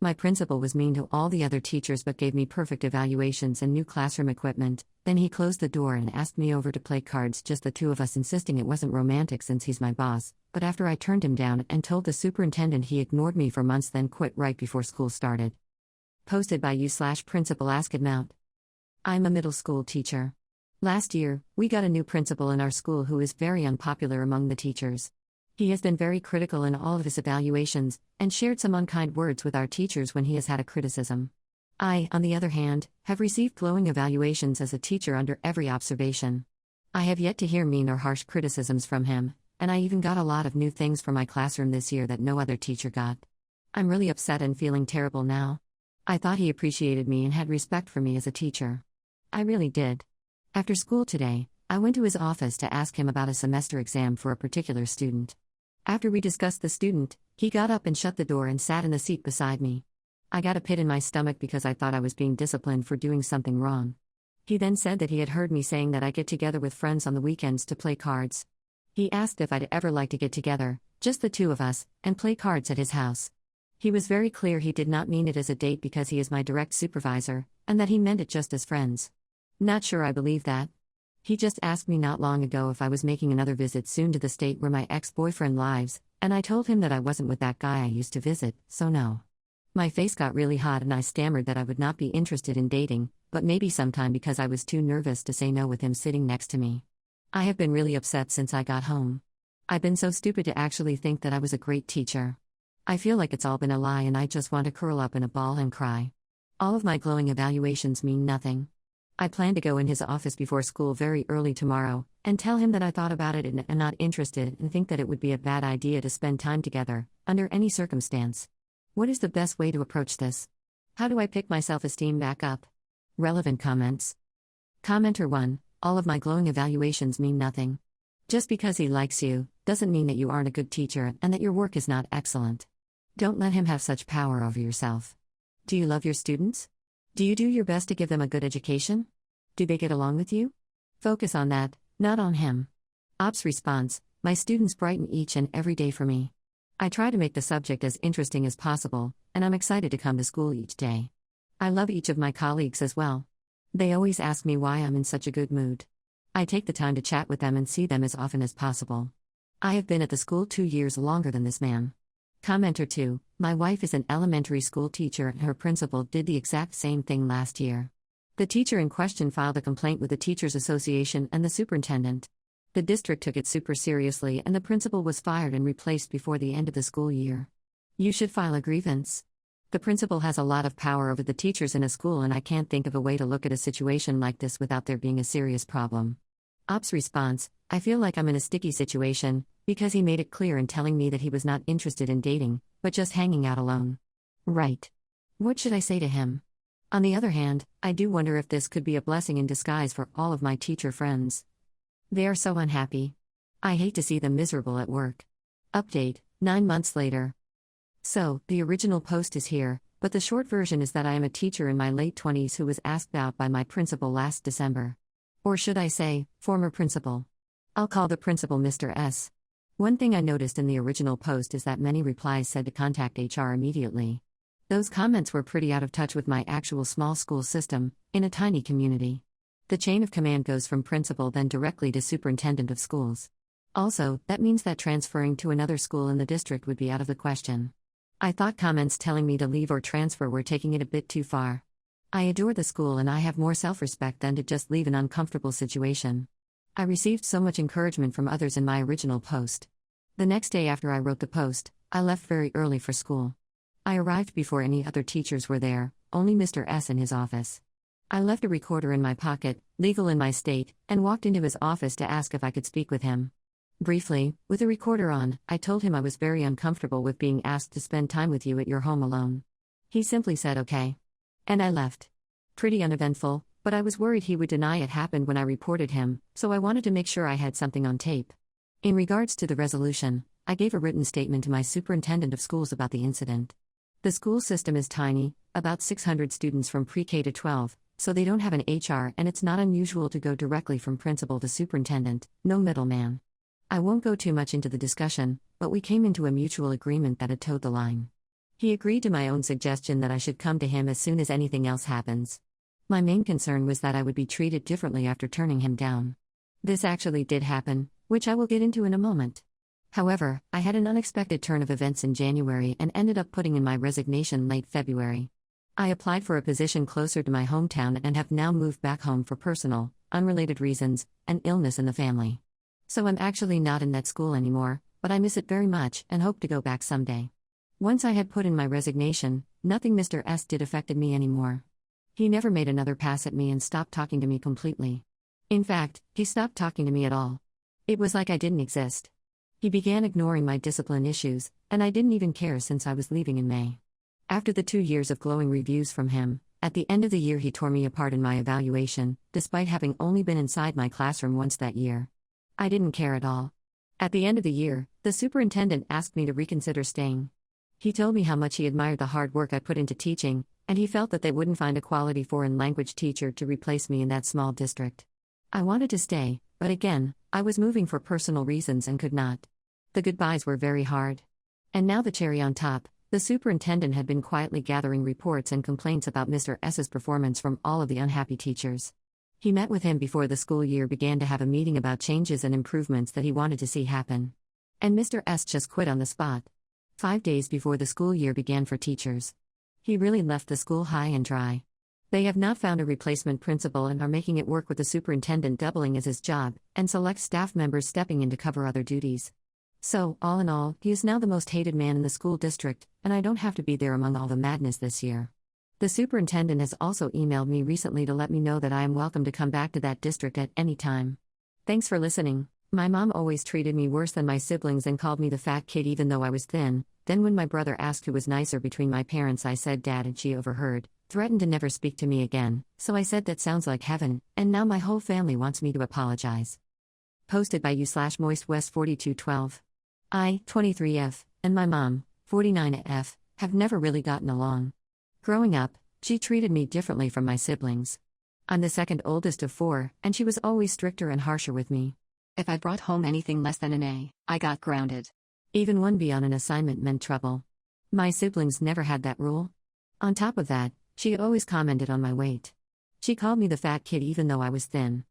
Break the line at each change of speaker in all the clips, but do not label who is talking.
My principal was mean to all the other teachers but gave me perfect evaluations and new classroom equipment. Then he closed the door and asked me over to play cards, just the two of us, insisting it wasn't romantic since he's my boss. But after I turned him down and told the superintendent, he ignored me for months, then quit right before school started. Posted by you/Principal Askadmount. I'm a middle school teacher. Last year, we got a new principal in our school who is very unpopular among the teachers. He has been very critical in all of his evaluations, and shared some unkind words with our teachers when he has had a criticism. I, on the other hand, have received glowing evaluations as a teacher under every observation. I have yet to hear mean or harsh criticisms from him, and I even got a lot of new things for my classroom this year that no other teacher got. I'm really upset and feeling terrible now. I thought he appreciated me and had respect for me as a teacher. I really did. After school today, I went to his office to ask him about a semester exam for a particular student. After we discussed the student, he got up and shut the door and sat in the seat beside me. I got a pit in my stomach because I thought I was being disciplined for doing something wrong. He then said that he had heard me saying that I get together with friends on the weekends to play cards. He asked if I'd ever like to get together, just the two of us, and play cards at his house. He was very clear he did not mean it as a date because he is my direct supervisor, and that he meant it just as friends. Not sure I believe that. He just asked me not long ago if I was making another visit soon to the state where my ex-boyfriend lives, and I told him that I wasn't with that guy I used to visit, so no. My face got really hot and I stammered that I would not be interested in dating, but maybe sometime, because I was too nervous to say no with him sitting next to me. I have been really upset since I got home. I've been so stupid to actually think that I was a great teacher. I feel like it's all been a lie and I just want to curl up in a ball and cry. All of my glowing evaluations mean nothing. I plan to go in his office before school very early tomorrow, and tell him that I thought about it and am not interested and think that it would be a bad idea to spend time together, under any circumstance. What is the best way to approach this? How do I pick my self-esteem back up? Relevant comments. Commenter 1, all of my glowing evaluations mean nothing. Just because he likes you, doesn't mean that you aren't a good teacher and that your work is not excellent. Don't let him have such power over yourself. Do you love your students? Do you do your best to give them a good education? Do they get along with you? Focus on that, not on him. Ops response, my students brighten each and every day for me. I try to make the subject as interesting as possible, and I'm excited to come to school each day. I love each of my colleagues as well. They always ask me why I'm in such a good mood. I take the time to chat with them and see them as often as possible. I have been at the school 2 years longer than this man. Commenter 2, my wife is an elementary school teacher and her principal did the exact same thing last year. The teacher in question filed a complaint with the Teachers Association and the superintendent. The district took it super seriously and the principal was fired and replaced before the end of the school year. You should file a grievance. The principal has a lot of power over the teachers in a school and I can't think of a way to look at a situation like this without there being a serious problem. Ops response, I feel like I'm in a sticky situation, because he made it clear in telling me that he was not interested in dating, but just hanging out alone. Right. What should I say to him? On the other hand, I do wonder if this could be a blessing in disguise for all of my teacher friends. They are so unhappy. I hate to see them miserable at work. Update, 9 months later. So, the original post is here, but the short version is that I am a teacher in my late 20s who was asked out by my principal last December. Or should I say, former principal. I'll call the principal Mr. S. One thing I noticed in the original post is that many replies said to contact HR immediately. Those comments were pretty out of touch with my actual small school system, in a tiny community. The chain of command goes from principal then directly to superintendent of schools. Also, that means that transferring to another school in the district would be out of the question. I thought comments telling me to leave or transfer were taking it a bit too far. I adore the school and I have more self-respect than to just leave an uncomfortable situation. I received so much encouragement from others in my original post. The next day after I wrote the post, I left very early for school. I arrived before any other teachers were there, only Mr. S in his office. I left a recorder in my pocket, legal in my state, and walked into his office to ask if I could speak with him. Briefly, with the recorder on, I told him I was very uncomfortable with being asked to spend time with you at your home alone. He simply said okay. And I left. Pretty uneventful, but I was worried he would deny it happened when I reported him, so I wanted to make sure I had something on tape. In regards to the resolution, I gave a written statement to my superintendent of schools about the incident. The school system is tiny, about 600 students from pre-K to 12, so they don't have an HR and it's not unusual to go directly from principal to superintendent, no middleman. I won't go too much into the discussion, but we came into a mutual agreement that it towed the line. He agreed to my own suggestion that I should come to him as soon as anything else happens. My main concern was that I would be treated differently after turning him down. This actually did happen, which I will get into in a moment. However, I had an unexpected turn of events in January and ended up putting in my resignation late February. I applied for a position closer to my hometown and have now moved back home for personal, unrelated reasons, and illness in the family. So I'm actually not in that school anymore, but I miss it very much and hope to go back someday. Once I had put in my resignation, nothing Mr. S did affected me anymore. He never made another pass at me and stopped talking to me completely. In fact, he stopped talking to me at all. It was like I didn't exist. He began ignoring my discipline issues, and I didn't even care since I was leaving in May. After the 2 years of glowing reviews from him, at the end of the year he tore me apart in my evaluation, despite having only been inside my classroom once that year. I didn't care at all. At the end of the year, the superintendent asked me to reconsider staying. He told me how much he admired the hard work I put into teaching, and he felt that they wouldn't find a quality foreign language teacher to replace me in that small district. I wanted to stay, but again, I was moving for personal reasons and could not. The goodbyes were very hard. And now the cherry on top, the superintendent had been quietly gathering reports and complaints about Mr. S's performance from all of the unhappy teachers. He met with him before the school year began to have a meeting about changes and improvements that he wanted to see happen. And Mr. S just quit on the spot. 5 days before the school year began for teachers. He really left the school high and dry. They have not found a replacement principal and are making it work with the superintendent doubling as his job, and select staff members stepping in to cover other duties. So, all in all, he is now the most hated man in the school district, and I don't have to be there among all the madness this year. The superintendent has also emailed me recently to let me know that I am welcome to come back to that district at any time. Thanks for listening. My mom always treated me worse than my siblings and called me the fat kid even though I was thin. Then when my brother asked who was nicer between my parents, I said Dad, and she overheard, threatened to never speak to me again, so I said that sounds like heaven, and now my whole family wants me to apologize. Posted by you/MoistWest4212. I, 23F, and my mom, 49F, have never really gotten along. Growing up, she treated me differently from my siblings. I'm the second oldest of 4, and she was always stricter and harsher with me. If I brought home anything less than an A, I got grounded. Even 1B on an assignment meant trouble. My siblings never had that rule. On top of that, she always commented on my weight. She called me the fat kid even though I was thin.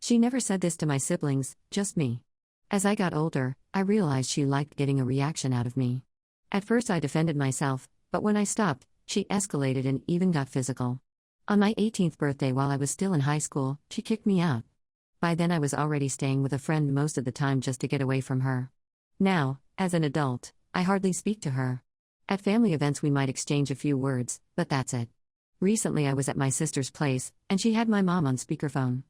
She never said this to my siblings, just me. As I got older, I realized she liked getting a reaction out of me. At first I defended myself, but when I stopped, she escalated and even got physical. On my 18th birthday while I was still in high school, she kicked me out. By then I was already staying with a friend most of the time just to get away from her. Now, as an adult, I hardly speak to her. At family events we might exchange a few words, but that's it. Recently I was at my sister's place, and she had my mom on speakerphone.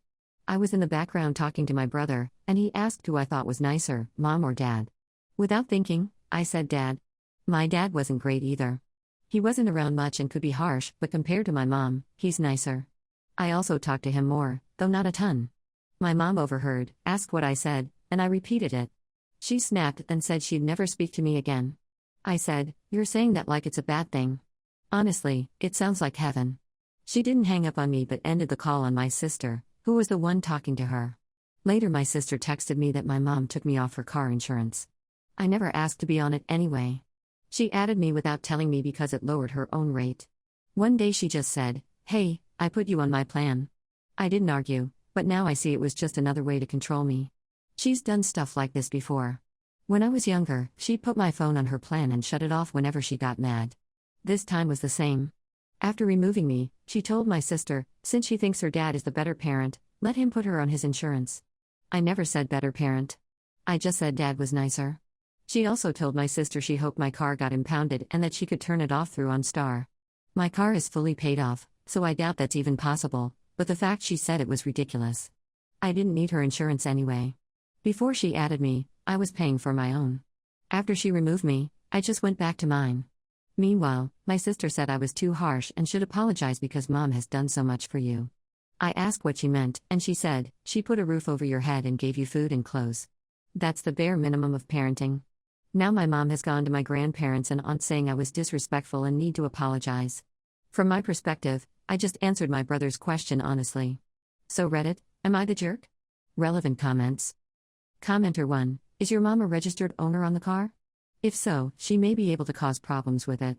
I was in the background talking to my brother, and he asked who I thought was nicer, Mom or Dad. Without thinking, I said Dad. My dad wasn't great either. He wasn't around much and could be harsh, but compared to my mom, he's nicer. I also talked to him more, though not a ton. My mom overheard, asked what I said, and I repeated it. She snapped and said she'd never speak to me again. I said, "You're saying that like it's a bad thing. Honestly, it sounds like heaven." She didn't hang up on me but ended the call on my sister, who was the one talking to her. Later my sister texted me that my mom took me off her car insurance. I never asked to be on it anyway. She added me without telling me because it lowered her own rate. One day she just said, "Hey, I put you on my plan." I didn't argue, but now I see it was just another way to control me. She's done stuff like this before. When I was younger, she'd put my phone on her plan and shut it off whenever she got mad. This time was the same. After removing me, she told my sister, since she thinks her dad is the better parent, let him put her on his insurance. I never said better parent. I just said Dad was nicer. She also told my sister she hoped my car got impounded and that she could turn it off through OnStar. My car is fully paid off, so I doubt that's even possible, but the fact she said it was ridiculous. I didn't need her insurance anyway. Before she added me, I was paying for my own. After she removed me, I just went back to mine. Meanwhile, my sister said I was too harsh and should apologize because Mom has done so much for you. I asked what she meant, and she said, she put a roof over your head and gave you food and clothes. That's the bare minimum of parenting. Now my mom has gone to my grandparents and aunt saying I was disrespectful and need to apologize. From my perspective, I just answered my brother's question honestly. So Reddit, am I the jerk? Relevant comments. Commenter 1, is your mom a registered owner on the car? If so, she may be able to cause problems with it.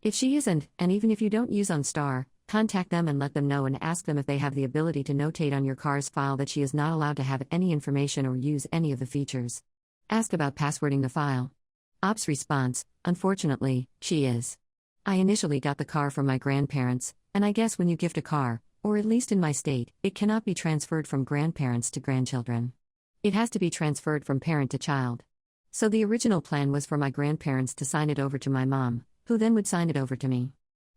If she isn't, and even if you don't use OnStar, contact them and let them know and ask them if they have the ability to notate on your car's file that she is not allowed to have any information or use any of the features. Ask about passwording the file. Ops response: unfortunately, she is. I initially got the car from my grandparents, and I guess when you gift a car, or at least in my state, it cannot be transferred from grandparents to grandchildren. It has to be transferred from parent to child. So the original plan was for my grandparents to sign it over to my mom, who then would sign it over to me.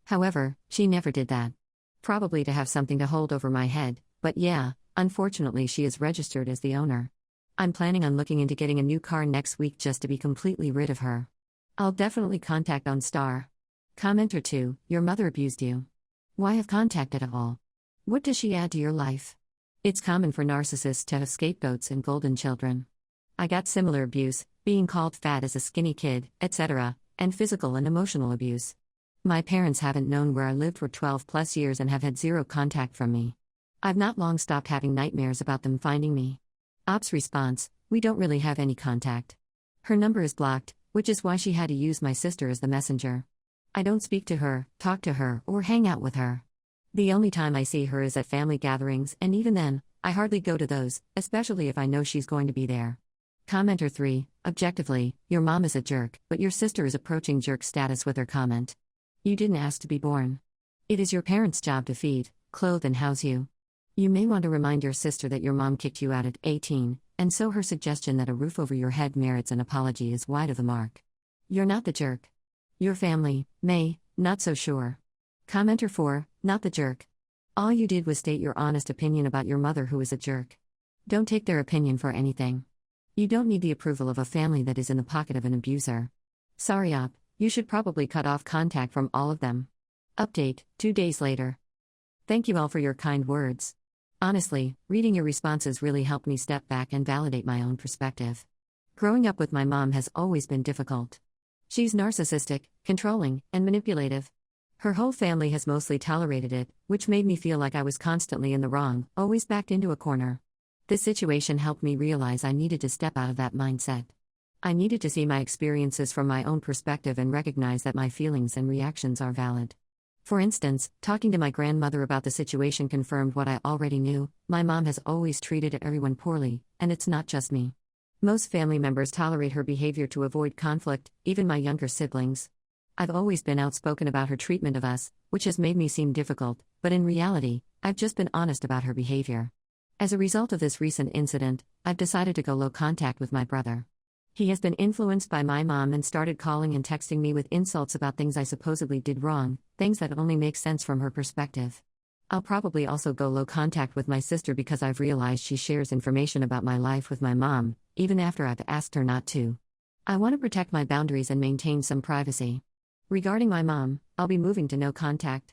However, she never did that. Probably to have something to hold over my head, but yeah, unfortunately she is registered as the owner. I'm planning on looking into getting a new car next week just to be completely rid of her. I'll definitely contact OnStar. Commenter 2: your mother abused you. Why have contact at all? What does she add to your life? It's common for narcissists to have scapegoats and golden children. I got similar abuse, being called fat as a skinny kid, etc., and physical and emotional abuse. My parents haven't known where I lived for 12 plus years and have had zero contact from me. I've not long stopped having nightmares about them finding me. Ops response: we don't really have any contact. Her number is blocked, which is why she had to use my sister as the messenger. I don't speak to her, talk to her, or hang out with her. The only time I see her is at family gatherings, and even then, I hardly go to those, especially if I know she's going to be there. Commenter 3: objectively, your mom is a jerk, but your sister is approaching jerk status with her comment. You didn't ask to be born. It is your parents' job to feed, clothe, and house you. You may want to remind your sister that your mom kicked you out at 18, and so her suggestion that a roof over your head merits an apology is wide of the mark. You're not the jerk. Your family may, not so sure. Commenter 4: not the jerk. All you did was state your honest opinion about your mother, who is a jerk. Don't take their opinion for anything. You don't need the approval of a family that is in the pocket of an abuser. Sorry, Op, you should probably cut off contact from all of them. Update: 2 days later. Thank you all for your kind words. Honestly, reading your responses really helped me step back and validate my own perspective. Growing up with my mom has always been difficult. She's narcissistic, controlling, and manipulative. Her whole family has mostly tolerated it, which made me feel like I was constantly in the wrong, always backed into a corner. This situation helped me realize I needed to step out of that mindset. I needed to see my experiences from my own perspective and recognize that my feelings and reactions are valid. For instance, talking to my grandmother about the situation confirmed what I already knew: my mom has always treated everyone poorly, and it's not just me. Most family members tolerate her behavior to avoid conflict, even my younger siblings. I've always been outspoken about her treatment of us, which has made me seem difficult, but in reality, I've just been honest about her behavior. As a result of this recent incident, I've decided to go low contact with my brother. He has been influenced by my mom and started calling and texting me with insults about things I supposedly did wrong, things that only make sense from her perspective. I'll probably also go low contact with my sister because I've realized she shares information about my life with my mom, even after I've asked her not to. I want to protect my boundaries and maintain some privacy. Regarding my mom, I'll be moving to no contact.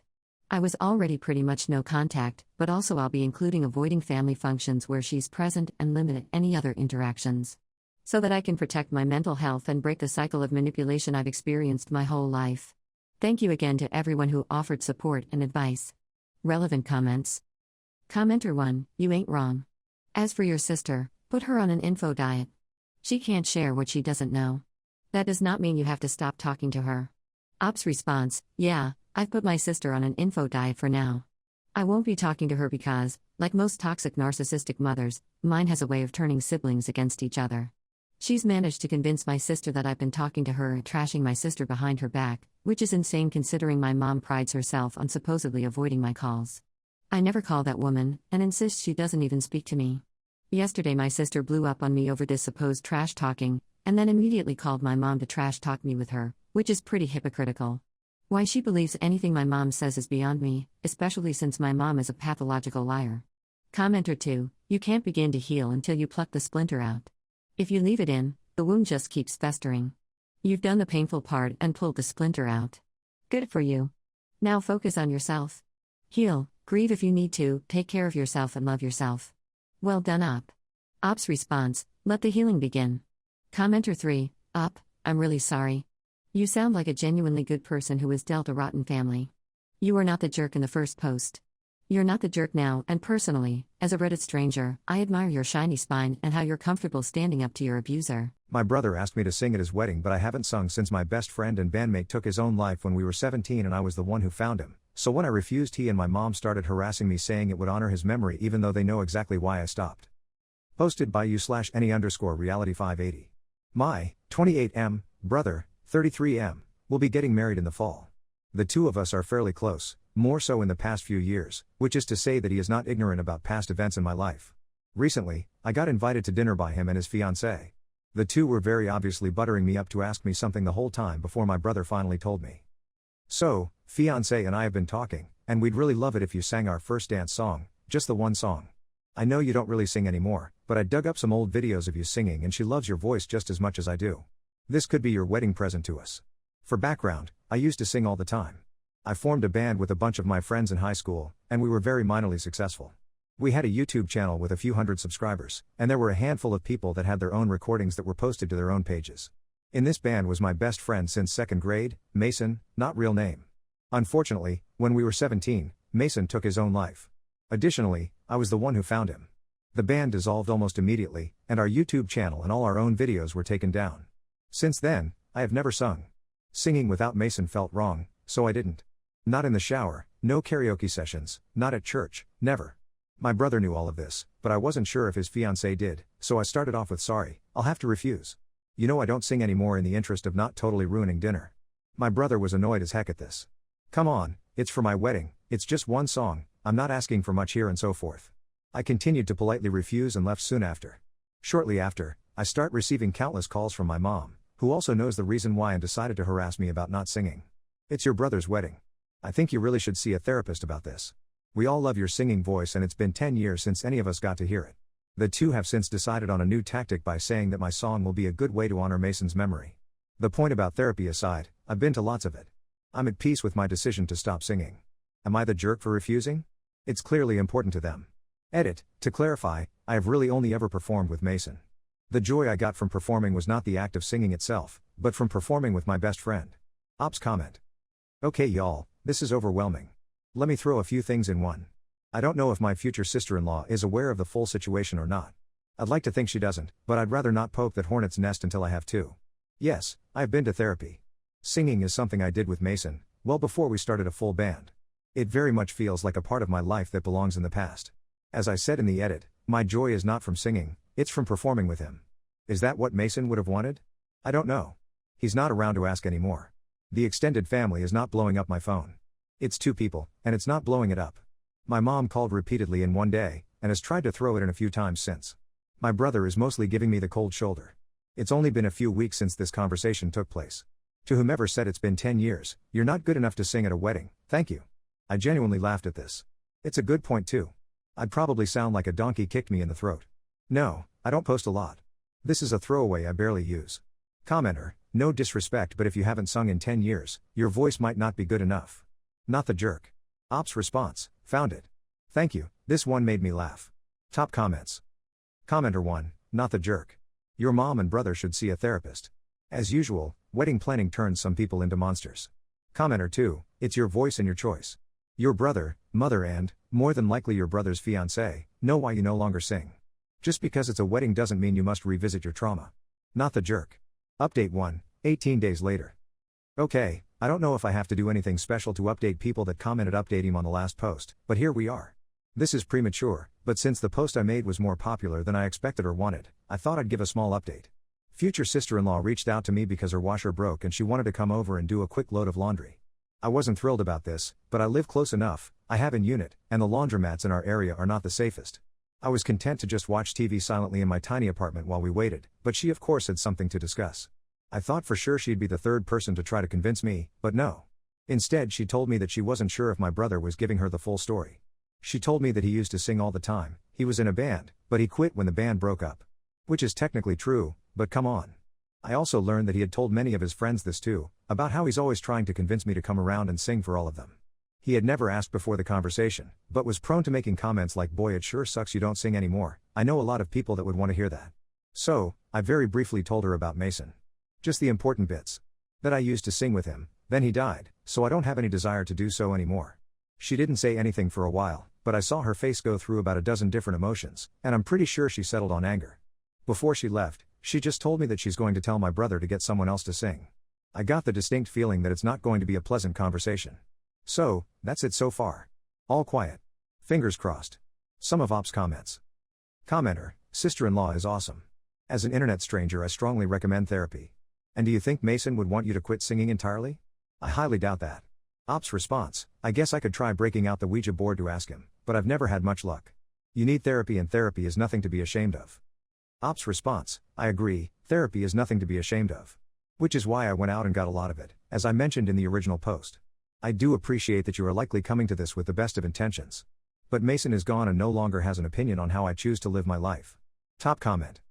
I was already pretty much no contact, but also I'll be including avoiding family functions where she's present and limit any other interactions. So that I can protect my mental health and break the cycle of manipulation I've experienced my whole life. Thank you again to everyone who offered support and advice. Relevant comments. Commenter 1: you ain't wrong. As for your sister, put her on an info diet. She can't share what she doesn't know. That does not mean you have to stop talking to her. Ops response: yeah, I've put my sister on an info diet for now. I won't be talking to her because, like most toxic narcissistic mothers, mine has a way of turning siblings against each other. She's managed to convince my sister that I've been talking to her and trashing my sister behind her back, which is insane considering my mom prides herself on supposedly avoiding my calls. I never call that woman, and insists she doesn't even speak to me. Yesterday my sister blew up on me over this supposed trash talking, and then immediately called my mom to trash talk me with her, which is pretty hypocritical. Why she believes anything my mom says is beyond me, especially since my mom is a pathological liar. Commenter 2: you can't begin to heal until you pluck the splinter out. If you leave it in, the wound just keeps festering. You've done the painful part and pulled the splinter out. Good for you. Now focus on yourself. Heal, grieve if you need to, take care of yourself and love yourself. Well done, Op. Op's response: let the healing begin. Commenter 3: Op, I'm really sorry. You sound like a genuinely good person who was dealt a rotten family. You are not the jerk in the first post. You're not the jerk now, and personally, as a Reddit stranger, I admire your shiny spine and how you're comfortable standing up to your abuser.
My brother asked me to sing at his wedding, but I haven't sung since my best friend and bandmate took his own life when we were 17 and I was the one who found him. So when I refused, he and my mom started harassing me saying it would honor his memory even though they know exactly why I stopped. Posted by you/any_reality580. My 28M brother, 33M, will be getting married in the fall. The two of us are fairly close, more so in the past few years, which is to say that he is not ignorant about past events in my life. Recently, I got invited to dinner by him and his fiancée. The two were very obviously buttering me up to ask me something the whole time before my brother finally told me. So, fiancé and I have been talking, and we'd really love it if you sang our first dance song, just the one song. I know you don't really sing anymore, but I dug up some old videos of you singing and she loves your voice just as much as I do. This could be your wedding present to us. For background, I used to sing all the time. I formed a band with a bunch of my friends in high school, and we were very minorly successful. We had a YouTube channel with a few hundred subscribers, and there were a handful of people that had their own recordings that were posted to their own pages. In this band was my best friend since 2nd grade, Mason, not real name. Unfortunately, when we were 17, Mason took his own life. Additionally, I was the one who found him. The band dissolved almost immediately, and our YouTube channel and all our own videos were taken down. Since then, I have never sung. Singing without Mason felt wrong, so I didn't. Not in the shower, no karaoke sessions, not at church, never. My brother knew all of this, but I wasn't sure if his fiancée did, so I started off with sorry, I'll have to refuse. You know I don't sing anymore in the interest of not totally ruining dinner. My brother was annoyed as heck at this. Come on, it's for my wedding, it's just one song, I'm not asking for much here and so forth. I continued to politely refuse and left soon after. Shortly after, I start receiving countless calls from my mom, who also knows the reason why and decided to harass me about not singing. It's your brother's wedding. I think you really should see a therapist about this. We all love your singing voice and it's been 10 years since any of us got to hear it. The two have since decided on a new tactic by saying that my song will be a good way to honor Mason's memory. The point about therapy aside, I've been to lots of it. I'm at peace with my decision to stop singing. Am I the jerk for refusing? It's clearly important to them. Edit, to clarify, I have really only ever performed with Mason. The joy I got from performing was not the act of singing itself, but from performing with my best friend. Ops comment. Okay y'all, this is overwhelming. Let me throw a few things in one. I don't know if my future sister-in-law is aware of the full situation or not. I'd like to think she doesn't, but I'd rather not poke that hornet's nest until I have to. Yes, I've been to therapy. Singing is something I did with Mason, well before we started a full band. It very much feels like a part of my life that belongs in the past. As I said in the edit, my joy is not from singing, it's from performing with him. Is that what Mason would have wanted? I don't know. He's not around to ask anymore. The extended family is not blowing up my phone. It's 2 people, and it's not blowing it up. My mom called repeatedly in one day, and has tried to throw it in a few times since. My brother is mostly giving me the cold shoulder. It's only been a few weeks since this conversation took place. To whomever said it's been 10 years, you're not good enough to sing at a wedding, thank you. I genuinely laughed at this. It's a good point too. I'd probably sound like a donkey kicked me in the throat. No, I don't post a lot. This is a throwaway I barely use. Commenter, no disrespect, but if you haven't sung in 10 years, your voice might not be good enough. Not the jerk. Ops response, found it. Thank you, this one made me laugh. Top comments. Commenter 1, not the jerk. Your mom and brother should see a therapist. As usual, wedding planning turns some people into monsters. Commenter 2, it's your voice and your choice. Your brother, mother and, more than likely your brother's fiancé, know why you no longer sing. Just because it's a wedding doesn't mean you must revisit your trauma. Not the jerk. Update 1, 18 days later. Okay, I don't know if I have to do anything special to update people that commented update him on the last post, but here we are. This is premature, but since the post I made was more popular than I expected or wanted, I thought I'd give a small update. Future sister-in-law reached out to me because her washer broke and she wanted to come over and do a quick load of laundry. I wasn't thrilled about this, but I live close enough, I have a unit, and the laundromats in our area are not the safest. I was content to just watch TV silently in my tiny apartment while we waited, but she of course had something to discuss. I thought for sure she'd be the third person to try to convince me, but no. Instead she told me that she wasn't sure if my brother was giving her the full story. She told me that he used to sing all the time, he was in a band, but he quit when the band broke up. Which is technically true, but come on. I also learned that he had told many of his friends this too, about how he's always trying to convince me to come around and sing for all of them. He had never asked before the conversation, but was prone to making comments like, boy it sure sucks you don't sing anymore, I know a lot of people that would want to hear that. So, I very briefly told her about Mason. Just the important bits. That I used to sing with him, then he died, so I don't have any desire to do so anymore. She didn't say anything for a while, but I saw her face go through about a dozen different emotions, and I'm pretty sure she settled on anger. Before she left, she just told me that she's going to tell my brother to get someone else to sing. I got the distinct feeling that it's not going to be a pleasant conversation. So, that's it so far. All quiet. Fingers crossed. Some of Op's comments. Commenter, sister-in-law is awesome. As an internet stranger, I strongly recommend therapy. And do you think Mason would want you to quit singing entirely? I highly doubt that. Op's response, I guess I could try breaking out the Ouija board to ask him, but I've never had much luck. You need therapy and therapy is nothing to be ashamed of. Op's response, I agree, therapy is nothing to be ashamed of. Which is why I went out and got a lot of it, as I mentioned in the original post. I do appreciate that you are likely coming to this with the best of intentions. But Mason is gone and no longer has an opinion on how I choose to live my life. Top comment.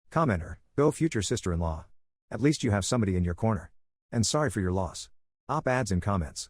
Commenter, go future sister-in-law. At least you have somebody in your corner. And sorry for your loss. Op adds in comments.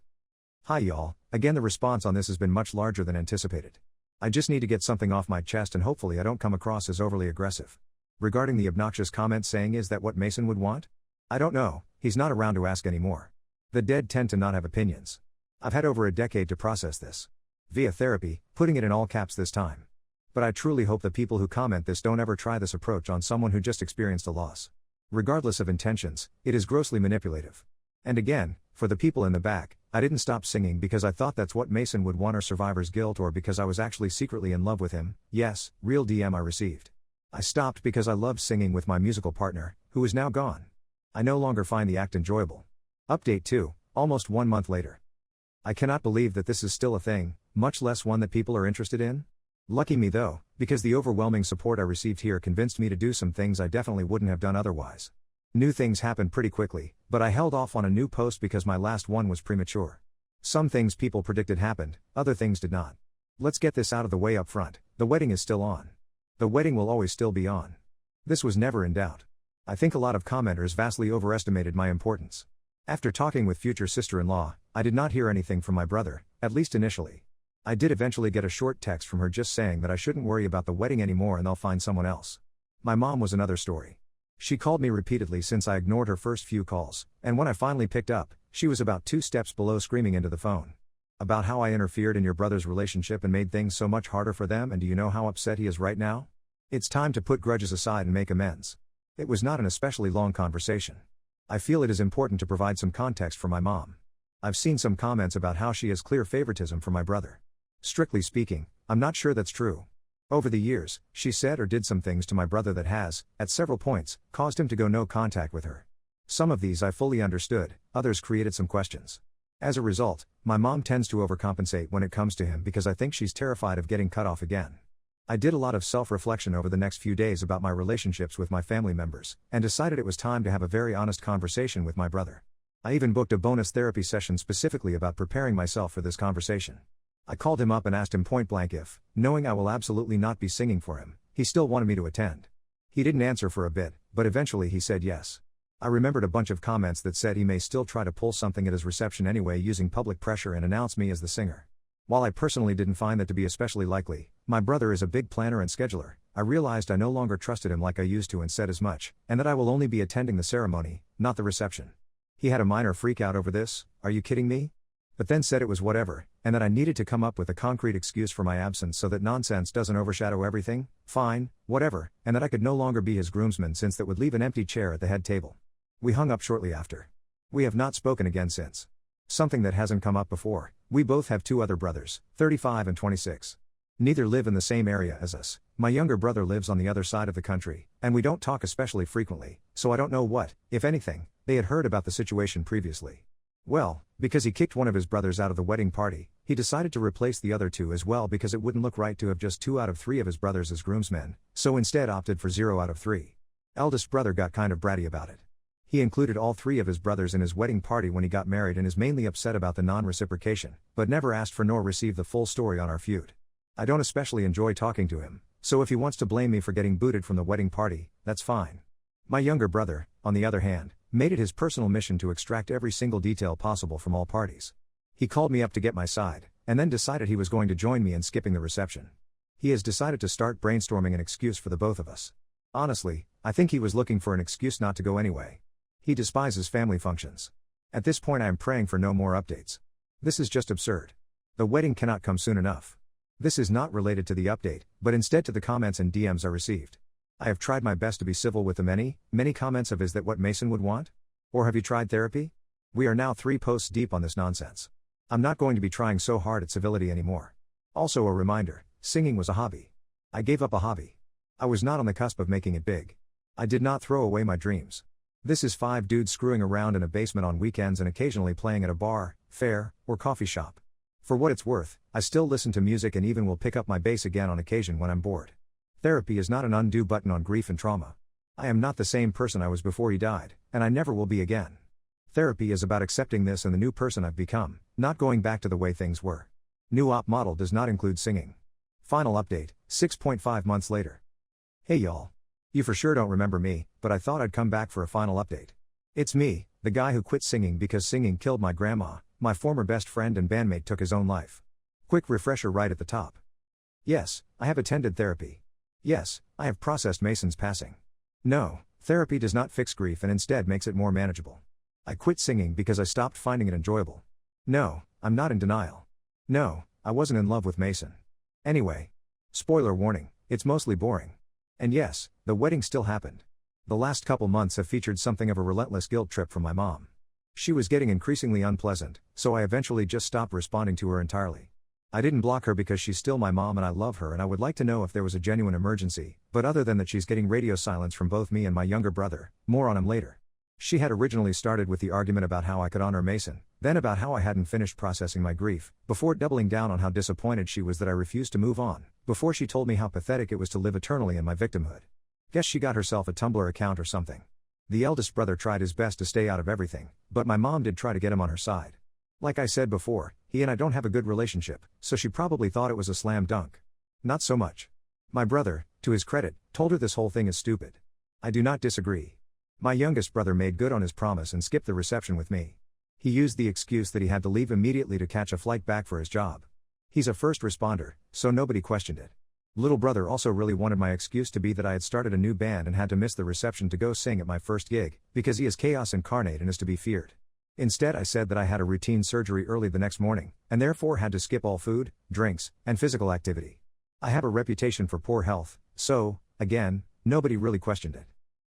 Hi y'all, again the response on this has been much larger than anticipated. I just need to get something off my chest and hopefully I don't come across as overly aggressive. Regarding the obnoxious comment saying is that what Mason would want? I don't know, he's not around to ask anymore. The dead tend to not have opinions. I've had over a decade to process this. Via therapy, putting it in all caps this time. But I truly hope the people who comment this don't ever try this approach on someone who just experienced a loss. Regardless of intentions, it is grossly manipulative. And again, for the people in the back, I didn't stop singing because I thought that's what Mason would want or survivor's guilt or because I was actually secretly in love with him. Yes, real DM I received. I stopped because I loved singing with my musical partner, who is now gone. I no longer find the act enjoyable. Update 2, almost 1 month later. I cannot believe that this is still a thing, much less one that people are interested in. Lucky me though, because the overwhelming support I received here convinced me to do some things I definitely wouldn't have done otherwise. New things happened pretty quickly, but I held off on a new post because my last one was premature. Some things people predicted happened, other things did not. Let's get this out of the way up front, the wedding is still on. The wedding will always still be on. This was never in doubt. I think a lot of commenters vastly overestimated my importance. After talking with future sister-in-law, I did not hear anything from my brother, at least initially. I did eventually get a short text from her just saying that I shouldn't worry about the wedding anymore and they'll find someone else. My mom was another story. She called me repeatedly since I ignored her first few calls, and when I finally picked up, she was about 2 steps below screaming into the phone. About how I interfered in your brother's relationship and made things so much harder for them, and do you know how upset he is right now? It's time to put grudges aside and make amends. It was not an especially long conversation. I feel it is important to provide some context for my mom. I've seen some comments about how she has clear favoritism for my brother. Strictly speaking, I'm not sure that's true. Over the years, she said or did some things to my brother that has, at several points, caused him to go no contact with her. Some of these I fully understood, others created some questions. As a result, my mom tends to overcompensate when it comes to him because I think she's terrified of getting cut off again. I did a lot of self-reflection over the next few days about my relationships with my family members, and decided it was time to have a very honest conversation with my brother. I even booked a bonus therapy session specifically about preparing myself for this conversation. I called him up and asked him point blank if, knowing I will absolutely not be singing for him, he still wanted me to attend. He didn't answer for a bit, but eventually he said yes. I remembered a bunch of comments that said he may still try to pull something at his reception anyway using public pressure and announce me as the singer. While I personally didn't find that to be especially likely, my brother is a big planner and scheduler. I realized I no longer trusted him like I used to and said as much, and that I will only be attending the ceremony, not the reception. He had a minor freak out over this, are you kidding me? But then said it was whatever, and that I needed to come up with a concrete excuse for my absence so that nonsense doesn't overshadow everything. Fine, whatever, and that I could no longer be his groomsman since that would leave an empty chair at the head table. We hung up shortly after. We have not spoken again since. Something that hasn't come up before, we both have 2 other brothers, 35 and 26. Neither live in the same area as us. My younger brother lives on the other side of the country, and we don't talk especially frequently, so I don't know what, if anything, they had heard about the situation previously. Well, because he kicked one of his brothers out of the wedding party, he decided to replace the other 2 as well because it wouldn't look right to have just 2 out of 3 of his brothers as groomsmen, so instead opted for 0 out of 3. Eldest brother got kind of bratty about it. He included all 3 of his brothers in his wedding party when he got married and is mainly upset about the non-reciprocation, but never asked for nor received the full story on our feud. I don't especially enjoy talking to him, so if he wants to blame me for getting booted from the wedding party, that's fine. My younger brother, on the other hand, made it his personal mission to extract every single detail possible from all parties. He called me up to get my side, and then decided he was going to join me in skipping the reception. He has decided to start brainstorming an excuse for the both of us. Honestly, I think he was looking for an excuse not to go anyway. He despises family functions. At this point I am praying for no more updates. This is just absurd. The wedding cannot come soon enough. This is not related to the update, but instead to the comments and DMs I received. I have tried my best to be civil with the many comments of is that what Mason would want? Or have you tried therapy? We are now 3 posts deep on this nonsense. I'm not going to be trying so hard at civility anymore. Also a reminder, singing was a hobby. I gave up a hobby. I was not on the cusp of making it big. I did not throw away my dreams. This is 5 dudes screwing around in a basement on weekends and occasionally playing at a bar, fair, or coffee shop. For what it's worth, I still listen to music and even will pick up my bass again on occasion when I'm bored. Therapy is not an undo button on grief and trauma. I am not the same person I was before he died, and I never will be again. Therapy is about accepting this and the new person I've become, not going back to the way things were. New op model does not include singing. Final update, 6.5 months later. Hey y'all. You for sure don't remember me, but I thought I'd come back for a final update. It's me, the guy who quit singing because singing killed my grandma. My former best friend and bandmate took his own life. Quick refresher right at the top. Yes, I have attended therapy. Yes, I have processed Mason's passing. No, therapy does not fix grief and instead makes it more manageable. I quit singing because I stopped finding it enjoyable. No, I'm not in denial. No, I wasn't in love with Mason. Anyway. Spoiler warning, it's mostly boring. And yes, the wedding still happened. The last couple months have featured something of a relentless guilt trip from my mom. She was getting increasingly unpleasant, so I eventually just stopped responding to her entirely. I didn't block her because she's still my mom and I love her and I would like to know if there was a genuine emergency, but other than that she's getting radio silence from both me and my younger brother, more on him later. She had originally started with the argument about how I could honor Mason, then about how I hadn't finished processing my grief, before doubling down on how disappointed she was that I refused to move on, before she told me how pathetic it was to live eternally in my victimhood. Guess she got herself a Tumblr account or something. The eldest brother tried his best to stay out of everything, but my mom did try to get him on her side. Like I said before, he and I don't have a good relationship, so she probably thought it was a slam dunk. Not so much. My brother, to his credit, told her this whole thing is stupid. I do not disagree. My youngest brother made good on his promise and skipped the reception with me. He used the excuse that he had to leave immediately to catch a flight back for his job. He's a first responder, so nobody questioned it. Little brother also really wanted my excuse to be that I had started a new band and had to miss the reception to go sing at my first gig, because he is chaos incarnate and is to be feared. Instead I said that I had a routine surgery early the next morning, and therefore had to skip all food, drinks, and physical activity. I have a reputation for poor health, so, again, nobody really questioned it.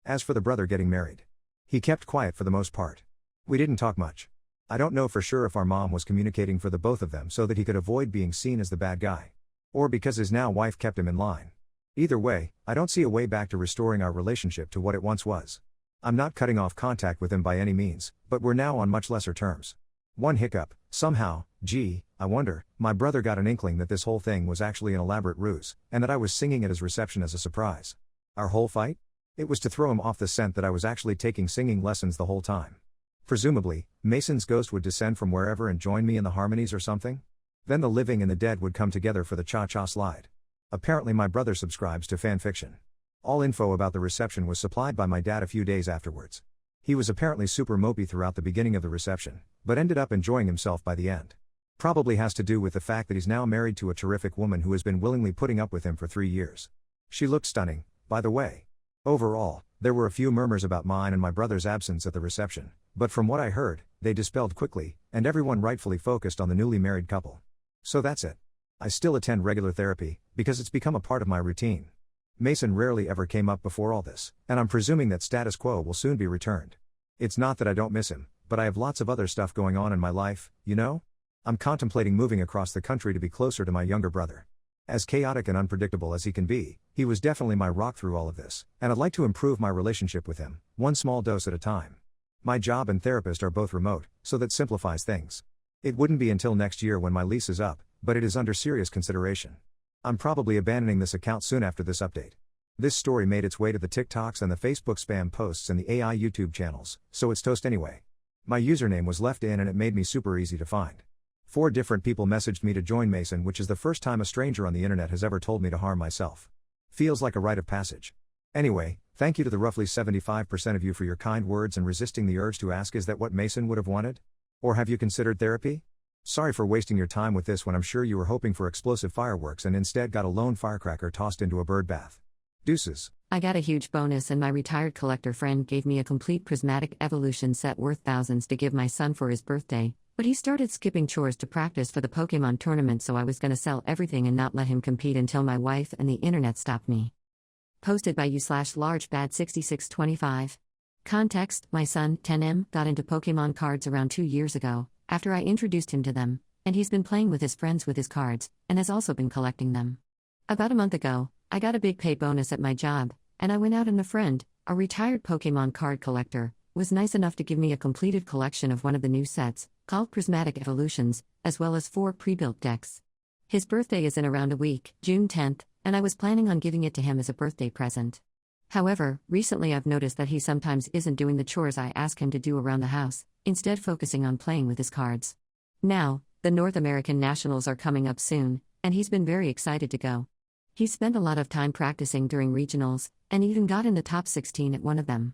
As for the brother getting married, he kept quiet for the most part. We didn't talk much. I don't know for sure if our mom was communicating for the both of them so that he could avoid being seen as the bad guy. Or because his now wife kept him in line. Either way, I don't see a way back to restoring our relationship to what it once was. I'm not cutting off contact with him by any means, but we're now on much lesser terms. One hiccup, somehow, I wonder, my brother got an inkling that this whole thing was actually an elaborate ruse, and that I was singing at his reception as a surprise. Our whole fight? It was to throw him off the scent that I was actually taking singing lessons the whole time. Presumably, Mason's ghost would descend from wherever and join me in the harmonies or something? Then the living and the dead would come together for the cha-cha slide. Apparently my brother subscribes to fanfiction. All info about the reception was supplied by my dad a few days afterwards. He was apparently super mopey throughout the beginning of the reception, but ended up enjoying himself by the end. Probably has to do with the fact that he's now married to a terrific woman who has been willingly putting up with him for 3 years. She looked stunning, by the way. Overall, there were a few murmurs about mine and my brother's absence at the reception, but from what I heard, they dispelled quickly, and everyone rightfully focused on the newly married couple. So that's it. I still attend regular therapy, because it's become a part of my routine. Mason rarely ever came up before all this, and I'm presuming that status quo will soon be returned. It's not that I don't miss him, but I have lots of other stuff going on in my life, you know? I'm contemplating moving across the country to be closer to my younger brother. As chaotic and unpredictable as he can be, he was definitely my rock through all of this, and I'd like to improve my relationship with him, one small dose at a time. My job and therapist are both remote, so that simplifies things. It wouldn't be until next year when my lease is up, but it is under serious consideration. I'm probably abandoning this account soon after this update. This story made its way to the TikToks and the Facebook spam posts and the AI YouTube channels, so it's toast anyway. My username was left in and it made me super easy to find. 4 different people messaged me to join Mason, which is the first time a stranger on the internet has ever told me to harm myself. Feels like a rite of passage. Anyway, thank you to the roughly 75% of you for your kind words and resisting the urge to ask, is that what Mason would have wanted? Or have you considered therapy? Sorry for wasting your time with this when I'm sure you were hoping for explosive fireworks and instead got a lone firecracker tossed into a bird bath. Deuces.
I got a huge bonus and my retired collector friend gave me a complete prismatic evolution set worth thousands to give my son for his birthday, But he started skipping chores to practice for the Pokemon tournament, so I was gonna sell everything and not let him compete until my wife and the internet stopped me. Posted by u/largebad6625. Context: my son, 10M, got into Pokemon cards around 2 years ago, after I introduced him to them, and he's been playing with his friends with his cards, and has also been collecting them. About a month ago, I got a big pay bonus at my job, and I went out and a friend, a retired Pokemon card collector, was nice enough to give me a completed collection of one of the new sets, called Prismatic Evolutions, as well as 4 pre-built decks. His birthday is in around a week, June 10th, and I was planning on giving it to him as a birthday present. However, recently I've noticed that he sometimes isn't doing the chores I ask him to do around the house, instead focusing on playing with his cards. Now, the North American Nationals are coming up soon, and he's been very excited to go. He's spent a lot of time practicing during regionals, and even got in the top 16 at one of them.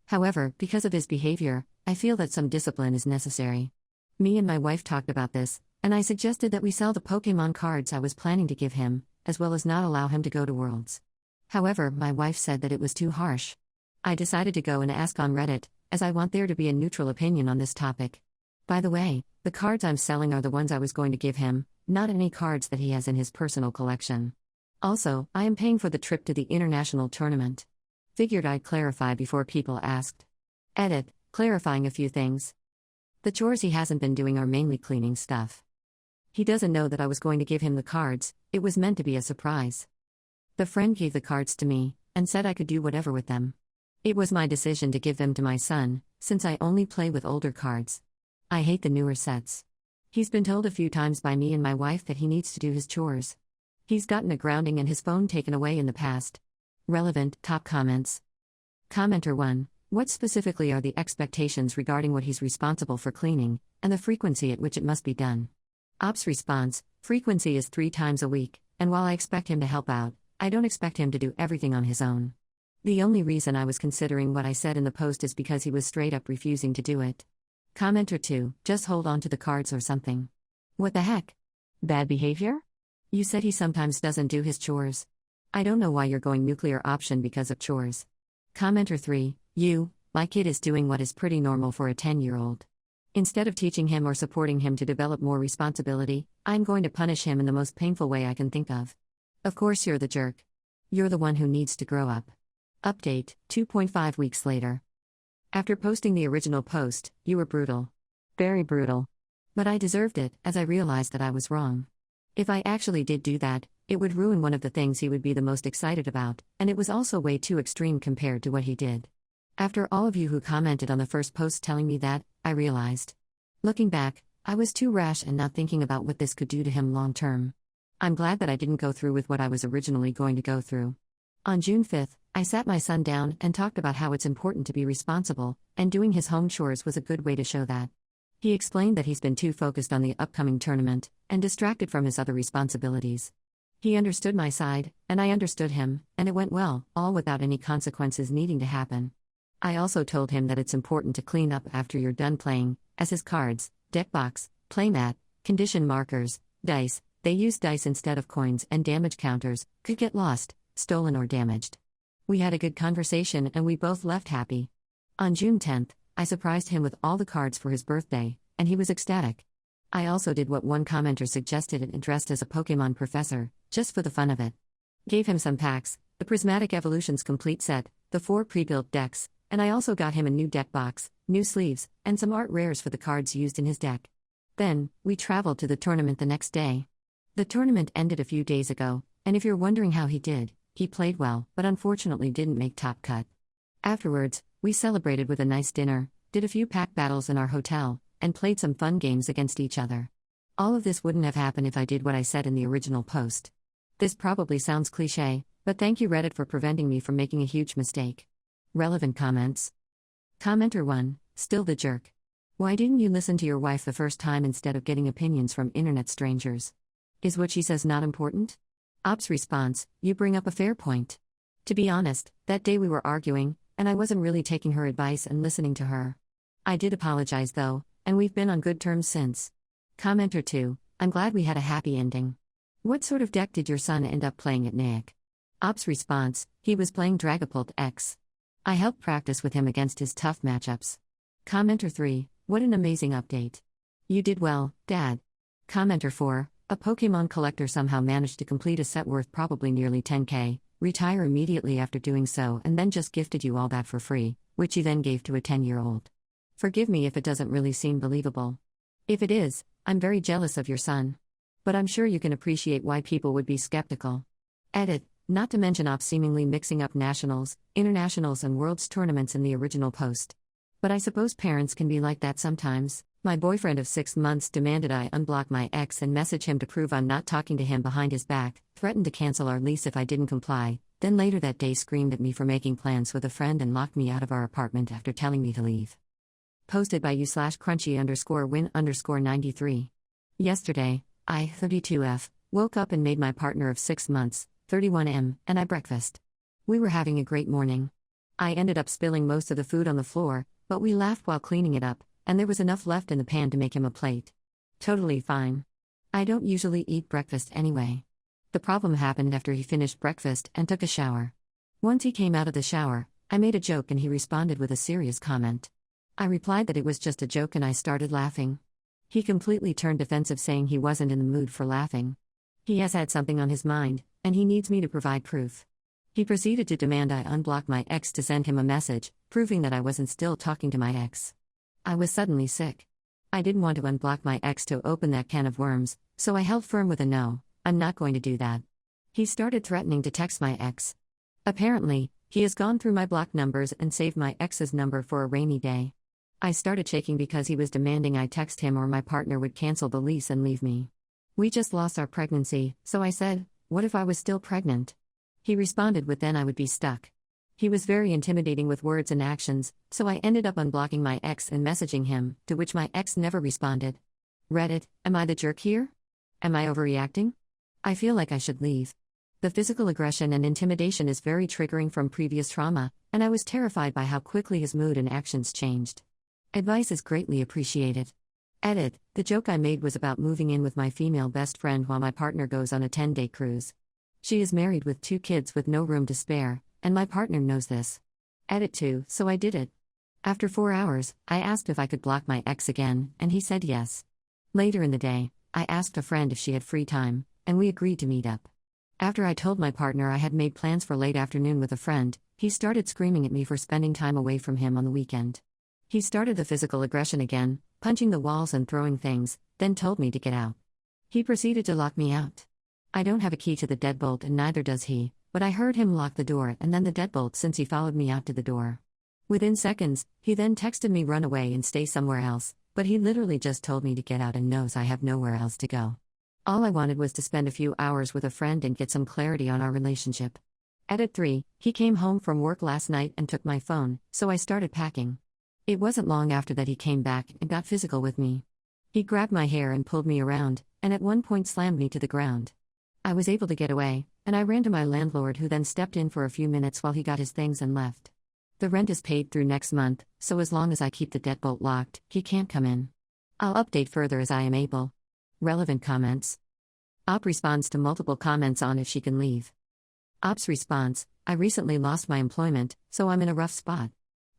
However, because of his behavior, I feel that some discipline is necessary. Me and my wife talked about this, and I suggested that we sell the Pokemon cards I was planning to give him, as well as not allow him to go to Worlds. However, my wife said that it was too harsh. I decided to go and ask on Reddit, as I want there to be a neutral opinion on this topic. By the way, the cards I'm selling are the ones I was going to give him, not any cards that he has in his personal collection. Also, I am paying for the trip to the international tournament. Figured I'd clarify before people asked. Edit, clarifying a few things. The chores he hasn't been doing are mainly cleaning stuff. He doesn't know that I was going to give him the cards, it was meant to be a surprise. The friend gave the cards to me, and said I could do whatever with them. It was my decision to give them to my son, since I only play with older cards. I hate the newer sets. He's been told a few times by me and my wife that he needs to do his chores. He's gotten a grounding and his phone taken away in the past. Relevant, top comments. Commenter 1. What specifically are the expectations regarding what he's responsible for cleaning, and the frequency at which it must be done? Ops response: frequency is 3 times a week, and while I expect him to help out, I don't expect him to do everything on his own. The only reason I was considering what I said in the post is because he was straight up refusing to do it. Commenter 2, just hold on to the cards or something. What the heck? Bad behavior? You said he sometimes doesn't do his chores. I don't know why you're going nuclear option because of chores. Commenter 3, my kid is doing what is pretty normal for a 10-year-old. Instead of teaching him or supporting him to develop more responsibility, I'm going to punish him in the most painful way I can think of. Of course you're the jerk. You're the one who needs to grow up. Update, 2.5 weeks later. After posting the original post, you were brutal. Very brutal. But I deserved it, as I realized that I was wrong. If I actually did do that, it would ruin one of the things he would be the most excited about, and it was also way too extreme compared to what he did. After all of you who commented on the first post telling me that, I realized. Looking back, I was too rash and not thinking about what this could do to him long term. I'm glad that I didn't go through with what I was originally going to go through. On June 5th, I sat my son down and talked about how it's important to be responsible, and doing his home chores was a good way to show that. He explained that he's been too focused on the upcoming tournament, and distracted from his other responsibilities. He understood my side, and I understood him, and it went well, all without any consequences needing to happen. I also told him that it's important to clean up after you're done playing, as his cards, deck box, playmat, condition markers, dice, they use dice instead of coins, and damage counters, could get lost, stolen or damaged. We had a good conversation and we both left happy. On June 10th, I surprised him with all the cards for his birthday, and he was ecstatic. I also did what one commenter suggested and dressed as a Pokemon professor, just for the fun of it. Gave him some packs, the Prismatic Evolutions complete set, the 4 pre-built decks, and I also got him a new deck box, new sleeves, and some art rares for the cards used in his deck. Then, we traveled to the tournament the next day. The tournament ended a few days ago, and if you're wondering how he did, he played well, but unfortunately didn't make top cut. Afterwards, we celebrated with a nice dinner, did a few pack battles in our hotel, and played some fun games against each other. All of this wouldn't have happened if I did what I said in the original post. This probably sounds cliché, but thank you Reddit for preventing me from making a huge mistake. Relevant comments. Commenter 1, still the jerk. Why didn't you listen to your wife the first time instead of getting opinions from internet strangers? Is what she says not important? Ops response, you bring up a fair point. To be honest, that day we were arguing, and I wasn't really taking her advice and listening to her. I did apologize though, and we've been on good terms since. Commenter 2, I'm glad we had a happy ending. What sort of deck did your son end up playing at NAIC? Ops response, he was playing Dragapult X. I helped practice with him against his tough matchups. Commenter 3, what an amazing update. You did well, Dad. Commenter 4. A Pokemon collector somehow managed to complete a set worth probably nearly 10k, retire immediately after doing so, and then just gifted you all that for free, which he then gave to a 10-year-old. Forgive me if it doesn't really seem believable. If it is, I'm very jealous of your son. But I'm sure you can appreciate why people would be skeptical. Edit. Not to mention Ops seemingly mixing up nationals, internationals, and worlds tournaments in the original post. But I suppose parents can be like that sometimes. My boyfriend of 6 months demanded I unblock my ex and message him to prove I'm not talking to him behind his back, threatened to cancel our lease if I didn't comply, then later that day screamed at me for making plans with a friend and locked me out of our apartment after telling me to leave. Posted by you/crunchy_win_93. Yesterday, I, 32F, woke up and made my partner of 6 months, 31M, and I breakfast. We were having a great morning. I ended up spilling most of the food on the floor, but we laughed while cleaning it up, and there was enough left in the pan to make him a plate. Totally fine. I don't usually eat breakfast anyway. The problem happened after he finished breakfast and took a shower. Once he came out of the shower, I made a joke and he responded with a serious comment. I replied that it was just a joke and I started laughing. He completely turned defensive, saying he wasn't in the mood for laughing. He has had something on his mind, and he needs me to provide proof. He proceeded to demand I unblock my ex to send him a message, proving that I wasn't still talking to my ex. I was suddenly sick. I didn't want to unblock my ex to open that can of worms, so I held firm with a no, I'm not going to do that. He started threatening to text my ex. Apparently, he has gone through my blocked numbers and saved my ex's number for a rainy day. I started shaking because he was demanding I text him or my partner would cancel the lease and leave me. We just lost our pregnancy, so I said, what if I was still pregnant? He responded with then I would be stuck. He was very intimidating with words and actions, so I ended up unblocking my ex and messaging him, to which my ex never responded. Reddit, am I the jerk here? Am I overreacting? I feel like I should leave. The physical aggression and intimidation is very triggering from previous trauma, and I was terrified by how quickly his mood and actions changed. Advice is greatly appreciated. Edit, the joke I made was about moving in with my female best friend while my partner goes on a 10-day cruise. She is married with 2 kids with no room to spare, and my partner knows this. Edit 2, so I did it. After 4 hours, I asked if I could block my ex again, and he said yes. Later in the day, I asked a friend if she had free time, and we agreed to meet up. After I told my partner I had made plans for late afternoon with a friend, he started screaming at me for spending time away from him on the weekend. He started the physical aggression again, punching the walls and throwing things, then told me to get out. He proceeded to lock me out. I don't have a key to the deadbolt and neither does he, but I heard him lock the door and then the deadbolt since he followed me out to the door. Within seconds, he then texted me run away and stay somewhere else, but he literally just told me to get out and knows I have nowhere else to go. All I wanted was to spend a few hours with a friend and get some clarity on our relationship. Edit 3, he came home from work last night and took my phone, so I started packing. It wasn't long after that he came back and got physical with me. He grabbed my hair and pulled me around, and at one point slammed me to the ground. I was able to get away, and I ran to my landlord who then stepped in for a few minutes while he got his things and left. The rent is paid through next month, so as long as I keep the deadbolt locked, he can't come in. I'll update further as I am able. Relevant comments. Op responds to multiple comments on if she can leave. Op's response, I recently lost my employment, so I'm in a rough spot.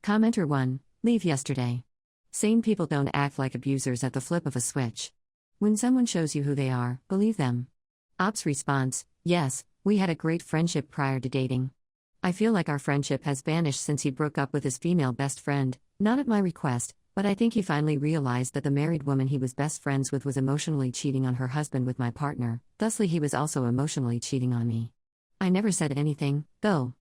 Commenter 1, leave yesterday. Sane people don't act like abusers at the flip of a switch. When someone shows you who they are, believe them. Op's response, yes, we had a great friendship prior to dating. I feel like our friendship has vanished since he broke up with his female best friend, not at my request, but I think he finally realized that the married woman he was best friends with was emotionally cheating on her husband with my partner, thusly he was also emotionally cheating on me. I never said anything, though.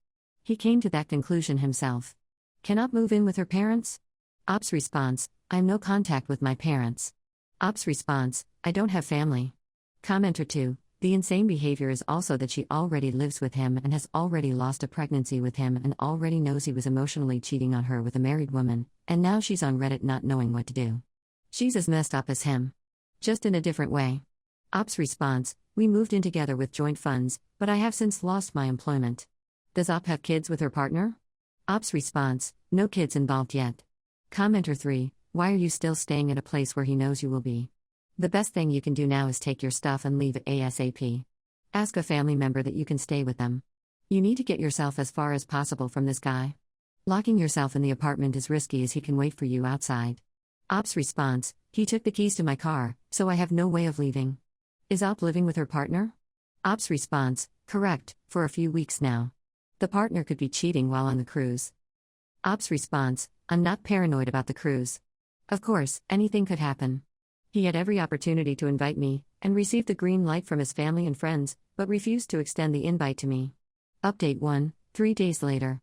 He came to that conclusion himself. Cannot move in with her parents? Op's response, I'm no contact with my parents. Op's response, I don't have family. Commenter 2, the insane behavior is also that she already lives with him and has already lost a pregnancy with him and already knows he was emotionally cheating on her with a married woman, and now she's on Reddit not knowing what to do. She's as messed up as him. Just in a different way. Op's response, we moved in together with joint funds, but I have since lost my employment. Does Op have kids with her partner? Op's response, no kids involved yet. Commenter 3, why are you still staying at a place where he knows you will be? The best thing you can do now is take your stuff and leave ASAP. Ask a family member that you can stay with them. You need to get yourself as far as possible from this guy. Locking yourself in the apartment is risky as he can wait for you outside. Ops response, he took the keys to my car, so I have no way of leaving. Is Op living with her partner? Ops response, correct, for a few weeks now. The partner could be cheating while on the cruise. Ops response, I'm not paranoid about the cruise. Of course, anything could happen. He had every opportunity to invite me, and received the green light from his family and friends, but refused to extend the invite to me. Update 1, 3 days later.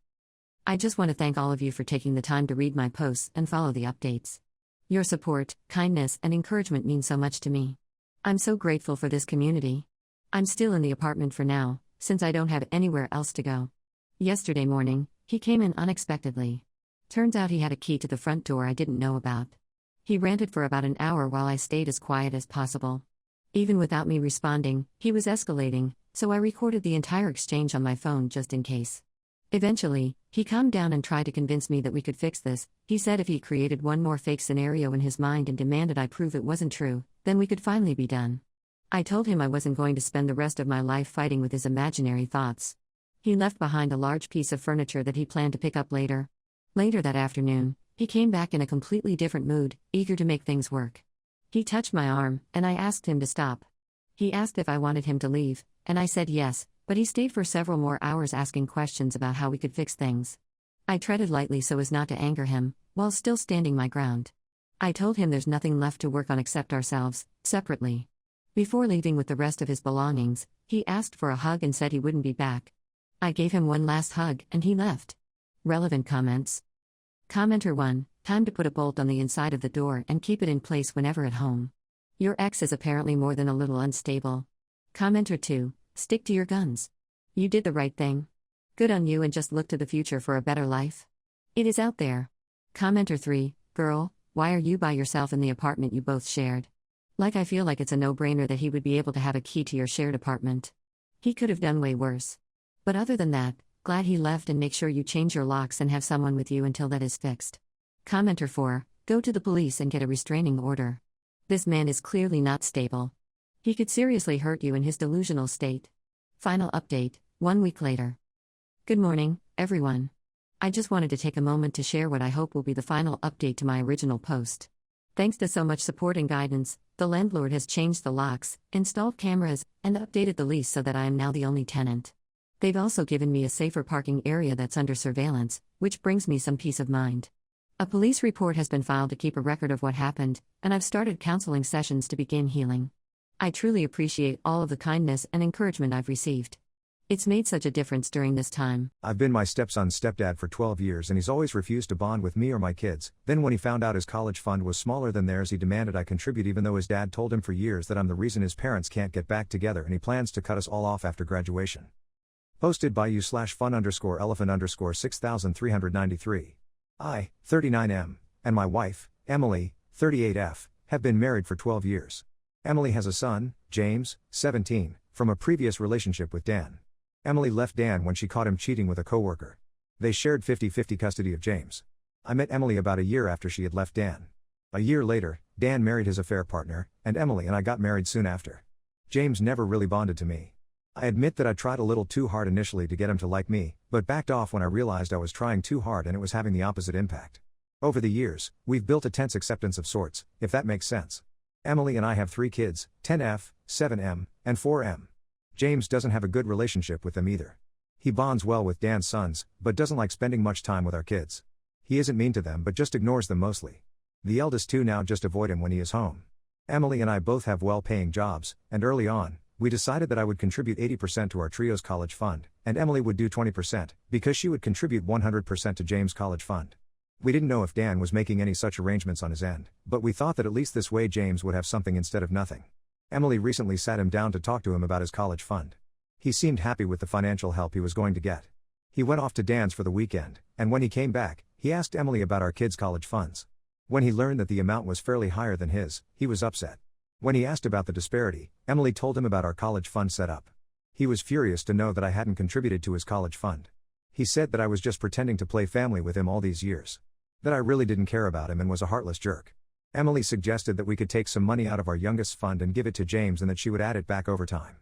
I just want to thank all of you for taking the time to read my posts and follow the updates. Your support, kindness, and encouragement mean so much to me. I'm so grateful for this community. I'm still in the apartment for now, since I don't have anywhere else to go. Yesterday morning, he came in unexpectedly. Turns out he had a key to the front door I didn't know about. He ranted for about an hour while I stayed as quiet as possible. Even without me responding, he was escalating, so I recorded the entire exchange on my phone just in case. Eventually, he calmed down and tried to convince me that we could fix this. He said if he created one more fake scenario in his mind and demanded I prove it wasn't true, then we could finally be done. I told him I wasn't going to spend the rest of my life fighting with his imaginary thoughts. He left behind a large piece of furniture that he planned to pick up later. Later that afternoon, he came back in a completely different mood, eager to make things work. He touched my arm, and I asked him to stop. He asked if I wanted him to leave, and I said yes, but he stayed for several more hours asking questions about how we could fix things. I treaded lightly so as not to anger him, while still standing my ground. I told him there's nothing left to work on except ourselves, separately. Before leaving with the rest of his belongings, he asked for a hug and said he wouldn't be back. I gave him one last hug, and he left. Relevant comments. Commenter 1, time to put a bolt on the inside of the door and keep it in place whenever at home. Your ex is apparently more than a little unstable. Commenter 2, stick to your guns. You did the right thing. Good on you and just look to the future for a better life. It is out there. Commenter 3, girl, why are you by yourself in the apartment you both shared? Like I feel like it's a no-brainer that he would be able to have a key to your shared apartment. He could have done way worse. But other than that, glad he left and make sure you change your locks and have someone with you until that is fixed. Commenter 4, go to the police and get a restraining order. This man is clearly not stable. He could seriously hurt you in his delusional state. Final update, 1 week later. Good morning, everyone. I just wanted to take a moment to share what I hope will be the final update to my original post. Thanks to so much support and guidance, the landlord has changed the locks, installed cameras, and updated the lease so that I am now the only tenant. They've also given me a safer parking area that's under surveillance, which brings me some peace of mind. A police report has been filed to keep a record of what happened, and I've started counseling sessions to begin healing. I truly appreciate all of the kindness and encouragement I've received. It's made such a difference during this time.
I've been my stepson's stepdad for 12 years and he's always refused to bond with me or my kids. Then when he found out his college fund was smaller than theirs, he demanded I contribute even though his dad told him for years that I'm the reason his parents can't get back together and he plans to cut us all off after graduation. Posted by you/fun_elephant_6393. I, 39M, and my wife, Emily, 38F, have been married for 12 years. Emily has a son, James, 17, from a previous relationship with Dan. Emily left Dan when she caught him cheating with a coworker. They shared 50-50 custody of James. I met Emily about a year after she had left Dan. A year later, Dan married his affair partner, and Emily and I got married soon after. James never really bonded to me. I admit that I tried a little too hard initially to get him to like me, but backed off when I realized I was trying too hard and it was having the opposite impact. Over the years, we've built a tense acceptance of sorts, if that makes sense. Emily and I have 3 kids, 10F, 7M, and 4M. James doesn't have a good relationship with them either. He bonds well with Dan's sons, but doesn't like spending much time with our kids. He isn't mean to them but just ignores them mostly. The eldest 2 now just avoid him when he is home. Emily and I both have well-paying jobs, and early on, we decided that I would contribute 80% to our trio's college fund, and Emily would do 20%, because she would contribute 100% to James' college fund. We didn't know if Dan was making any such arrangements on his end, but we thought that at least this way James would have something instead of nothing. Emily recently sat him down to talk to him about his college fund. He seemed happy with the financial help he was going to get. He went off to Dan's for the weekend, and when he came back, he asked Emily about our kids' college funds. When he learned that the amount was fairly higher than his, he was upset. When he asked about the disparity, Emily told him about our college fund setup. He was furious to know that I hadn't contributed to his college fund. He said that I was just pretending to play family with him all these years. That I really didn't care about him and was a heartless jerk. Emily suggested that we could take some money out of our youngest's fund and give it to James and that she would add it back over time.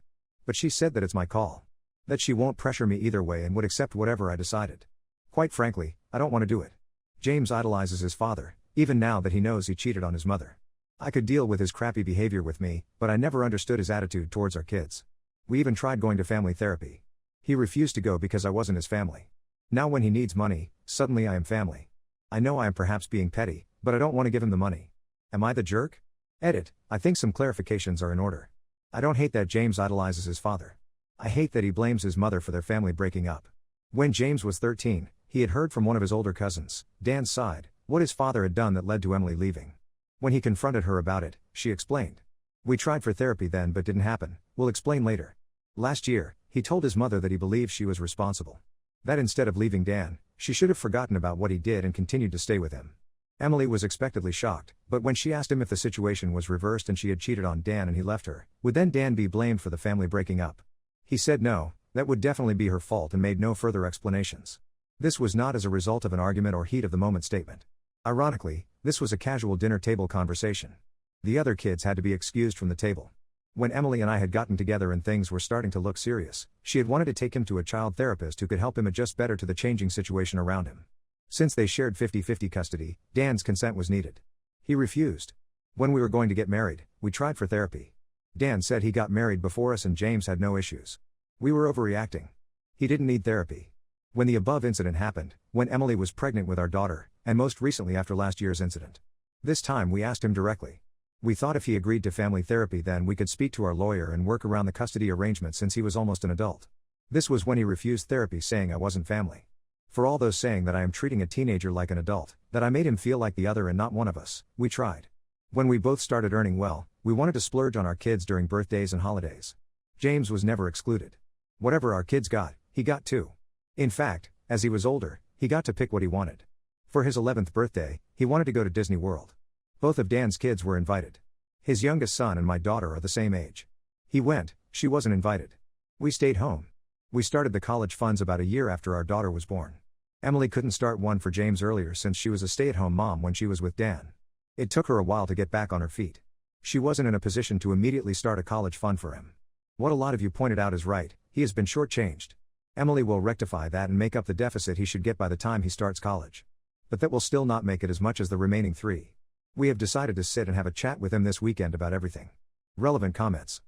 But she said that it's my call. That she won't pressure me either way and would accept whatever I decided. Quite frankly, I don't want to do it. James idolizes his father, even now that he knows he cheated on his mother. I could deal with his crappy behavior with me, but I never understood his attitude towards our kids. We even tried going to family therapy. He refused to go because I wasn't his family. Now when he needs money, suddenly I am family. I know I am perhaps being petty, but I don't want to give him the money. Am I the jerk? Edit, I think some clarifications are in order. I don't hate that James idolizes his father. I hate that he blames his mother for their family breaking up. When James was 13, he had heard from one of his older cousins, Dan's side, what his father had done that led to Emily leaving. When he confronted her about it, she explained. We tried for therapy then but didn't happen, we'll explain later. Last year, he told his mother that he believed she was responsible. That instead of leaving Dan, she should have forgotten about what he did and continued to stay with him. Emily was expectedly shocked, but when she asked him if the situation was reversed and she had cheated on Dan and he left her, would then Dan be blamed for the family breaking up? He said no, that would definitely be her fault and made no further explanations. This was not as a result of an argument or heat of the moment statement. Ironically, this was a casual dinner table conversation. The other kids had to be excused from the table. When Emily and I had gotten together and things were starting to look serious, she had wanted to take him to a child therapist who could help him adjust better to the changing situation around him. Since they shared 50-50 custody, Dan's consent was needed. He refused. When we were going to get married, we tried for therapy. Dan said he got married before us and James had no issues. We were overreacting. He didn't need therapy. When the above incident happened, when Emily was pregnant with our daughter, and most recently after last year's incident. This time we asked him directly. We thought if he agreed to family therapy then we could speak to our lawyer and work around the custody arrangement since he was almost an adult. This was when he refused therapy saying I wasn't family. For all those saying that I am treating a teenager like an adult, that I made him feel like the other and not one of us, we tried. When we both started earning well, we wanted to splurge on our kids during birthdays and holidays. James was never excluded. Whatever our kids got, he got too. In fact, as he was older, he got to pick what he wanted. For his 11th birthday, he wanted to go to Disney World. Both of Dan's kids were invited. His youngest son and my daughter are the same age. He went, she wasn't invited. We stayed home. We started the college funds about a year after our daughter was born. Emily couldn't start one for James earlier since she was a stay-at-home mom when she was with Dan. It took her a while to get back on her feet. She wasn't in a position to immediately start a college fund for him. What a lot of you pointed out is right, he has been shortchanged. Emily will rectify that and make up the deficit he should get by the time he starts college. But that will still not make it as much as the remaining 3. We have decided to sit and have a chat with him this weekend about everything. Relevant comments.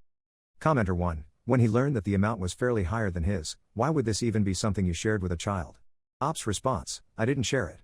Commenter 1. When he learned that the amount was fairly higher than his, why would this even be something you shared with a child? Ops response. I didn't share it.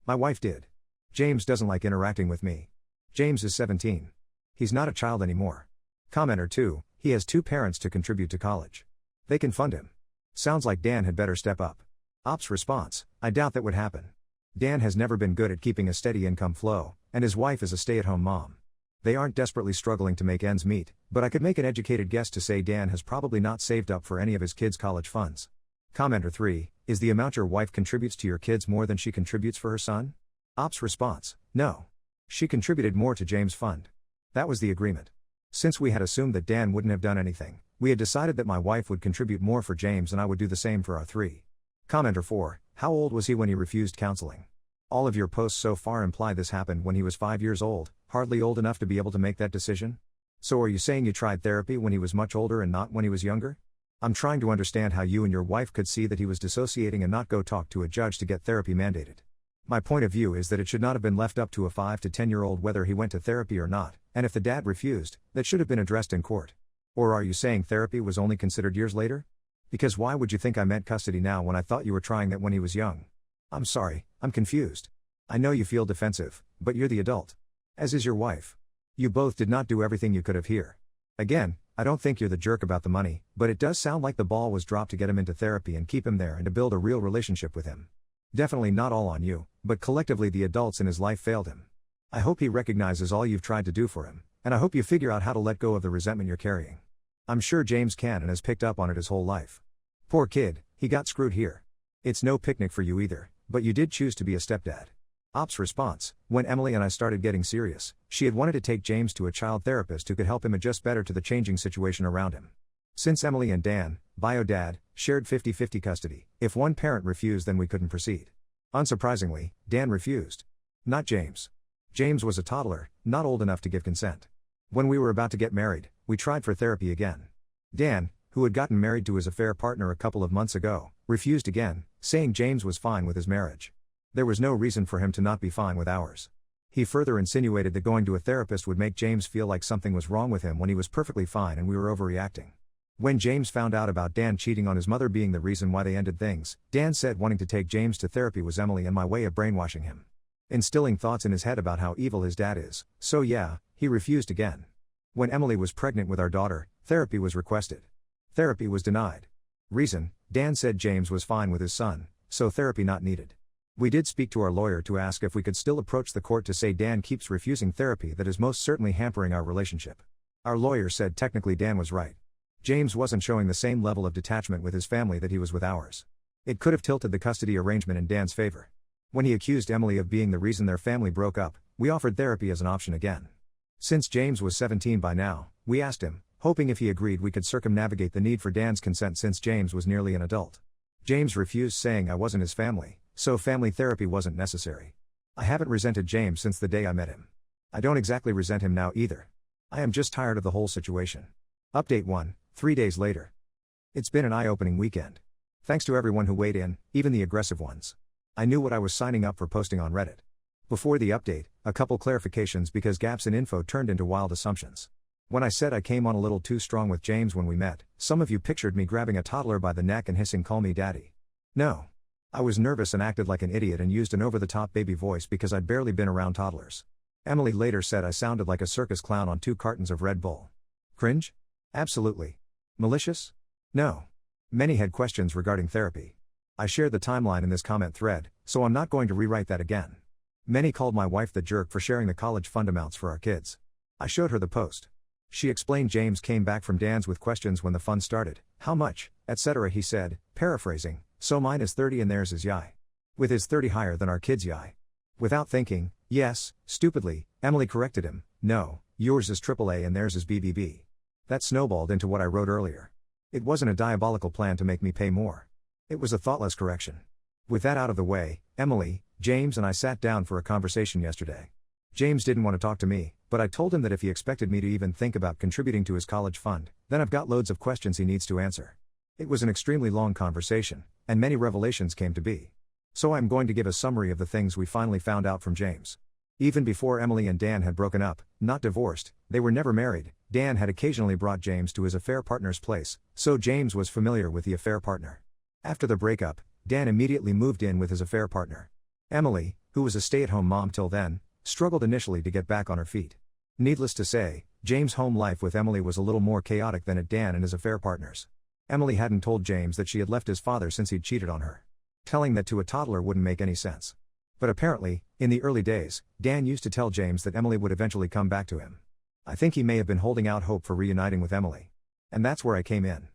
My wife did. James doesn't like interacting with me. James is 17. He's not a child anymore. Commenter 2. He has 2 parents to contribute to college. They can fund him. Sounds like Dan had better step up. Ops response. I doubt that would happen. Dan has never been good at keeping a steady income flow, and his wife is a stay-at-home mom. They aren't desperately struggling to make ends meet, but I could make an educated guess to say Dan has probably not saved up for any of his kids' college funds. Commenter 3. Is the amount your wife contributes to your kids more than she contributes for her son? Ops response. No. She contributed more to James' fund. That was the agreement. Since we had assumed that Dan wouldn't have done anything, we had decided that my wife would contribute more for James and I would do the same for our 3. Commenter 4. How old was he when he refused counseling? All of your posts so far imply this happened when he was 5 years old, hardly old enough to be able to make that decision? So are you saying you tried therapy when he was much older and not when he was younger? I'm trying to understand how you and your wife could see that he was dissociating and not go talk to a judge to get therapy mandated. My point of view is that it should not have been left up to a 5 to 10-year-old whether he went to therapy or not, and if the dad refused, that should have been addressed in court. Or are you saying therapy was only considered years later? Because why would you think I meant custody now when I thought you were trying that when he was young? I'm sorry, I'm confused. I know you feel defensive, but you're the adult. As is your wife. You both did not do everything you could have here. Again, I don't think you're the jerk about the money, but it does sound like the ball was dropped to get him into therapy and keep him there and to build a real relationship with him. Definitely not all on you, but collectively the adults in his life failed him. I hope he recognizes all you've tried to do for him, and I hope you figure out how to let go of the resentment you're carrying. I'm sure James can and has picked up on it his whole life. Poor kid, he got screwed here. It's no picnic for you either, but you did choose to be a stepdad. Ops response. When Emily and I started getting serious, she had wanted to take James to a child therapist who could help him adjust better to the changing situation around him. Since Emily and Dan, bio dad, shared 50-50 custody, if one parent refused then we couldn't proceed. Unsurprisingly, Dan refused. Not James. James was a toddler, not old enough to give consent. When we were about to get married, we tried for therapy again. Dan, who had gotten married to his affair partner a couple of months ago, refused again, saying James was fine with his marriage. There was no reason for him to not be fine with ours. He further insinuated that going to a therapist would make James feel like something was wrong with him when he was perfectly fine and we were overreacting. When James found out about Dan cheating on his mother being the reason why they ended things, Dan said wanting to take James to therapy was Emily and my way of brainwashing him. Instilling thoughts in his head about how evil his dad is, so yeah, he refused again. When Emily was pregnant with our daughter, therapy was requested. Therapy was denied. Reason: Dan said James was fine with his son, so therapy not needed. We did speak to our lawyer to ask if we could still approach the court to say Dan keeps refusing therapy that is most certainly hampering our relationship. Our lawyer said technically Dan was right. James wasn't showing the same level of detachment with his family that he was with ours. It could have tilted the custody arrangement in Dan's favor. When he accused Emily of being the reason their family broke up, we offered therapy as an option again. Since James was 17 by now, we asked him, hoping if he agreed we could circumnavigate the need for Dan's consent since James was nearly an adult. James refused, saying I wasn't his family, so family therapy wasn't necessary. I haven't resented James since the day I met him. I don't exactly resent him now either. I am just tired of the whole situation. Update 1, 3 days later. It's been an eye-opening weekend. Thanks to everyone who weighed in, even the aggressive ones. I knew what I was signing up for posting on Reddit. Before the update, a couple clarifications because gaps in info turned into wild assumptions. When I said I came on a little too strong with James when we met, some of you pictured me grabbing a toddler by the neck and hissing "Call me daddy." No. I was nervous and acted like an idiot and used an over-the-top baby voice because I'd barely been around toddlers. Emily later said I sounded like a circus clown on 2 cartons of Red Bull. Cringe? Absolutely. Malicious? No. Many had questions regarding therapy. I shared the timeline in this comment thread, so I'm not going to rewrite that again. Many called my wife the jerk for sharing the college fund amounts for our kids. I showed her the post. She explained James came back from Dan's with questions when the fund started, how much, etc. He said, paraphrasing, so mine is 30 and theirs is yai. With his 30 higher than our kids' yai. Without thinking, yes, stupidly, Emily corrected him, no, yours is AAA and theirs is BBB. That snowballed into what I wrote earlier. It wasn't a diabolical plan to make me pay more. It was a thoughtless correction. With that out of the way, Emily, James and I sat down for a conversation yesterday. James didn't want to talk to me, but I told him that if he expected me to even think about contributing to his college fund, then I've got loads of questions he needs to answer. It was an extremely long conversation, and many revelations came to be. So I'm going to give a summary of the things we finally found out from James. Even before Emily and Dan had broken up, not divorced, they were never married, Dan had occasionally brought James to his affair partner's place, so James was familiar with the affair partner. After the breakup, Dan immediately moved in with his affair partner. Emily, who was a stay-at-home mom till then, struggled initially to get back on her feet. Needless to say, James' home life with Emily was a little more chaotic than at Dan and his affair partners. Emily hadn't told James that she had left his father since he'd cheated on her. Telling that to a toddler wouldn't make any sense. But apparently, in the early days, Dan used to tell James that Emily would eventually come back to him. I think he may have been holding out hope for reuniting with Emily. And that's where I came in.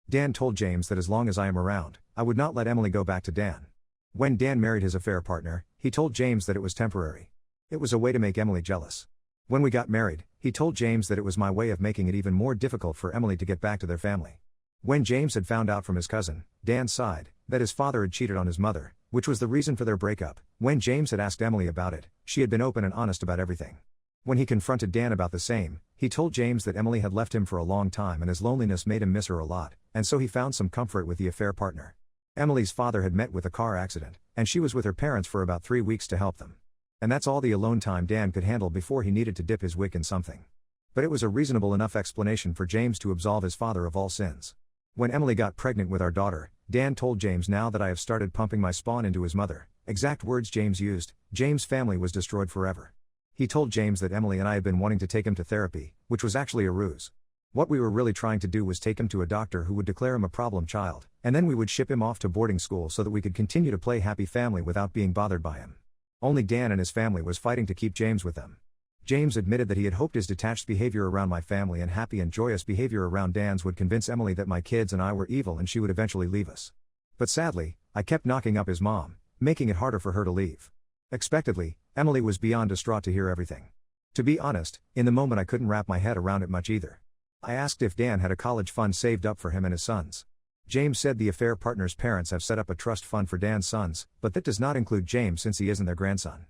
Dan told James that as long as I am around, I would not let Emily go back to Dan. When Dan married his affair partner, he told James that it was temporary. It was a way to make Emily jealous. When we got married, he told James that it was my way of making it even more difficult for Emily to get back to their family. When James had found out from his cousin, Dan's side, that his father had cheated on his mother, which was the reason for their breakup, when James had asked Emily about it, she had been open and honest about everything. When he confronted Dan about the same, he told James that Emily had left him for a long time and his loneliness made him miss her a lot, and so he found some comfort with the affair partner. Emily's father had met with a car accident, and she was with her parents for about 3 weeks to help them. And that's all the alone time Dan could handle before he needed to dip his wick in something. But it was a reasonable enough explanation for James to absolve his father of all sins. When Emily got pregnant with our daughter, Dan told James, now that I have started pumping my spawn into his mother, exact words James used, James' family was destroyed forever. He told James that Emily and I had been wanting to take him to therapy, which was actually a ruse. What we were really trying to do was take him to a doctor who would declare him a problem child, and then we would ship him off to boarding school so that we could continue to play happy family without being bothered by him. Only Dan and his family was fighting to keep James with them. James admitted that he had hoped his detached behavior around my family and happy and joyous behavior around Dan's would convince Emily that my kids and I were evil and she would eventually leave us. But sadly, I kept knocking up his mom, making it harder for her to leave. Expectedly, Emily was beyond distraught to hear everything. To be honest, in the moment I couldn't wrap my head around it much either. I asked if Dan had a college fund saved up for him and his sons. James said the affair partner's parents have set up a trust fund for Dan's sons, but that does not include James since he isn't their grandson.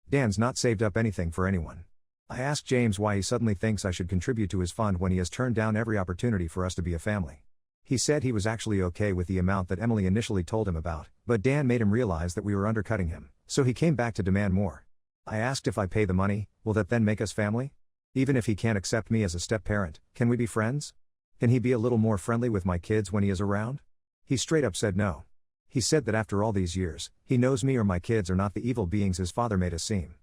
Dan's not saved up anything for anyone. I asked James why he suddenly thinks I should contribute to his fund when he has turned down every opportunity for us to be a family. He said he was actually okay with the amount that Emily initially told him about, but Dan made him realize that we were undercutting him, so he came back to demand more. I asked if I pay the money, will that then make us family? Even if he can't accept me as a step-parent, can we be friends? Can he be a little more friendly with my kids when he is around? He straight up said no. He said that after all these years, he knows me or my kids are not the evil beings his father made us seem.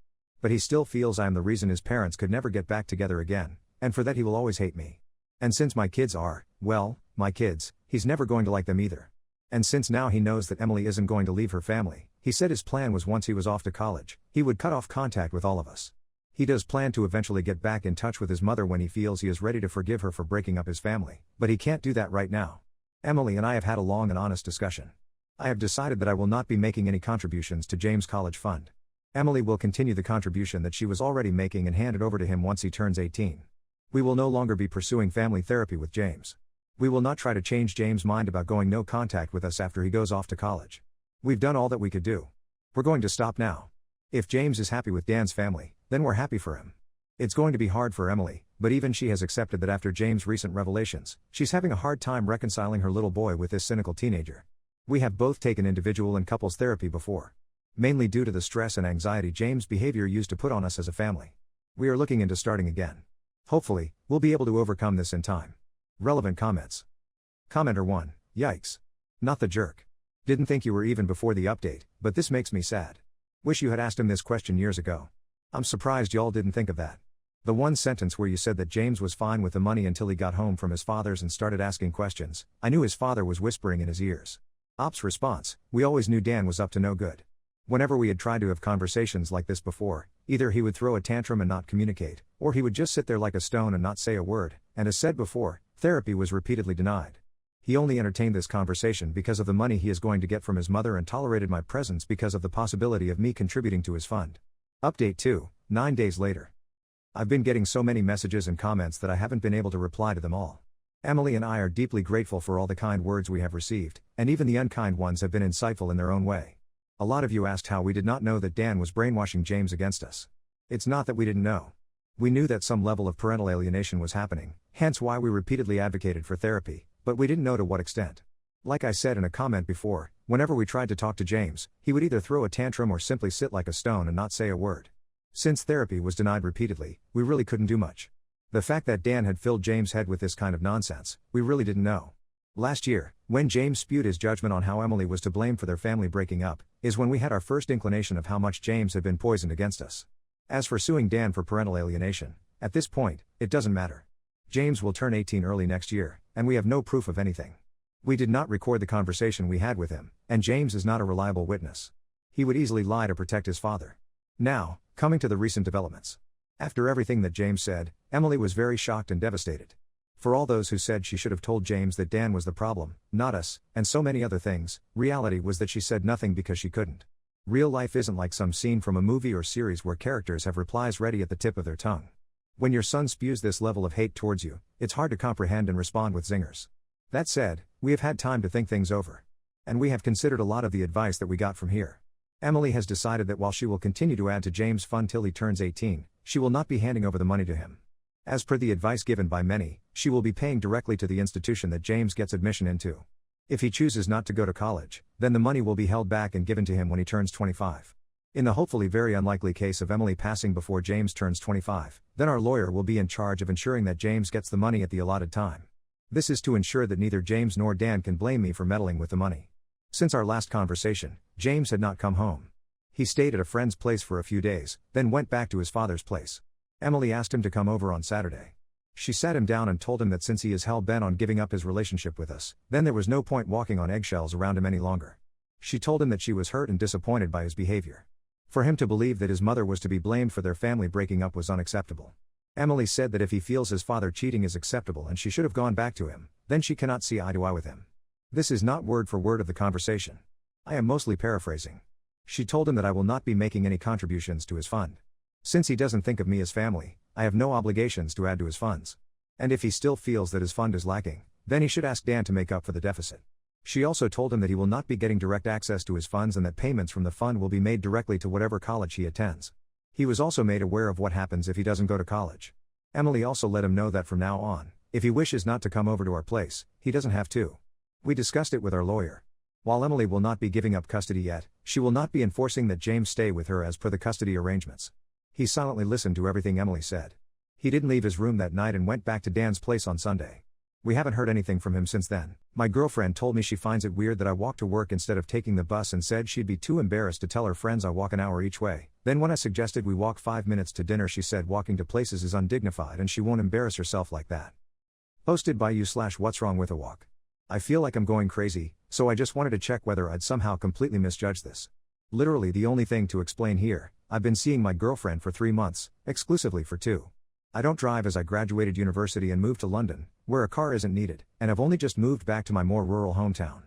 But he still feels I am the reason his parents could never get back together again, and for that he will always hate me. And since my kids are, well, my kids, he's never going to like them either. And since now he knows that Emily isn't going to leave her family, he said his plan was once he was off to college, he would cut off contact with all of us. He does plan to eventually get back in touch with his mother when he feels he is ready to forgive her for breaking up his family, but he can't do that right now. Emily and I have had a long and honest discussion. I have decided that I will not be making any contributions to James' college fund. Emily will continue the contribution that she was already making and hand it over to him once he turns 18. We will no longer be pursuing family therapy with James. We will not try to change James' mind about going no contact with us after he goes off to college. We've done all that we could do. We're going to stop now. If James is happy with Dan's family, then we're happy for him. It's going to be hard for Emily, but even she has accepted that after James' recent revelations, she's having a hard time reconciling her little boy with this cynical teenager. We have both taken individual and couples therapy before. Mainly due to the stress and anxiety James' behavior used to put on us as a family. We are looking into starting again. Hopefully, we'll be able to overcome this in time. Relevant comments. Commenter 1, yikes. Not the jerk. Didn't think you were even before the update, but this makes me sad. Wish you had asked him this question years ago. I'm surprised y'all didn't think of that. The one sentence where you said that James was fine with the money until he got home from his father's and started asking questions, I knew his father was whispering in his ears. Op's response, we always knew Dan was up to no good. Whenever we had tried to have conversations like this before, either he would throw a tantrum and not communicate, or he would just sit there like a stone and not say a word, and as said before, therapy was repeatedly denied. He only entertained this conversation because of the money he is going to get from his mother and tolerated my presence because of the possibility of me contributing to his fund. Update 2, 9 days later. I've been getting so many messages and comments that I haven't been able to reply to them all. Emily and I are deeply grateful for all the kind words we have received, and even the unkind ones have been insightful in their own way. A lot of you asked how we did not know that Dan was brainwashing James against us. It's not that we didn't know. We knew that some level of parental alienation was happening, hence why we repeatedly advocated for therapy, but we didn't know to what extent. Like I said in a comment before, whenever we tried to talk to James, he would either throw a tantrum or simply sit like a stone and not say a word. Since therapy was denied repeatedly, we really couldn't do much. The fact that Dan had filled James' head with this kind of nonsense, we really didn't know. Last year, when James spewed his judgment on how Emily was to blame for their family breaking up, is when we had our first inclination of how much James had been poisoned against us. As for suing Dan for parental alienation, at this point, it doesn't matter. James will turn 18 early next year, and we have no proof of anything. We did not record the conversation we had with him, and James is not a reliable witness. He would easily lie to protect his father. Now, coming to the recent developments. After everything that James said, Emily was very shocked and devastated. For all those who said she should have told James that Dan was the problem, not us, and so many other things, reality was that she said nothing because she couldn't. Real life isn't like some scene from a movie or series where characters have replies ready at the tip of their tongue. When your son spews this level of hate towards you, it's hard to comprehend and respond with zingers. That said, we have had time to think things over. And we have considered a lot of the advice that we got from here. Emily has decided that while she will continue to add to James' fund till he turns 18, she will not be handing over the money to him. As per the advice given by many, she will be paying directly to the institution that James gets admission into. If he chooses not to go to college, then the money will be held back and given to him when he turns 25. In the hopefully very unlikely case of Emily passing before James turns 25, then our lawyer will be in charge of ensuring that James gets the money at the allotted time. This is to ensure that neither James nor Dan can blame me for meddling with the money. Since our last conversation, James had not come home. He stayed at a friend's place for a few days, then went back to his father's place. Emily asked him to come over on Saturday. She sat him down and told him that since he is hell-bent on giving up his relationship with us, then there was no point walking on eggshells around him any longer. She told him that she was hurt and disappointed by his behavior. For him to believe that his mother was to be blamed for their family breaking up was unacceptable. Emily said that if he feels his father cheating is acceptable and she should have gone back to him, then she cannot see eye to eye with him. This is not word for word of the conversation. I am mostly paraphrasing. She told him that I will not be making any contributions to his fund. Since he doesn't think of me as family, I have no obligations to add to his funds. And if he still feels that his fund is lacking, then he should ask Dan to make up for the deficit. She also told him that he will not be getting direct access to his funds and that payments from the fund will be made directly to whatever college he attends. He was also made aware of what happens if he doesn't go to college. Emily also let him know that from now on, if he wishes not to come over to our place, he doesn't have to. We discussed it with our lawyer. While Emily will not be giving up custody yet, she will not be enforcing that James stay with her as per the custody arrangements. He silently listened to everything Emily said. He didn't leave his room that night and went back to Dan's place on Sunday. We haven't heard anything from him since then. My girlfriend told me she finds it weird that I walk to work instead of taking the bus and said she'd be too embarrassed to tell her friends I walk an hour each way. Then when I suggested we walk 5 minutes to dinner, she said walking to places is undignified and she won't embarrass herself like that. Posted by you/what's wrong with a walk. I feel like I'm going crazy, so I just wanted to check whether I'd somehow completely misjudged this. Literally the only thing to explain here, I've been seeing my girlfriend for 3 months, exclusively for 2. I don't drive as I graduated university and moved to London, where a car isn't needed, and I've only just moved back to my more rural hometown.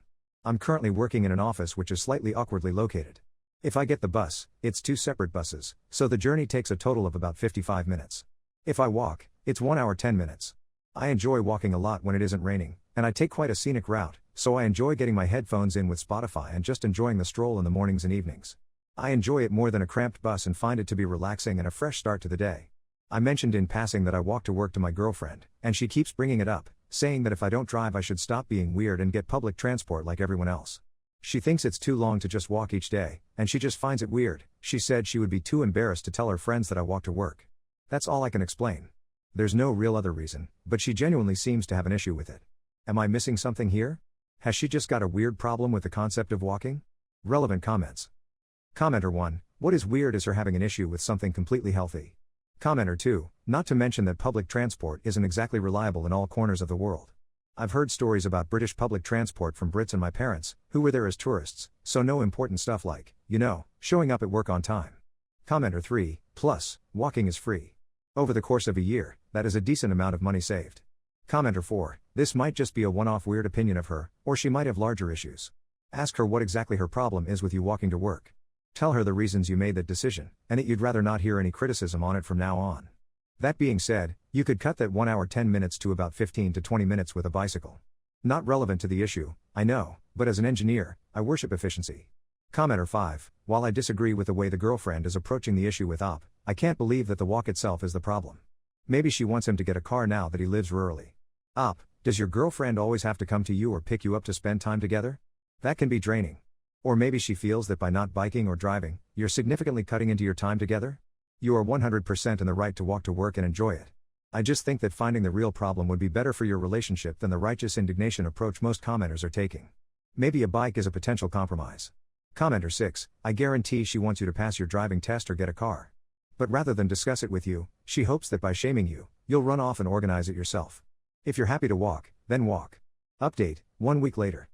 I'm currently working in an office which is slightly awkwardly located. If I get the bus, it's 2 separate buses, so the journey takes a total of about 55 minutes. If I walk, it's 1 hour 10 minutes. I enjoy walking a lot when it isn't raining, and I take quite a scenic route, so I enjoy getting my headphones in with Spotify and just enjoying the stroll in the mornings and evenings. I enjoy it more than a cramped bus and find it to be relaxing and a fresh start to the day. I mentioned in passing that I walk to work to my girlfriend, and she keeps bringing it up, saying that if I don't drive I should stop being weird and get public transport like everyone else. She thinks it's too long to just walk each day, and she just finds it weird. She said she would be too embarrassed to tell her friends that I walk to work. That's all I can explain. There's no real other reason, but she genuinely seems to have an issue with it. Am I missing something here? Has she just got a weird problem with the concept of walking? Relevant comments. Commenter 1, what is weird is her having an issue with something completely healthy. Commenter 2, not to mention that public transport isn't exactly reliable in all corners of the world. I've heard stories about British public transport from Brits and my parents, who were there as tourists, so no important stuff like, showing up at work on time. Commenter 3, plus, walking is free. Over the course of a year, that is a decent amount of money saved. Commenter 4, this might just be a one-off weird opinion of her, or she might have larger issues. Ask her what exactly her problem is with you walking to work. Tell her the reasons you made that decision, and that you'd rather not hear any criticism on it from now on. That being said, you could cut that 1 hour 10 minutes to about 15 to 20 minutes with a bicycle. Not relevant to the issue, I know, but as an engineer, I worship efficiency. Commenter 5, while I disagree with the way the girlfriend is approaching the issue with I can't believe that the walk itself is the problem. Maybe she wants him to get a car now that he lives rurally. Does your girlfriend always have to come to you or pick you up to spend time together? That can be draining. Or maybe she feels that by not biking or driving, you're significantly cutting into your time together? You are 100% in the right to walk to work and enjoy it. I just think that finding the real problem would be better for your relationship than the righteous indignation approach most commenters are taking. Maybe a bike is a potential compromise. Commenter 6, I guarantee she wants you to pass your driving test or get a car. But rather than discuss it with you, she hopes that by shaming you, you'll run off and organize it yourself. If you're happy to walk, then walk. Update, 1 week later.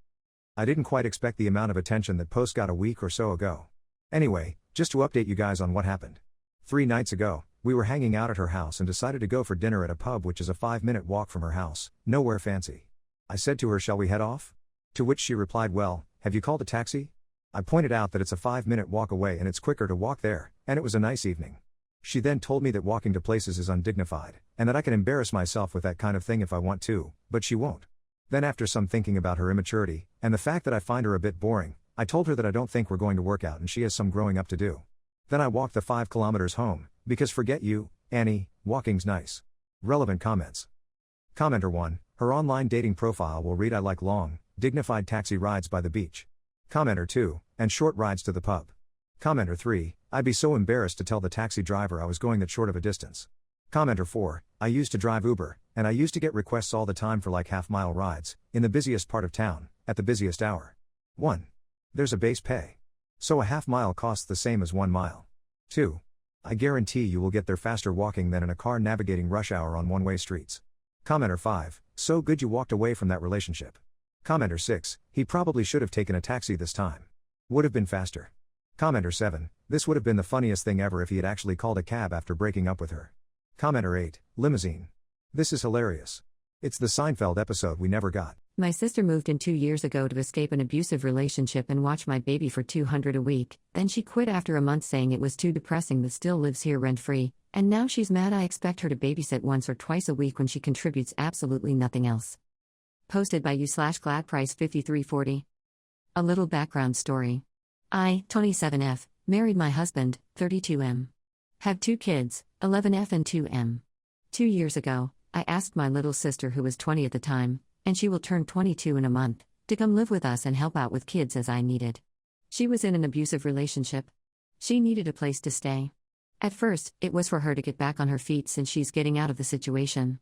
I didn't quite expect the amount of attention that post got a week or so ago. Anyway, just to update you guys on what happened. 3 nights ago, we were hanging out at her house and decided to go for dinner at a pub which is a 5-minute walk from her house, nowhere fancy. I said to her, shall we head off? To which she replied, well, have you called a taxi? I pointed out that it's a 5-minute walk away and it's quicker to walk there, and it was a nice evening. She then told me that walking to places is undignified, and that I can embarrass myself with that kind of thing if I want to, but she won't. Then after some thinking about her immaturity, and the fact that I find her a bit boring, I told her that I don't think we're going to work out and she has some growing up to do. Then I walked the 5 kilometers home, because forget you, Annie, walking's nice. Relevant comments. Commenter 1, her online dating profile will read I like long, dignified taxi rides by the beach. Commenter 2, and short rides to the pub. Commenter 3, I'd be so embarrassed to tell the taxi driver I was going that short of a distance. Commenter 4, I used to drive Uber, and I used to get requests all the time for like half-mile rides, in the busiest part of town, at the busiest hour. 1. There's a base pay. So a half-mile costs the same as 1 mile. 2. I guarantee you will get there faster walking than in a car navigating rush hour on one-way streets. Commenter 5, so good you walked away from that relationship. Commenter 6, he probably should have taken a taxi this time. Would have been faster. Commenter 7, this would have been the funniest thing ever if he had actually called a cab after breaking up with her. Commenter 8, limousine. This is hilarious. It's the Seinfeld episode we never got.
My sister moved in 2 years ago to escape an abusive relationship and watch my baby for $200 a week. Then she quit after a month saying it was too depressing but still lives here rent-free. And now she's mad I expect her to babysit once or twice a week when she contributes absolutely nothing else. Posted by you/gladprice5340. A little background story. I, 27F, married my husband, 32M. Have 2 kids, 11F and 2M. 2 years ago, I asked my little sister who was 20 at the time, and she will turn 22 in a month, to come live with us and help out with kids as I needed. She was in an abusive relationship. She needed a place to stay. At first, it was for her to get back on her feet since she's getting out of the situation.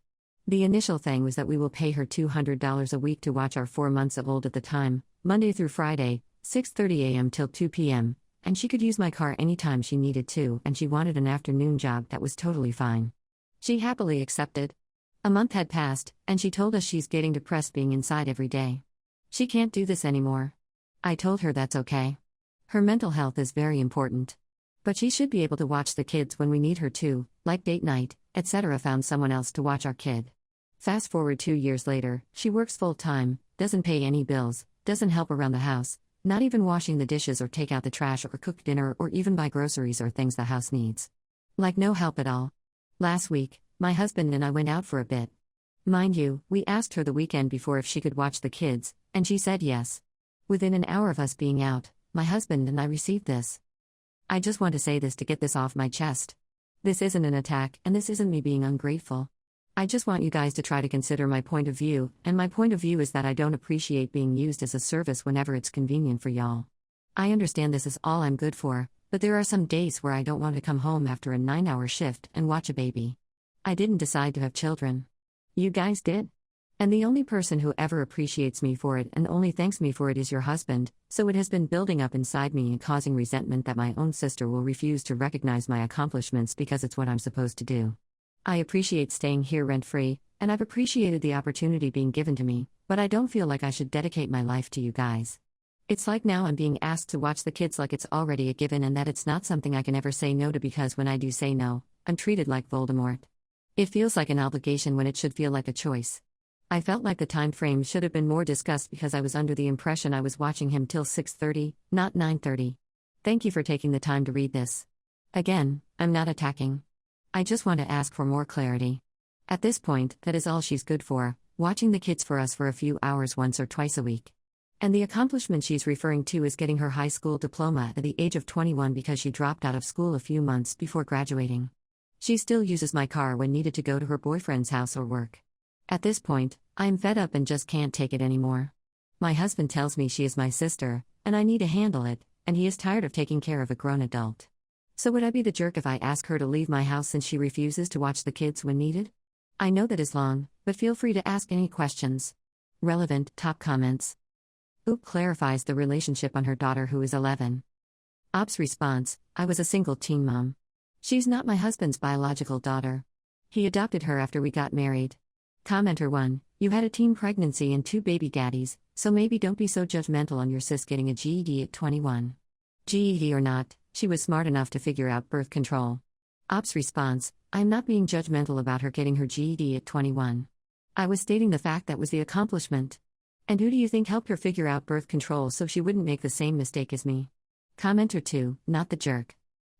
The initial thing was that we will pay her $200 a week to watch our 4 months old at the time, Monday through Friday, 6:30 a.m. till 2 p.m., and she could use my car anytime she needed to, and she wanted an afternoon job that was totally fine. She happily accepted. A month had passed, and she told us she's getting depressed being inside every day. She can't do this anymore. I told her that's okay. Her mental health is very important. But she should be able to watch the kids when we need her to, like date night, etc. Found someone else to watch our kid. Fast forward 2 years later, she works full-time, doesn't pay any bills, doesn't help around the house, not even washing the dishes or take out the trash or cook dinner or even buy groceries or things the house needs. Like no help at all. Last week, my husband and I went out for a bit. Mind you, we asked her the weekend before if she could watch the kids, and she said yes. Within an hour of us being out, my husband and I received this. I just want to say this to get this off my chest. This isn't an attack, and this isn't me being ungrateful. I just want you guys to try to consider my point of view, and my point of view is that I don't appreciate being used as a service whenever it's convenient for y'all. I understand this is all I'm good for, but there are some days where I don't want to come home after a 9-hour shift and watch a baby. I didn't decide to have children. You guys did? And the only person who ever appreciates me for it and only thanks me for it is your husband, so it has been building up inside me and causing resentment that my own sister will refuse to recognize my accomplishments because it's what I'm supposed to do. I appreciate staying here rent-free, and I've appreciated the opportunity being given to me, but I don't feel like I should dedicate my life to you guys. It's like now I'm being asked to watch the kids like it's already a given and that it's not something I can ever say no to because when I do say no, I'm treated like Voldemort. It feels like an obligation when it should feel like a choice. I felt like the time frame should have been more discussed because I was under the impression I was watching him till 6:30, not 9:30. Thank you for taking the time to read this. Again, I'm not attacking. I just want to ask for more clarity. At this point, that is all she's good for, watching the kids for us for a few hours once or twice a week. And the accomplishment she's referring to is getting her high school diploma at the age of 21 because she dropped out of school a few months before graduating. She still uses my car when needed to go to her boyfriend's house or work. At this point, I'm fed up and just can't take it anymore. My husband tells me she is my sister, and I need to handle it, and he is tired of taking care of a grown adult. So would I be the jerk if I ask her to leave my house since she refuses to watch the kids when needed? I know that is long, but feel free to ask any questions. Relevant, top comments. Oop clarifies the relationship on her daughter who is 11. Op's response, I was a single teen mom. She's not my husband's biological daughter. He adopted her after we got married. Commenter 1, you had a teen pregnancy and 2 baby daddies, so maybe don't be so judgmental on your sis getting a GED at 21. GED or not, she was smart enough to figure out birth control. Op's response, I'm not being judgmental about her getting her GED at 21. I was stating the fact that was the accomplishment. And who do you think helped her figure out birth control so she wouldn't make the same mistake as me? Commenter 2, not the jerk.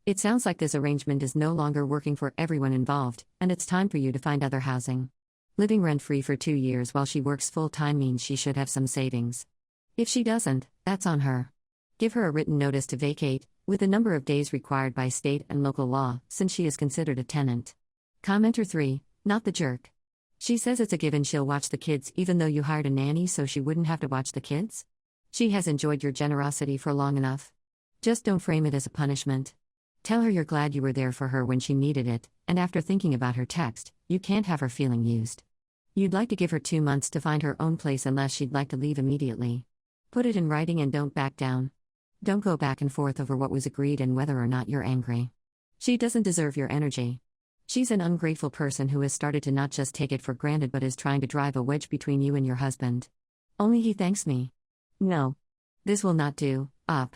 It sounds like this arrangement is no longer working for everyone involved, and it's time for you to find other housing. Living rent-free for 2 years while she works full-time means she should have some savings. If she doesn't, that's on her. Give her a written notice to vacate, with the number of days required by state and local law, since she is considered a tenant. Commenter 3, not the jerk. She says it's a given she'll watch the kids even though you hired a nanny so she wouldn't have to watch the kids? She has enjoyed your generosity for long enough. Just don't frame it as a punishment. Tell her you're glad you were there for her when she needed it, and after thinking about her text, you can't have her feeling used. You'd like to give her 2 months to find her own place unless she'd like to leave immediately. Put it in writing and don't back down. Don't go back and forth over what was agreed and whether or not you're angry. She doesn't deserve your energy. She's an ungrateful person who has started to not just take it for granted but is trying to drive a wedge between you and your husband. Only he thanks me. No. This will not do, Op.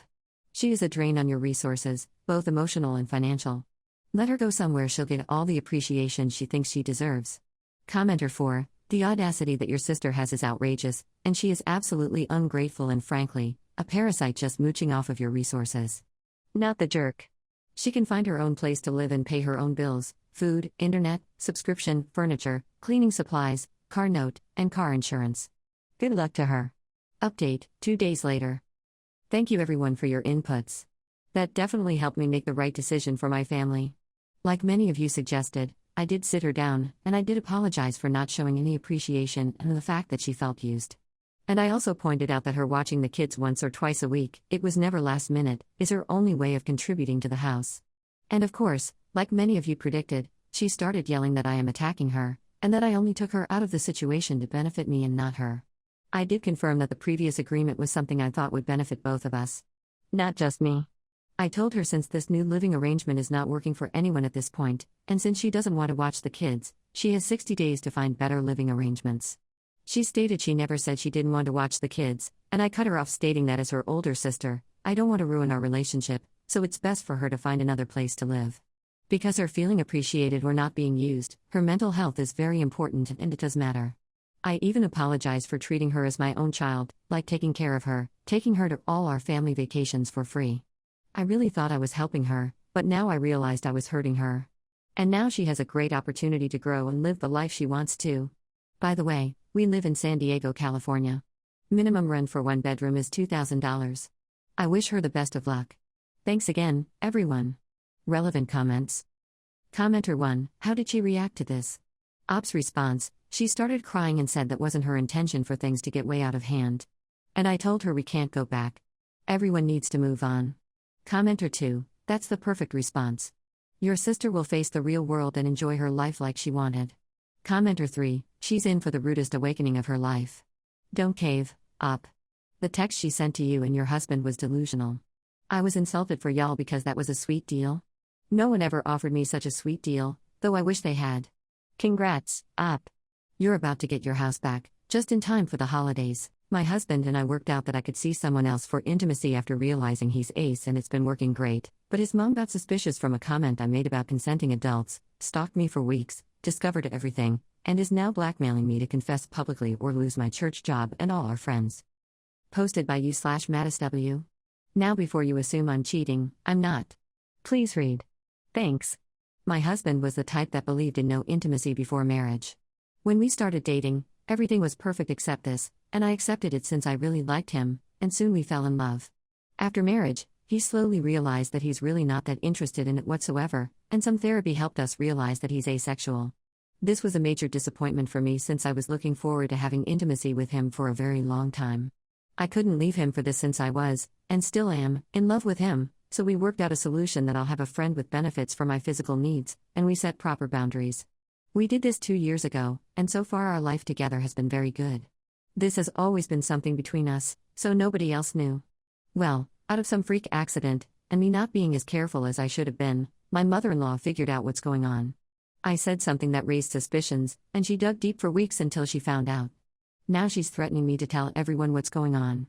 She is a drain on your resources, both emotional and financial. Let her go somewhere she'll get all the appreciation she thinks she deserves. Commenter 4, the audacity that your sister has is outrageous, and she is absolutely ungrateful and frankly, a parasite just mooching off of your resources. Not the jerk. She can find her own place to live and pay her own bills, food, internet, subscription, furniture, cleaning supplies, car note, and car insurance. Good luck to her. Update, 2 days later. Thank you everyone for your inputs. That definitely helped me make the right decision for my family. Like many of you suggested, I did sit her down, and I did apologize for not showing any appreciation and the fact that she felt used. And I also pointed out that her watching the kids once or twice a week, it was never last minute, is her only way of contributing to the house. And of course, like many of you predicted, she started yelling that I am attacking her, and that I only took her out of the situation to benefit me and not her. I did confirm that the previous agreement was something I thought would benefit both of us. Not just me. I told her since this new living arrangement is not working for anyone at this point, and since she doesn't want to watch the kids, she has 60 days to find better living arrangements. She stated she never said she didn't want to watch the kids, and I cut her off stating that as her older sister, I don't want to ruin our relationship, so it's best for her to find another place to live. Because her feeling appreciated or not being used, her mental health is very important and it does matter. I even apologize for treating her as my own child, like taking care of her, taking her to all our family vacations for free. I really thought I was helping her, but now I realized I was hurting her. And now she has a great opportunity to grow and live the life she wants to. By the way, we live in San Diego, California. Minimum rent for one bedroom is $2,000. I wish her the best of luck. Thanks again, everyone. Relevant comments. Commenter 1, how did she react to this? Ops response, she started crying and said that wasn't her intention for things to get way out of hand. And I told her we can't go back. Everyone needs to move on. Commenter 2, that's the perfect response. Your sister will face the real world and enjoy her life like she wanted. Commenter 3, she's in for the rudest awakening of her life. Don't cave, Op. The text she sent to you and your husband was delusional. I was insulted for y'all because that was a sweet deal. No one ever offered me such a sweet deal, though I wish they had. Congrats, Op. You're about to get your house back, just in time for the holidays. My husband and I worked out that I could see someone else for intimacy after realizing he's ace and it's been working great, but his mom got suspicious from a comment I made about consenting adults, stalked me for weeks, discovered everything, and is now blackmailing me to confess publicly or lose my church job and all our friends. Posted by you/MattisW. Now before you assume I'm cheating, I'm not. Please read. Thanks. My husband was the type that believed in no intimacy before marriage. When we started dating, everything was perfect except this, and I accepted it since I really liked him, and soon we fell in love. After marriage, he slowly realized that he's really not that interested in it whatsoever, and some therapy helped us realize that he's asexual. This was a major disappointment for me since I was looking forward to having intimacy with him for a very long time. I couldn't leave him for this since I was, and still am, in love with him, so we worked out a solution that I'll have a friend with benefits for my physical needs, and we set proper boundaries. We did this 2 years ago, and so far our life together has been very good. This has always been something between us, so nobody else knew. Well, out of some freak accident, and me not being as careful as I should have been, my mother-in-law figured out what's going on. I said something that raised suspicions, and she dug deep for weeks until she found out. Now she's threatening me to tell everyone what's going on.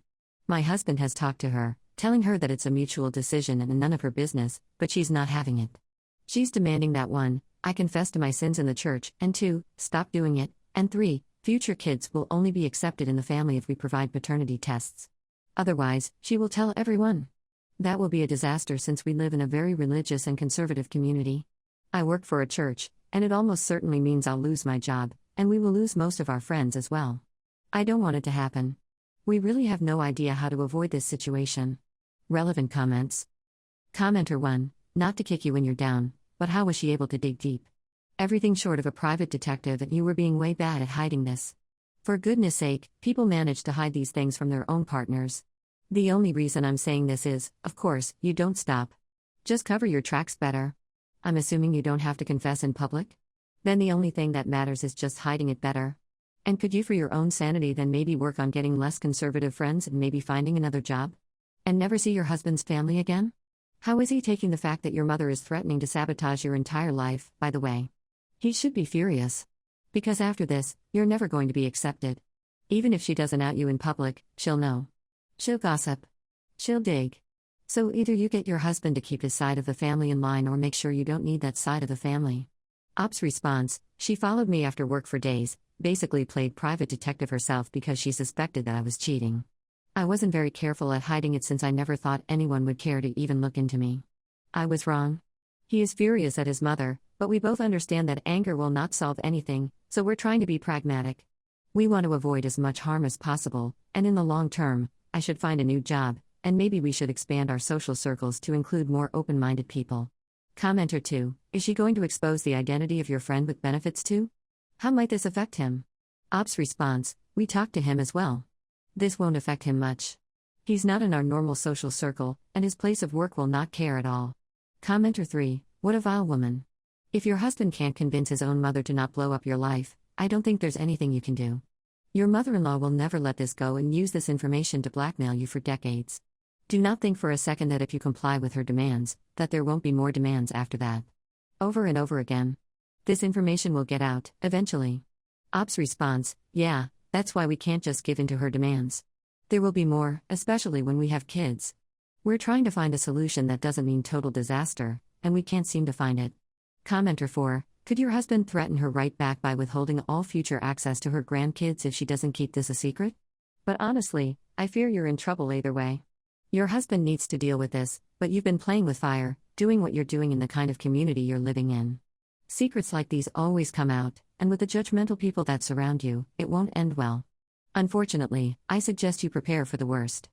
My husband has talked to her, telling her that it's a mutual decision and none of her business, but she's not having it. She's demanding that 1, I confess to my sins in the church, and 2, stop doing it, and 3, future kids will only be accepted in the family if we provide paternity tests. Otherwise, she will tell everyone. That will be a disaster since we live in a very religious and conservative community. I work for a church, and it almost certainly means I'll lose my job, and we will lose most of our friends as well. I don't want it to happen. We really have no idea how to avoid this situation. Relevant comments. Commenter 1, not to kick you when you're down, but how was she able to dig deep? Everything short of a private detective, and you were being way bad at hiding this. For goodness sake, people manage to hide these things from their own partners. The only reason I'm saying this is, of course, you don't stop. Just cover your tracks better. I'm assuming you don't have to confess in public? Then the only thing that matters is just hiding it better. And could you, for your own sanity, then maybe work on getting less conservative friends and maybe finding another job? And never see your husband's family again? How is he taking the fact that your mother is threatening to sabotage your entire life, by the way? He should be furious. Because after this, you're never going to be accepted. Even if she doesn't out you in public, she'll know. She'll gossip. She'll dig. So either you get your husband to keep his side of the family in line or make sure you don't need that side of the family. Ops response, she followed me after work for days, basically played private detective herself because she suspected that I was cheating. I wasn't very careful at hiding it since I never thought anyone would care to even look into me. I was wrong. He is furious at his mother, but we both understand that anger will not solve anything, so we're trying to be pragmatic. We want to avoid as much harm as possible, and in the long term, I should find a new job, and maybe we should expand our social circles to include more open-minded people. Commenter 2, is she going to expose the identity of your friend with benefits too? How might this affect him? Ops response, we talked to him as well. This won't affect him much. He's not in our normal social circle, and his place of work will not care at all. Commenter 3, what a vile woman. If your husband can't convince his own mother to not blow up your life, I don't think there's anything you can do. Your mother-in-law will never let this go and use this information to blackmail you for decades. Do not think for a second that if you comply with her demands, that there won't be more demands after that. Over and over again. This information will get out, eventually. Ops response, yeah, that's why we can't just give in to her demands. There will be more, especially when we have kids. We're trying to find a solution that doesn't mean total disaster, and we can't seem to find it. Commenter 4, could your husband threaten her right back by withholding all future access to her grandkids if she doesn't keep this a secret? But honestly, I fear you're in trouble either way. Your husband needs to deal with this, but you've been playing with fire, doing what you're doing in the kind of community you're living in. Secrets like these always come out, and with the judgmental people that surround you, it won't end well. Unfortunately, I suggest you prepare for the worst.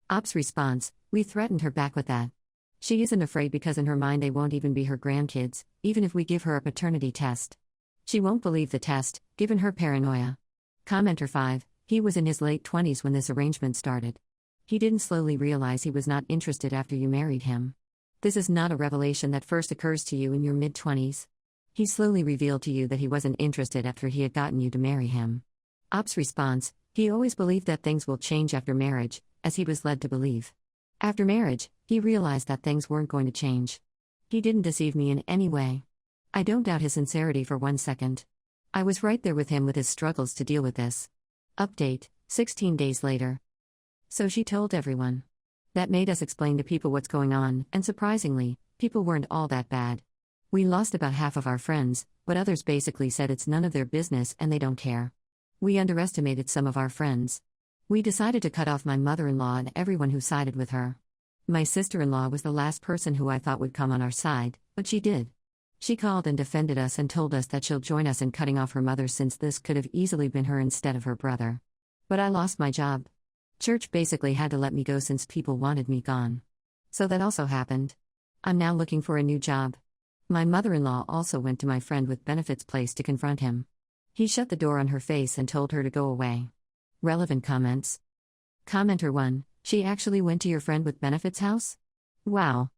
Ops response, we threatened her back with that. She isn't afraid because in her mind they won't even be her grandkids, even if we give her a paternity test. She won't believe the test, given her paranoia. Commenter 5, he was in his late 20s when this arrangement started. He didn't slowly realize he was not interested after you married him. This is not a revelation that first occurs to you in your mid-20s. He slowly revealed to you that he wasn't interested after he had gotten you to marry him. Ops response, he always believed that things will change after marriage, as he was led to believe. After marriage, he realized that things weren't going to change. He didn't deceive me in any way. I don't doubt his sincerity for 1 second. I was right there with him with his struggles to deal with this. Update, 16 days later. So she told everyone. That made us explain to people what's going on, and surprisingly, people weren't all that bad. We lost about half of our friends, but others basically said it's none of their business and they don't care. We underestimated some of our friends. We decided to cut off my mother-in-law and everyone who sided with her. My sister-in-law was the last person who I thought would come on our side, but she did. She called and defended us and told us that she'll join us in cutting off her mother since this could have easily been her instead of her brother. But I lost my job. Church basically had to let me go since people wanted me gone. So that also happened. I'm now looking for a new job. My mother-in-law also went to my friend with benefits place to confront him. He shut the door on her face and told her to go away. Relevant comments. Commenter 1, she actually went to your friend with benefits house? Wow.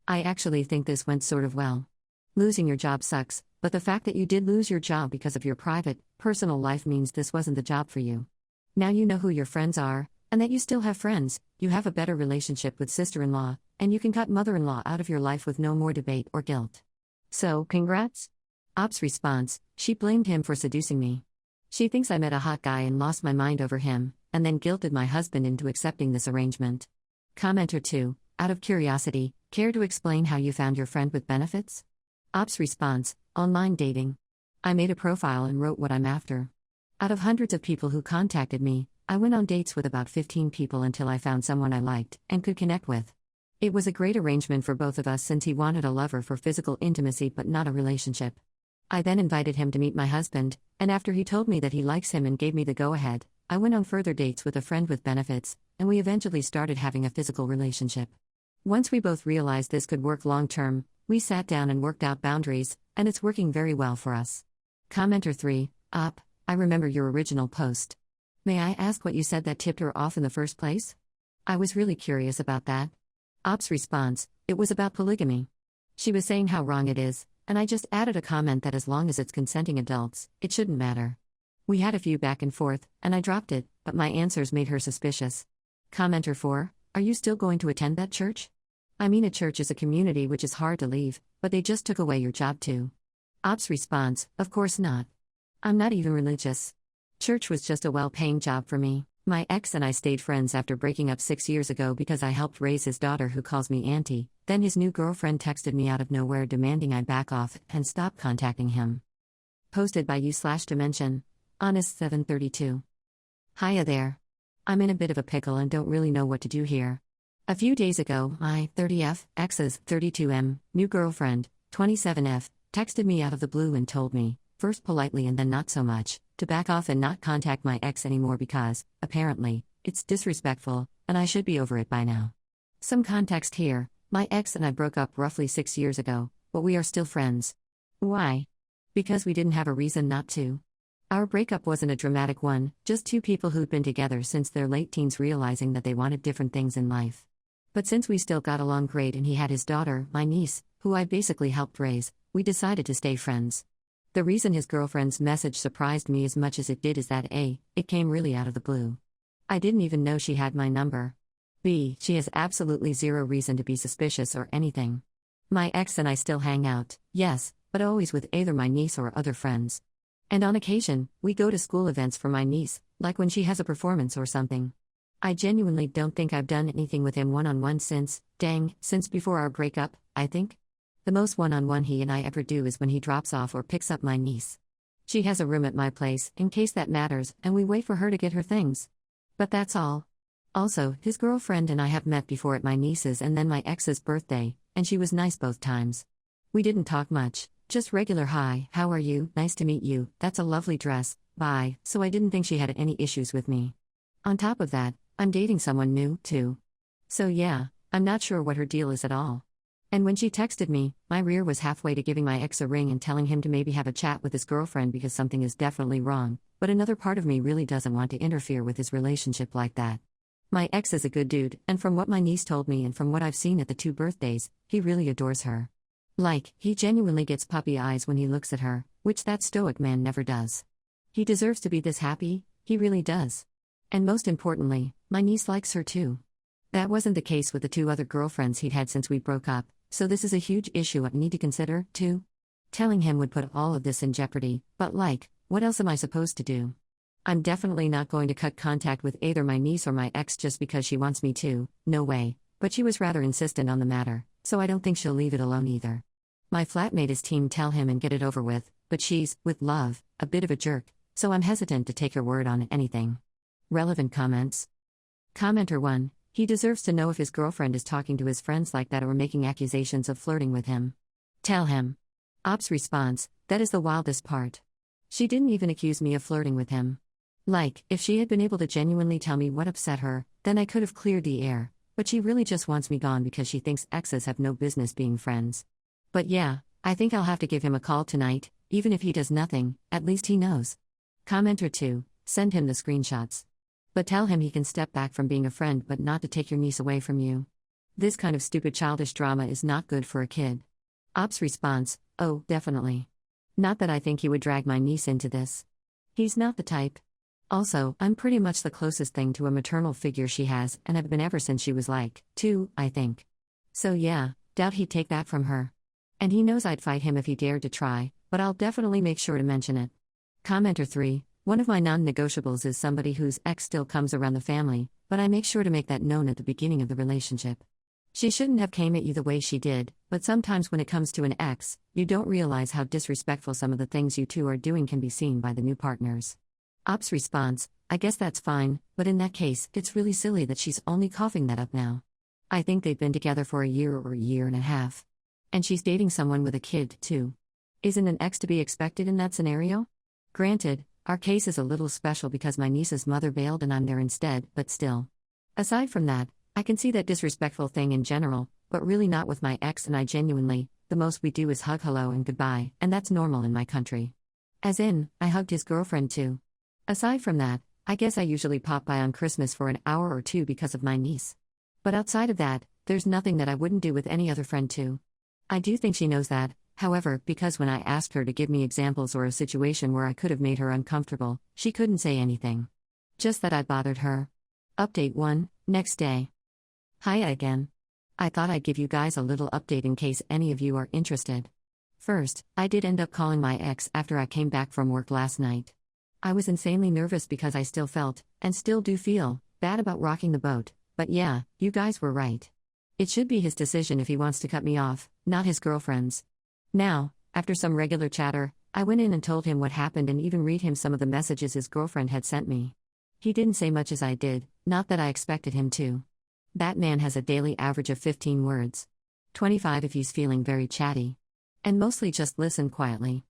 I actually think this went sort of well. Losing your job sucks, but the fact that you did lose your job because of your private, personal life means this wasn't the job for you. Now you know who your friends are, and that you still have friends, you have a better relationship with sister-in-law, and you can cut mother-in-law out of your life with no more debate or guilt. So, congrats? Ops response, she blamed him for seducing me. She thinks I met a hot guy and lost my mind over him, and then guilted my husband into accepting this arrangement. Commenter 2, out of curiosity, care to explain how you found your friend with benefits? Ops response, online dating. I made a profile and wrote what I'm after. Out of hundreds of people who contacted me, I went on dates with about 15 people until I found someone I liked and could connect with. It was a great arrangement for both of us since he wanted a lover for physical intimacy but not a relationship. I then invited him to meet my husband, and after he told me that he likes him and gave me the go-ahead, I went on further dates with a friend with benefits, and we eventually started having a physical relationship. Once we both realized this could work long-term, we sat down and worked out boundaries, and it's working very well for us. Commenter 3, Op, I remember your original post. May I ask what you said that tipped her off in the first place? I was really curious about that. Op's response, it was about polygamy. She was saying how wrong it is, and I just added a comment that as long as it's consenting adults, it shouldn't matter. We had a few back and forth, and I dropped it, but my answers made her suspicious. Commenter 4, are you still going to attend that church? I mean, a church is a community which is hard to leave, but they just took away your job too. Op's response, of course not. I'm not even religious. Church was just a well-paying job for me. My ex and I stayed friends after breaking up 6 years ago because I helped raise his daughter who calls me auntie. Then his new girlfriend texted me out of nowhere demanding I back off and stop contacting him. Posted by you/Dimension. Honest 732. Hiya there. I'm in a bit of a pickle and don't really know what to do here. A few days ago, my 30F, ex's 32M, new girlfriend, 27F, texted me out of the blue and told me, first politely and then not so much, to back off and not contact my ex anymore because, apparently, it's disrespectful, and I should be over it by now. Some context here, my ex and I broke up roughly 6 years ago, but we are still friends. Why? Because we didn't have a reason not to. Our breakup wasn't a dramatic one, just two people who'd been together since their late teens realizing that they wanted different things in life. But since we still got along great and he had his daughter, my niece, who I basically helped raise, we decided to stay friends. The reason his girlfriend's message surprised me as much as it did is that A, it came really out of the blue. I didn't even know she had my number. B, she has absolutely zero reason to be suspicious or anything. My ex and I still hang out, yes, but always with either my niece or other friends. And on occasion, we go to school events for my niece, like when she has a performance or something. I genuinely don't think I've done anything with him one-on-one since before our breakup, I think. The most one-on-one he and I ever do is when he drops off or picks up my niece. She has a room at my place, in case that matters, and we wait for her to get her things. But that's all. Also, his girlfriend and I have met before at my niece's and then my ex's birthday, and she was nice both times. We didn't talk much, just regular hi, how are you, nice to meet you, that's a lovely dress, bye, so I didn't think she had any issues with me. On top of that, I'm dating someone new, too. So yeah, I'm not sure what her deal is at all. And when she texted me, my rear was halfway to giving my ex a ring and telling him to maybe have a chat with his girlfriend because something is definitely wrong, but another part of me really doesn't want to interfere with his relationship like that. My ex is a good dude, and from what my niece told me and from what I've seen at the two birthdays, he really adores her. Like, he genuinely gets puppy eyes when he looks at her, which that stoic man never does. He deserves to be this happy, he really does. And most importantly, my niece likes her too. That wasn't the case with the two other girlfriends he'd had since we broke up, so this is a huge issue I need to consider, too. Telling him would put all of this in jeopardy, but what else am I supposed to do? I'm definitely not going to cut contact with either my niece or my ex just because she wants me to, no way, but she was rather insistent on the matter, so I don't think she'll leave it alone either. My flatmate is team tell him and get it over with, but she's, with love, a bit of a jerk, so I'm hesitant to take her word on anything. Relevant comments. Commenter 1. He deserves to know if his girlfriend is talking to his friends like that or making accusations of flirting with him. Tell him. Ops response, that is the wildest part. She didn't even accuse me of flirting with him. If she had been able to genuinely tell me what upset her, then I could have cleared the air, but she really just wants me gone because she thinks exes have no business being friends. But yeah, I think I'll have to give him a call tonight, even if he does nothing, at least he knows. Commenter 2, send him the screenshots. But tell him he can step back from being a friend but not to take your niece away from you. This kind of stupid childish drama is not good for a kid. Ops response, oh, definitely. Not that I think he would drag my niece into this. He's not the type. Also, I'm pretty much the closest thing to a maternal figure she has and have been ever since she was 2, I think. So yeah, doubt he'd take that from her. And he knows I'd fight him if he dared to try, but I'll definitely make sure to mention it. Commenter 3. One of my non-negotiables is somebody whose ex still comes around the family, but I make sure to make that known at the beginning of the relationship. She shouldn't have came at you the way she did, but sometimes when it comes to an ex, you don't realize how disrespectful some of the things you two are doing can be seen by the new partners. Ops response, I guess that's fine, but in that case, it's really silly that she's only coughing that up now. I think they've been together for a year or a year and a half. And she's dating someone with a kid, too. Isn't an ex to be expected in that scenario? Granted, our case is a little special because my niece's mother bailed and I'm there instead, but still. Aside from that, I can see that disrespectful thing in general, but really not with my ex, and I genuinely, the most we do is hug hello and goodbye, and that's normal in my country. As in, I hugged his girlfriend too. Aside from that, I guess I usually pop by on Christmas for an hour or two because of my niece. But outside of that, there's nothing that I wouldn't do with any other friend too. I do think she knows that. However, because when I asked her to give me examples or a situation where I could have made her uncomfortable, she couldn't say anything. Just that I bothered her. Update 1, next day. Hiya again. I thought I'd give you guys a little update in case any of you are interested. First, I did end up calling my ex after I came back from work last night. I was insanely nervous because I still felt, and still do feel, bad about rocking the boat, but yeah, you guys were right. It should be his decision if he wants to cut me off, not his girlfriend's. Now, after some regular chatter, I went in and told him what happened and even read him some of the messages his girlfriend had sent me. He didn't say much as I did, not that I expected him to. That man has a daily average of 15 words. 25 if he's feeling very chatty. And mostly just listen quietly.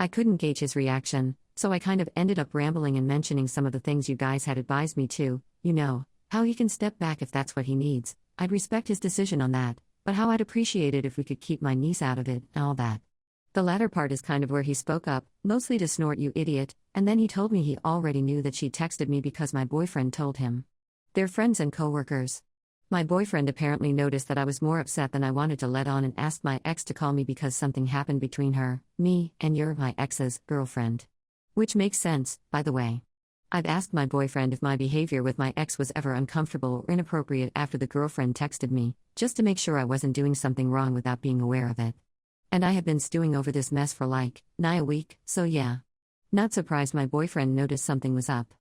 I couldn't gauge his reaction, so I kind of ended up rambling and mentioning some of the things you guys had advised me to, how he can step back if that's what he needs. I'd respect his decision on that, but how I'd appreciate it if we could keep my niece out of it, and all that. The latter part is kind of where he spoke up, mostly to snort "you idiot," and then he told me he already knew that she texted me because my boyfriend told him. They're friends and coworkers. My boyfriend apparently noticed that I was more upset than I wanted to let on and asked my ex to call me because something happened between her, me, and my ex's girlfriend. Which makes sense, by the way. I've asked my boyfriend if my behavior with my ex was ever uncomfortable or inappropriate after the girlfriend texted me, just to make sure I wasn't doing something wrong without being aware of it. And I have been stewing over this mess for nigh a week, so yeah. Not surprised my boyfriend noticed something was up.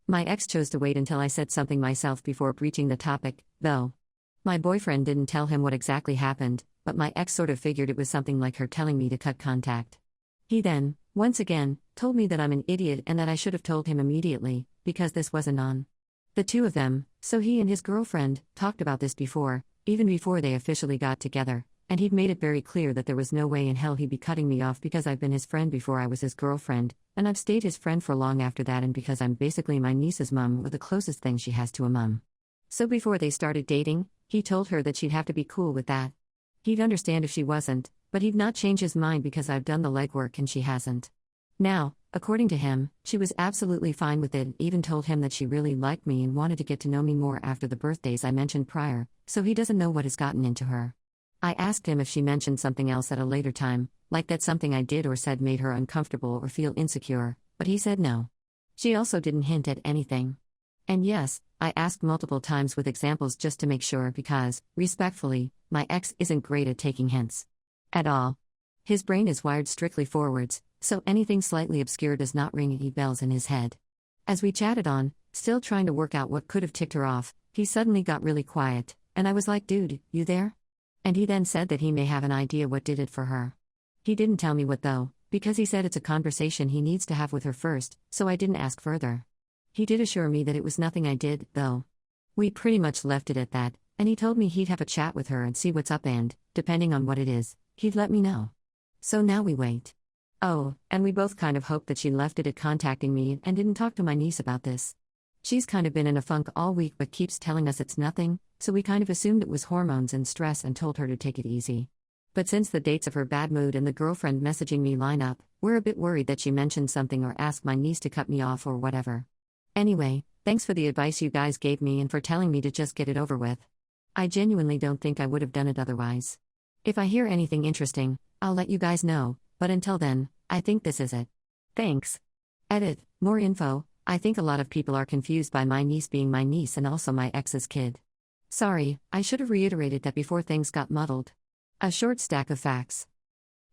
My ex chose to wait until I said something myself before breaching the topic, though. My boyfriend didn't tell him what exactly happened, but my ex sort of figured it was something like her telling me to cut contact. He then, once again, told me that I'm an idiot and that I should have told him immediately, because this wasn't on. The two of them, so he and his girlfriend, talked about this before, even before they officially got together, and he'd made it very clear that there was no way in hell he'd be cutting me off because I've been his friend before I was his girlfriend, and I've stayed his friend for long after that, and because I'm basically my niece's mom or the closest thing she has to a mom. So before they started dating, he told her that she'd have to be cool with that. He'd understand if she wasn't, but he'd not change his mind because I've done the legwork and she hasn't. Now, according to him, she was absolutely fine with it, even told him that she really liked me and wanted to get to know me more after the birthdays I mentioned prior, so he doesn't know what has gotten into her. I asked him if she mentioned something else at a later time, like that something I did or said made her uncomfortable or feel insecure, but he said no. She also didn't hint at anything. And yes, I asked multiple times with examples just to make sure because, respectfully, my ex isn't great at taking hints. At all. His brain is wired strictly forwards, so anything slightly obscure does not ring any bells in his head. As we chatted on, still trying to work out what could have ticked her off, he suddenly got really quiet, and I was like, dude, you there? And he then said that he may have an idea what did it for her. He didn't tell me what though, because he said it's a conversation he needs to have with her first, so I didn't ask further. He did assure me that it was nothing I did, though. We pretty much left it at that, and he told me he'd have a chat with her and see what's up and, depending on what it is, he'd let me know. So now we wait. Oh, and we both kind of hope that she left it at contacting me and didn't talk to my niece about this. She's kind of been in a funk all week but keeps telling us it's nothing, so we kind of assumed it was hormones and stress and told her to take it easy. But since the dates of her bad mood and the girlfriend messaging me line up, we're a bit worried that she mentioned something or asked my niece to cut me off or whatever. Anyway, thanks for the advice you guys gave me and for telling me to just get it over with. I genuinely don't think I would have done it otherwise. If I hear anything interesting, I'll let you guys know, but until then, I think this is it. Thanks. Edit, more info. I think a lot of people are confused by my niece being my niece and also my ex's kid. Sorry, I should have reiterated that before things got muddled. A short stack of facts.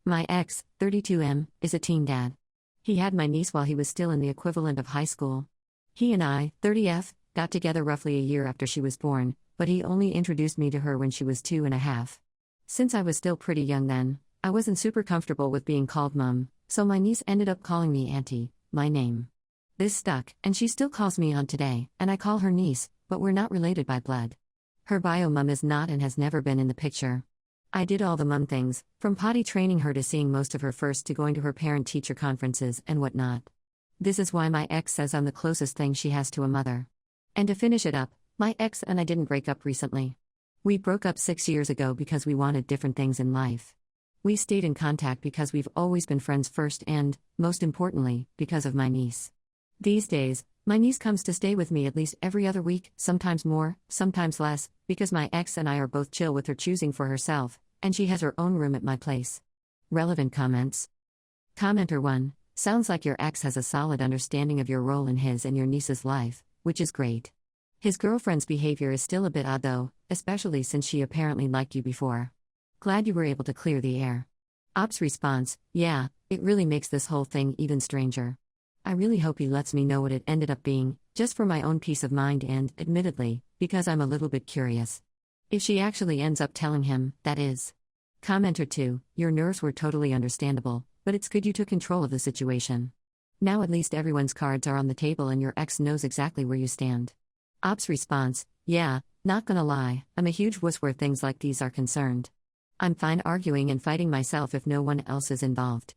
My ex, 32M, is a teen dad. He had my niece while he was still in the equivalent of high school. He and I, 30F, got together roughly a year after she was born, but he only introduced me to her when she was 2.5. Since I was still pretty young then, I wasn't super comfortable with being called mum, so my niece ended up calling me Auntie, my name. This stuck, and she still calls me Aunt today, and I call her niece, but we're not related by blood. Her bio mum is not and has never been in the picture. I did all the mum things, from potty training her to seeing most of her first to going to her parent-teacher conferences and whatnot. This is why my ex says I'm the closest thing she has to a mother. And to finish it up, my ex and I didn't break up recently. We broke up 6 years ago because we wanted different things in life. We stayed in contact because we've always been friends first and, most importantly, because of my niece. These days, my niece comes to stay with me at least every other week, sometimes more, sometimes less, because my ex and I are both chill with her choosing for herself, and she has her own room at my place. Relevant comments. Commenter 1. Sounds like your ex has a solid understanding of your role in his and your niece's life, which is great. His girlfriend's behavior is still a bit odd though, especially since she apparently liked you before. Glad you were able to clear the air. Op's response, yeah, it really makes this whole thing even stranger. I really hope he lets me know what it ended up being, just for my own peace of mind and, admittedly, because I'm a little bit curious. If she actually ends up telling him, that is. Commenter 2, your nerves were totally understandable, but it's good you took control of the situation. Now at least everyone's cards are on the table and your ex knows exactly where you stand. Op's response, yeah, not gonna lie, I'm a huge wuss where things like these are concerned. I'm fine arguing and fighting myself if no one else is involved.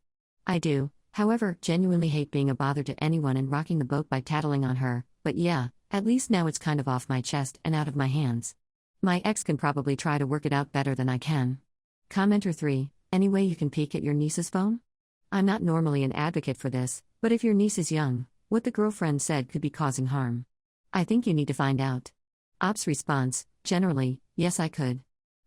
I do, however, genuinely hate being a bother to anyone and rocking the boat by tattling on her, but yeah, at least now it's kind of off my chest and out of my hands. My ex can probably try to work it out better than I can. Commenter 3, any way you can peek at your niece's phone? I'm not normally an advocate for this, But if your niece is young, what the girlfriend said could be causing harm. I think you need to find out. Op's response: generally, yes, I could.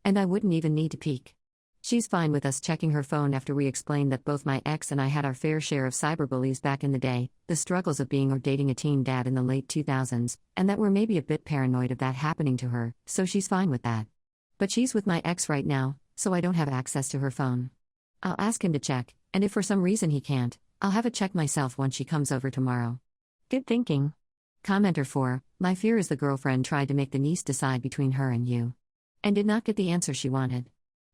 And I wouldn't even need to peek. She's fine with us checking her phone after we explained that both my ex and I had our fair share of cyberbullies back in the day, the struggles of being or dating a teen dad in the late 2000s, and that we're maybe a bit paranoid of that happening to her, so she's fine with that. But she's with my ex right now, so I don't have access to her phone. I'll ask him to check, and if for some reason he can't, I'll have it checked myself once she comes over tomorrow. Good thinking. Commenter 4: my fear is the girlfriend tried to make the niece decide between her and you. And did not get the answer she wanted.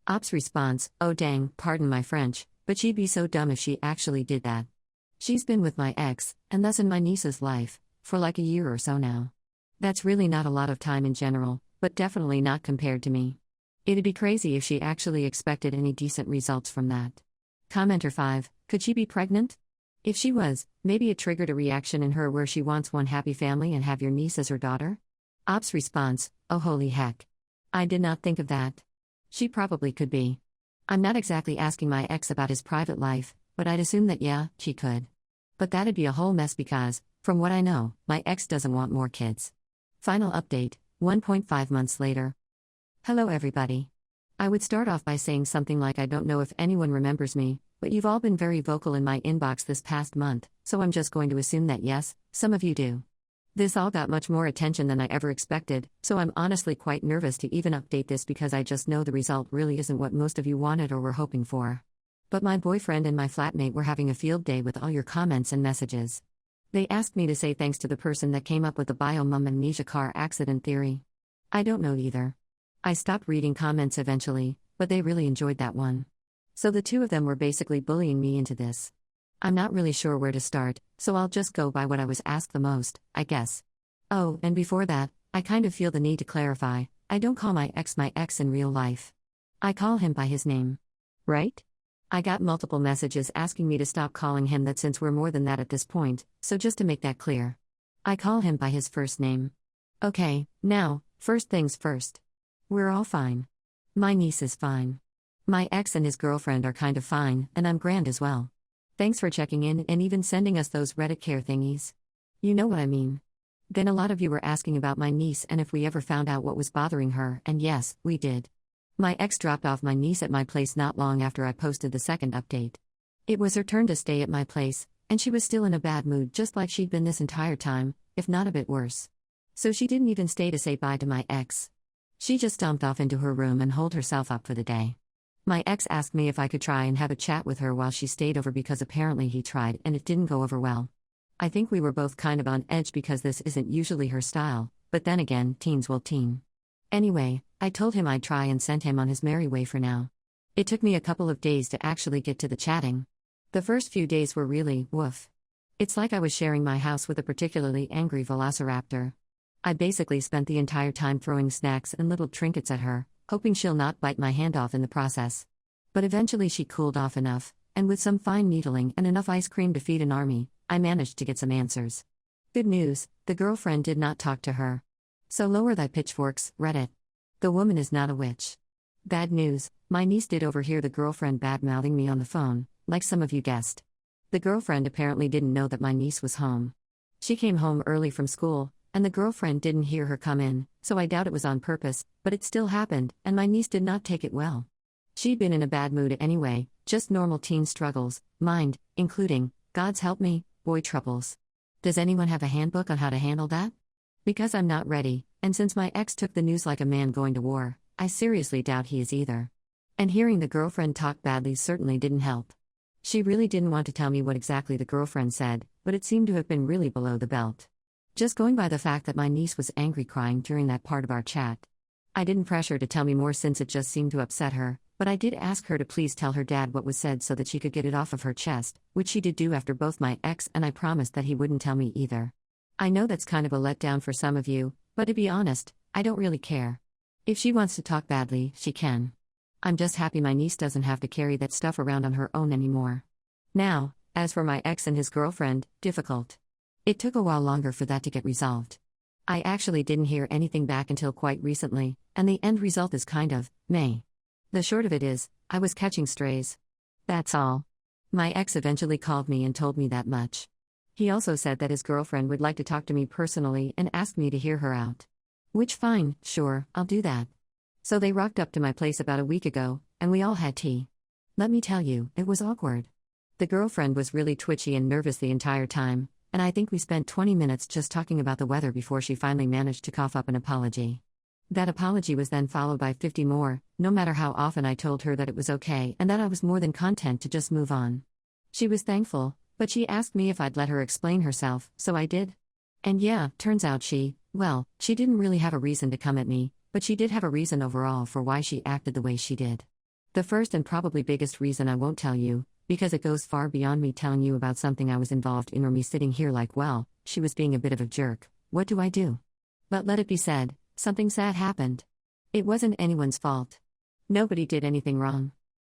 Op's response: oh dang, pardon my French, but she'd be so dumb if she actually did that. She's been with my ex, and thus in my niece's life, for like a year or so now. That's really not a lot of time in general, but definitely not compared to me. It'd be crazy if she actually expected any decent results from that. Commenter 5: could she be pregnant? If she was, maybe it triggered a reaction in her where she wants one happy family and have your niece as her daughter? Op's response: oh holy heck. I did not think of that. She probably could be. I'm not exactly asking my ex about his private life, but I'd assume that yeah, she could. But that'd be a whole mess because, from what I know, my ex doesn't want more kids. Final update, 1.5 months later. Hello everybody. I would start off by saying something like I don't know if anyone remembers me, but you've all been very vocal in my inbox this past month, so I'm just going to assume that yes, some of you do. This all got much more attention than I ever expected, so I'm honestly quite nervous to even update this because I just know the result really isn't what most of you wanted or were hoping for. But my boyfriend and my flatmate were having a field day with all your comments and messages. They asked me to say thanks to the person that came up with the bio-mum amnesia car accident theory. I don't know either. I stopped reading comments eventually, but they really enjoyed that one. So the two of them were basically bullying me into this. I'm not really sure where to start, so I'll just go by what I was asked the most, I guess. Oh, and before that, I kind of feel the need to clarify, I don't call my ex in real life. I call him by his name. Right? I got multiple messages asking me to stop calling him that since we're more than that at this point, so just to make that clear. I call him by his first name. Okay, now, first things first. We're all fine. My niece is fine. My ex and his girlfriend are kind of fine, and I'm grand as well. Thanks for checking in and even sending us those Reddit care thingies. You know what I mean. Then a lot of you were asking about my niece and if we ever found out what was bothering her, and yes, we did. My ex dropped off my niece at my place not long after I posted the second update. It was her turn to stay at my place, and she was still in a bad mood just like she'd been this entire time, if not a bit worse. So she didn't even stay to say bye to my ex. She just stomped off into her room and holed herself up for the day. My ex asked me if I could try and have a chat with her while she stayed over because apparently he tried and it didn't go over well. I think we were both kind of on edge because this isn't usually her style, but then again, teens will teen. Anyway, I told him I'd try and send him on his merry way for now. It took me a couple of days to actually get to the chatting. The first few days were really, woof. It's like I was sharing my house with a particularly angry velociraptor. I basically spent the entire time throwing snacks and little trinkets at her, hoping she'll not bite my hand off in the process. But eventually she cooled off enough, and with some fine needling and enough ice cream to feed an army, I managed to get some answers. Good news, the girlfriend did not talk to her. So lower thy pitchforks, Reddit. The woman is not a witch. Bad news, my niece did overhear the girlfriend bad-mouthing me on the phone, like some of you guessed. The girlfriend apparently didn't know that my niece was home. She came home early from school, and the girlfriend didn't hear her come in, so I doubt it was on purpose, but it still happened, and my niece did not take it well. She'd been in a bad mood anyway, just normal teen struggles, mind, including, God's help me, boy troubles. Does anyone have a handbook on how to handle that? Because I'm not ready, and since my ex took the news like a man going to war, I seriously doubt he is either. And hearing the girlfriend talk badly certainly didn't help. She really didn't want to tell me what exactly the girlfriend said, but it seemed to have been really below the belt. Just going by the fact that my niece was angry crying during that part of our chat. I didn't press her to tell me more since it just seemed to upset her, but I did ask her to please tell her dad what was said so that she could get it off of her chest, which she did do after both my ex and I promised that he wouldn't tell me either. I know that's kind of a letdown for some of you, but to be honest, I don't really care. If she wants to talk badly, she can. I'm just happy my niece doesn't have to carry that stuff around on her own anymore. Now, as for my ex and his girlfriend, difficult. It took a while longer for that to get resolved. I actually didn't hear anything back until quite recently, and the end result is kind of, meh. The short of it is, I was catching strays. That's all. My ex eventually called me and told me that much. He also said that his girlfriend would like to talk to me personally and asked me to hear her out. Which fine, sure, I'll do that. So they rocked up to my place about a week ago, and we all had tea. Let me tell you, it was awkward. The girlfriend was really twitchy and nervous the entire time, and I think we spent 20 minutes just talking about the weather before she finally managed to cough up an apology. That apology was then followed by 50 more, no matter how often I told her that it was okay and that I was more than content to just move on. She was thankful, but she asked me if I'd let her explain herself, so I did. And yeah, turns out she didn't really have a reason to come at me, but she did have a reason overall for why she acted the way she did. The first and probably biggest reason I won't tell you, because it goes far beyond me telling you about something I was involved in or me sitting here like, well, she was being a bit of a jerk, what do I do? But let it be said, something sad happened. It wasn't anyone's fault. Nobody did anything wrong.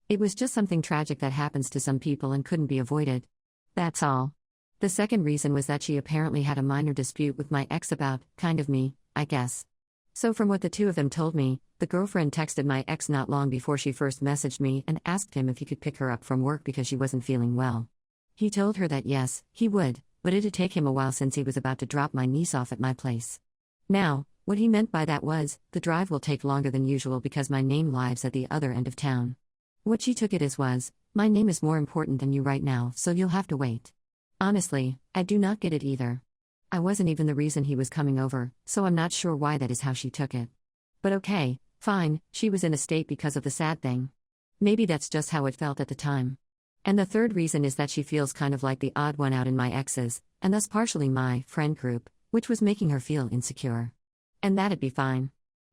It was just something tragic that happens to some people and couldn't be avoided. That's all. The second reason was that she apparently had a minor dispute with my ex about, kind of me, I guess. So from what the two of them told me, the girlfriend texted my ex not long before she first messaged me and asked him if he could pick her up from work because she wasn't feeling well. He told her that yes, he would, but it'd take him a while since he was about to drop my niece off at my place. Now, what he meant by that was, the drive will take longer than usual because my name lives at the other end of town. What she took it as was, my name is more important than you right now, so you'll have to wait. Honestly, I do not get it either. I wasn't even the reason he was coming over, so I'm not sure why that is how she took it. But okay, fine, she was in a state because of the sad thing. Maybe that's just how it felt at the time. And the third reason is that she feels kind of like the odd one out in my ex's, and thus partially my friend group, which was making her feel insecure. And that'd be fine.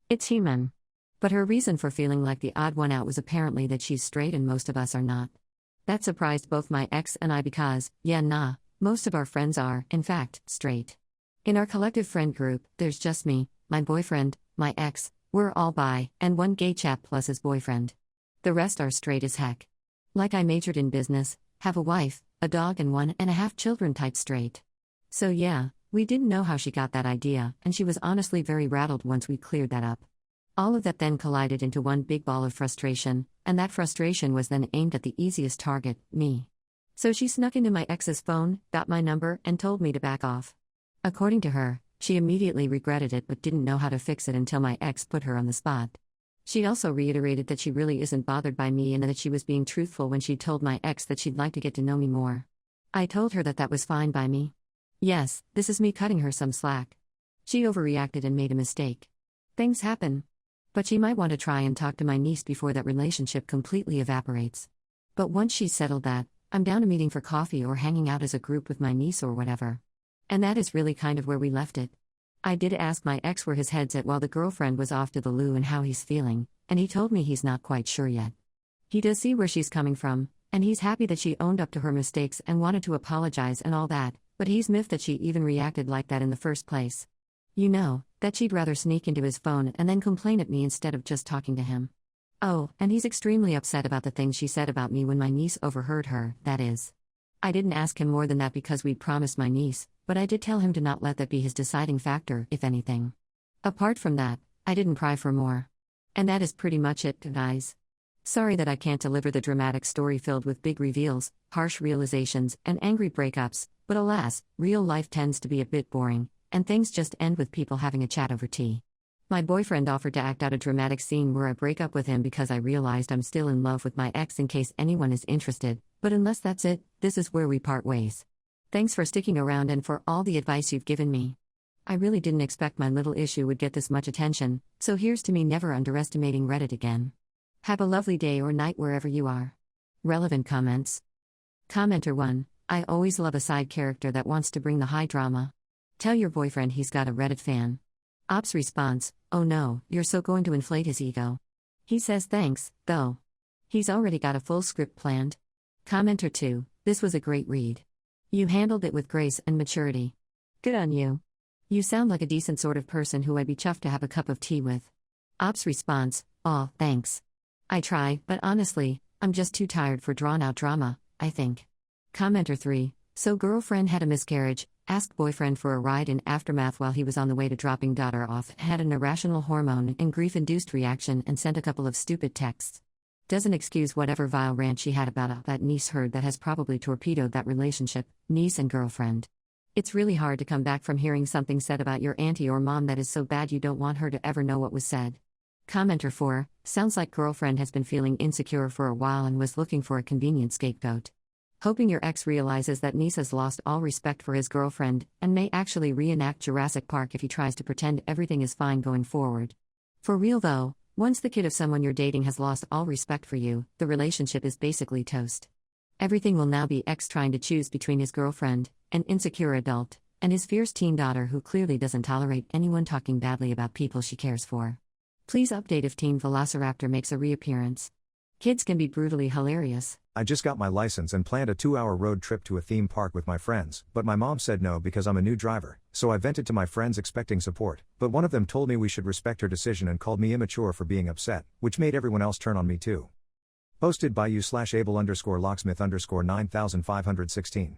It's human. But her reason for feeling like the odd one out was apparently that she's straight and most of us are not. That surprised both my ex and I because, most of our friends are, in fact, straight. In our collective friend group, there's just me, my boyfriend, my ex, we're all bi, and one gay chap plus his boyfriend. The rest are straight as heck. Like I majored in business, have a wife, a dog and 1.5 children type straight. So yeah, we didn't know how she got that idea, and she was honestly very rattled once we cleared that up. All of that then collided into one big ball of frustration, and that frustration was then aimed at the easiest target, me. So she snuck into my ex's phone, got my number, and told me to back off. According to her, she immediately regretted it but didn't know how to fix it until my ex put her on the spot. She also reiterated that she really isn't bothered by me and that she was being truthful when she told my ex that she'd like to get to know me more. I told her that that was fine by me. Yes, this is me cutting her some slack. She overreacted and made a mistake. Things happen. But she might want to try and talk to my niece before that relationship completely evaporates. But once she's settled that, I'm down to meeting for coffee or hanging out as a group with my niece or whatever. And that is really kind of where we left it. I did ask my ex where his head's at while the girlfriend was off to the loo and how he's feeling, and he told me he's not quite sure yet. He does see where she's coming from, and he's happy that she owned up to her mistakes and wanted to apologize and all that, but he's miffed that she even reacted like that in the first place. You know, that she'd rather sneak into his phone and then complain at me instead of just talking to him. Oh, and he's extremely upset about the things she said about me when my niece overheard her, that is. I didn't ask him more than that because we'd promised my niece, but I did tell him to not let that be his deciding factor, if anything. Apart from that, I didn't pry for more. And that is pretty much it, guys. Sorry that I can't deliver the dramatic story filled with big reveals, harsh realizations, and angry breakups, but alas, real life tends to be a bit boring, and things just end with people having a chat over tea. My boyfriend offered to act out a dramatic scene where I break up with him because I realized I'm still in love with my ex in case anyone is interested, but unless that's it, this is where we part ways. Thanks for sticking around and for all the advice you've given me. I really didn't expect my little issue would get this much attention, so here's to me never underestimating Reddit again. Have a lovely day or night wherever you are. Relevant comments. Commenter 1, I always love a side character that wants to bring the high drama. Tell your boyfriend he's got a Reddit fan. Ops response, oh no, you're so going to inflate his ego. He says thanks, though. He's already got a full script planned. Commenter 2, this was a great read. You handled it with grace and maturity. Good on you. You sound like a decent sort of person who I'd be chuffed to have a cup of tea with. Ops response, aw, thanks. I try, but honestly, I'm just too tired for drawn-out drama, I think. Commenter 3, so girlfriend had a miscarriage, asked boyfriend for a ride in aftermath while he was on the way to dropping daughter off, had an irrational hormone and grief-induced reaction and sent a couple of stupid texts. Doesn't excuse whatever vile rant she had about that niece heard that has probably torpedoed that relationship, niece and girlfriend. It's really hard to come back from hearing something said about your auntie or mom that is so bad you don't want her to ever know what was said. Commenter 4, sounds like girlfriend has been feeling insecure for a while and was looking for a convenient scapegoat. Hoping your ex realizes that niece has lost all respect for his girlfriend, and may actually reenact Jurassic Park if he tries to pretend everything is fine going forward. For real though, once the kid of someone you're dating has lost all respect for you, the relationship is basically toast. Everything will now be ex trying to choose between his girlfriend, an insecure adult, and his fierce teen daughter who clearly doesn't tolerate anyone talking badly about people she cares for. Please update if Teen Velociraptor makes a reappearance. Kids can be brutally hilarious.
I just got my license and planned a 2-hour road trip to a theme park with my friends, but my mom said no because I'm a new driver, so I vented to my friends expecting support, but one of them told me we should respect her decision and called me immature for being upset, which made everyone else turn on me too. Posted by you/able_locksmith_9516.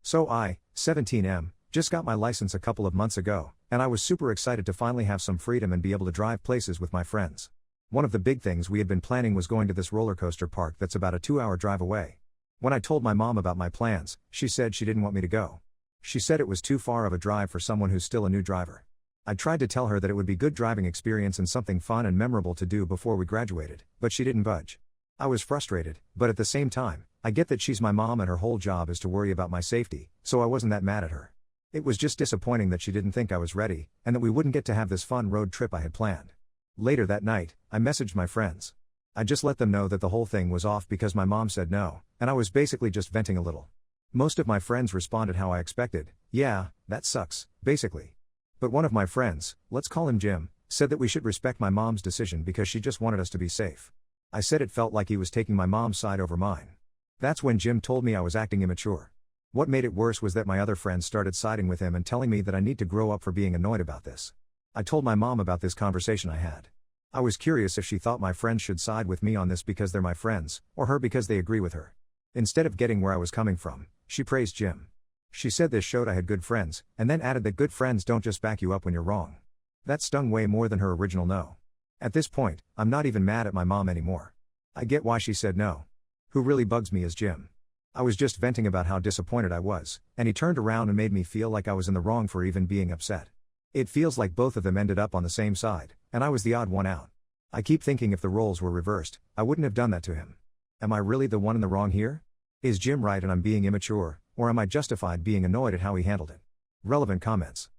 So I, 17M, just got my license a couple of months ago, and I was super excited to finally have some freedom and be able to drive places with my friends. One of the big things we had been planning was going to this roller coaster park that's about a 2-hour drive away. When I told my mom about my plans, she said she didn't want me to go. She said it was too far of a drive for someone who's still a new driver. I tried to tell her that it would be good driving experience and something fun and memorable to do before we graduated, but she didn't budge. I was frustrated, but at the same time, I get that she's my mom and her whole job is to worry about my safety, so I wasn't that mad at her. It was just disappointing that she didn't think I was ready, and that we wouldn't get to have this fun road trip I had planned. Later that night, I messaged my friends. I just let them know that the whole thing was off because my mom said no, and I was basically just venting a little. Most of my friends responded how I expected, yeah, that sucks, basically. But one of my friends, let's call him Jim, said that we should respect my mom's decision because she just wanted us to be safe. I said it felt like he was taking my mom's side over mine. That's when Jim told me I was acting immature. What made it worse was that my other friends started siding with him and telling me that I need to grow up for being annoyed about this. I told my mom about this conversation I had. I was curious if she thought my friends should side with me on this because they're my friends, or her because they agree with her. Instead of getting where I was coming from, she praised Jim. She said this showed I had good friends, and then added that good friends don't just back you up when you're wrong. That stung way more than her original no. At this point, I'm not even mad at my mom anymore. I get why she said no. Who really bugs me is Jim. I was just venting about how disappointed I was, and he turned around and made me feel like I was in the wrong for even being upset. It feels like both of them ended up on the same side, and I was the odd one out. I keep thinking if the roles were reversed, I wouldn't have done that to him. Am I really the one in the wrong here? Is Jim right and I'm being immature, or am I justified being annoyed at how he handled it? Relevant comments.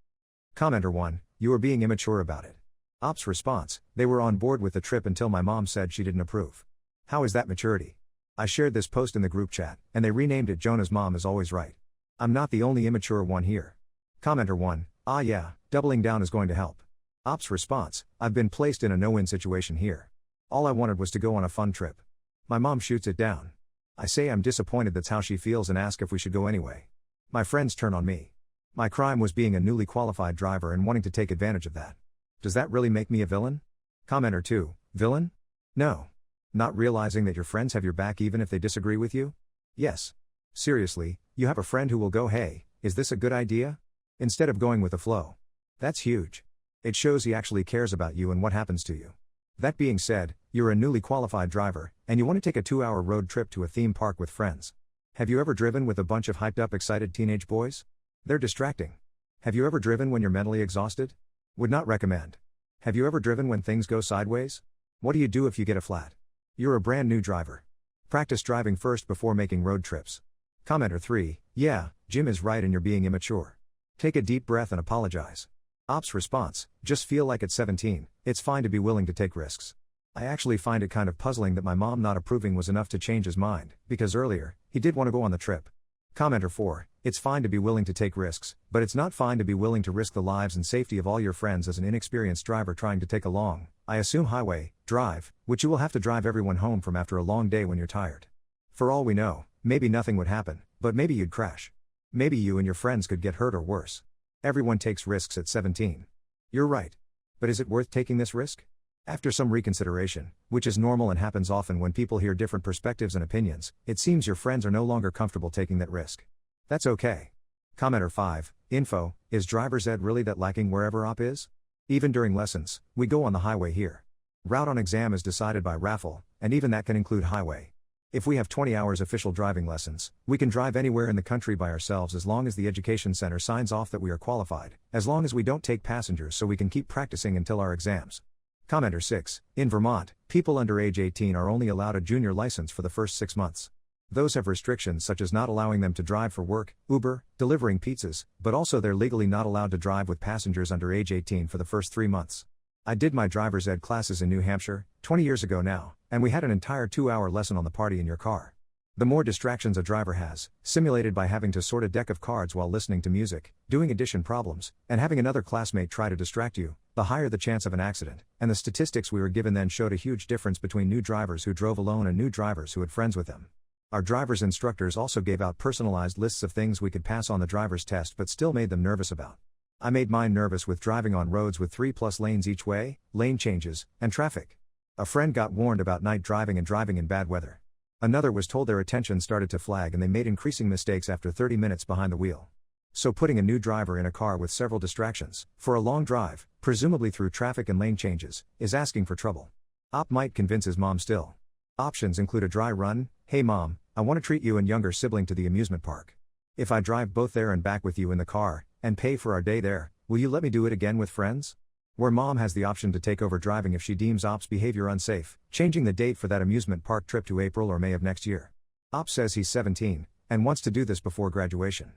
Commenter 1, you are being immature about it. Ops response, they were on board with the trip until my mom said she didn't approve. How is that maturity? I shared this post in the group chat, and they renamed it Jonah's mom is always right. I'm not the only immature one here. Commenter 1, ah yeah, doubling down is going to help. Ops response, I've been placed in a no-win situation here. All I wanted was to go on a fun trip. My mom shoots it down. I say I'm disappointed that's how she feels and ask if we should go anyway. My friends turn on me. My crime was being a newly qualified driver and wanting to take advantage of that. Does that really make me a villain? Commenter 2, villain? No. Not realizing that your friends have your back even if they disagree with you? Yes. Seriously, you have a friend who will go, hey, is this a good idea? Instead of going with the flow. That's huge. It shows he actually cares about you and what happens to you. That being said, you're a newly qualified driver, and you want to take a 2-hour road trip to a theme park with friends. Have you ever driven with a bunch of hyped up excited teenage boys? They're distracting. Have you ever driven when you're mentally exhausted? Would not recommend. Have you ever driven when things go sideways? What do you do if you get a flat? You're a brand new driver. Practice driving first before making road trips. Commenter 3, yeah, Jim is right and you're being immature. Take a deep breath and apologize. Ops response, just feel like at 17, it's fine to be willing to take risks. I actually find it kind of puzzling that my mom not approving was enough to change his mind, because earlier, he did want to go on the trip. Commenter 4, it's fine to be willing to take risks, but it's not fine to be willing to risk the lives and safety of all your friends as an inexperienced driver trying to take a long, I assume highway, drive, which you will have to drive everyone home from after a long day when you're tired. For all we know, maybe nothing would happen, but maybe you'd crash. Maybe you and your friends could get hurt or worse. Everyone takes risks at 17. You're right. But is it worth taking this risk? After some reconsideration, which is normal and happens often when people hear different perspectives and opinions, it seems your friends are no longer comfortable taking that risk. That's okay. Commenter 5, info, is driver's ed really that lacking wherever op is? Even during lessons, we go on the highway here. Route on exam is decided by raffle, and even that can include highway. If we have 20 hours official driving lessons, we can drive anywhere in the country by ourselves as long as the education center signs off that we are qualified, as long as we don't take passengers so we can keep practicing until our exams. Commenter 6. In Vermont, people under age 18 are only allowed a junior license for the first 6 months. Those have restrictions such as not allowing them to drive for work, Uber, delivering pizzas, but also they're legally not allowed to drive with passengers under age 18 for the first 3 months. I did my driver's ed classes in New Hampshire, 20 years ago now, and we had an entire 2-hour lesson on the party in your car. The more distractions a driver has, simulated by having to sort a deck of cards while listening to music, doing addition problems, and having another classmate try to distract you, the higher the chance of an accident, and the statistics we were given then showed a huge difference between new drivers who drove alone and new drivers who had friends with them. Our driver's instructors also gave out personalized lists of things we could pass on the driver's test but still made them nervous about. I made mine nervous with driving on roads with 3+ lanes each way, lane changes, and traffic. A friend got warned about night driving and driving in bad weather. Another was told their attention started to flag and they made increasing mistakes after 30 minutes behind the wheel. So putting a new driver in a car with several distractions, for a long drive, presumably through traffic and lane changes, is asking for trouble. Op might convince his mom still. Options include a dry run. Hey mom, I want to treat you and younger sibling to the amusement park. If I drive both there and back with you in the car, and pay for our day there, will you let me do it again with friends? Where mom has the option to take over driving if she deems Op's behavior unsafe, changing the date for that amusement park trip to April or May of next year. Op says he's 17, and wants to do this before graduation.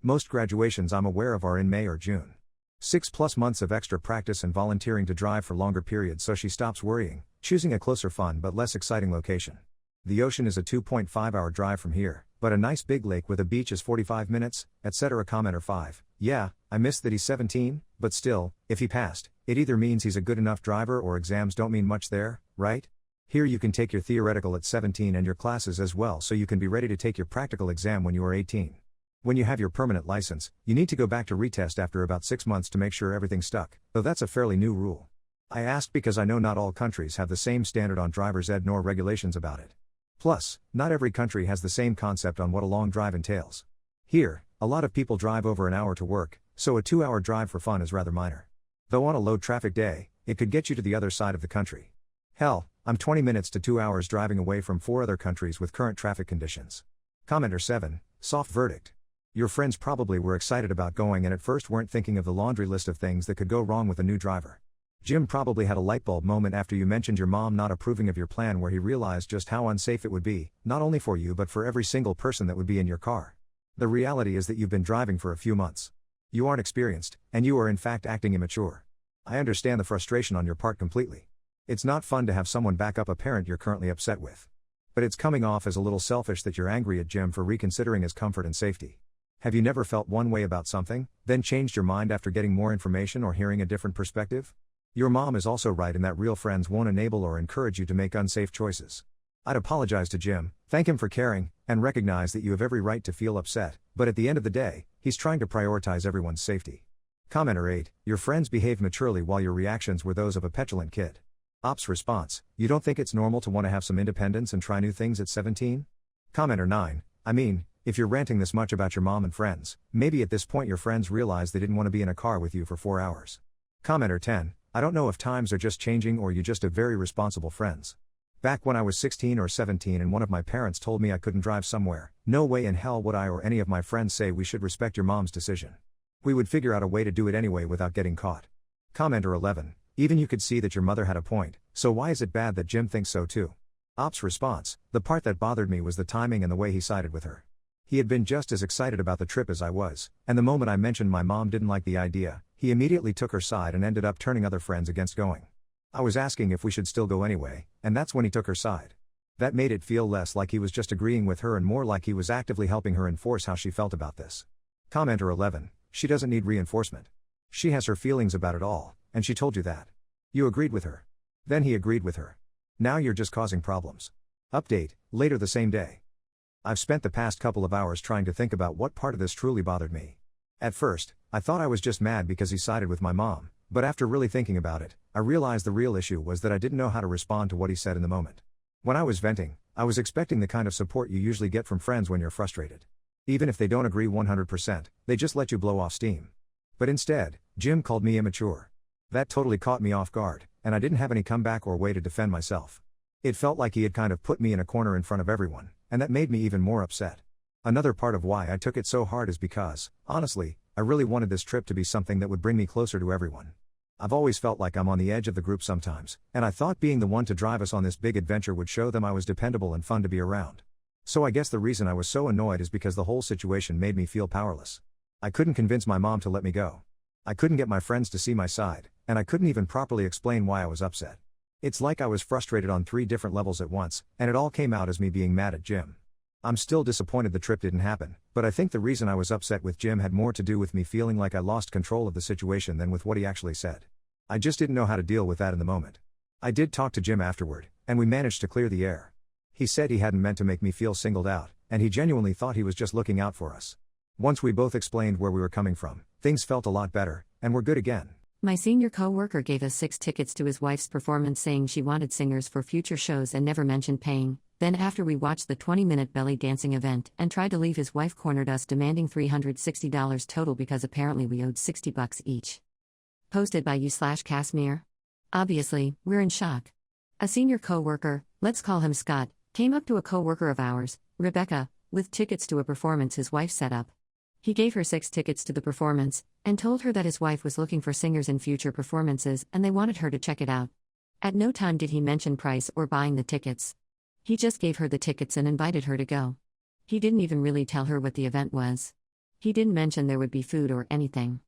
Most graduations I'm aware of are in May or June. 6+ months of extra practice and volunteering to drive for longer periods so she stops worrying, choosing a closer fun but less exciting location. The ocean is a 2.5-hour drive from here, but a nice big lake with a beach is 45 minutes, etc. Commenter 5. Yeah, I missed that he's 17, but still, if he passed, it either means he's a good enough driver or exams don't mean much there, right? Here you can take your theoretical at 17 and your classes as well so you can be ready to take your practical exam when you are 18. When you have your permanent license, you need to go back to retest after about 6 months to make sure everything's stuck, though that's a fairly new rule. I asked because I know not all countries have the same standard on driver's ed nor regulations about it. Plus, not every country has the same concept on what a long drive entails. Here, a lot of people drive over an hour to work, so a 2-hour drive for fun is rather minor. Though on a low traffic day, it could get you to the other side of the country. Hell, I'm 20 minutes to 2 hours driving away from 4 other countries with current traffic conditions. Commenter 7. Soft verdict. Your friends probably were excited about going and at first weren't thinking of the laundry list of things that could go wrong with a new driver. Jim probably had a lightbulb moment after you mentioned your mom not approving of your plan where he realized just how unsafe it would be, not only for you but for every single person that would be in your car. The reality is that you've been driving for a few months. You aren't experienced, and you are in fact acting immature. I understand the frustration on your part completely. It's not fun to have someone back up a parent you're currently upset with. But it's coming off as a little selfish that you're angry at Jim for reconsidering his comfort and safety. Have you never felt one way about something, then changed your mind after getting more information or hearing a different perspective? Your mom is also right in that real friends won't enable or encourage you to make unsafe choices. I'd apologize to Jim, thank him for caring, and recognize that you have every right to feel upset, but at the end of the day, he's trying to prioritize everyone's safety. Commenter 8. Your friends behaved maturely while your reactions were those of a petulant kid. Op's response. You don't think it's normal to want to have some independence and try new things at 17? Commenter 9. I mean, if you're ranting this much about your mom and friends, maybe at this point your friends realize they didn't want to be in a car with you for 4 hours. Commenter 10. I don't know if times are just changing or you just have very responsible friends. Back when I was 16 or 17 and one of my parents told me I couldn't drive somewhere, no way in hell would I or any of my friends say we should respect your mom's decision. We would figure out a way to do it anyway without getting caught. Commenter 11. Even you could see that your mother had a point, so why is it bad that Jim thinks so too? Op's response. The part that bothered me was the timing and the way he sided with her. He had been just as excited about the trip as I was, and the moment I mentioned my mom didn't like the idea, he immediately took her side and ended up turning other friends against going. I was asking if we should still go anyway, and that's when he took her side. That made it feel less like he was just agreeing with her and more like he was actively helping her enforce how she felt about this. Commenter 11. She doesn't need reinforcement. She has her feelings about it all, and she told you that. You agreed with her. Then he agreed with her. Now you're just causing problems. Update, later the same day. I've spent the past couple of hours trying to think about what part of this truly bothered me. At first, I thought I was just mad because he sided with my mom, but after really thinking about it, I realized the real issue was that I didn't know how to respond to what he said in the moment. When I was venting, I was expecting the kind of support you usually get from friends when you're frustrated. Even if they don't agree 100%, they just let you blow off steam. But instead, Jim called me immature. That totally caught me off guard, and I didn't have any comeback or way to defend myself. It felt like he had kind of put me in a corner in front of everyone, and that made me even more upset. Another part of why I took it so hard is because, honestly, I really wanted this trip to be something that would bring me closer to everyone. I've always felt like I'm on the edge of the group sometimes, and I thought being the one to drive us on this big adventure would show them I was dependable and fun to be around. So I guess the reason I was so annoyed is because the whole situation made me feel powerless. I couldn't convince my mom to let me go. I couldn't get my friends to see my side, and I couldn't even properly explain why I was upset. It's like I was frustrated on 3 different levels at once, and it all came out as me being mad at Jim. I'm still disappointed the trip didn't happen, but I think the reason I was upset with Jim had more to do with me feeling like I lost control of the situation than with what he actually said. I just didn't know how to deal with that in the moment. I did talk to Jim afterward, and we managed to clear the air. He said he hadn't meant to make me feel singled out, and he genuinely thought he was just looking out for us. Once we both explained where we were coming from, things felt a lot better, and we're good again.
My senior co-worker gave us 6 tickets to his wife's performance, saying she wanted singers for future shows and never mentioned paying. Then after we watched the 20-minute belly dancing event and tried to leave, his wife cornered us, demanding $360 total because apparently we owed $60 each. Posted by you/Casimir. Obviously, we're in shock. A senior co-worker, let's call him Scott, came up to a co-worker of ours, Rebecca, with tickets to a performance his wife set up. He gave her 6 tickets to the performance, and told her that his wife was looking for singers in future performances and they wanted her to check it out. At no time did he mention price or buying the tickets. He just gave her the tickets and invited her to go. He didn't even really tell her what the event was. He didn't mention there would be food or anything.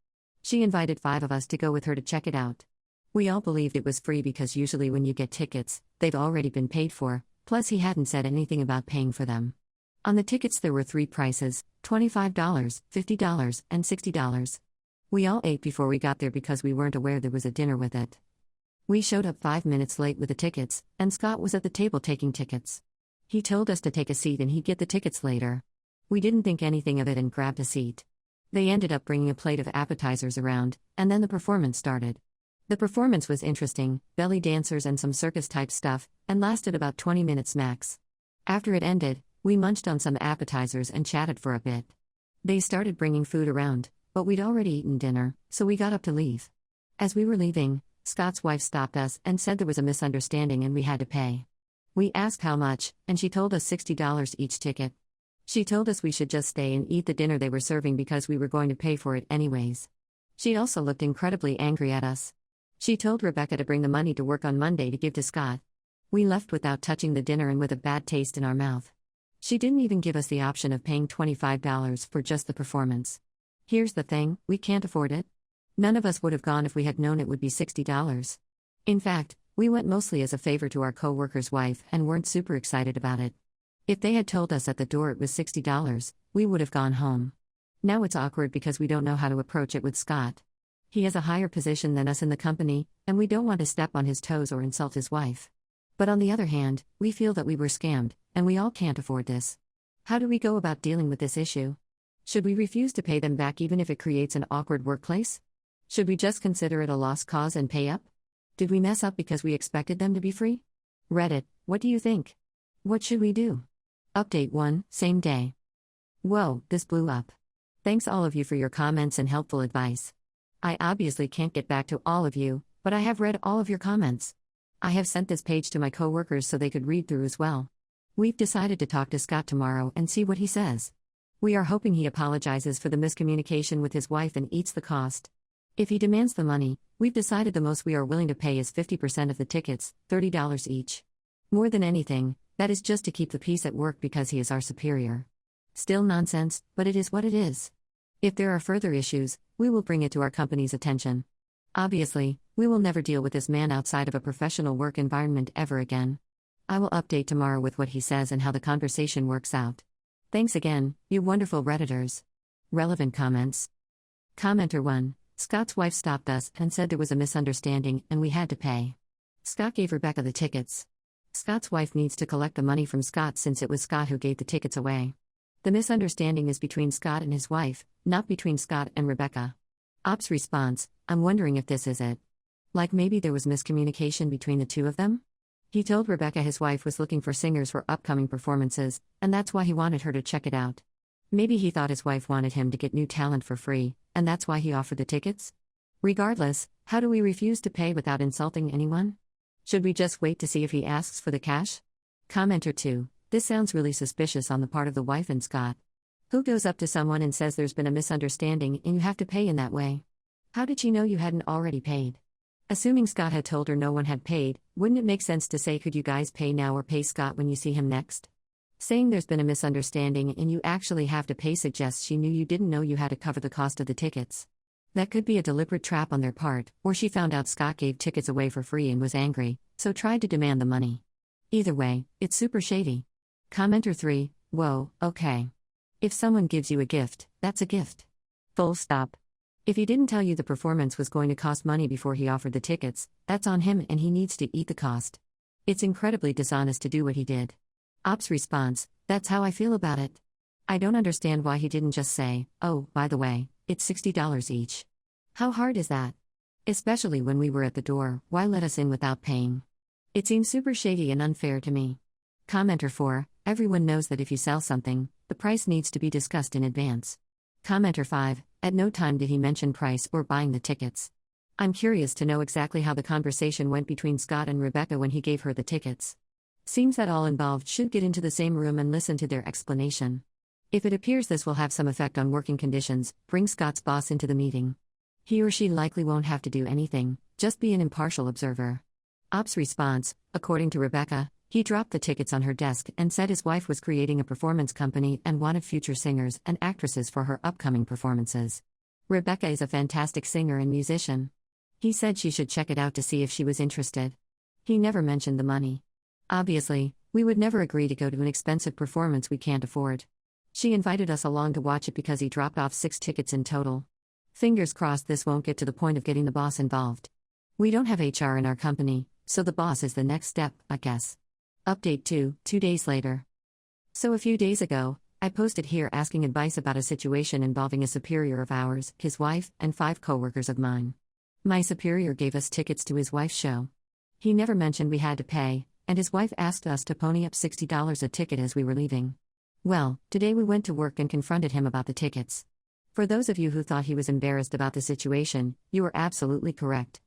She invited 5 of us to go with her to check it out. We all believed it was free because usually when you get tickets, they've already been paid for, plus he hadn't said anything about paying for them. On the tickets there were 3 prices, $25, $50, and $60. We all ate before we got there because we weren't aware there was a dinner with it. We showed up 5 minutes late with the tickets, and Scott was at the table taking tickets. He told us to take a seat and he'd get the tickets later. We didn't think anything of it and grabbed a seat. They ended up bringing a plate of appetizers around, and then the performance started. The performance was interesting, belly dancers and some circus-type stuff, and lasted about 20 minutes max. After it ended, we munched on some appetizers and chatted for a bit. They started bringing food around, but we'd already eaten dinner, so we got up to leave. As we were leaving, Scott's wife stopped us and said there was a misunderstanding and we had to pay. We asked how much, and she told us $60 each ticket. She told us we should just stay and eat the dinner they were serving because we were going to pay for it anyways. She also looked incredibly angry at us. She told Rebecca to bring the money to work on Monday to give to Scott. We left without touching the dinner and with a bad taste in our mouth. She didn't even give us the option of paying $25 for just the performance. Here's the thing, we can't afford it. None of us would have gone if we had known it would be $60. In fact, we went mostly as a favor to our co-worker's wife and weren't super excited about it. If they had told us at the door it was $60, we would have gone home. Now it's awkward because we don't know how to approach it with Scott. He has a higher position than us in the company, and we don't want to step on his toes or insult his wife. But on the other hand, we feel that we were scammed, and we all can't afford this. How do we go about dealing with this issue? Should we refuse to pay them back even if it creates an awkward workplace? Should we just consider it a lost cause and pay up? Did we mess up because we expected them to be free? Reddit, what do you think? What should we do? Update 1, same day. Whoa, this blew up. Thanks all of you for your comments and helpful advice. I obviously can't get back to all of you, but I have read all of your comments. I have sent this page to my coworkers so they could read through as well. We've decided to talk to Scott tomorrow and see what he says. We are hoping he apologizes for the miscommunication with his wife and eats the cost. If he demands the money, we've decided the most we are willing to pay is 50% of the tickets, $30 each. More than anything, that is just to keep the peace at work because he is our superior. Still nonsense, but it is what it is. If there are further issues, we will bring it to our company's attention. Obviously, we will never deal with this man outside of a professional work environment ever again. I will update tomorrow with what he says and how the conversation works out. Thanks again, you wonderful Redditors. Relevant comments. Commenter 1. Scott's wife stopped us and said there was a misunderstanding and we had to pay. Scott gave Rebecca the tickets. Scott's wife needs to collect the money from Scott since it was Scott who gave the tickets away. The misunderstanding is between Scott and his wife, not between Scott and Rebecca. Ops response, I'm wondering if this is it. Like maybe there was miscommunication between the two of them? He told Rebecca his wife was looking for singers for upcoming performances, and that's why he wanted her to check it out. Maybe he thought his wife wanted him to get new talent for free, and that's why he offered the tickets? Regardless, how do we refuse to pay without insulting anyone? Should we just wait to see if he asks for the cash? Commenter 2. This sounds really suspicious on the part of the wife and Scott. Who goes up to someone and says there's been a misunderstanding and you have to pay in that way? How did she know you hadn't already paid? Assuming Scott had told her no one had paid, wouldn't it make sense to say, could you guys pay now or pay Scott when you see him next? Saying there's been a misunderstanding and you actually have to pay suggests she knew you didn't know you had to cover the cost of the tickets. That could be a deliberate trap on their part, or she found out Scott gave tickets away for free and was angry, so tried to demand the money. Either way, it's super shady. Commenter 3. Whoa, okay. If someone gives you a gift, that's a gift. Full stop. If he didn't tell you the performance was going to cost money before he offered the tickets, that's on him and he needs to eat the cost. It's incredibly dishonest to do what he did. Ops response, that's how I feel about it. I don't understand why he didn't just say, oh, by the way, it's $60 each. How hard is that? Especially when we were at the door, why let us in without paying? It seems super shady and unfair to me. Commenter 4, everyone knows that if you sell something, the price needs to be discussed in advance. Commenter 5, at no time did he mention price or buying the tickets. I'm curious to know exactly how the conversation went between Scott and Rebecca when he gave her the tickets. Seems that all involved should get into the same room and listen to their explanation. If it appears this will have some effect on working conditions, bring Scott's boss into the meeting. He or she likely won't have to do anything, just be an impartial observer. Ops response, according to Rebecca, he dropped the tickets on her desk and said his wife was creating a performance company and wanted future singers and actresses for her upcoming performances. Rebecca is a fantastic singer and musician. He said she should check it out to see if she was interested. He never mentioned the money. Obviously, we would never agree to go to an expensive performance we can't afford. She invited us along to watch it because he dropped off 6 tickets in total. Fingers crossed this won't get to the point of getting the boss involved. We don't have HR in our company, so the boss is the next step, I guess. Update 2 days later. So a few days ago, I posted here asking advice about a situation involving a superior of ours, his wife, and 5 coworkers of mine. My superior gave us tickets to his wife's show. He never mentioned we had to pay, and his wife asked us to pony up $60 a ticket as we were leaving. Well, today we went to work and confronted him about the tickets. For those of you who thought he was embarrassed about the situation, you were absolutely correct.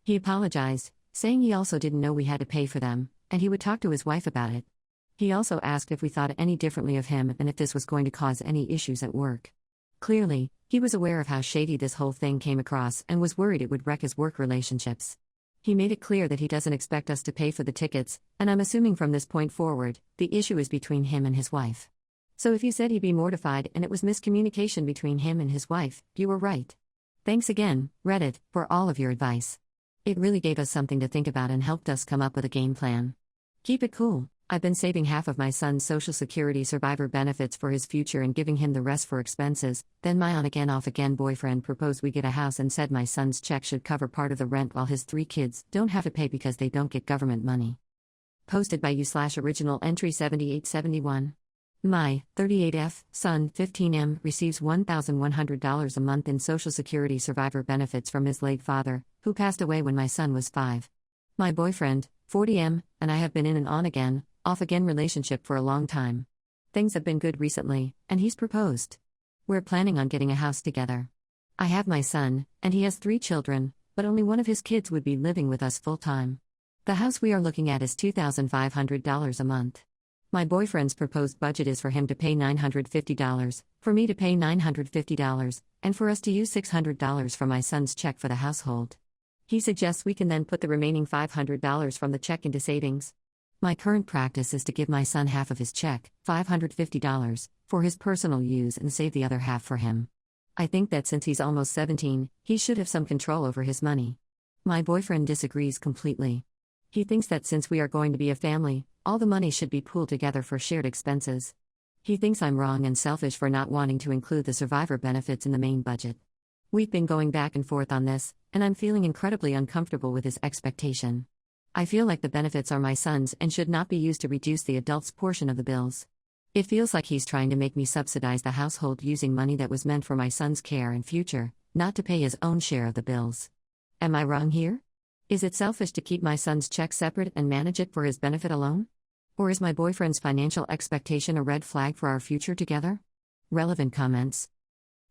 He apologized, saying he also didn't know we had to pay for them, and he would talk to his wife about it. He also asked if we thought any differently of him and if this was going to cause any issues at work. Clearly, he was aware of how shady this whole thing came across and was worried it would wreck his work relationships. He made it clear that he doesn't expect us to pay for the tickets, and I'm assuming from this point forward, the issue is between him and his wife. So if you said he'd be mortified and it was miscommunication between him and his wife, you were right. Thanks again, Reddit, for all of your advice. It really gave us something to think about and helped us come up with a game plan. Keep it cool. I've been saving half of my son's Social Security survivor benefits for his future and giving him the rest for expenses. Then my on-again off-again boyfriend proposed we get a house and said my son's check should cover part of the rent while his 3 kids don't have to pay because they don't get government money. Posted by you/original entry 7871. My 38F son 15M receives $1,100 a month in Social Security survivor benefits from his late father, who passed away when my son was 5. My boyfriend, 40M, and I have been in an on-again, off-again relationship for a long time. Things have been good recently, and he's proposed. We're planning on getting a house together. I have my son, and he has 3 children, but only one of his kids would be living with us full-time. The house we are looking at is $2,500 a month. My boyfriend's proposed budget is for him to pay $950, for me to pay $950, and for us to use $600 from my son's check for the household. He suggests we can then put the remaining $500 from the check into savings. My current practice is to give my son half of his check, $550, for his personal use and save the other half for him. I think that since he's almost 17, he should have some control over his money. My boyfriend disagrees completely. He thinks that since we are going to be a family, all the money should be pooled together for shared expenses. He thinks I'm wrong and selfish for not wanting to include the survivor benefits in the main budget. We've been going back and forth on this, and I'm feeling incredibly uncomfortable with his expectation. I feel like the benefits are my son's and should not be used to reduce the adult's portion of the bills. It feels like he's trying to make me subsidize the household using money that was meant for my son's care and future, not to pay his own share of the bills. Am I wrong here? Is it selfish to keep my son's check separate and manage it for his benefit alone? Or is my boyfriend's financial expectation a red flag for our future together? Relevant comments.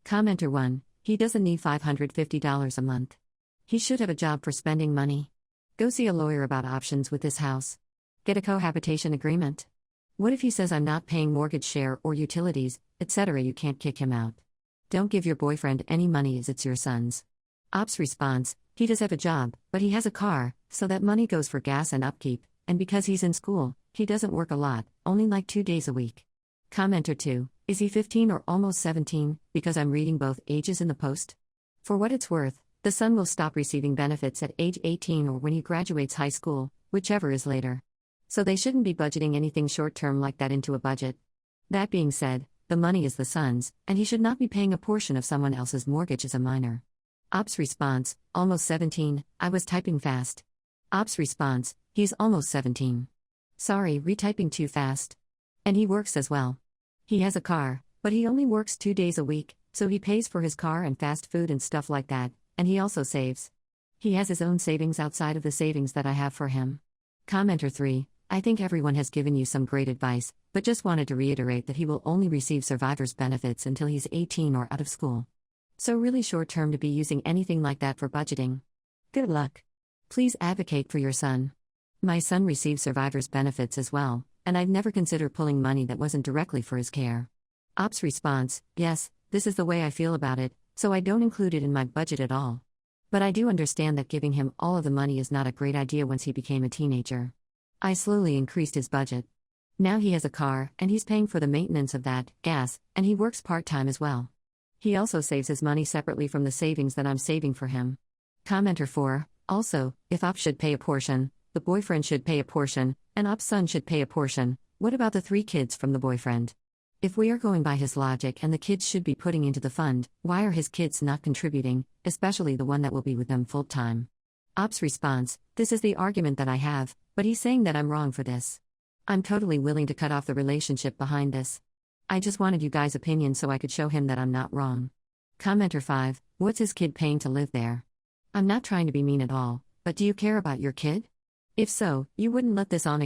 Commenter 1. He doesn't need $550 a month. He should have a job for spending money. Go see a lawyer about options with this house. Get a cohabitation agreement. What if he says I'm not paying mortgage share or utilities, etc.? You can't kick him out. Don't give your boyfriend any money as it's your son's. Ops response: he does have a job, but he has a car, so that money goes for gas and upkeep, and because he's in school, he doesn't work a lot, only like 2 days a week. Commenter 2: is he 15 or almost 17, because I'm reading both ages in the post? For what it's worth, the son will stop receiving benefits at age 18 or when he graduates high school, whichever is later. So they shouldn't be budgeting anything short-term like that into a budget. That being said, the money is the son's, and he should not be paying a portion of someone else's mortgage as a minor. Ops response: almost 17, I was typing fast. Ops response: he's almost 17. Sorry, retyping too fast. And he works as well. He has a car, but he only works 2 days a week, so he pays for his car and fast food and stuff like that, and he also saves. He has his own savings outside of the savings that I have for him. Commenter 3: I think everyone has given you some great advice, but just wanted to reiterate that he will only receive survivor's benefits until he's 18 or out of school. So really short term to be using anything like that for budgeting. Good luck. Please advocate for your son. My son receives survivor's benefits as well, and I've never considered pulling money that wasn't directly for his care. Ops response: yes, this is the way I feel about it, so I don't include it in my budget at all. But I do understand that giving him all of the money is not a great idea once he became a teenager. I slowly increased his budget. Now he has a car, and he's paying for the maintenance of that, gas, and he works part-time as well. He also saves his money separately from the savings that I'm saving for him. Commenter 4: also, if Ops should pay a portion, the boyfriend should pay a portion, and Ops' son should pay a portion, what about the 3 kids from the boyfriend? If we are going by his logic and the kids should be putting into the fund, why are his kids not contributing, especially the one that will be with them full-time? Ops response: this is the argument that I have, but he's saying that I'm wrong for this. I'm totally willing to cut off the relationship behind this. I just wanted you guys' opinion so I could show him that I'm not wrong. Commenter 5: what's his kid paying to live there? I'm not trying to be mean at all, but do you care about your kid? If so, you wouldn't let this off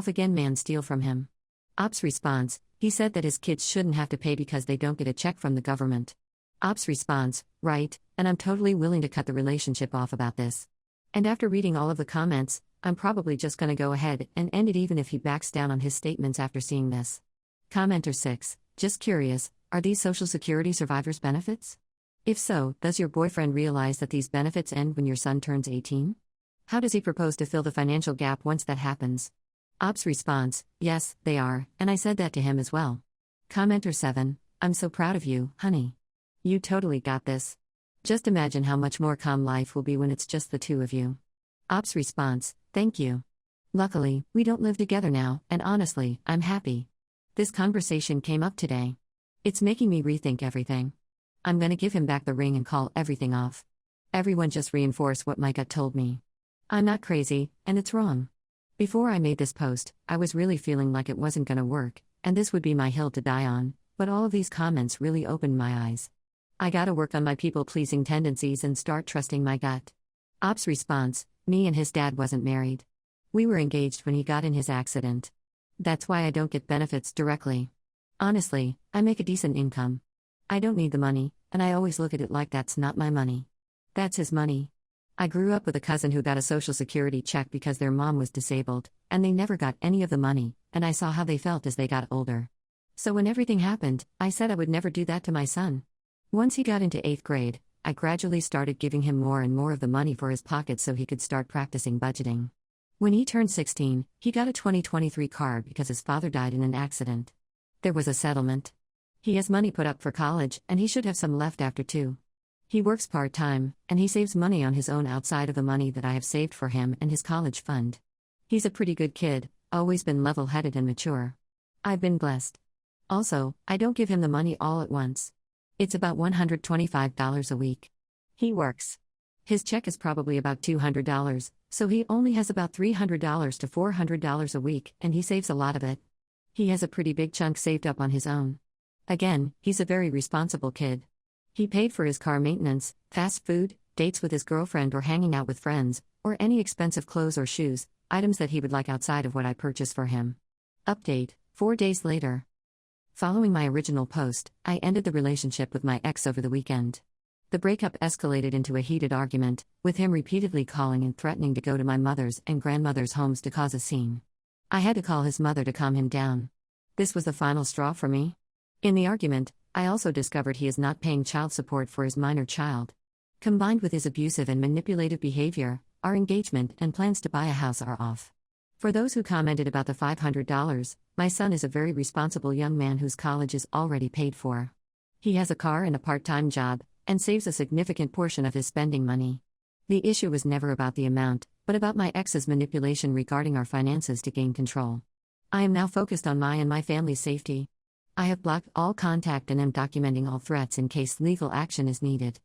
again man steal from him. Ops response: he said that his kids shouldn't have to pay because they don't get a check from the government. Ops response: right, and I'm totally willing to cut the relationship off about this. And after reading all of the comments, I'm probably just gonna go ahead and end it even if he backs down on his statements after seeing this. Commenter 6: just curious, are these Social Security survivors' benefits? If so, does your boyfriend realize that these benefits end when your son turns 18? How does he propose to fill the financial gap once that happens? Ops response: yes, they are, and I said that to him as well. Commenter 7: I'm so proud of you, honey. You totally got this. Just imagine how much more calm life will be when it's just the two of you. Ops response: thank you. Luckily, we don't live together now, and honestly, I'm happy. This conversation came up today. It's making me rethink everything. I'm gonna give him back the ring and call everything off. Everyone just reinforced what my gut told me. I'm not crazy, and it's wrong. Before I made this post, I was really feeling like it wasn't gonna work, and this would be my hill to die on, but all of these comments really opened my eyes. I gotta work on my people-pleasing tendencies and start trusting my gut. Ops response: me and his dad wasn't married. We were engaged when he got in his accident. That's why I don't get benefits directly. Honestly, I make a decent income. I don't need the money, and I always look at it like that's not my money. That's his money. I grew up with a cousin who got a Social Security check because their mom was disabled, and they never got any of the money, and I saw how they felt as they got older. So when everything happened, I said I would never do that to my son. Once he got into 8th grade, I gradually started giving him more and more of the money for his pockets so he could start practicing budgeting. When he turned 16, he got a 2023 car because his father died in an accident. There was a settlement. He has money put up for college, and he should have some left after too. He works part-time, and he saves money on his own outside of the money that I have saved for him and his college fund. He's a pretty good kid, always been level-headed and mature. I've been blessed. Also, I don't give him the money all at once. It's about $125 a week. He works. His check is probably about $200, so he only has about $300 to $400 a week, and he saves a lot of it. He has a pretty big chunk saved up on his own. Again, he's a very responsible kid. He paid for his car maintenance, fast food, dates with his girlfriend or hanging out with friends, or any expensive clothes or shoes, items that he would like outside of what I purchased for him. Update: 4 days later. Following my original post, I ended the relationship with my ex over the weekend. The breakup escalated into a heated argument, with him repeatedly calling and threatening to go to my mother's and grandmother's homes to cause a scene. I had to call his mother to calm him down. This was the final straw for me. In the argument, I also discovered he is not paying child support for his minor child. Combined with his abusive and manipulative behavior, our engagement and plans to buy a house are off. For those who commented about the $500, my son is a very responsible young man whose college is already paid for. He has a car and a part-time job, and saves a significant portion of his spending money. The issue was never about the amount, but about my ex's manipulation regarding our finances to gain control. I am now focused on my and my family's safety. I have blocked all contact and am documenting all threats in case legal action is needed.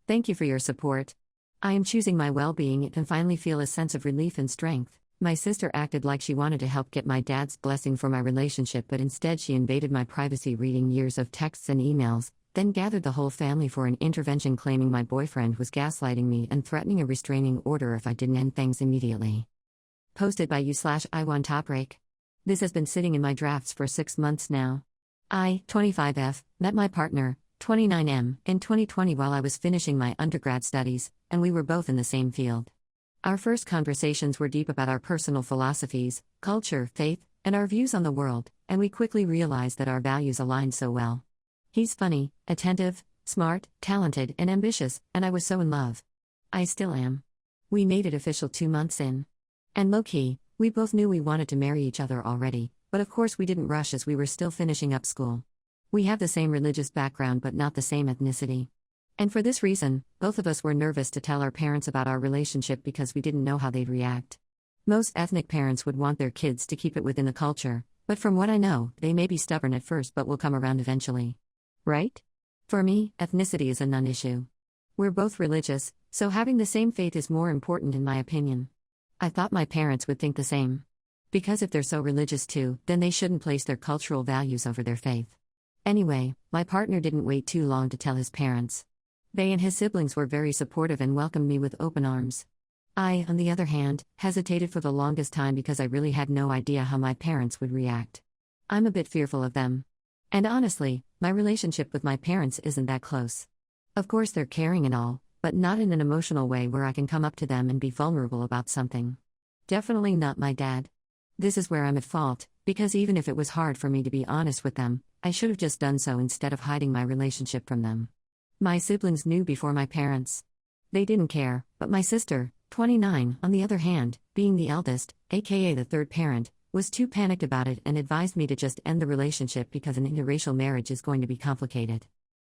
Thank you for your support. I am choosing my well-being and can finally feel a sense of relief and strength. My sister acted like she wanted to help get my dad's blessing for my relationship, but instead she invaded my privacy, reading years of texts and emails, then gathered the whole family for an intervention, claiming my boyfriend was gaslighting me and threatening a restraining order if I didn't end things immediately. Posted by you/I1 Topbreak. This has been sitting in my drafts for 6 months now. I, 25F, met my partner, 29M, in 2020 while I was finishing my undergrad studies, and we were both in the same field. Our first conversations were deep about our personal philosophies, culture, faith, and our views on the world, and we quickly realized that our values aligned so well. He's funny, attentive, smart, talented, and ambitious, and I was so in love. I still am. We made it official 2 months in. And low-key, we both knew we wanted to marry each other already, but of course we didn't rush as we were still finishing up school. We have the same religious background but not the same ethnicity. And for this reason, both of us were nervous to tell our parents about our relationship because we didn't know how they'd react. Most ethnic parents would want their kids to keep it within the culture, but from what I know, they may be stubborn at first but will come around eventually. Right? For me, ethnicity is a non-issue. We're both religious, so having the same faith is more important in my opinion. I thought my parents would think the same. Because if they're so religious too, then they shouldn't place their cultural values over their faith. Anyway, my partner didn't wait too long to tell his parents. They and his siblings were very supportive and welcomed me with open arms. I, on the other hand, hesitated for the longest time because I really had no idea how my parents would react. I'm a bit fearful of them. And honestly, my relationship with my parents isn't that close. Of course they're caring and all, but not in an emotional way where I can come up to them and be vulnerable about something. Definitely not my dad. This is where I'm at fault, because even if it was hard for me to be honest with them, I should have just done so instead of hiding my relationship from them. My siblings knew before my parents. They didn't care, but my sister, 29, on the other hand, being the eldest, aka the third parent, was too panicked about it and advised me to just end the relationship because an interracial marriage is going to be complicated.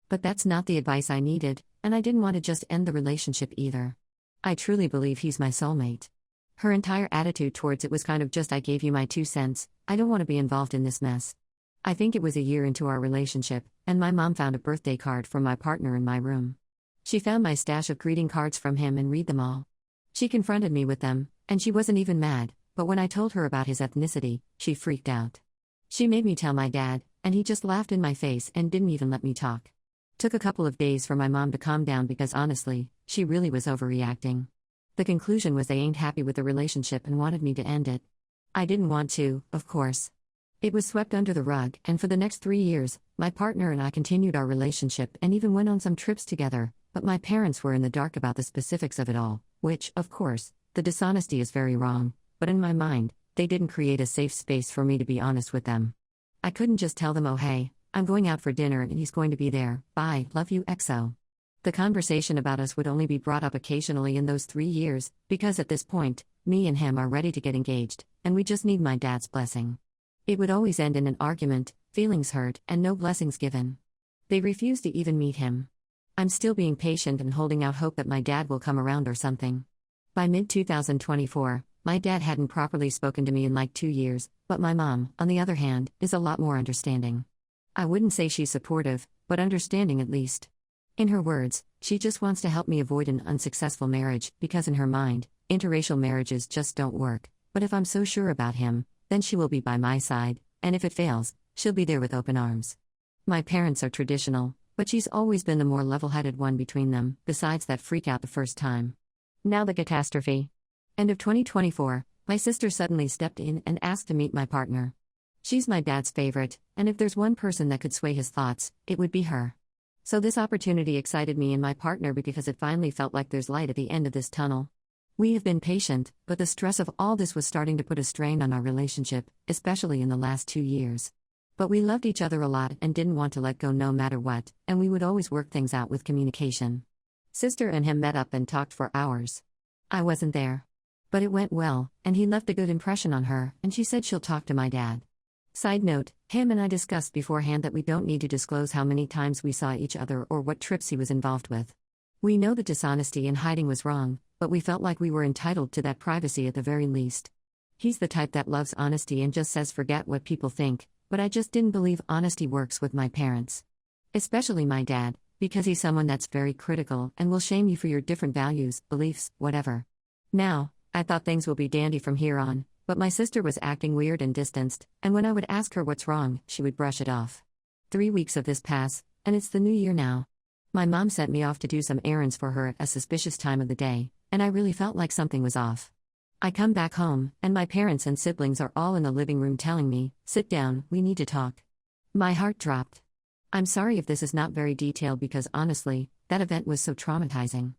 But that's not the advice I needed, and I didn't want to just end the relationship either. I truly believe he's my soulmate. Her entire attitude towards it was kind of just, I gave you my 2 cents, I don't want to be involved in this mess. I think it was a year into our relationship, and my mom found a birthday card from my partner in my room. She found my stash of greeting cards from him and read them all. She confronted me with them, and she wasn't even mad, but when I told her about his ethnicity, she freaked out. She made me tell my dad, and he just laughed in my face and didn't even let me talk. Took a couple of days for my mom to calm down because honestly, she really was overreacting. The conclusion was they ain't happy with the relationship and wanted me to end it. I didn't want to, of course. It was swept under the rug, and for the next 3 years, my partner and I continued our relationship and even went on some trips together, but my parents were in the dark about the specifics of it all, which, of course, the dishonesty is very wrong, but in my mind, they didn't create a safe space for me to be honest with them. I couldn't just tell them, oh hey, I'm going out for dinner and he's going to be there, bye, love you XO. The conversation about us would only be brought up occasionally in those 3 years, because at this point, me and him are ready to get engaged, and we just need my dad's blessing. It would always end in an argument, feelings hurt, and no blessings given. They refuse to even meet him. I'm still being patient and holding out hope that my dad will come around or something. By mid-2024, my dad hadn't properly spoken to me in like 2 years, but my mom, on the other hand, is a lot more understanding. I wouldn't say she's supportive, but understanding at least. In her words, she just wants to help me avoid an unsuccessful marriage because in her mind, interracial marriages just don't work, but if I'm so sure about him, then she will be by my side, and if it fails, she'll be there with open arms. My parents are traditional, but she's always been the more level-headed one between them, besides that freak out the first time. Now the catastrophe. End of 2024, my sister suddenly stepped in and asked to meet my partner. She's my dad's favorite, and if there's one person that could sway his thoughts, it would be her. So this opportunity excited me and my partner because it finally felt like there's light at the end of this tunnel. We have been patient, but the stress of all this was starting to put a strain on our relationship, especially in the last 2 years. But we loved each other a lot and didn't want to let go no matter what, and we would always work things out with communication. Sister and him met up and talked for hours. I wasn't there. But it went well, and he left a good impression on her, and she said she'll talk to my dad. Side note, him and I discussed beforehand that we don't need to disclose how many times we saw each other or what trips he was involved with. We know that dishonesty and hiding was wrong, but we felt like we were entitled to that privacy at the very least. He's the type that loves honesty and just says forget what people think, but I just didn't believe honesty works with my parents. Especially my dad, because he's someone that's very critical and will shame you for your different values, beliefs, whatever. Now, I thought things will be dandy from here on, but my sister was acting weird and distanced, and when I would ask her what's wrong, she would brush it off. 3 weeks of this pass, and it's the new year now. My mom sent me off to do some errands for her at a suspicious time of the day, and I really felt like something was off. I come back home, and my parents and siblings are all in the living room telling me, "Sit down, we need to talk." My heart dropped. I'm sorry if this is not very detailed because honestly, that event was so traumatizing.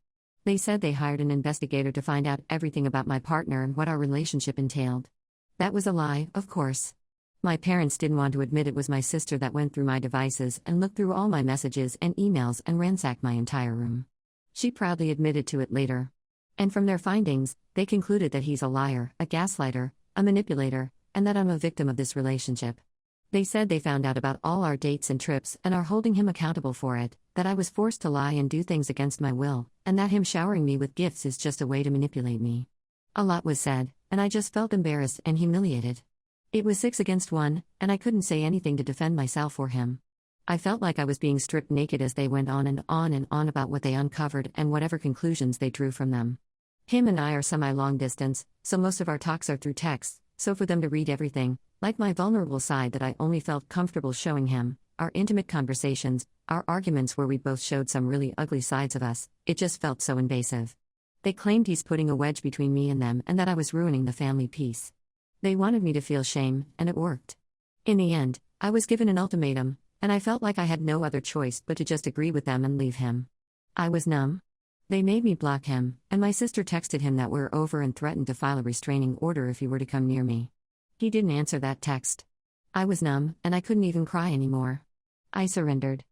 They said they hired an investigator to find out everything about my partner and what our relationship entailed. That was a lie, of course. My parents didn't want to admit it was my sister that went through my devices and looked through all my messages and emails and ransacked my entire room. She proudly admitted to it later. And from their findings, they concluded that he's a liar, a gaslighter, a manipulator, and that I'm a victim of this relationship. They said they found out about all our dates and trips and are holding him accountable for it, that I was forced to lie and do things against my will, and that him showering me with gifts is just a way to manipulate me. A lot was said, and I just felt embarrassed and humiliated. It was 6 against 1, and I couldn't say anything to defend myself or him. I felt like I was being stripped naked as they went on and on and on about what they uncovered and whatever conclusions they drew from them. Him and I are semi-long distance, so most of our talks are through text, so for them to read everything, like my vulnerable side that I only felt comfortable showing him, our intimate conversations, our arguments where we both showed some really ugly sides of us, it just felt so invasive. They claimed he's putting a wedge between me and them and that I was ruining the family peace. They wanted me to feel shame, and it worked. In the end, I was given an ultimatum, and I felt like I had no other choice but to just agree with them and leave him. I was numb. They made me block him, and my sister texted him that we're over and threatened to file a restraining order if he were to come near me. He didn't answer that text. I was numb, and I couldn't even cry anymore. I surrendered.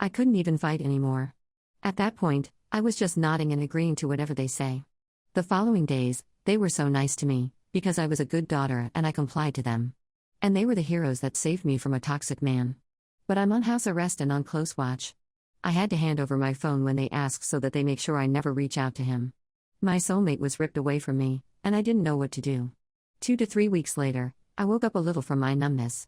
I couldn't even fight anymore. At that point, I was just nodding and agreeing to whatever they say. The following days, they were so nice to me, because I was a good daughter and I complied to them. And they were the heroes that saved me from a toxic man. But I'm on house arrest and on close watch. I had to hand over my phone when they asked so that they make sure I never reach out to him. My soulmate was ripped away from me, and I didn't know what to do. 2 to 3 weeks later, I woke up a little from my numbness.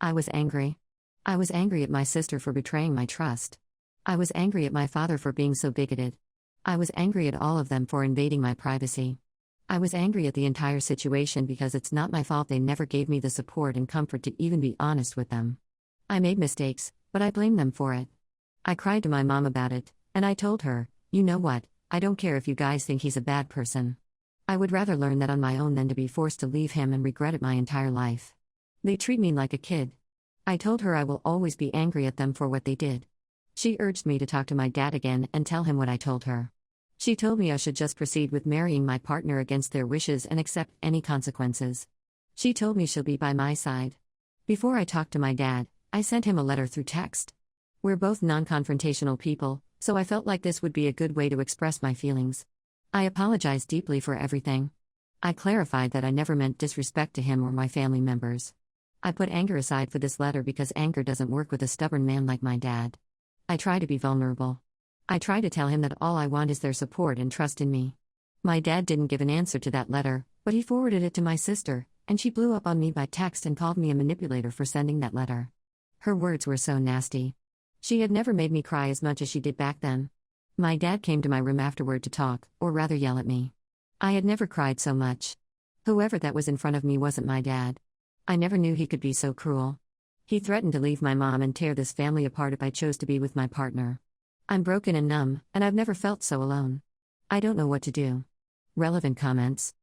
I was angry. I was angry at my sister for betraying my trust. I was angry at my father for being so bigoted. I was angry at all of them for invading my privacy. I was angry at the entire situation because it's not my fault they never gave me the support and comfort to even be honest with them. I made mistakes, but I blame them for it. I cried to my mom about it, and I told her, "You know what, I don't care if you guys think he's a bad person. I would rather learn that on my own than to be forced to leave him and regret it my entire life. They treat me like a kid." I told her I will always be angry at them for what they did. She urged me to talk to my dad again and tell him what I told her. She told me I should just proceed with marrying my partner against their wishes and accept any consequences. She told me she'll be by my side. Before I talked to my dad, I sent him a letter through text. We're both non-confrontational people, so I felt like this would be a good way to express my feelings. I apologized deeply for everything. I clarified that I never meant disrespect to him or my family members. I put anger aside for this letter because anger doesn't work with a stubborn man like my dad. I try to be vulnerable. I try to tell him that all I want is their support and trust in me. My dad didn't give an answer to that letter, but he forwarded it to my sister, and she blew up on me by text and called me a manipulator for sending that letter. Her words were so nasty. She had never made me cry as much as she did back then. My dad came to my room afterward to talk, or rather yell at me. I had never cried so much. Whoever that was in front of me wasn't my dad. I never knew he could be so cruel. He threatened to leave my mom and tear this family apart if I chose to be with my partner. I'm broken and numb, and I've never felt so alone. I don't know what to do. Relevant comments.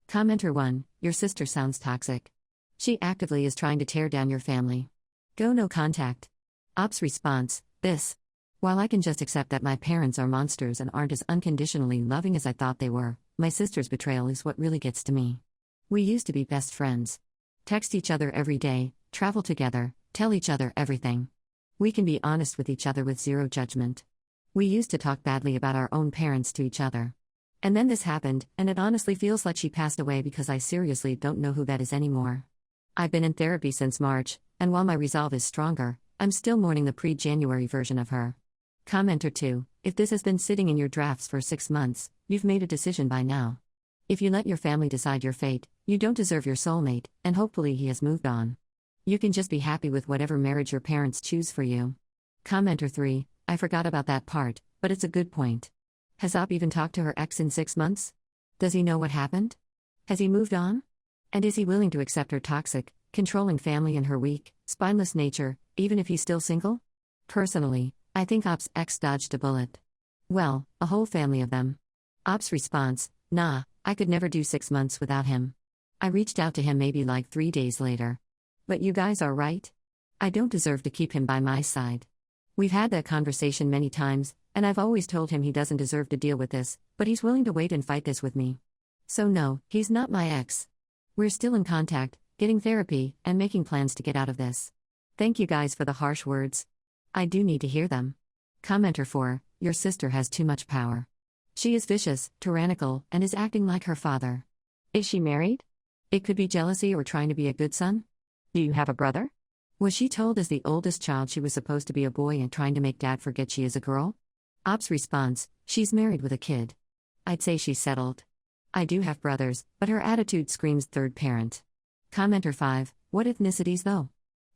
Commenter 1, your sister sounds toxic. She actively is trying to tear down your family. Go no contact. Ops response, this. While I can just accept that my parents are monsters and aren't as unconditionally loving as I thought they were, my sister's betrayal is what really gets to me. We used to be best friends. Text each other every day, travel together, tell each other everything. We can be honest with each other with zero judgment. We used to talk badly about our own parents to each other. And then this happened, and it honestly feels like she passed away because I seriously don't know who that is anymore. I've been in therapy since March, and while my resolve is stronger, I'm still mourning the pre-January version of her. Commenter 2, if this has been sitting in your drafts for 6 months, you've made a decision by now. If you let your family decide your fate, you don't deserve your soulmate, and hopefully he has moved on. You can just be happy with whatever marriage your parents choose for you. Commenter 3, I forgot about that part, but it's a good point. Has Op even talked to her ex in 6 months? Does he know what happened? Has he moved on? And is he willing to accept her toxic, controlling family and her weak, spineless nature, even if he's still single? Personally, I think Op's ex dodged a bullet. Well, a whole family of them. Op's response, nah, I could never do 6 months without him. I reached out to him maybe like 3 days later. But you guys are right. I don't deserve to keep him by my side. We've had that conversation many times, and I've always told him he doesn't deserve to deal with this, but he's willing to wait and fight this with me. So no, he's not my ex. We're still in contact, getting therapy, and making plans to get out of this. Thank you guys for the harsh words. I do need to hear them. Commenter 4, your sister has too much power. She is vicious, tyrannical, and is acting like her father. Is she married? It could be jealousy or trying to be a good son. Do you have a brother? Was she told as the oldest child she was supposed to be a boy and trying to make dad forget she is a girl? Op's response, she's married with a kid. I'd say she's settled. I do have brothers, but her attitude screams third parent. Commenter 5, what ethnicities though?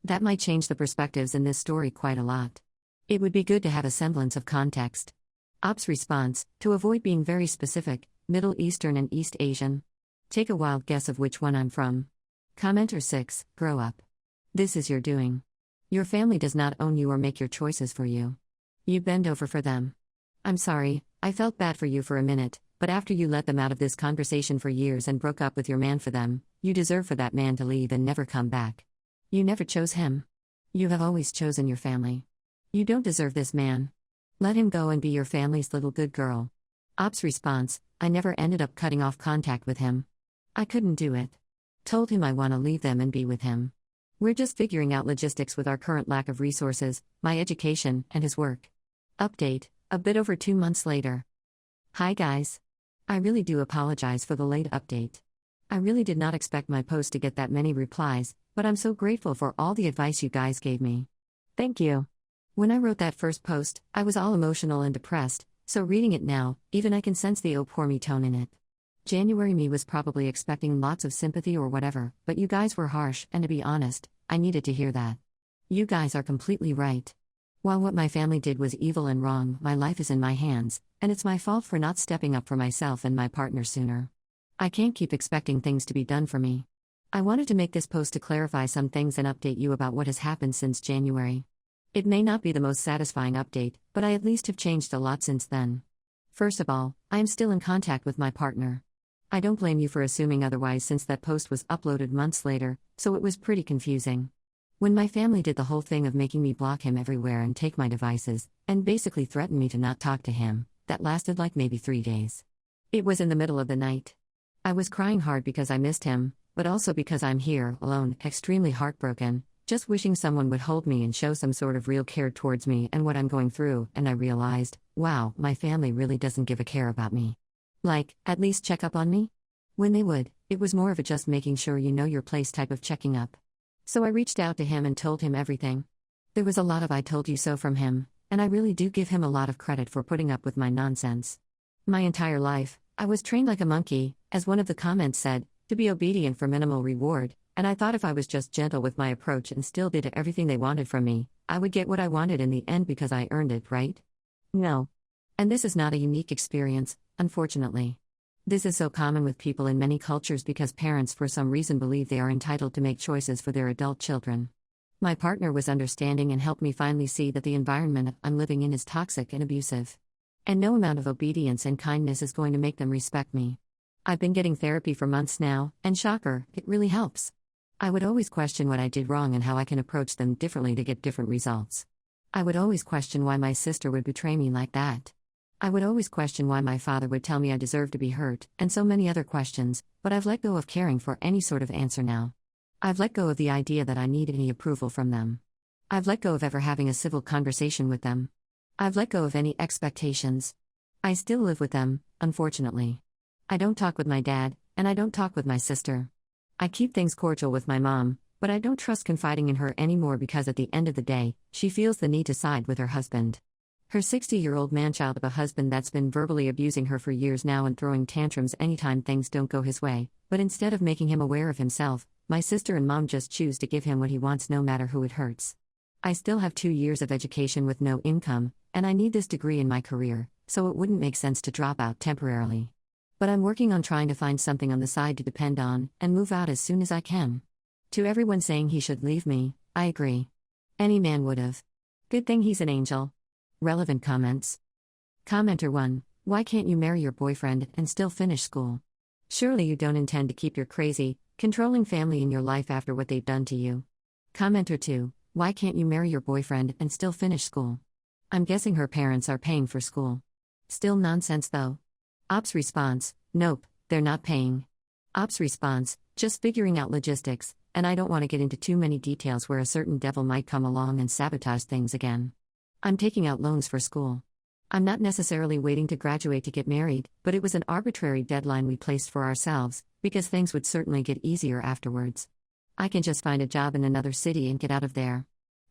That might change the perspectives in this story quite a lot. It would be good to have a semblance of context. Op's response, to avoid being very specific, Middle Eastern and East Asian. Take a wild guess of which one I'm from. Commenter 6, grow up. This is your doing. Your family does not own you or make your choices for you. You bend over for them. I'm sorry, I felt bad for you for a minute, but after you let them out of this conversation for years and broke up with your man for them, you deserve for that man to leave and never come back. You never chose him. You have always chosen your family. You don't deserve this man. Let him go and be your family's little good girl. Op's response, I never ended up cutting off contact with him. I couldn't do it. Told him I want to leave them and be with him. We're just figuring out logistics with our current lack of resources, my education, and his work. Update, a bit over 2 months later. Hi guys. I really do apologize for the late update. I really did not expect my post to get that many replies, but I'm so grateful for all the advice you guys gave me. Thank you. When I wrote that first post, I was all emotional and depressed, so reading it now, even I can sense the oh poor me tone in it. January me was probably expecting lots of sympathy or whatever, but you guys were harsh, and to be honest, I needed to hear that. You guys are completely right. While what my family did was evil and wrong, my life is in my hands, and it's my fault for not stepping up for myself and my partner sooner. I can't keep expecting things to be done for me. I wanted to make this post to clarify some things and update you about what has happened since January. It may not be the most satisfying update, but I at least have changed a lot since then. First of all, I am still in contact with my partner. I don't blame you for assuming otherwise since that post was uploaded months later, so it was pretty confusing. When my family did the whole thing of making me block him everywhere and take my devices, and basically threatened me to not talk to him, that lasted like maybe 3 days. It was in the middle of the night. I was crying hard because I missed him, but also because I'm here, alone, extremely heartbroken, just wishing someone would hold me and show some sort of real care towards me and what I'm going through, and I realized, wow, my family really doesn't give a care about me. Like, at least check up on me? When they would, it was more of a just making sure you know your place type of checking up. So I reached out to him and told him everything. There was a lot of I told you so from him, and I really do give him a lot of credit for putting up with my nonsense. My entire life, I was trained like a monkey, as one of the comments said, to be obedient for minimal reward, and I thought if I was just gentle with my approach and still did everything they wanted from me, I would get what I wanted in the end because I earned it, right? No. And this is not a unique experience, unfortunately. This is so common with people in many cultures because parents for some reason believe they are entitled to make choices for their adult children. My partner was understanding and helped me finally see that the environment I'm living in is toxic and abusive. And no amount of obedience and kindness is going to make them respect me. I've been getting therapy for months now, and shocker, it really helps. I would always question what I did wrong and how I can approach them differently to get different results. I would always question why my sister would betray me like that. I would always question why my father would tell me I deserved to be hurt, and so many other questions, but I've let go of caring for any sort of answer now. I've let go of the idea that I need any approval from them. I've let go of ever having a civil conversation with them. I've let go of any expectations. I still live with them, unfortunately. I don't talk with my dad, and I don't talk with my sister. I keep things cordial with my mom, but I don't trust confiding in her anymore because at the end of the day, she feels the need to side with her husband. Her 60-year-old man-child of a husband that's been verbally abusing her for years now and throwing tantrums anytime things don't go his way, but instead of making him aware of himself, my sister and mom just choose to give him what he wants no matter who it hurts. I still have 2 years of education with no income, and I need this degree in my career, so it wouldn't make sense to drop out temporarily. But I'm working on trying to find something on the side to depend on, and move out as soon as I can. To everyone saying he should leave me, I agree. Any man would've. Good thing he's an angel. Relevant comments. Commenter 1. Why can't you marry your boyfriend and still finish school? Surely you don't intend to keep your crazy, controlling family in your life after what they've done to you. Commenter 2. Why can't you marry your boyfriend and still finish school? I'm guessing her parents are paying for school. Still nonsense though. Ops response. Nope, they're not paying. Ops response. Just figuring out logistics, and I don't want to get into too many details where a certain devil might come along and sabotage things again. I'm taking out loans for school. I'm not necessarily waiting to graduate to get married, but it was an arbitrary deadline we placed for ourselves, because things would certainly get easier afterwards. I can just find a job in another city and get out of there.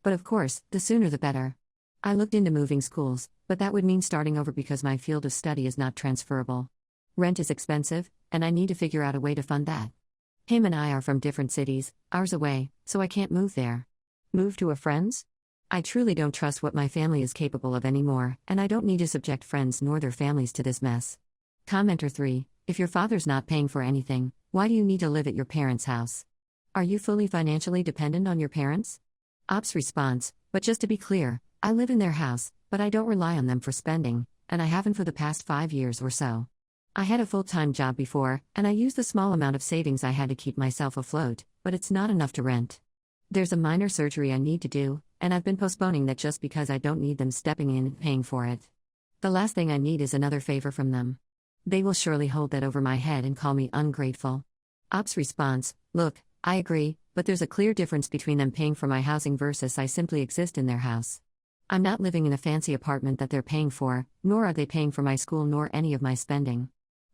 But of course, the sooner the better. I looked into moving schools, but that would mean starting over because my field of study is not transferable. Rent is expensive, and I need to figure out a way to fund that. Him and I are from different cities, hours away, so I can't move there. Move to a friend's? I truly don't trust what my family is capable of anymore, and I don't need to subject friends nor their families to this mess. Commenter 3. If your father's not paying for anything, why do you need to live at your parents' house? Are you fully financially dependent on your parents? Ops response. But just to be clear, I live in their house, but I don't rely on them for spending, and I haven't for the past 5 years or so. I had a full-time job before, and I used the small amount of savings I had to keep myself afloat, but it's not enough to rent. There's a minor surgery I need to do, and I've been postponing that just because I don't need them stepping in and paying for it. The last thing I need is another favor from them. They will surely hold that over my head and call me ungrateful. Ops response. Look, I agree, but there's a clear difference between them paying for my housing versus I simply exist in their house. I'm not living in a fancy apartment that they're paying for, nor are they paying for my school nor any of my spending.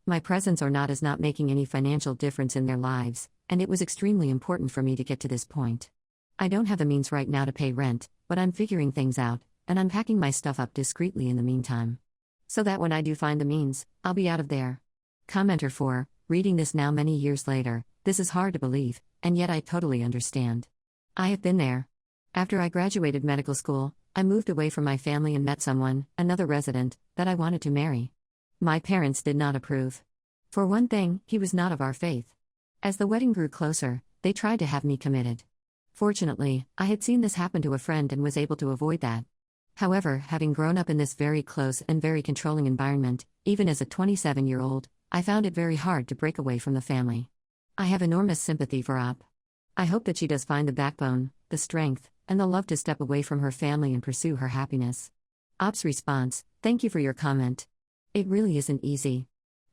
My presence or not is not making any financial difference in their lives, and it was extremely important for me to get to this point. I don't have the means right now to pay rent, but I'm figuring things out, and I'm packing my stuff up discreetly in the meantime. So that when I do find the means, I'll be out of there. Commenter 4. Reading this now many years later, this is hard to believe, and yet I totally understand. I have been there. After I graduated medical school, I moved away from my family and met someone, another resident, that I wanted to marry. My parents did not approve. For one thing, he was not of our faith. As the wedding grew closer, they tried to have me committed. Fortunately, I had seen this happen to a friend and was able to avoid that. However, having grown up in this very close and very controlling environment, even as a 27-year-old, I found it very hard to break away from the family. I have enormous sympathy for Op. I hope that she does find the backbone, the strength, and the love to step away from her family and pursue her happiness. Op's response. Thank you for your comment. It really isn't easy.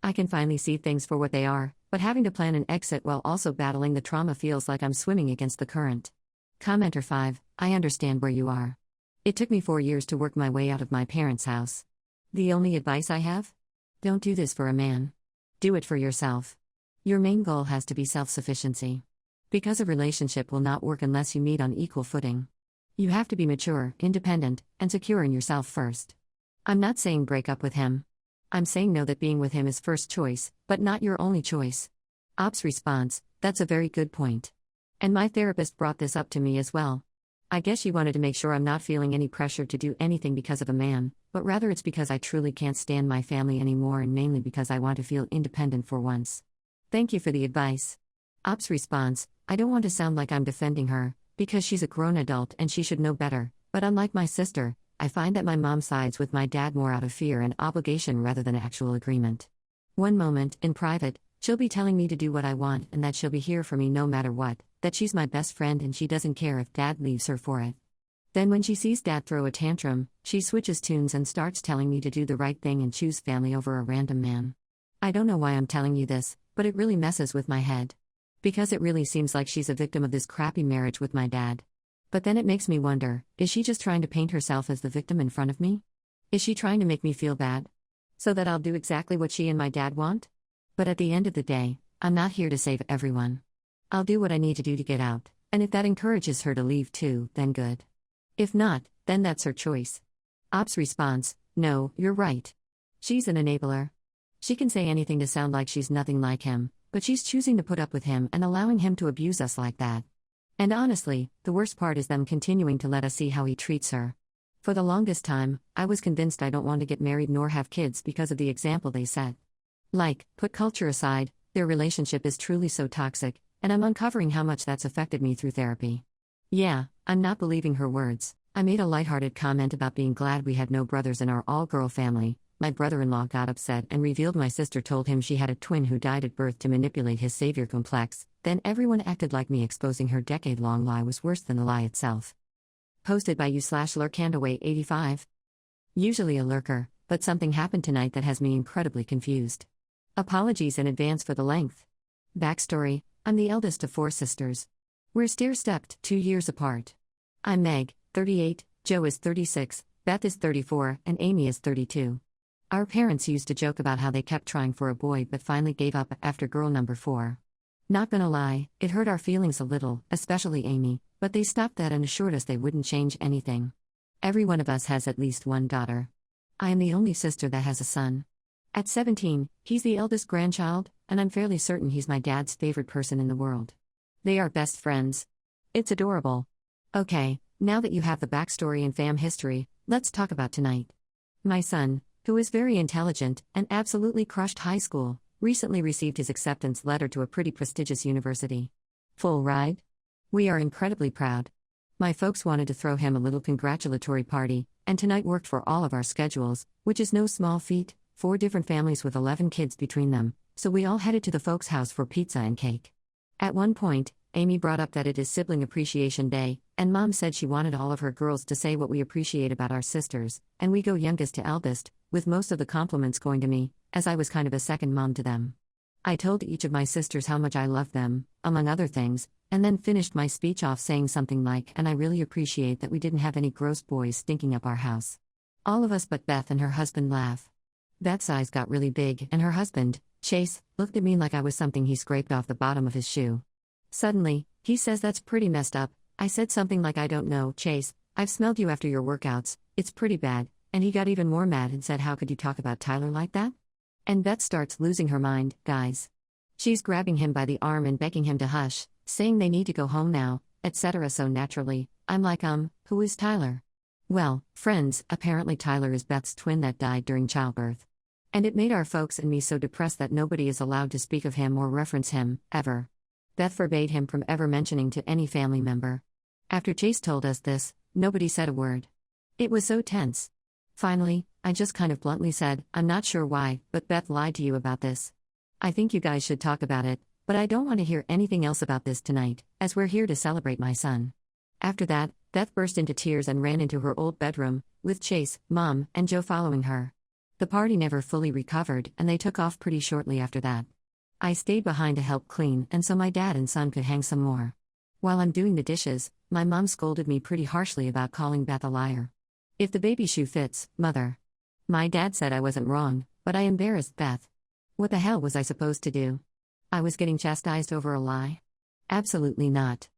I can finally see things for what they are, but having to plan an exit while also battling the trauma feels like I'm swimming against the current. Commenter 5. I understand where you are. It took me 4 years to work my way out of my parents' house. The only advice I have? Don't do this for a man. Do it for yourself. Your main goal has to be self-sufficiency. Because a relationship will not work unless you meet on equal footing. You have to be mature, independent, and secure in yourself first. I'm not saying break up with him. I'm saying know that being with him is first choice, but not your only choice. Op's response. That's a very good point. And my therapist brought this up to me as well. I guess she wanted to make sure I'm not feeling any pressure to do anything because of a man, but rather it's because I truly can't stand my family anymore and mainly because I want to feel independent for once. Thank you for the advice. Op's response. I don't want to sound like I'm defending her, because she's a grown adult and she should know better, but unlike my sister, I find that my mom sides with my dad more out of fear and obligation rather than actual agreement. One moment, in private, she'll be telling me to do what I want and that she'll be here for me no matter what, that she's my best friend and she doesn't care if dad leaves her for it. Then, when she sees Dad throw a tantrum, she switches tunes and starts telling me to do the right thing and choose family over a random man. I don't know why I'm telling you this, but it really messes with my head. Because it really seems like she's a victim of this crappy marriage with my dad. But then it makes me wonder, is she just trying to paint herself as the victim in front of me? Is she trying to make me feel bad? So that I'll do exactly what she and my dad want? But at the end of the day, I'm not here to save everyone. I'll do what I need to do to get out, and if that encourages her to leave too, then good. If not, then that's her choice. Op's response: no, you're right. She's an enabler. She can say anything to sound like she's nothing like him, but she's choosing to put up with him and allowing him to abuse us like that. And honestly, the worst part is them continuing to let us see how he treats her. For the longest time, I was convinced I don't want to get married nor have kids because of the example they set. Like, put culture aside, their relationship is truly so toxic, and I'm uncovering how much that's affected me through therapy. Yeah, I'm not believing her words. I made a lighthearted comment about being glad we had no brothers in our all-girl family. My brother-in-law got upset and revealed my sister told him she had a twin who died at birth to manipulate his savior complex. Then everyone acted like me, exposing her decade-long lie was worse than the lie itself. Posted by you/lurkandaway85. Usually a lurker, but something happened tonight that has me incredibly confused. Apologies in advance for the length. Backstory: I'm the eldest of 4 sisters. We're stair-stepped, 2 years apart. I'm Meg, 38, Joe is 36, Beth is 34, and Amy is 32. Our parents used to joke about how they kept trying for a boy but finally gave up after girl number 4. Not gonna lie, it hurt our feelings a little, especially Amy, but they stopped that and assured us they wouldn't change anything. Every one of us has at least one daughter. I am the only sister that has a son. At 17, he's the eldest grandchild, and I'm fairly certain he's my dad's favorite person in the world. They are best friends. It's adorable. Okay, now that you have the backstory and fam history, let's talk about tonight. My son, who is very intelligent and absolutely crushed high school, recently received his acceptance letter to a pretty prestigious university. Full ride? We are incredibly proud. My folks wanted to throw him a little congratulatory party, and tonight worked for all of our schedules, which is no small feat, 4 different families with 11 kids between them, so we all headed to the folks' house for pizza and cake. At one point, Amy brought up that it is Sibling Appreciation Day, and Mom said she wanted all of her girls to say what we appreciate about our sisters, and we go youngest to eldest, with most of the compliments going to me, as I was kind of a second mom to them. I told each of my sisters how much I loved them, among other things, and then finished my speech off saying something like, and I really appreciate that we didn't have any gross boys stinking up our house. All of us but Beth and her husband laugh. Beth's eyes got really big, and her husband, Chase, looked at me like I was something he scraped off the bottom of his shoe. Suddenly, he says that's pretty messed up. I said something like, I don't know, Chase, I've smelled you after your workouts, it's pretty bad, and he got even more mad and said, how could you talk about Tyler like that? And Beth starts losing her mind, guys. She's grabbing him by the arm and begging him to hush, saying they need to go home now, etc. So naturally, I'm like, who is Tyler? Well, friends, apparently Tyler is Beth's twin that died during childbirth. And it made our folks and me so depressed that nobody is allowed to speak of him or reference him, ever. Beth forbade him from ever mentioning to any family member. After Chase told us this, nobody said a word. It was so tense. Finally, I just kind of bluntly said, I'm not sure why, but Beth lied to you about this. I think you guys should talk about it, but I don't want to hear anything else about this tonight, as we're here to celebrate my son. After that, Beth burst into tears and ran into her old bedroom, with Chase, Mom, and Joe following her. The party never fully recovered, and they took off pretty shortly after that. I stayed behind to help clean, and so my dad and son could hang some more. While I'm doing the dishes, my mom scolded me pretty harshly about calling Beth a liar. If the baby shoe fits, mother. My dad said I wasn't wrong, but I embarrassed Beth. What the hell was I supposed to do? I was getting chastised over a lie? Absolutely not.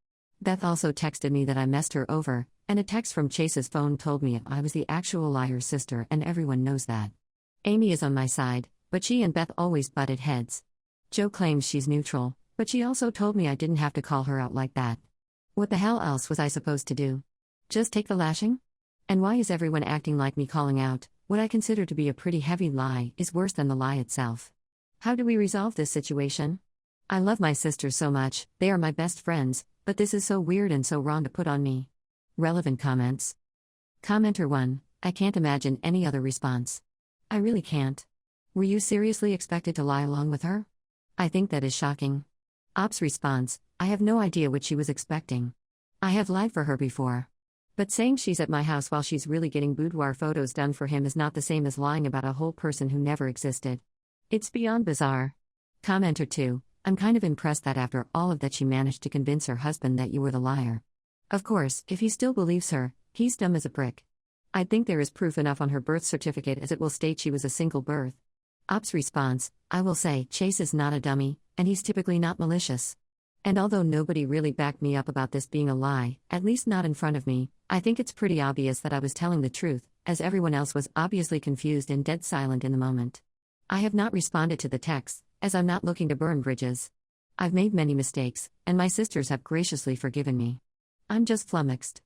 Beth also texted me that I messed her over, and a text from Chase's phone told me I was the actual liar's sister, and everyone knows that. Amy is on my side, but she and Beth always butted heads. Joe claims she's neutral, but she also told me I didn't have to call her out like that. What the hell else was I supposed to do? Just take the lashing? And why is everyone acting like me calling out what I consider to be a pretty heavy lie is worse than the lie itself? How do we resolve this situation? I love my sisters so much, they are my best friends, but this is so weird and so wrong to put on me. Relevant comments. Commenter 1, I can't imagine any other response. I really can't. Were you seriously expected to lie along with her? I think that is shocking. Op's response, I have no idea what she was expecting. I have lied for her before. But saying she's at my house while she's really getting boudoir photos done for him is not the same as lying about a whole person who never existed. It's beyond bizarre. Commenter 2, I'm kind of impressed that after all of that she managed to convince her husband that you were the liar. Of course, if he still believes her, he's dumb as a brick. I'd think there is proof enough on her birth certificate as it will state she was a single birth. Ops response, I will say, Chase is not a dummy, and he's typically not malicious. And although nobody really backed me up about this being a lie, at least not in front of me, I think it's pretty obvious that I was telling the truth, as everyone else was obviously confused and dead silent in the moment. I have not responded to the texts, as I'm not looking to burn bridges. I've made many mistakes, and my sisters have graciously forgiven me. I'm just flummoxed.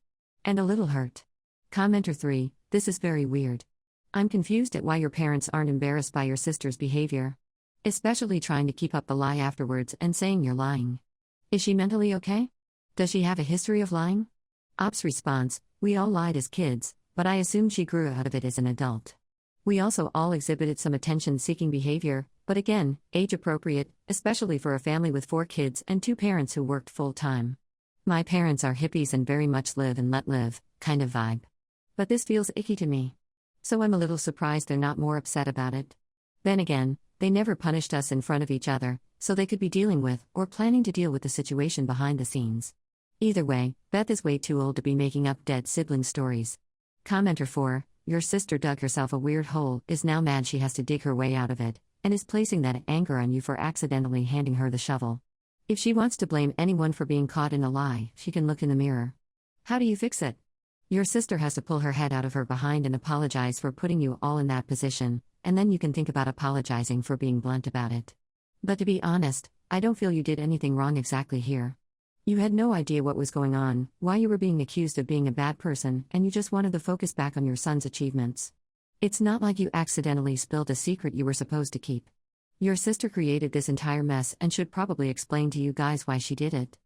And a little hurt. Commenter 3, this is very weird. I'm confused at why your parents aren't embarrassed by your sister's behavior. Especially trying to keep up the lie afterwards and saying you're lying. Is she mentally okay? Does she have a history of lying? Ops response, we all lied as kids, but I assume she grew out of it as an adult. We also all exhibited some attention-seeking behavior, but again, age-appropriate, especially for a family with 4 kids and 2 parents who worked full-time. My parents are hippies and very much live and let live, kind of vibe. But this feels icky to me. So I'm a little surprised they're not more upset about it. Then again, they never punished us in front of each other, so they could be dealing with, or planning to deal with the situation behind the scenes. Either way, Beth is way too old to be making up dead sibling stories. Commenter 4, your sister dug herself a weird hole, is now mad she has to dig her way out of it, and is placing that anger on you for accidentally handing her the shovel. If she wants to blame anyone for being caught in a lie, she can look in the mirror. How do you fix it? Your sister has to pull her head out of her behind and apologize for putting you all in that position, and then you can think about apologizing for being blunt about it. But to be honest, I don't feel you did anything wrong exactly here. You had no idea what was going on, why you were being accused of being a bad person, and you just wanted the focus back on your son's achievements. It's not like you accidentally spilled a secret you were supposed to keep. Your sister created this entire mess and should probably explain to you guys why she did it.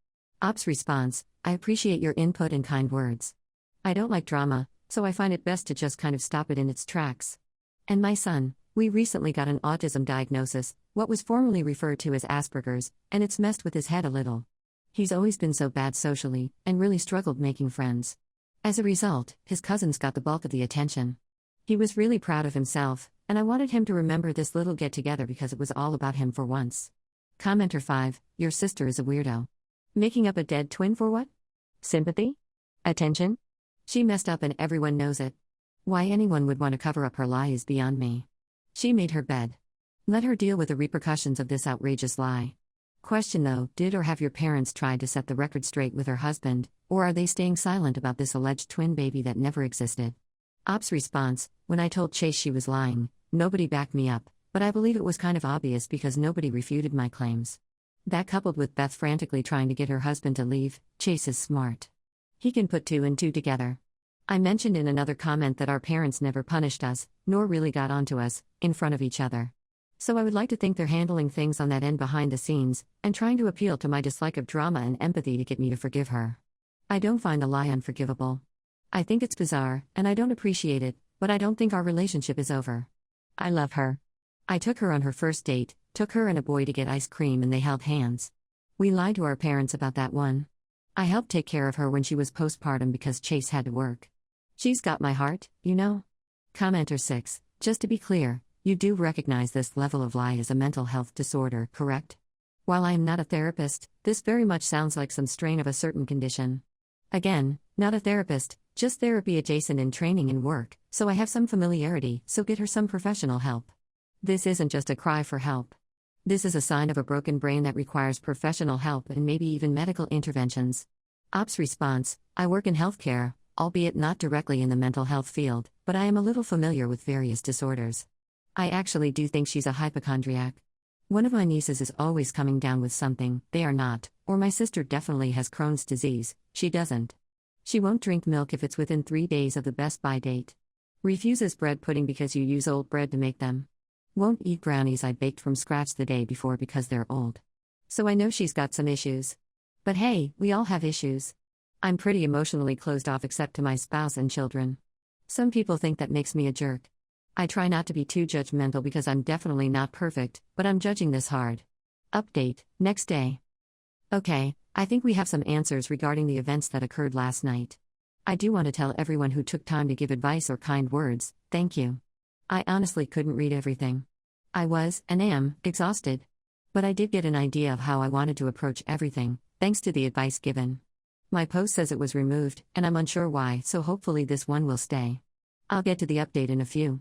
Ops response, I appreciate your input and kind words. I don't like drama, so I find it best to just kind of stop it in its tracks. And my son, we recently got an autism diagnosis, what was formerly referred to as Asperger's, and it's messed with his head a little. He's always been so bad socially, and really struggled making friends. As a result, his cousins got the bulk of the attention. He was really proud of himself, and I wanted him to remember this little get-together because it was all about him for once. Commenter 5, your sister is a weirdo. Making up a dead twin for what? Sympathy? Attention? She messed up and everyone knows it. Why anyone would want to cover up her lie is beyond me. She made her bed. Let her deal with the repercussions of this outrageous lie. Question though, did or have your parents tried to set the record straight with her husband, or are they staying silent about this alleged twin baby that never existed? Ops response, when I told Chase she was lying, nobody backed me up, but I believe it was kind of obvious because nobody refuted my claims. That coupled with Beth frantically trying to get her husband to leave, Chase is smart. He can put 2 and 2 together. I mentioned in another comment that our parents never punished us, nor really got onto us, in front of each other. So I would like to think they're handling things on that end behind the scenes, and trying to appeal to my dislike of drama and empathy to get me to forgive her. I don't find the lie unforgivable. I think it's bizarre, and I don't appreciate it, but I don't think our relationship is over. I love her. I took her on her first date, took her and a boy to get ice cream and they held hands. We lied to our parents about that one. I helped take care of her when she was postpartum because Chase had to work. She's got my heart, you know? Commenter 6, just to be clear, you do recognize this level of lie as a mental health disorder, correct? While I am not a therapist, this very much sounds like some strain of a certain condition. Again, not a therapist, just therapy adjacent in training and work, so I have some familiarity, so get her some professional help. This isn't just a cry for help. This is a sign of a broken brain that requires professional help and maybe even medical interventions. Ops response, I work in healthcare, albeit not directly in the mental health field, but I am a little familiar with various disorders. I actually do think she's a hypochondriac. One of my nieces is always coming down with something, they are not, or my sister definitely has Crohn's disease, she doesn't. She won't drink milk if it's within 3 days of the best by date. Refuses bread pudding because you use old bread to make them. Won't eat brownies I baked from scratch the day before because they're old. So I know she's got some issues. But hey, we all have issues. I'm pretty emotionally closed off except to my spouse and children. Some people think that makes me a jerk. I try not to be too judgmental because I'm definitely not perfect, but I'm judging this hard. Update, next day. Okay, I think we have some answers regarding the events that occurred last night. I do want to tell everyone who took time to give advice or kind words, thank you. I honestly couldn't read everything. I was, and am, exhausted. But I did get an idea of how I wanted to approach everything, thanks to the advice given. My post says it was removed, and I'm unsure why, so hopefully this one will stay. I'll get to the update in a few.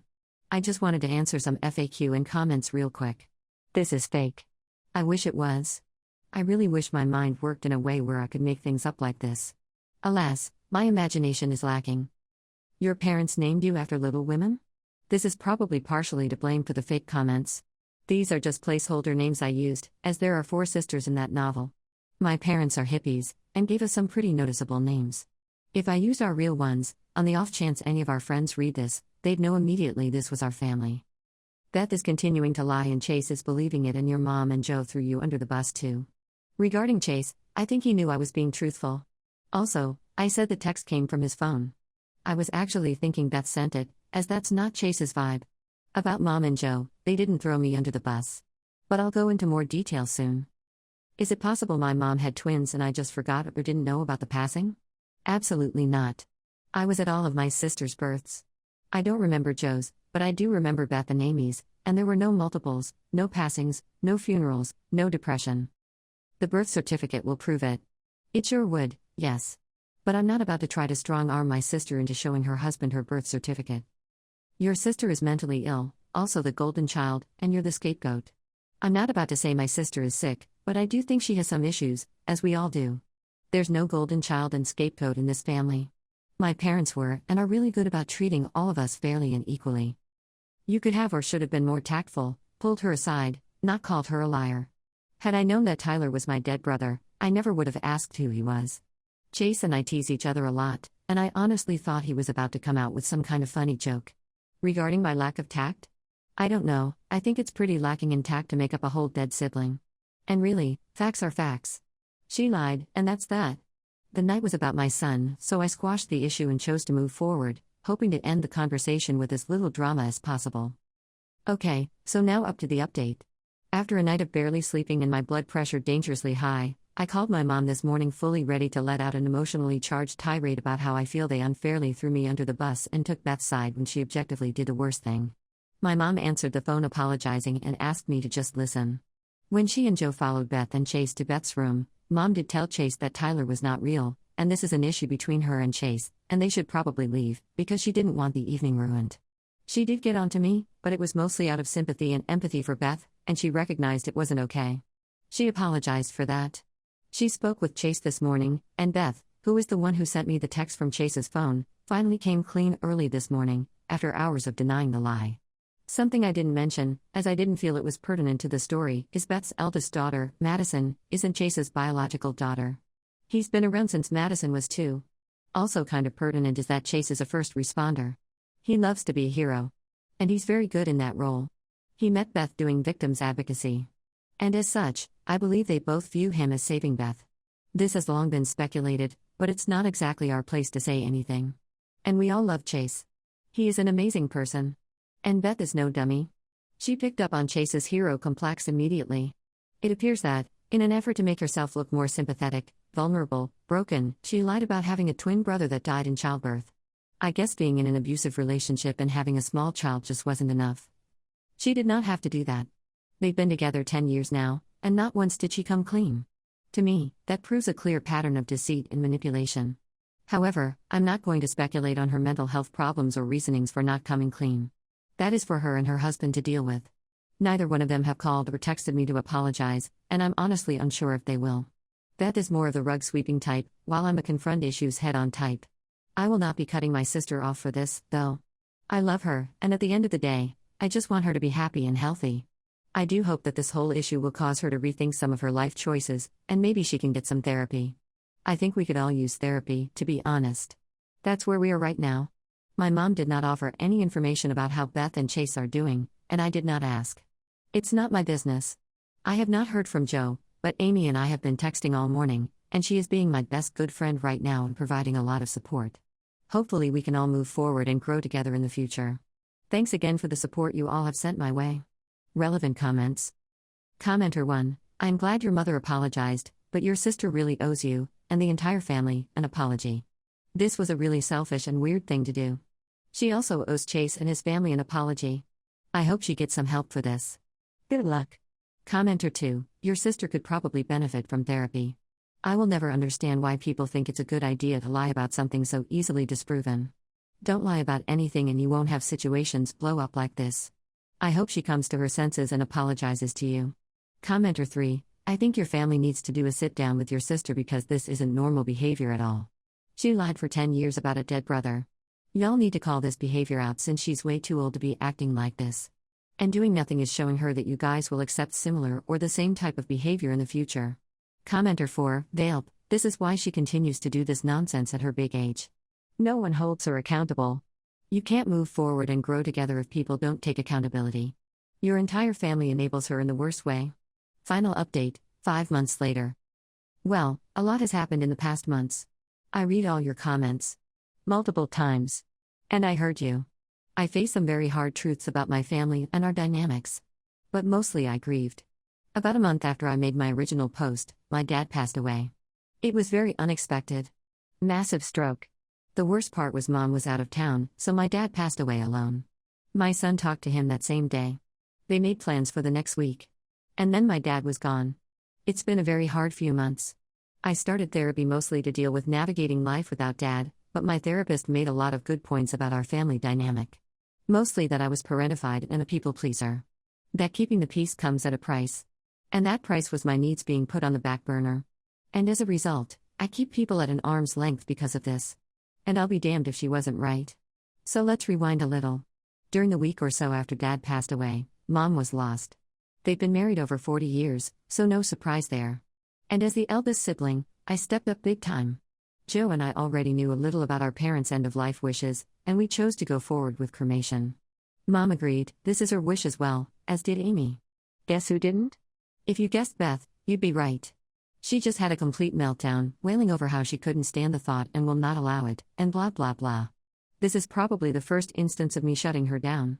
I just wanted to answer some FAQ and comments real quick. This is fake. I wish it was. I really wish my mind worked in a way where I could make things up like this. Alas, my imagination is lacking. Your parents named you after Little Women? This is probably partially to blame for the fake comments. These are just placeholder names I used, as there are 4 sisters in that novel. My parents are hippies, and gave us some pretty noticeable names. If I used our real ones, on the off chance any of our friends read this, they'd know immediately this was our family. Beth is continuing to lie and Chase is believing it, and your mom and Joe threw you under the bus too. Regarding Chase, I think he knew I was being truthful. Also, I said the text came from his phone. I was actually thinking Beth sent it, as that's not Chase's vibe. About Mom and Joe, they didn't throw me under the bus. But I'll go into more detail soon. Is it possible my mom had twins and I just forgot or didn't know about the passing? Absolutely not. I was at all of my sisters' births. I don't remember Joe's, but I do remember Beth and Amy's, and there were no multiples, no passings, no funerals, no depression. The birth certificate will prove it. It sure would, yes. But I'm not about to try to strong-arm my sister into showing her husband her birth certificate. Your sister is mentally ill, also the golden child, and you're the scapegoat. I'm not about to say my sister is sick, but I do think she has some issues, as we all do. There's no golden child and scapegoat in this family. My parents were, and are really good about treating all of us fairly and equally. You could have or should have been more tactful, pulled her aside, not called her a liar. Had I known that Tyler was my dead brother, I never would have asked who he was. Chase and I tease each other a lot, and I honestly thought he was about to come out with some kind of funny joke. Regarding my lack of tact? I don't know, I think it's pretty lacking in tact to make up a whole dead sibling. And really, facts are facts. She lied, and that's that. The night was about my son, so I squashed the issue and chose to move forward, hoping to end the conversation with as little drama as possible. Okay, so now up to the update. After a night of barely sleeping and my blood pressure dangerously high, I called my mom this morning fully ready to let out an emotionally charged tirade about how I feel they unfairly threw me under the bus and took Beth's side when she objectively did the worst thing. My mom answered the phone apologizing and asked me to just listen. When she and Joe followed Beth and Chase to Beth's room, Mom did tell Chase that Tyler was not real, and this is an issue between her and Chase, and they should probably leave, because she didn't want the evening ruined. She did get on to me, but it was mostly out of sympathy and empathy for Beth, and she recognized it wasn't okay. She apologized for that. She spoke with Chase this morning, and Beth, who is the one who sent me the text from Chase's phone, finally came clean early this morning, after hours of denying the lie. Something I didn't mention, as I didn't feel it was pertinent to the story, is Beth's eldest daughter, Madison, isn't Chase's biological daughter. He's been around since Madison was 2. Also kind of pertinent is that Chase is a first responder. He loves to be a hero. And he's very good in that role. He met Beth doing victims advocacy. And as such, I believe they both view him as saving Beth. This has long been speculated, but it's not exactly our place to say anything. And we all love Chase. He is an amazing person. And Beth is no dummy. She picked up on Chase's hero complex immediately. It appears that, in an effort to make herself look more sympathetic, vulnerable, broken, she lied about having a twin brother that died in childbirth. I guess being in an abusive relationship and having a small child just wasn't enough. She did not have to do that. They've been together 10 years now, and not once did she come clean. To me, that proves a clear pattern of deceit and manipulation. However, I'm not going to speculate on her mental health problems or reasonings for not coming clean. That is for her and her husband to deal with. Neither one of them have called or texted me to apologize, and I'm honestly unsure if they will. Beth is more of the rug-sweeping type, while I'm a confront issues head-on type. I will not be cutting my sister off for this, though. I love her, and at the end of the day, I just want her to be happy and healthy. I do hope that this whole issue will cause her to rethink some of her life choices, and maybe she can get some therapy. I think we could all use therapy, to be honest. That's where we are right now. My mom did not offer any information about how Beth and Chase are doing, and I did not ask. It's not my business. I have not heard from Joe, but Amy and I have been texting all morning, and she is being my best good friend right now and providing a lot of support. Hopefully we can all move forward and grow together in the future. Thanks again for the support you all have sent my way. Relevant comments. Commenter 1, I'm glad your mother apologized, but your sister really owes you, and the entire family, an apology. This was a really selfish and weird thing to do. She also owes Chase and his family an apology. I hope she gets some help for this. Good luck. Commenter 2, your sister could probably benefit from therapy. I will never understand why people think it's a good idea to lie about something so easily disproven. Don't lie about anything and you won't have situations blow up like this. I hope she comes to her senses and apologizes to you. Commenter 3, I think your family needs to do a sit down with your sister because this isn't normal behavior at all. She lied for 10 years about a dead brother. Y'all need to call this behavior out since she's way too old to be acting like this. And doing nothing is showing her that you guys will accept similar or the same type of behavior in the future. Commenter 4, Valp, this is why she continues to do this nonsense at her big age. No one holds her accountable. You can't move forward and grow together if people don't take accountability. Your entire family enables her in the worst way. Final update, 5 months later. Well, a lot has happened in the past months. I read all your comments. Multiple times. And I heard you. I face some very hard truths about my family and our dynamics. But mostly I grieved. About a month after I made my original post, my dad passed away. It was very unexpected. Massive stroke. The worst part was Mom was out of town, so my dad passed away alone. My son talked to him that same day. They made plans for the next week. And then my dad was gone. It's been a very hard few months. I started therapy mostly to deal with navigating life without Dad, but my therapist made a lot of good points about our family dynamic. Mostly that I was parentified and a people pleaser. That keeping the peace comes at a price. And that price was my needs being put on the back burner. And as a result, I keep people at an arm's length because of this. And I'll be damned if she wasn't right. So let's rewind a little. During the week or so after Dad passed away, Mom was lost. They'd been married over 40 years, so no surprise there. And as the eldest sibling, I stepped up big time. Joe and I already knew a little about our parents' end-of-life wishes, and we chose to go forward with cremation. Mom agreed, this is her wish as well, as did Amy. Guess who didn't? If you guessed Beth, you'd be right. She just had a complete meltdown, wailing over how she couldn't stand the thought and will not allow it, and blah blah blah. This is probably the first instance of me shutting her down.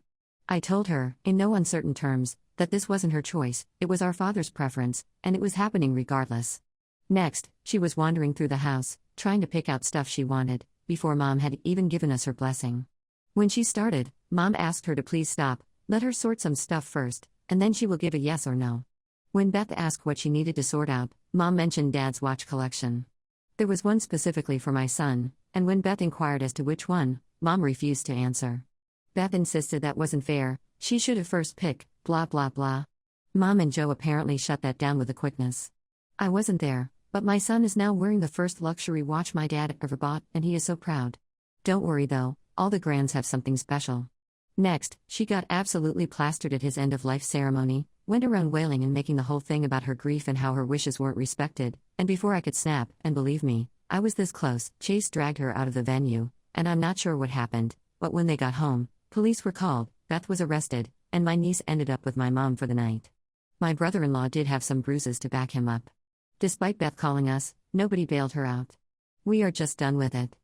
I told her, in no uncertain terms, that this wasn't her choice, it was our father's preference, and it was happening regardless. Next, she was wandering through the house, trying to pick out stuff she wanted, before Mom had even given us her blessing. When she started, Mom asked her to please stop, let her sort some stuff first, and then she will give a yes or no. When Beth asked what she needed to sort out, Mom mentioned Dad's watch collection. There was one specifically for my son, and when Beth inquired as to which one, Mom refused to answer. Beth insisted that wasn't fair, she should have first picked, blah blah blah. Mom and Joe apparently shut that down with a quickness. I wasn't there, but my son is now wearing the first luxury watch my dad ever bought, and he is so proud. Don't worry though, all the grands have something special. Next, she got absolutely plastered at his end-of-life ceremony, went around wailing and making the whole thing about her grief and how her wishes weren't respected, and before I could snap, and believe me, I was this close, Chase dragged her out of the venue, and I'm not sure what happened, but when they got home, police were called, Beth was arrested, and my niece ended up with my mom for the night. My brother-in-law did have some bruises to back him up. Despite Beth calling us, nobody bailed her out. We are just done with it.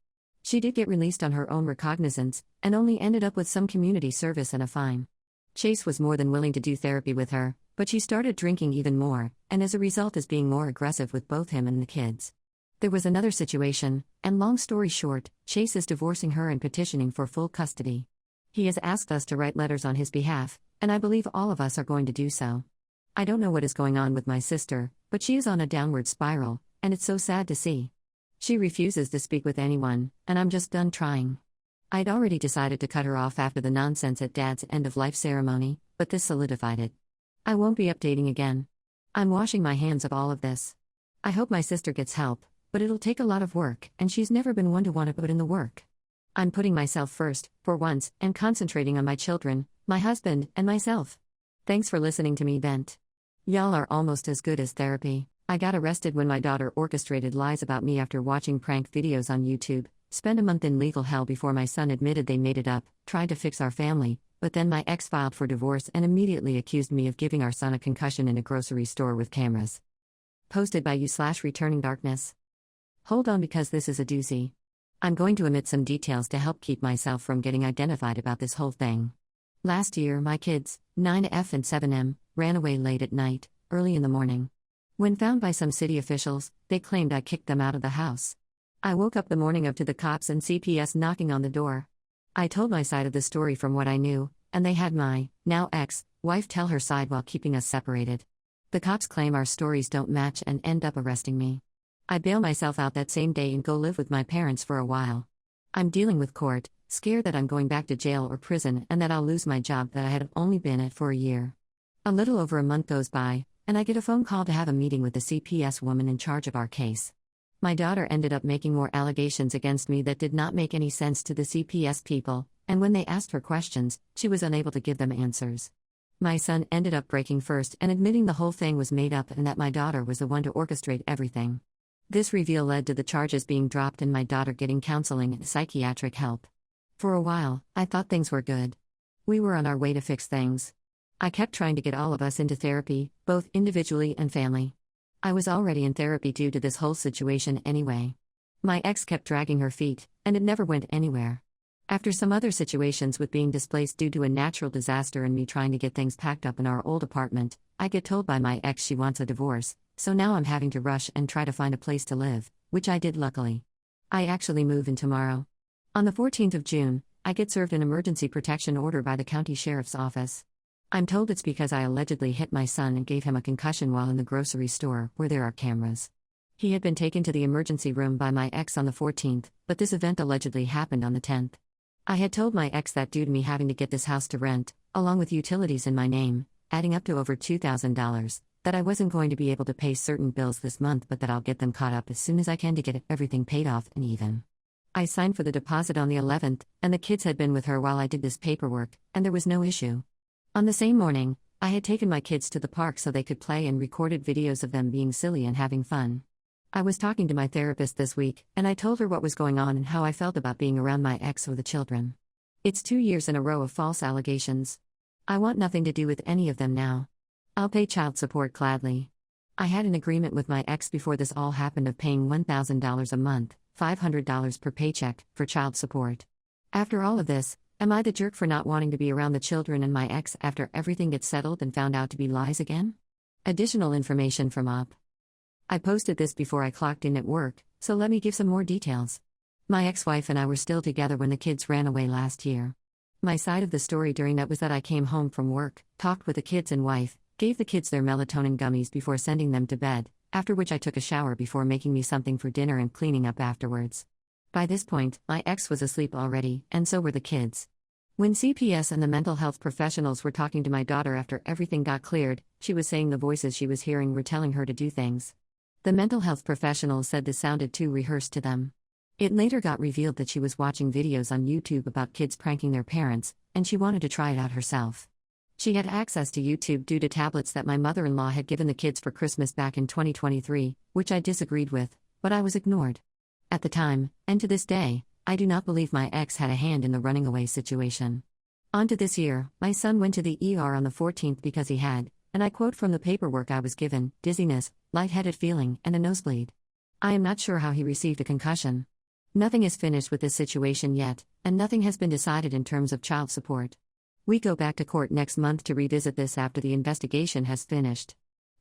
She did get released on her own recognizance, and only ended up with some community service and a fine. Chase was more than willing to do therapy with her, but she started drinking even more, and as a result is being more aggressive with both him and the kids. There was another situation, and long story short, Chase is divorcing her and petitioning for full custody. He has asked us to write letters on his behalf, and I believe all of us are going to do so. I don't know what is going on with my sister, but she is on a downward spiral, and it's so sad to see. She refuses to speak with anyone, and I'm just done trying. I'd already decided to cut her off after the nonsense at Dad's end-of-life ceremony, but this solidified it. I won't be updating again. I'm washing my hands of all of this. I hope my sister gets help, but it'll take a lot of work, and she's never been one to want to put in the work. I'm putting myself first, for once, and concentrating on my children, my husband, and myself. Thanks for listening to me vent. Y'all are almost as good as therapy. I got arrested when my daughter orchestrated lies about me after watching prank videos on YouTube, spent a month in legal hell before my son admitted they made it up, tried to fix our family, but then my ex filed for divorce and immediately accused me of giving our son a concussion in a grocery store with cameras. Posted by you/Returning Darkness. Hold on because this is a doozy. I'm going to omit some details to help keep myself from getting identified about this whole thing. Last year, my kids, 9F and 7M, ran away late at night, early in the morning. When found by some city officials, they claimed I kicked them out of the house. I woke up the morning of to the cops and CPS knocking on the door. I told my side of the story from what I knew, and they had my, now ex-wife tell her side while keeping us separated. The cops claim our stories don't match and end up arresting me. I bail myself out that same day and go live with my parents for a while. I'm dealing with court, scared that I'm going back to jail or prison and that I'll lose my job that I had only been at for a year. A little over a month goes by, and I get a phone call to have a meeting with the CPS woman in charge of our case. My daughter ended up making more allegations against me that did not make any sense to the CPS people, and when they asked her questions, she was unable to give them answers. My son ended up breaking first and admitting the whole thing was made up and that my daughter was the one to orchestrate everything. This reveal led to the charges being dropped and my daughter getting counseling and psychiatric help. For a while, I thought things were good. We were on our way to fix things. I kept trying to get all of us into therapy, both individually and family. I was already in therapy due to this whole situation anyway. My ex kept dragging her feet, and it never went anywhere. After some other situations with being displaced due to a natural disaster and me trying to get things packed up in our old apartment, I get told by my ex she wants a divorce, so now I'm having to rush and try to find a place to live, which I did luckily. I actually move in tomorrow. On the 14th of June, I get served an emergency protection order by the county sheriff's office. I'm told it's because I allegedly hit my son and gave him a concussion while in the grocery store, where there are cameras. He had been taken to the emergency room by my ex on the 14th, but this event allegedly happened on the 10th. I had told my ex that due to me having to get this house to rent, along with utilities in my name, adding up to over $2,000, that I wasn't going to be able to pay certain bills this month but that I'll get them caught up as soon as I can to get everything paid off and even. I signed for the deposit on the 11th, and the kids had been with her while I did this paperwork, and there was no issue. On the same morning, I had taken my kids to the park so they could play and recorded videos of them being silly and having fun. I was talking to my therapist this week, and I told her what was going on and how I felt about being around my ex or the children. It's 2 years in a row of false allegations. I want nothing to do with any of them now. I'll pay child support gladly. I had an agreement with my ex before this all happened of paying $1,000 a month, $500 per paycheck, for child support. After all of this, am I the jerk for not wanting to be around the children and my ex after everything gets settled and found out to be lies again? Additional information from Op. I posted this before I clocked in at work, so let me give some more details. My ex-wife and I were still together when the kids ran away last year. My side of the story during that was that I came home from work, talked with the kids and wife, gave the kids their melatonin gummies before sending them to bed, after which I took a shower before making me something for dinner and cleaning up afterwards. By this point, my ex was asleep already, and so were the kids. When CPS and the mental health professionals were talking to my daughter after everything got cleared, she was saying the voices she was hearing were telling her to do things. The mental health professionals said this sounded too rehearsed to them. It later got revealed that she was watching videos on YouTube about kids pranking their parents, and she wanted to try it out herself. She had access to YouTube due to tablets that my mother-in-law had given the kids for Christmas back in 2023, which I disagreed with, but I was ignored. At the time, and to this day, I do not believe my ex had a hand in the running away situation. On to this year, my son went to the ER on the 14th because he had, and I quote from the paperwork I was given, dizziness, lightheaded feeling, and a nosebleed. I am not sure how he received a concussion. Nothing is finished with this situation yet, and nothing has been decided in terms of child support. We go back to court next month to revisit this after the investigation has finished.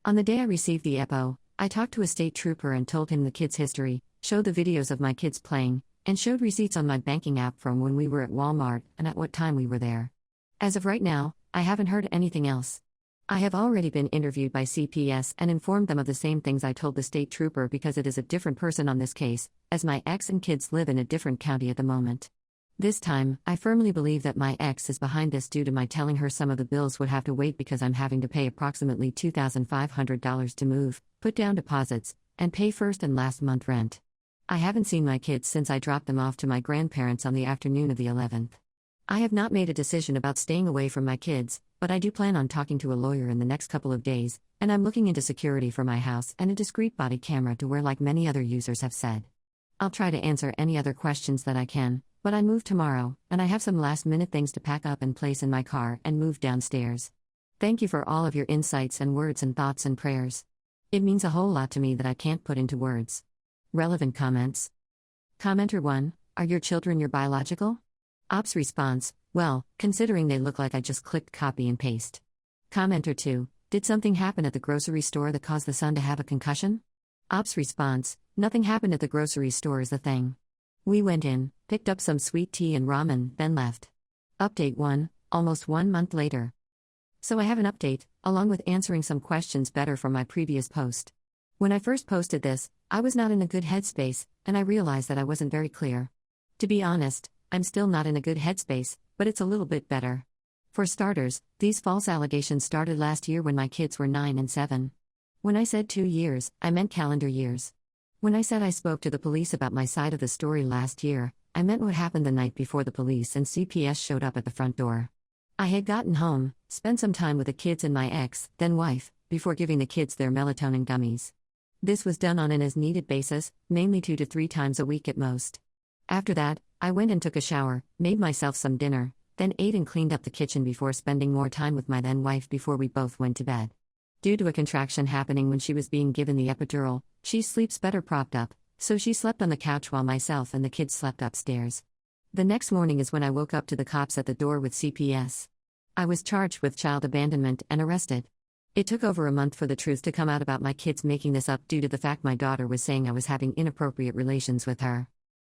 On the day I received the EPO, I talked to a state trooper and told him the kids' history, showed the videos of my kids playing, and showed receipts on my banking app from when we were at Walmart and at what time we were there. As of right now, I haven't heard anything else. I have already been interviewed by CPS and informed them of the same things I told the state trooper because it is a different person on this case, as my ex and kids live in a different county at the moment. This time, I firmly believe that my ex is behind this due to my telling her some of the bills would have to wait because I'm having to pay approximately $2,500 to move, put down deposits, and pay first and last month rent. I haven't seen my kids since I dropped them off to my grandparents on the afternoon of the 11th. I have not made a decision about staying away from my kids, but I do plan on talking to a lawyer in the next couple of days, and I'm looking into security for my house and a discreet body camera to wear like many other users have said. I'll try to answer any other questions that I can, but I move tomorrow, and I have some last-minute things to pack up and place in my car and move downstairs. Thank you for all of your insights and words and thoughts and prayers. It means a whole lot to me that I can't put into words. Relevant comments. Commenter 1, are your children your biological? Ops response, well, considering they look like I just clicked copy and paste. Commenter 2, did something happen at the grocery store that caused the son to have a concussion? Ops response: nothing happened at the grocery store is a thing. We went in, picked up some sweet tea and ramen, then left. Update 1, almost 1 month later. So I have an update, along with answering some questions better from my previous post. When I first posted this, I was not in a good headspace, and I realized that I wasn't very clear. To be honest, I'm still not in a good headspace, but it's a little bit better. For starters, these false allegations started last year when my kids were 9 and 7. When I said 2 years, I meant calendar years. When I said I spoke to the police about my side of the story last year, I meant what happened the night before the police and CPS showed up at the front door. I had gotten home, spent some time with the kids and my ex, then wife, before giving the kids their melatonin gummies. This was done on an as-needed basis, mainly 2 to 3 times a week at most. After that, I went and took a shower, made myself some dinner, then ate and cleaned up the kitchen before spending more time with my then-wife before we both went to bed. Due to a contraction happening when she was being given the epidural, she sleeps better propped up, so she slept on the couch while myself and the kids slept upstairs. The next morning is when I woke up to the cops at the door with CPS. I was charged with child abandonment and arrested. It took over a month for the truth to come out about my kids making this up due to the fact my daughter was saying I was having inappropriate relations with her.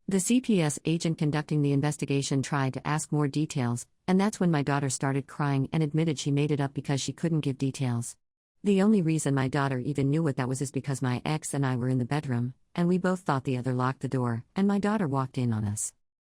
The CPS agent conducting the investigation tried to ask more details, and that's when my daughter started crying and admitted she made it up because she couldn't give details. The only reason my daughter even knew what that was is because my ex and I were in the bedroom, and we both thought the other locked the door, and my daughter walked in on us.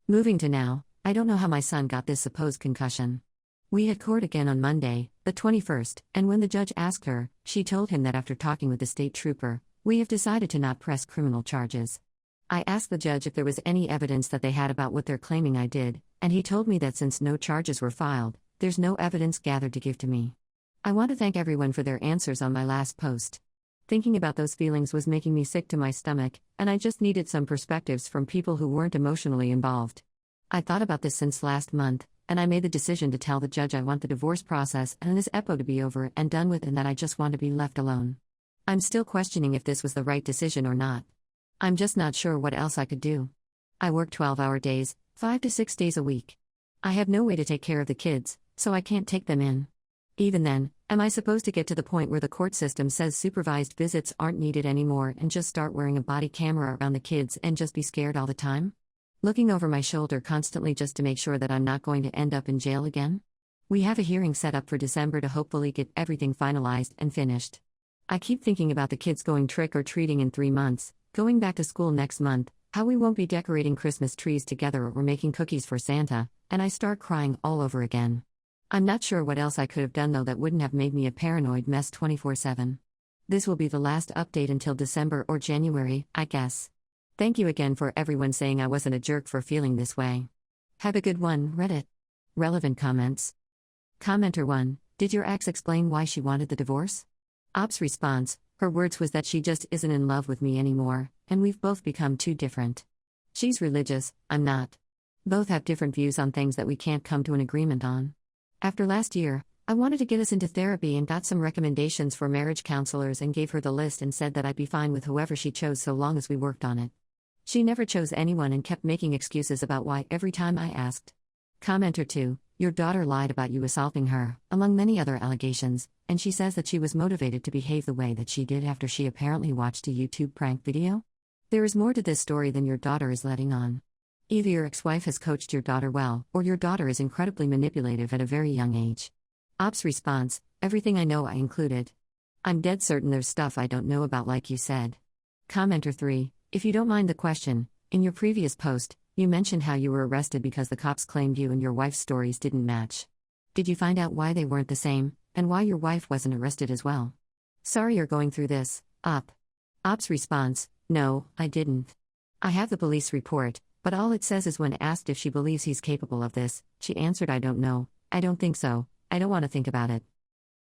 Moving to now, I don't know how my son got this supposed concussion. We had court again on Monday, the 21st, and when the judge asked her, she told him that after talking with the state trooper, we have decided to not press criminal charges. I asked the judge if there was any evidence that they had about what they're claiming I did, and he told me that since no charges were filed, there's no evidence gathered to give to me. I want to thank everyone for their answers on my last post. Thinking about those feelings was making me sick to my stomach, and I just needed some perspectives from people who weren't emotionally involved. I thought about this since last month, and I made the decision to tell the judge I want the divorce process and this EPO to be over and done with and that I just want to be left alone. I'm still questioning if this was the right decision or not. I'm just not sure what else I could do. I work 12-hour days, 5 to 6 days a week. I have no way to take care of the kids, so I can't take them in. Even then, am I supposed to get to the point where the court system says supervised visits aren't needed anymore and just start wearing a body camera around the kids and just be scared all the time? Looking over my shoulder constantly just to make sure that I'm not going to end up in jail again? We have a hearing set up for December to hopefully get everything finalized and finished. I keep thinking about the kids going trick-or-treating in 3 months, going back to school next month, how we won't be decorating Christmas trees together or making cookies for Santa, and I start crying all over again. I'm not sure what else I could have done though that wouldn't have made me a paranoid mess 24/7. This will be the last update until December or January, I guess. Thank you again for everyone saying I wasn't a jerk for feeling this way. Have a good one, Reddit. Relevant comments. Commenter 1, did your ex explain why she wanted the divorce? Ops response, her words was that she just isn't in love with me anymore, and we've both become too different. She's religious, I'm not. Both have different views on things that we can't come to an agreement on. After last year, I wanted to get us into therapy and got some recommendations for marriage counselors and gave her the list and said that I'd be fine with whoever she chose so long as we worked on it. She never chose anyone and kept making excuses about why every time I asked. Commenter 2, your daughter lied about you assaulting her, among many other allegations, and she says that she was motivated to behave the way that she did after she apparently watched a YouTube prank video? There is more to this story than your daughter is letting on. Either your ex-wife has coached your daughter well, or your daughter is incredibly manipulative at a very young age. Ops response, everything I know I included. I'm dead certain there's stuff I don't know about like you said. Commenter 3, if you don't mind the question, in your previous post, you mentioned how you were arrested because the cops claimed you and your wife's stories didn't match. Did you find out why they weren't the same, and why your wife wasn't arrested as well? Sorry you're going through this, Ops response, no, I didn't. I have the police report, but all it says is when asked if she believes he's capable of this, she answered I don't know, I don't think so, I don't want to think about it.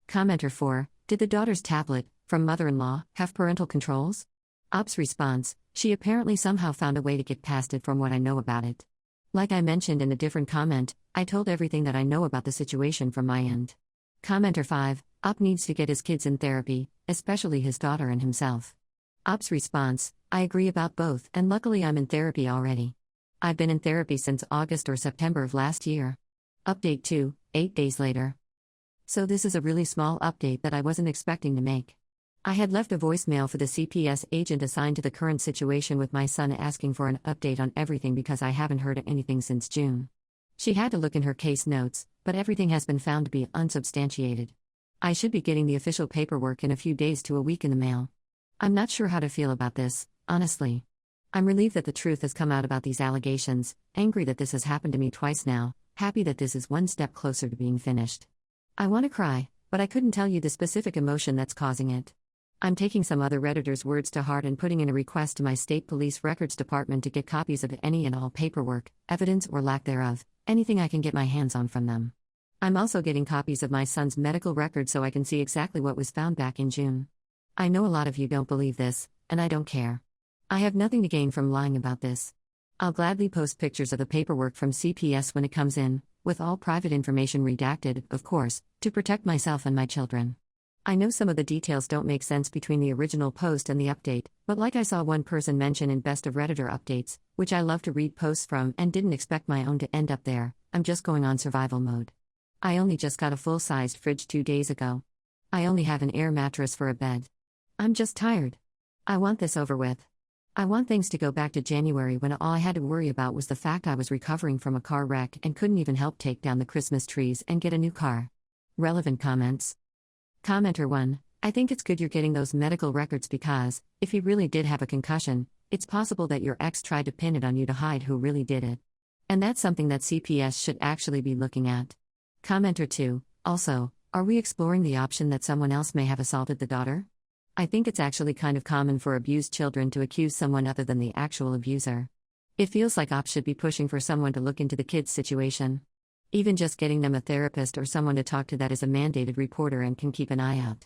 Commenter 4, did the daughter's tablet, from mother-in-law, have parental controls? Ops response, she apparently somehow found a way to get past it from what I know about it. Like I mentioned in a different comment, I told everything that I know about the situation from my end. Commenter 5, Op needs to get his kids in therapy, especially his daughter and himself. Ops response, I agree about both and luckily I'm in therapy already. I've been in therapy since August or September of last year. Update 2, 8 days later. So this is a really small update that I wasn't expecting to make. I had left a voicemail for the CPS agent assigned to the current situation with my son asking for an update on everything because I haven't heard anything since June. She had to look in her case notes, but everything has been found to be unsubstantiated. I should be getting the official paperwork in a few days to a week in the mail. I'm not sure how to feel about this, honestly. I'm relieved that the truth has come out about these allegations, angry that this has happened to me twice now, happy that this is one step closer to being finished. I want to cry, but I couldn't tell you the specific emotion that's causing it. I'm taking some other Redditors' words to heart and putting in a request to my state police records department to get copies of any and all paperwork, evidence or lack thereof, anything I can get my hands on from them. I'm also getting copies of my son's medical records so I can see exactly what was found back in June. I know a lot of you don't believe this, and I don't care. I have nothing to gain from lying about this. I'll gladly post pictures of the paperwork from CPS when it comes in, with all private information redacted, of course, to protect myself and my children. I know some of the details don't make sense between the original post and the update, but like I saw one person mention in Best of Redditor Updates, which I love to read posts from and didn't expect my own to end up there, I'm just going on survival mode. I only just got a full-sized fridge 2 days ago. I only have an air mattress for a bed. I'm just tired. I want this over with. I want things to go back to January when all I had to worry about was the fact I was recovering from a car wreck and couldn't even help take down the Christmas trees and get a new car. Relevant comments. Commenter 1, I think it's good you're getting those medical records because, if he really did have a concussion, it's possible that your ex tried to pin it on you to hide who really did it. And that's something that CPS should actually be looking at. Commenter 2, also, are we exploring the option that someone else may have assaulted the daughter? I think it's actually kind of common for abused children to accuse someone other than the actual abuser. It feels like ops should be pushing for someone to look into the kid's situation. Even just getting them a therapist or someone to talk to that is a mandated reporter and can keep an eye out.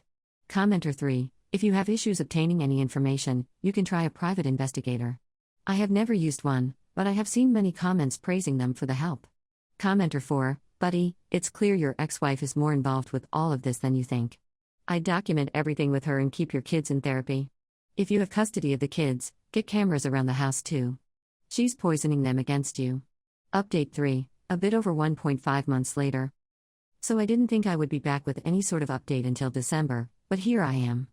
Commenter 3, if you have issues obtaining any information, you can try a private investigator. I have never used one, but I have seen many comments praising them for the help. Commenter 4, buddy, it's clear your ex-wife is more involved with all of this than you think. I document everything with her and keep your kids in therapy. If you have custody of the kids, get cameras around the house too. She's poisoning them against you. Update 3, a bit over 1.5 months later. So I didn't think I would be back with any sort of update until December, but here I am.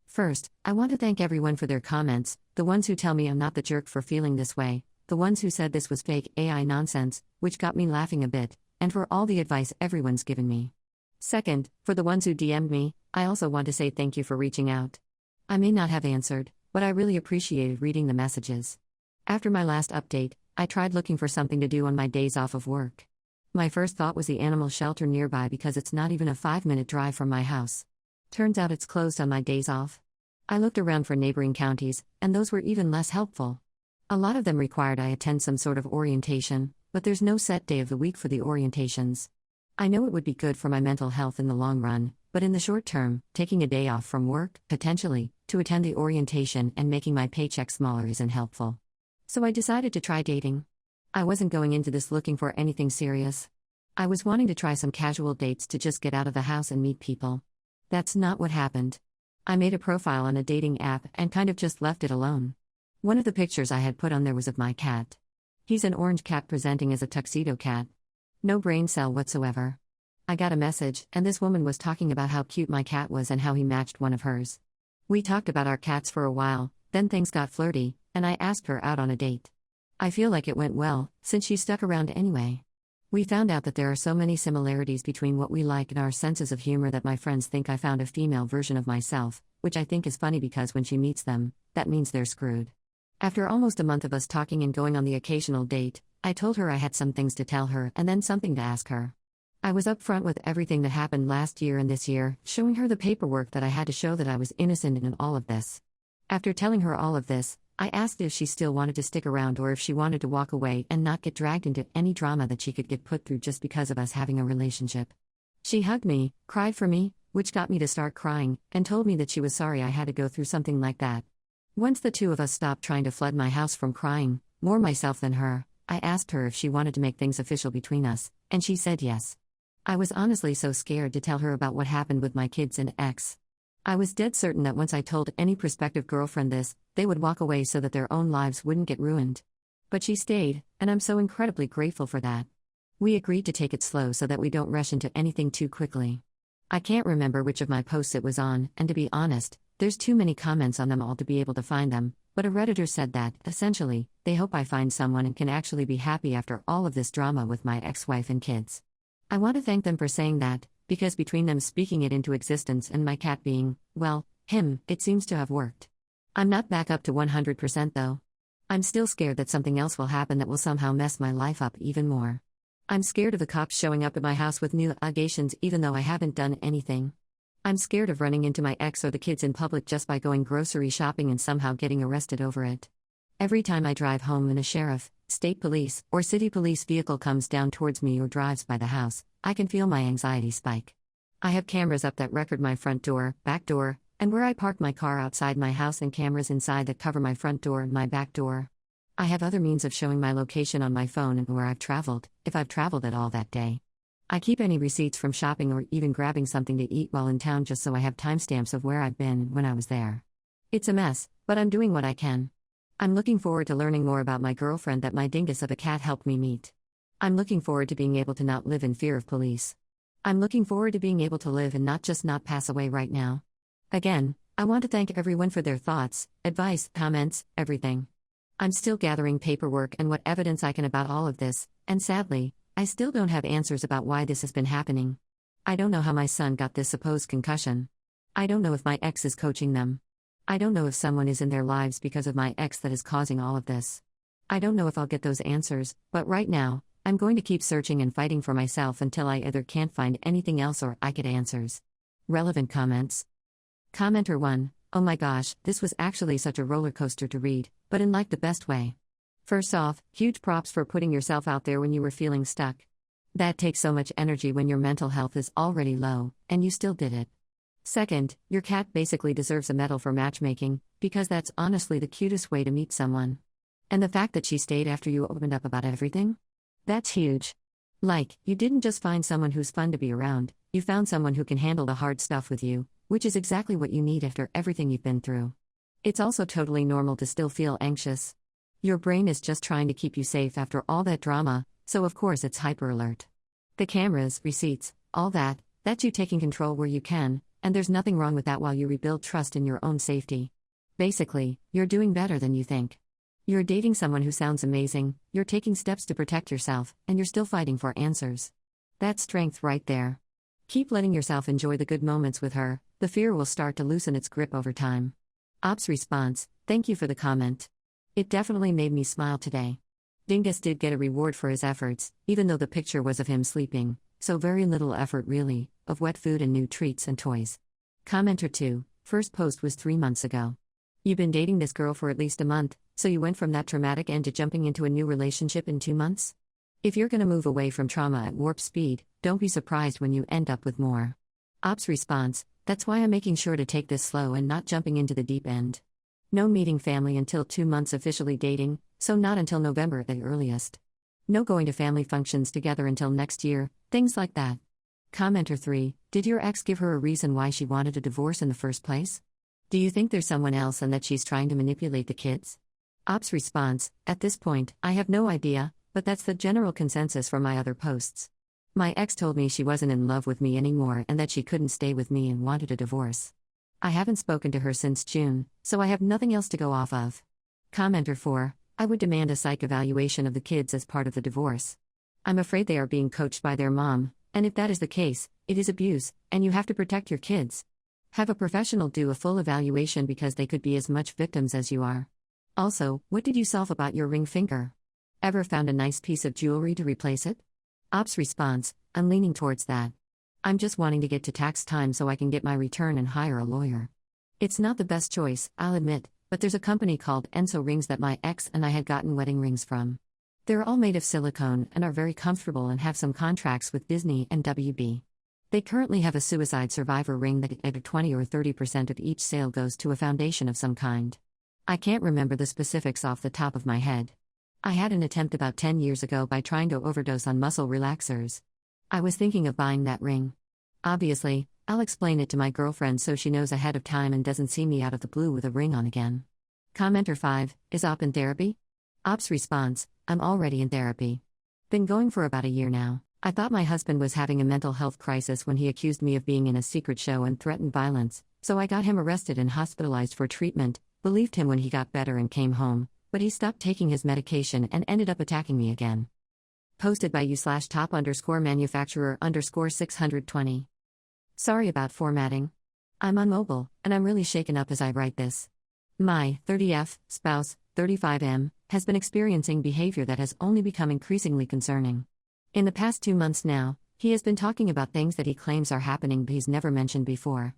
First, I want to thank everyone for their comments, the ones who tell me I'm not the jerk for feeling this way, the ones who said this was fake AI nonsense, which got me laughing a bit, and for all the advice everyone's given me. Second, for the ones who DM'd me, I also want to say thank you for reaching out. I may not have answered, but I really appreciated reading the messages. After my last update, I tried looking for something to do on my days off of work. My first thought was the animal shelter nearby because it's not even a 5-minute drive from my house. Turns out it's closed on my days off. I looked around for neighboring counties, and those were even less helpful. A lot of them required I attend some sort of orientation, but there's no set day of the week for the orientations. I know it would be good for my mental health in the long run, but in the short term, taking a day off from work, potentially, to attend the orientation and making my paycheck smaller isn't helpful. So I decided to try dating. I wasn't going into this looking for anything serious. I was wanting to try some casual dates to just get out of the house and meet people. That's not what happened. I made a profile on a dating app and kind of just left it alone. One of the pictures I had put on there was of my cat. He's an orange cat presenting as a tuxedo cat. No brain cell whatsoever. I got a message, and this woman was talking about how cute my cat was and how he matched one of hers. We talked about our cats for a while, then things got flirty, and I asked her out on a date. I feel like it went well, since she stuck around anyway. We found out that there are so many similarities between what we like and our senses of humor that my friends think I found a female version of myself, which I think is funny because when she meets them, that means they're screwed. After almost a month of us talking and going on the occasional date, I told her I had some things to tell her and then something to ask her. I was upfront with everything that happened last year and this year, showing her the paperwork that I had to show that I was innocent in all of this. After telling her all of this, I asked if she still wanted to stick around or if she wanted to walk away and not get dragged into any drama that she could get put through just because of us having a relationship. She hugged me, cried for me, which got me to start crying, and told me that she was sorry I had to go through something like that. Once the two of us stopped trying to flood my house from crying, more myself than her, I asked her if she wanted to make things official between us, and she said yes. I was honestly so scared to tell her about what happened with my kids and ex. I was dead certain that once I told any prospective girlfriend this, they would walk away so that their own lives wouldn't get ruined. But she stayed, and I'm so incredibly grateful for that. We agreed to take it slow so that we don't rush into anything too quickly. I can't remember which of my posts it was on, and to be honest, there's too many comments on them all to be able to find them, but a Redditor said that, essentially, they hope I find someone and can actually be happy after all of this drama with my ex-wife and kids. I want to thank them for saying that, because between them speaking it into existence and my cat being, well, him, it seems to have worked. I'm not back up to 100% though. I'm still scared that something else will happen that will somehow mess my life up even more. I'm scared of the cops showing up at my house with new allegations even though I haven't done anything. I'm scared of running into my ex or the kids in public just by going grocery shopping and somehow getting arrested over it. Every time I drive home and a sheriff, state police, or city police vehicle comes down towards me or drives by the house, I can feel my anxiety spike. I have cameras up that record my front door, back door, and where I park my car outside my house and cameras inside that cover my front door and my back door. I have other means of showing my location on my phone and where I've traveled, if I've traveled at all that day. I keep any receipts from shopping or even grabbing something to eat while in town just so I have timestamps of where I've been and when I was there. It's a mess, but I'm doing what I can. I'm looking forward to learning more about my girlfriend that my dingus of a cat helped me meet. I'm looking forward to being able to not live in fear of police. I'm looking forward to being able to live and not just not pass away right now. Again, I want to thank everyone for their thoughts, advice, comments, everything. I'm still gathering paperwork and what evidence I can about all of this, and sadly, I still don't have answers about why this has been happening. I don't know how my son got this supposed concussion. I don't know if my ex is coaching them. I don't know if someone is in their lives because of my ex that is causing all of this. I don't know if I'll get those answers, but right now, I'm going to keep searching and fighting for myself until I either can't find anything else or I get answers. Relevant comments. Commenter 1, oh my gosh, this was actually such a roller coaster to read, but in like the best way. First off, huge props for putting yourself out there when you were feeling stuck. That takes so much energy when your mental health is already low, and you still did it. Second, your cat basically deserves a medal for matchmaking, because that's honestly the cutest way to meet someone. And the fact that she stayed after you opened up about everything? That's huge. Like, you didn't just find someone who's fun to be around, you found someone who can handle the hard stuff with you, which is exactly what you need after everything you've been through. It's also totally normal to still feel anxious. Your brain is just trying to keep you safe after all that drama, so of course it's hyper alert. The cameras, receipts, all that's you taking control where you can, and there's nothing wrong with that while you rebuild trust in your own safety. Basically, you're doing better than you think. You're dating someone who sounds amazing, you're taking steps to protect yourself, and you're still fighting for answers. That's strength right there. Keep letting yourself enjoy the good moments with her, the fear will start to loosen its grip over time. Ops response, thank you for the comment. It definitely made me smile today. Dingus did get a reward for his efforts, even though the picture was of him sleeping, so very little effort really, of wet food and new treats and toys. Commenter 2, first post was 3 months ago. You've been dating this girl for at least a month, so you went from that traumatic end to jumping into a new relationship in 2 months? If you're gonna move away from trauma at warp speed, don't be surprised when you end up with more. Ops response, that's why I'm making sure to take this slow and not jumping into the deep end. No meeting family until 2 months officially dating, so not until November at the earliest. No going to family functions together until next year, things like that. Commenter 3, did your ex give her a reason why she wanted a divorce in the first place? Do you think there's someone else and that she's trying to manipulate the kids? Ops response, at this point, I have no idea, but that's the general consensus from my other posts. My ex told me she wasn't in love with me anymore and that she couldn't stay with me and wanted a divorce. I haven't spoken to her since June, so I have nothing else to go off of. Commenter 4, I would demand a psych evaluation of the kids as part of the divorce. I'm afraid they are being coached by their mom, and if that is the case, it is abuse, and you have to protect your kids. Have a professional do a full evaluation because they could be as much victims as you are. Also, what did you solve about your ring finger? Ever found a nice piece of jewelry to replace it? Ops response, I'm leaning towards that. I'm just wanting to get to tax time so I can get my return and hire a lawyer. It's not the best choice, I'll admit, but there's a company called Enso Rings that my ex and I had gotten wedding rings from. They're all made of silicone and are very comfortable and have some contracts with Disney and WB. They currently have a suicide survivor ring that either 20 or 30% of each sale goes to a foundation of some kind. I can't remember the specifics off the top of my head. I had an attempt about 10 years ago by trying to overdose on muscle relaxers. I was thinking of buying that ring. Obviously, I'll explain it to my girlfriend so she knows ahead of time and doesn't see me out of the blue with a ring on again. Commenter 5, is Op in therapy? Ops response, I'm already in therapy. Been going for about a year now. I thought my husband was having a mental health crisis when he accused me of being in a secret show and threatened violence, so I got him arrested and hospitalized for treatment, believed him when he got better and came home, but he stopped taking his medication and ended up attacking me again. Posted by you/top_manufacturer_620. Sorry about formatting. I'm on mobile, and I'm really shaken up as I write this. My 30F spouse, 35M, has been experiencing behavior that has only become increasingly concerning. In the past 2 months now, he has been talking about things that he claims are happening but he's never mentioned before.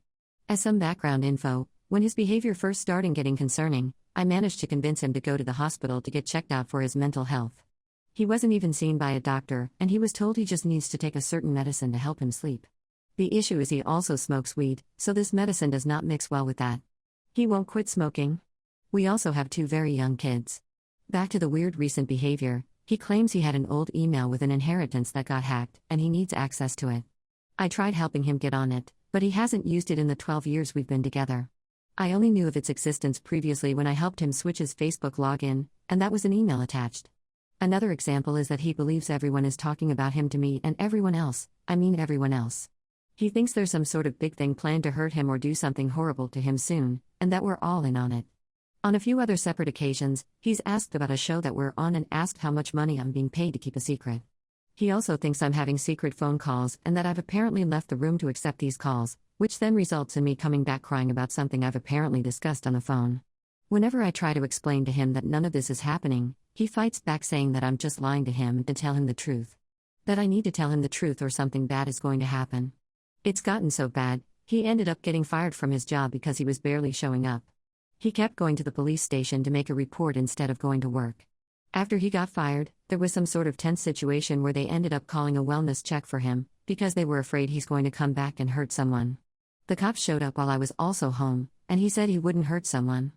As some background info, when his behavior first started getting concerning, I managed to convince him to go to the hospital to get checked out for his mental health. He wasn't even seen by a doctor, and he was told he just needs to take a certain medicine to help him sleep. The issue is he also smokes weed, so this medicine does not mix well with that. He won't quit smoking. We also have 2 very young kids. Back to the weird recent behavior, he claims he had an old email with an inheritance that got hacked, and he needs access to it. I tried helping him get on it, but he hasn't used it in the 12 years we've been together. I only knew of its existence previously when I helped him switch his Facebook login, and that was an email attached. Another example is that he believes everyone is talking about him to me and everyone else, I mean everyone else. He thinks there's some sort of big thing planned to hurt him or do something horrible to him soon, and that we're all in on it. On a few other separate occasions, he's asked about a show that we're on and asked how much money I'm being paid to keep a secret. He also thinks I'm having secret phone calls and that I've apparently left the room to accept these calls, which then results in me coming back crying about something I've apparently discussed on the phone. Whenever I try to explain to him that none of this is happening, he fights back saying that I'm just lying to him and to tell him the truth. That I need to tell him the truth or something bad is going to happen. It's gotten so bad, he ended up getting fired from his job because he was barely showing up. He kept going to the police station to make a report instead of going to work. After he got fired, there was some sort of tense situation where they ended up calling a wellness check for him, because they were afraid he's going to come back and hurt someone. The cops showed up while I was also home, and he said he wouldn't hurt someone.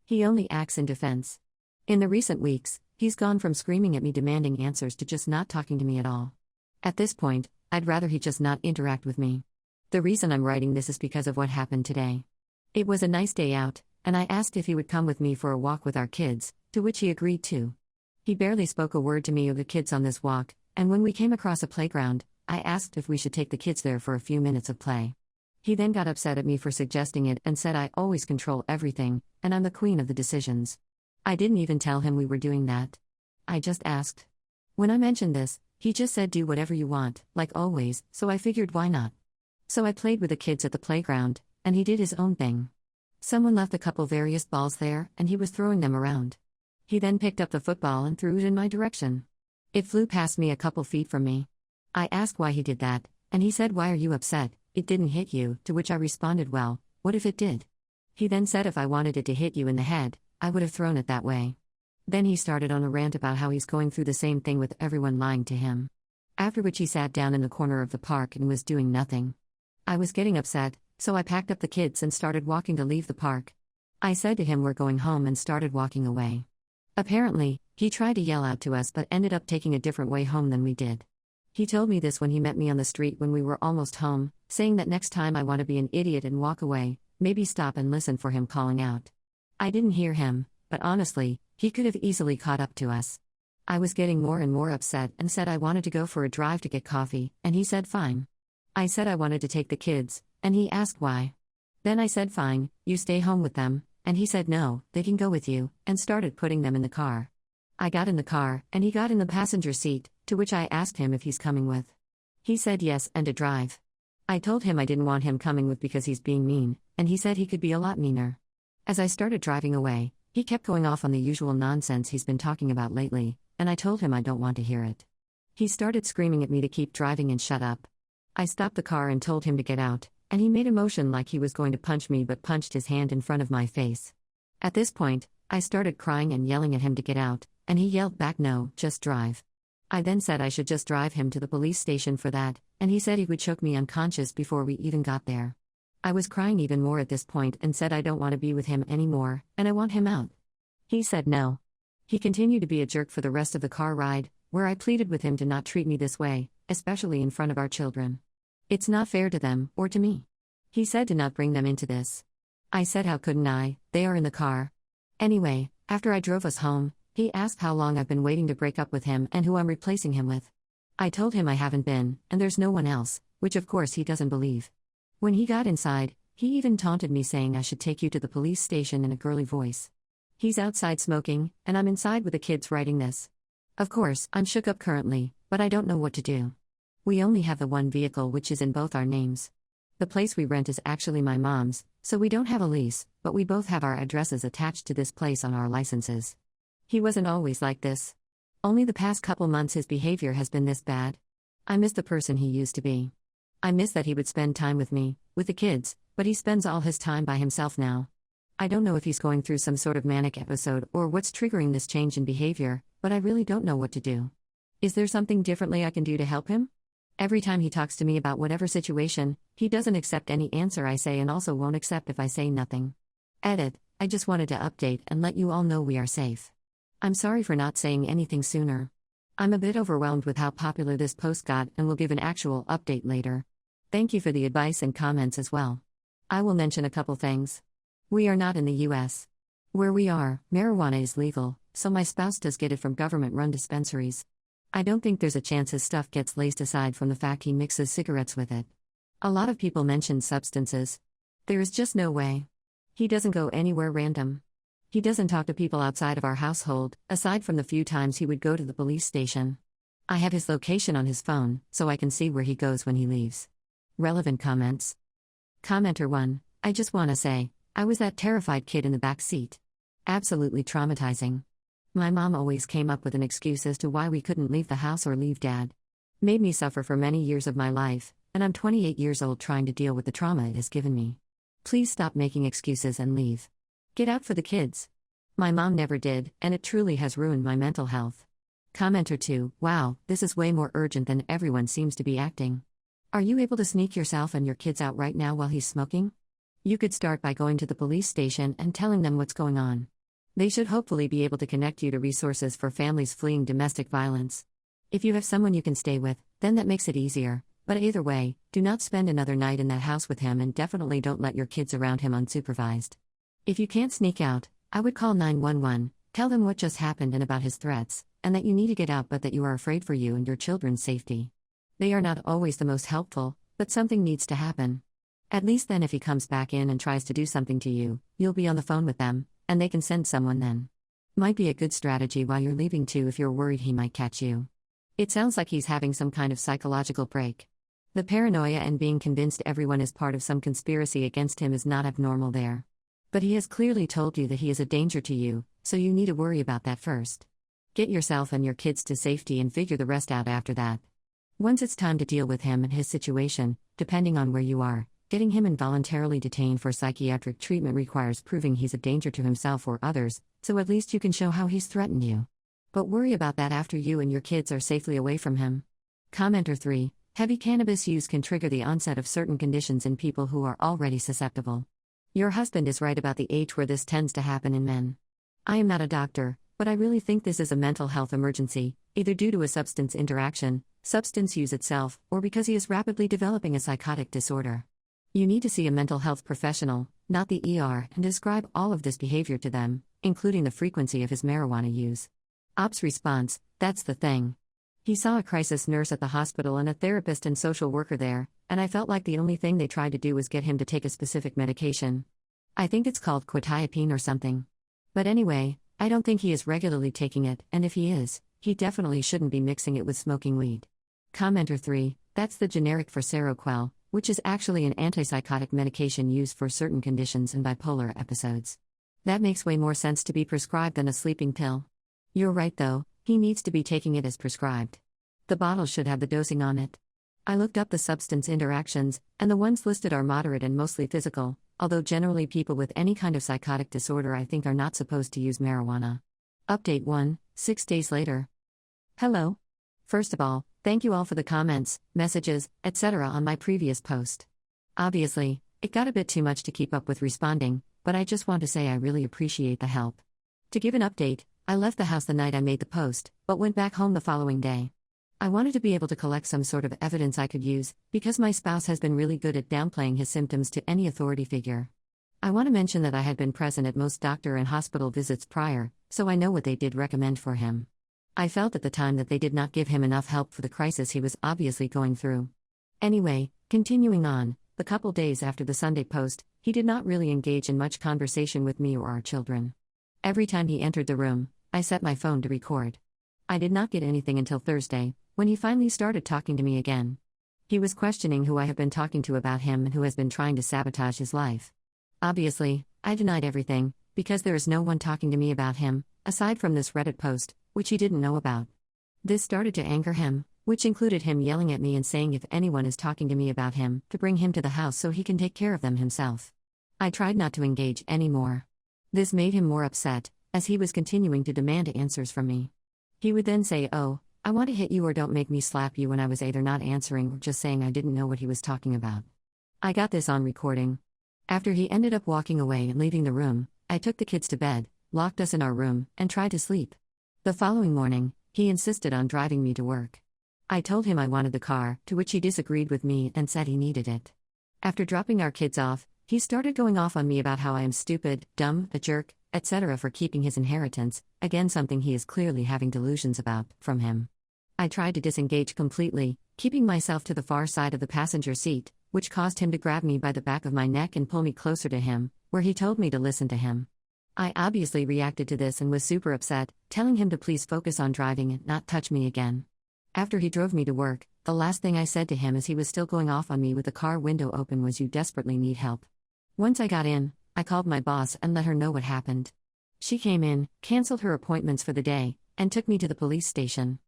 He only acts in defense. In the recent weeks, he's gone from screaming at me demanding answers to just not talking to me at all. At this point, I'd rather he just not interact with me. The reason I'm writing this is because of what happened today. It was a nice day out, and I asked if he would come with me for a walk with our kids, to which he agreed to. He barely spoke a word to me of the kids on this walk, and when we came across a playground, I asked if we should take the kids there for a few minutes of play. He then got upset at me for suggesting it and said I always control everything, and I'm the queen of the decisions. I didn't even tell him we were doing that. I just asked. When I mentioned this, he just said do whatever you want, like always, so I figured why not. So I played with the kids at the playground, and he did his own thing. Someone left a couple various balls there, and he was throwing them around. He then picked up the football and threw it in my direction. It flew past me a couple feet from me. I asked why he did that, and he said why are you upset, it didn't hit you, to which I responded well, what if it did? He then said if I wanted it to hit you in the head, I would have thrown it that way. Then he started on a rant about how he's going through the same thing with everyone lying to him. After which he sat down in the corner of the park and was doing nothing. I was getting upset, so I packed up the kids and started walking to leave the park. I said to him we're going home and started walking away. Apparently, he tried to yell out to us but ended up taking a different way home than we did. He told me this when he met me on the street when we were almost home, saying that next time I want to be an idiot and walk away, maybe stop and listen for him calling out. I didn't hear him, but honestly, he could have easily caught up to us. I was getting more and more upset and said I wanted to go for a drive to get coffee, and he said fine. I said I wanted to take the kids, and he asked why. Then I said fine, you stay home with them, and he said no, they can go with you, and started putting them in the car. I got in the car, and he got in the passenger seat, to which I asked him if he's coming with. He said yes and to drive. I told him I didn't want him coming with because he's being mean, and he said he could be a lot meaner. As I started driving away, he kept going off on the usual nonsense he's been talking about lately, and I told him I don't want to hear it. He started screaming at me to keep driving and shut up. I stopped the car and told him to get out, and he made a motion like he was going to punch me but punched his hand in front of my face. At this point, I started crying and yelling at him to get out, and he yelled back no, just drive. I then said I should just drive him to the police station for that, and he said he would choke me unconscious before we even got there. I was crying even more at this point and said I don't want to be with him anymore, and I want him out. He said no. He continued to be a jerk for the rest of the car ride, where I pleaded with him to not treat me this way, especially in front of our children. It's not fair to them, or to me. He said to not bring them into this. I said how couldn't I, they are in the car. Anyway, after I drove us home, he asked how long I've been waiting to break up with him and who I'm replacing him with. I told him I haven't been, and there's no one else, which of course he doesn't believe. When he got inside, he even taunted me saying I should take you to the police station in a girly voice. He's outside smoking, and I'm inside with the kids writing this. Of course, I'm shook up currently, but I don't know what to do. We only have the one vehicle which is in both our names. The place we rent is actually my mom's, so we don't have a lease, but we both have our addresses attached to this place on our licenses. He wasn't always like this. Only the past couple months his behavior has been this bad. I miss the person he used to be. I miss that he would spend time with me, with the kids, but he spends all his time by himself now. I don't know if he's going through some sort of manic episode or what's triggering this change in behavior, but I really don't know what to do. Is there something differently I can do to help him? Every time he talks to me about whatever situation, he doesn't accept any answer I say and also won't accept if I say nothing. Edit, I just wanted to update and let you all know we are safe. I'm sorry for not saying anything sooner. I'm a bit overwhelmed with how popular this post got and will give an actual update later. Thank you for the advice and comments as well. I will mention a couple things. We are not in the US. Where we are, marijuana is legal, so my spouse does get it from government-run dispensaries. I don't think there's a chance his stuff gets laced aside from the fact he mixes cigarettes with it. A lot of people mention substances. There is just no way. He doesn't go anywhere random. He doesn't talk to people outside of our household, aside from the few times he would go to the police station. I have his location on his phone, so I can see where he goes when he leaves. Relevant comments. Commenter 1, I just want to say, I was that terrified kid in the back seat. Absolutely traumatizing. My mom always came up with an excuse as to why we couldn't leave the house or leave Dad. Made me suffer for many years of my life, and I'm 28 years old trying to deal with the trauma it has given me. Please stop making excuses and leave. Get out for the kids. My mom never did, and it truly has ruined my mental health. Commenter 2, wow, this is way more urgent than everyone seems to be acting. Are you able to sneak yourself and your kids out right now while he's smoking? You could start by going to the police station and telling them what's going on. They should hopefully be able to connect you to resources for families fleeing domestic violence. If you have someone you can stay with, then that makes it easier, but either way, do not spend another night in that house with him and definitely don't let your kids around him unsupervised. If you can't sneak out, I would call 911, tell them what just happened and about his threats, and that you need to get out but that you are afraid for you and your children's safety. They are not always the most helpful, but something needs to happen. At least then if he comes back in and tries to do something to you, you'll be on the phone with them, and they can send someone then. Might be a good strategy while you're leaving too if you're worried he might catch you. It sounds like he's having some kind of psychological break. The paranoia and being convinced everyone is part of some conspiracy against him is not abnormal there. But he has clearly told you that he is a danger to you, so you need to worry about that first. Get yourself and your kids to safety and figure the rest out after that. Once it's time to deal with him and his situation, depending on where you are, getting him involuntarily detained for psychiatric treatment requires proving he's a danger to himself or others, so at least you can show how he's threatened you. But worry about that after you and your kids are safely away from him. Commenter 3, heavy cannabis use can trigger the onset of certain conditions in people who are already susceptible. Your husband is right about the age where this tends to happen in men. I am not a doctor, but I really think this is a mental health emergency, either due to a substance interaction, substance use itself, or because he is rapidly developing a psychotic disorder. You need to see a mental health professional, not the ER, and describe all of this behavior to them, including the frequency of his marijuana use. Ops response, that's the thing. He saw a crisis nurse at the hospital and a therapist and social worker there, and I felt like the only thing they tried to do was get him to take a specific medication. I think it's called quetiapine or something. But anyway, I don't think he is regularly taking it, and if he is, he definitely shouldn't be mixing it with smoking weed. Commenter 3, that's the generic for Seroquel, which is actually an antipsychotic medication used for certain conditions and bipolar episodes. That makes way more sense to be prescribed than a sleeping pill. You're right though, he needs to be taking it as prescribed. The bottle should have the dosing on it. I looked up the substance interactions, and the ones listed are moderate and mostly physical, although generally people with any kind of psychotic disorder I think are not supposed to use marijuana. Update 1, 6 days later. Hello. First of all, thank you all for the comments, messages, etc. on my previous post. Obviously, it got a bit too much to keep up with responding, but I just want to say I really appreciate the help. To give an update, I left the house the night I made the post, but went back home the following day. I wanted to be able to collect some sort of evidence I could use, because my spouse has been really good at downplaying his symptoms to any authority figure. I want to mention that I had been present at most doctor and hospital visits prior, so I know what they did recommend for him. I felt at the time that they did not give him enough help for the crisis he was obviously going through. Anyway, continuing on, the couple days after the Sunday post, he did not really engage in much conversation with me or our children. Every time he entered the room, I set my phone to record. I did not get anything until Thursday, when he finally started talking to me again. He was questioning who I have been talking to about him and who has been trying to sabotage his life. Obviously, I denied everything, because there is no one talking to me about him, aside from this Reddit post, which he didn't know about. This started to anger him, which included him yelling at me and saying if anyone is talking to me about him, to bring him to the house so he can take care of them himself. I tried not to engage anymore. This made him more upset, as he was continuing to demand answers from me. He would then say, "Oh, I want to hit you or don't make me slap you," when I was either not answering or just saying I didn't know what he was talking about. I got this on recording. After he ended up walking away and leaving the room, I took the kids to bed, locked us in our room, and tried to sleep. The following morning, he insisted on driving me to work. I told him I wanted the car, to which he disagreed with me and said he needed it. After dropping our kids off, he started going off on me about how I am stupid, dumb, a jerk, etc. for keeping his inheritance, again something he is clearly having delusions about, from him. I tried to disengage completely, keeping myself to the far side of the passenger seat, which caused him to grab me by the back of my neck and pull me closer to him, where he told me to listen to him. I obviously reacted to this and was super upset, telling him to please focus on driving and not touch me again. After he drove me to work, the last thing I said to him as he was still going off on me with the car window open was, "You desperately need help." Once I got in, I called my boss and let her know what happened. She came in, canceled her appointments for the day, and took me to the police station.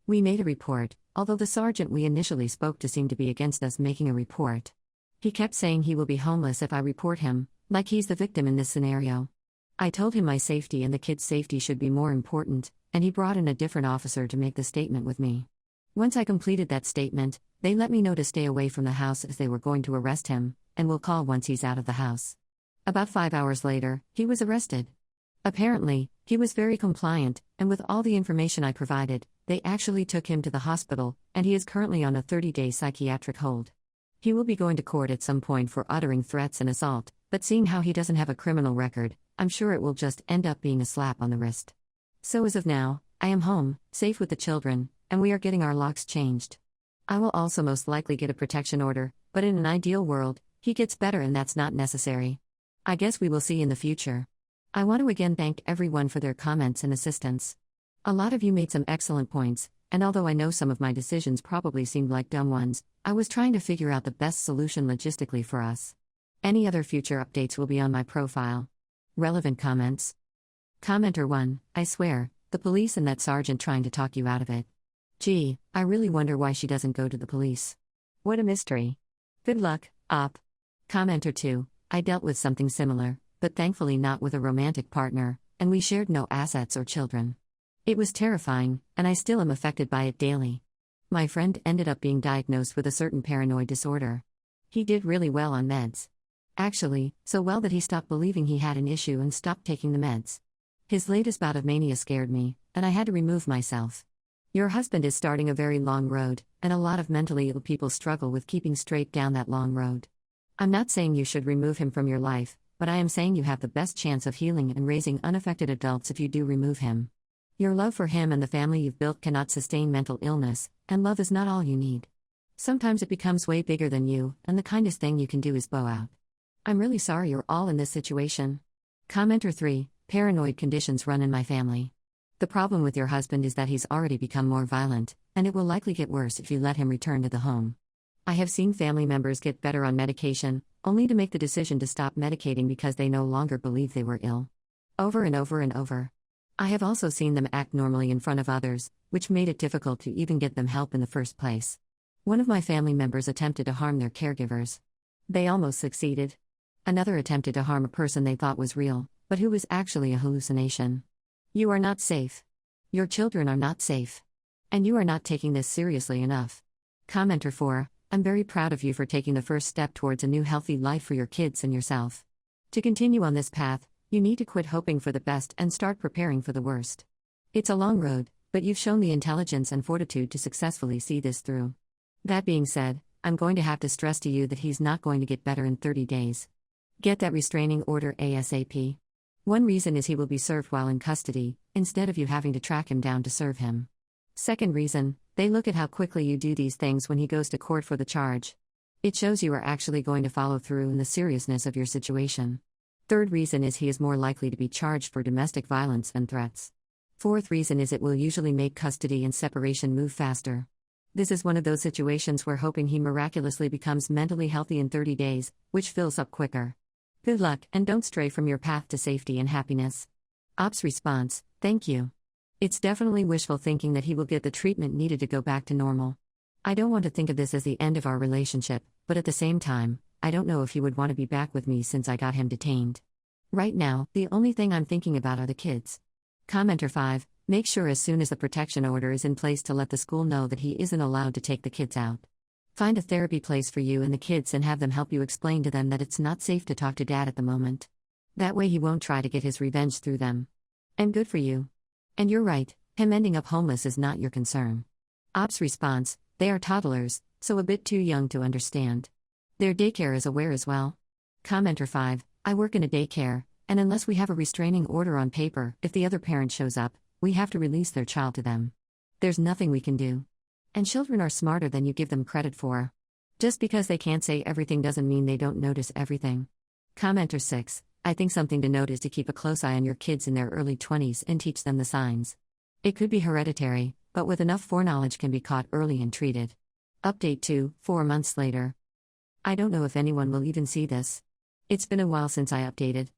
We made a report, although the sergeant we initially spoke to seemed to be against us making a report. He kept saying he will be homeless if I report him, like he's the victim in this scenario. I told him my safety and the kids' safety should be more important, and he brought in a different officer to make the statement with me. Once I completed that statement, they let me know to stay away from the house as they were going to arrest him, and will call once he's out of the house. About 5 hours later, he was arrested. Apparently, he was very compliant, and with all the information I provided, they actually took him to the hospital, and he is currently on a 30-day psychiatric hold. He will be going to court at some point for uttering threats and assault, but seeing how he doesn't have a criminal record, I'm sure it will just end up being a slap on the wrist. So as of now, I am home, safe with the children, and we are getting our locks changed. I will also most likely get a protection order, but in an ideal world, he gets better and that's not necessary. I guess we will see in the future. I want to again thank everyone for their comments and assistance. A lot of you made some excellent points, and although I know some of my decisions probably seemed like dumb ones, I was trying to figure out the best solution logistically for us. Any other future updates will be on my profile. Relevant comments. Commenter 1, I swear, the police and that sergeant trying to talk you out of it. Gee, I really wonder why she doesn't go to the police. What a mystery. Good luck, Op. Commenter 2, I dealt with something similar, but thankfully not with a romantic partner, and we shared no assets or children. It was terrifying, and I still am affected by it daily. My friend ended up being diagnosed with a certain paranoid disorder. He did really well on meds. Actually, so well that he stopped believing he had an issue and stopped taking the meds. His latest bout of mania scared me, and I had to remove myself. Your husband is starting a very long road, and a lot of mentally ill people struggle with keeping straight down that long road. I'm not saying you should remove him from your life, but I am saying you have the best chance of healing and raising unaffected adults if you do remove him. Your love for him and the family you've built cannot sustain mental illness, and love is not all you need. Sometimes it becomes way bigger than you, and the kindest thing you can do is bow out. I'm really sorry you're all in this situation. Commenter 3, paranoid conditions run in my family. The problem with your husband is that he's already become more violent, and it will likely get worse if you let him return to the home. I have seen family members get better on medication, only to make the decision to stop medicating because they no longer believe they were ill. Over and over and over. I have also seen them act normally in front of others, which made it difficult to even get them help in the first place. One of my family members attempted to harm their caregivers. They almost succeeded. Another attempted to harm a person they thought was real, but who was actually a hallucination. You are not safe. Your children are not safe. And you are not taking this seriously enough. Commenter 4, I'm very proud of you for taking the first step towards a new healthy life for your kids and yourself. To continue on this path, you need to quit hoping for the best and start preparing for the worst. It's a long road, but you've shown the intelligence and fortitude to successfully see this through. That being said, I'm going to have to stress to you that he's not going to get better in 30 days. Get that restraining order ASAP. One reason is he will be served while in custody, instead of you having to track him down to serve him. Second reason, they look at how quickly you do these things when he goes to court for the charge. It shows you are actually going to follow through in the seriousness of your situation. Third reason is he is more likely to be charged for domestic violence and threats. Fourth reason is it will usually make custody and separation move faster. This is one of those situations where hoping he miraculously becomes mentally healthy in 30 days, which fills up quicker. Good luck, and don't stray from your path to safety and happiness. Ops response: thank you. It's definitely wishful thinking that he will get the treatment needed to go back to normal. I don't want to think of this as the end of our relationship, but at the same time, I don't know if he would want to be back with me since I got him detained. Right now, the only thing I'm thinking about are the kids. Commenter 5, make sure as soon as the protection order is in place to let the school know that he isn't allowed to take the kids out. Find a therapy place for you and the kids and have them help you explain to them that it's not safe to talk to dad at the moment. That way he won't try to get his revenge through them. And good for you. And you're right, him ending up homeless is not your concern. Ops response: they are toddlers, so a bit too young to understand. Their daycare is aware as well. Commenter 5, I work in a daycare, and unless we have a restraining order on paper, if the other parent shows up, we have to release their child to them. There's nothing we can do. And children are smarter than you give them credit for. Just because they can't say everything doesn't mean they don't notice everything. Commenter 6, I think something to note is to keep a close eye on your kids in their early 20s and teach them the signs. It could be hereditary, but with enough foreknowledge can be caught early and treated. Update 2, 4 months later. I don't know if anyone will even see this. It's been a while since I updated.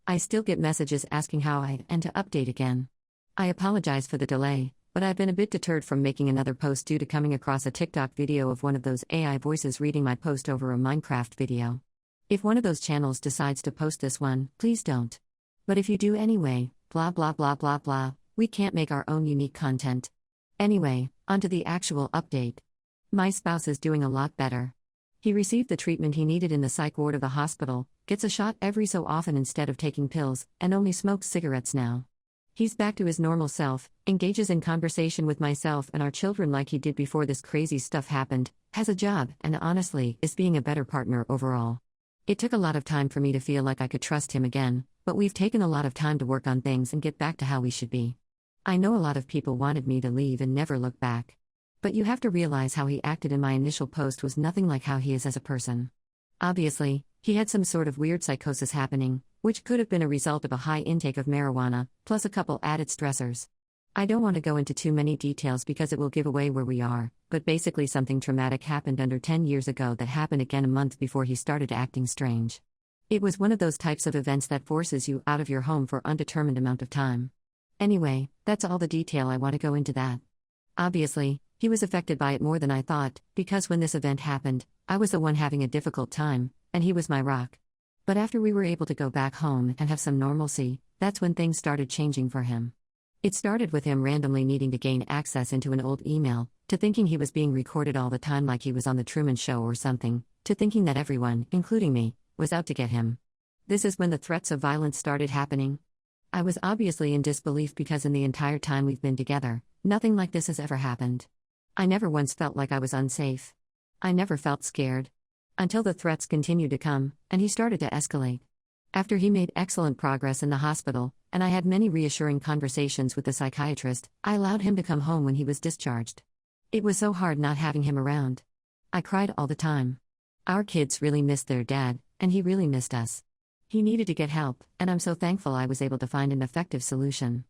I still get messages asking how and to update again. I apologize for the delay, but I've been a bit deterred from making another post due to coming across a TikTok video of one of those AI voices reading my post over a Minecraft video. If one of those channels decides to post this one, please don't. But if you do anyway, blah blah blah blah blah, we can't make our own unique content. Anyway, onto the actual update. My spouse is doing a lot better. He received the treatment he needed in the psych ward of the hospital, gets a shot every so often instead of taking pills, and only smokes cigarettes now. He's back to his normal self, engages in conversation with myself and our children like he did before this crazy stuff happened, has a job, and honestly, is being a better partner overall. It took a lot of time for me to feel like I could trust him again, but we've taken a lot of time to work on things and get back to how we should be. I know a lot of people wanted me to leave and never look back. But you have to realize how he acted in my initial post was nothing like how he is as a person. Obviously, he had some sort of weird psychosis happening, which could have been a result of a high intake of marijuana, plus a couple added stressors. I don't want to go into too many details because it will give away where we are, but basically something traumatic happened under 10 years ago that happened again a month before he started acting strange. It was one of those types of events that forces you out of your home for undetermined amount of time. Anyway, that's all the detail I want to go into that. Obviously, he was affected by it more than I thought, because when this event happened, I was the one having a difficult time, and he was my rock. But after we were able to go back home and have some normalcy, that's when things started changing for him. It started with him randomly needing to gain access into an old email, to thinking he was being recorded all the time like he was on the Truman Show or something, to thinking that everyone, including me, was out to get him. This is when the threats of violence started happening. I was obviously in disbelief because in the entire time we've been together, nothing like this has ever happened. I never once felt like I was unsafe. I never felt scared. Until the threats continued to come, and he started to escalate. After he made excellent progress in the hospital, and I had many reassuring conversations with the psychiatrist, I allowed him to come home when he was discharged. It was so hard not having him around. I cried all the time. Our kids really missed their dad, and he really missed us. He needed to get help, and I'm so thankful I was able to find an effective solution.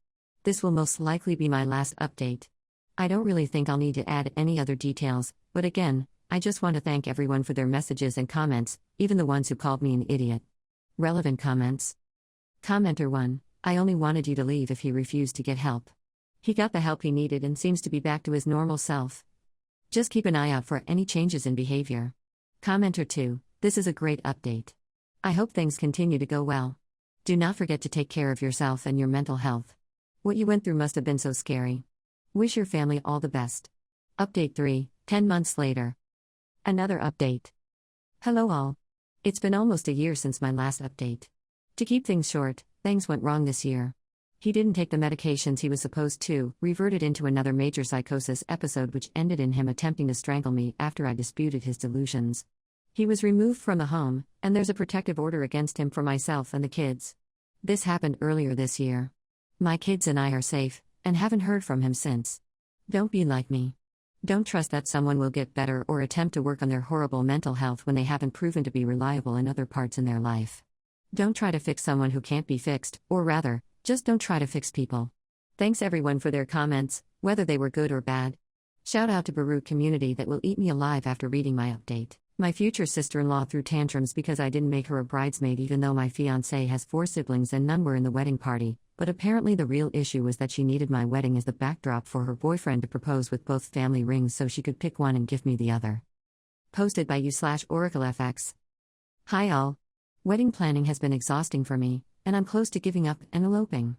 This will most likely be my last update. I don't really think I'll need to add any other details, but again, I just want to thank everyone for their messages and comments, even the ones who called me an idiot. Relevant comments. Commenter 1, I only wanted you to leave if he refused to get help. He got the help he needed and seems to be back to his normal self. Just keep an eye out for any changes in behavior. Commenter 2, this is a great update. I hope things continue to go well. Do not forget to take care of yourself and your mental health. What you went through must have been so scary. Wish your family all the best. Update 3, 10 months later. Another update. Hello all. It's been almost a year since my last update. To keep things short, things went wrong this year. He didn't take the medications he was supposed to, reverted into another major psychosis episode which ended in him attempting to strangle me after I disputed his delusions. He was removed from the home, and there's a protective order against him for myself and the kids. This happened earlier this year. My kids and I are safe, and haven't heard from him since. Don't be like me. Don't trust that someone will get better or attempt to work on their horrible mental health when they haven't proven to be reliable in other parts in their life. Don't try to fix someone who can't be fixed, or rather, just don't try to fix people. Thanks everyone for their comments, whether they were good or bad. Shout out to Baruch community that will eat me alive after reading my update. My future sister-in-law threw tantrums because I didn't make her a bridesmaid even though my fiancé has 4 siblings and none were in the wedding party, but apparently the real issue was that she needed my wedding as the backdrop for her boyfriend to propose with both family rings so she could pick one and give me the other. Posted by you/OracleFX. Hi all. Wedding planning has been exhausting for me, and I'm close to giving up and eloping.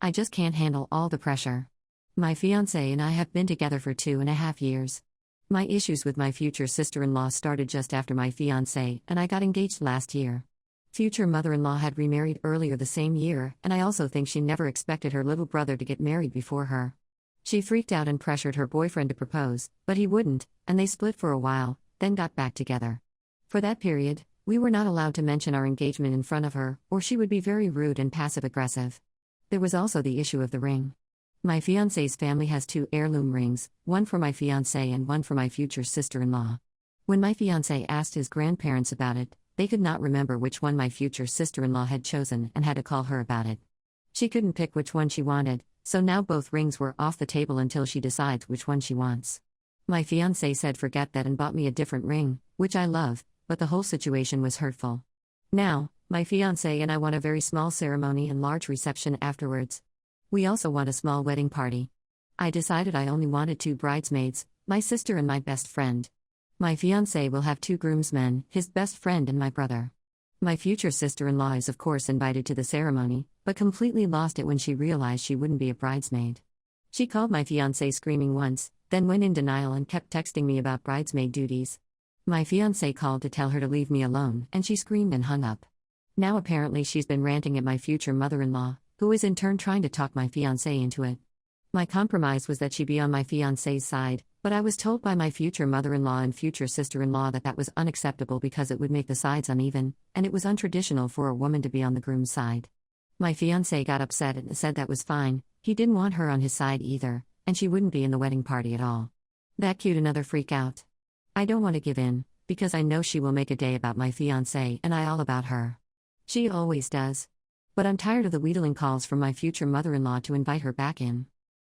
I just can't handle all the pressure. My fiancé and I have been together for 2.5 years. My issues with my future sister-in-law started just after my fiancé and I got engaged last year. Future mother-in-law had remarried earlier the same year, and I also think she never expected her little brother to get married before her. She freaked out and pressured her boyfriend to propose, but he wouldn't, and they split for a while, then got back together. For that period, we were not allowed to mention our engagement in front of her, or she would be very rude and passive-aggressive. There was also the issue of the ring. My fiancé's family has 2 heirloom rings, one for my fiancé and one for my future sister-in-law. When my fiancé asked his grandparents about it, they could not remember which one my future sister-in-law had chosen and had to call her about it. She couldn't pick which one she wanted, so now both rings were off the table until she decides which one she wants. My fiancé said forget that and bought me a different ring, which I love, but the whole situation was hurtful. Now, my fiancé and I want a very small ceremony and large reception afterwards. We also want a small wedding party. I decided I only wanted 2 bridesmaids, my sister and my best friend. My fiancé will have 2 groomsmen, his best friend and my brother. My future sister-in-law is of course invited to the ceremony, but completely lost it when she realized she wouldn't be a bridesmaid. She called my fiancé screaming once, then went in denial and kept texting me about bridesmaid duties. My fiancé called to tell her to leave me alone, and she screamed and hung up. Now apparently she's been ranting at my future mother-in-law, who is in turn trying to talk my fiancé into it. My compromise was that she be on my fiancé's side, but I was told by my future mother-in-law and future sister-in-law that that was unacceptable because it would make the sides uneven, and it was untraditional for a woman to be on the groom's side. My fiancé got upset and said that was fine, he didn't want her on his side either, and she wouldn't be in the wedding party at all. That cued another freak out. I don't want to give in, because I know she will make a day about my fiancé and I all about her. She always does. But I'm tired of the wheedling calls from my future mother-in-law to invite her back in.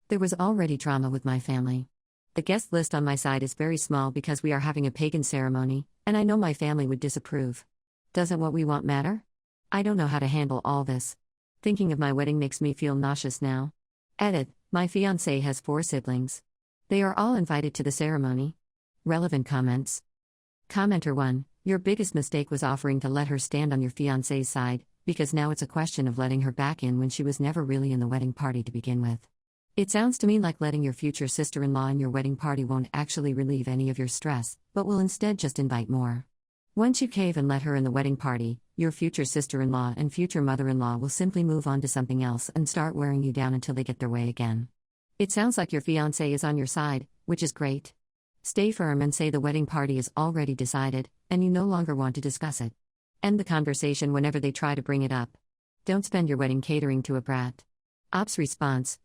There was already drama with my family. The guest list on my side is very small because we are having a pagan ceremony, and I know my family would disapprove. Doesn't what we want matter? I don't know how to handle all this. Thinking of my wedding makes me feel nauseous now. Edit, my fiancé has 4 siblings. They are all invited to the ceremony. Relevant comments. Commenter 1, your biggest mistake was offering to let her stand on your fiancé's side, because now it's a question of letting her back in when she was never really in the wedding party to begin with. It sounds to me like letting your future sister-in-law in your wedding party won't actually relieve any of your stress, but will instead just invite more. Once you cave and let her in the wedding party, your future sister-in-law and future mother-in-law will simply move on to something else and start wearing you down until they get their way again. It sounds like your fiancé is on your side, which is great. Stay firm and say the wedding party is already decided, and you no longer want to discuss it. End the conversation whenever they try to bring it up. Don't spend your wedding catering to a brat. Op's response,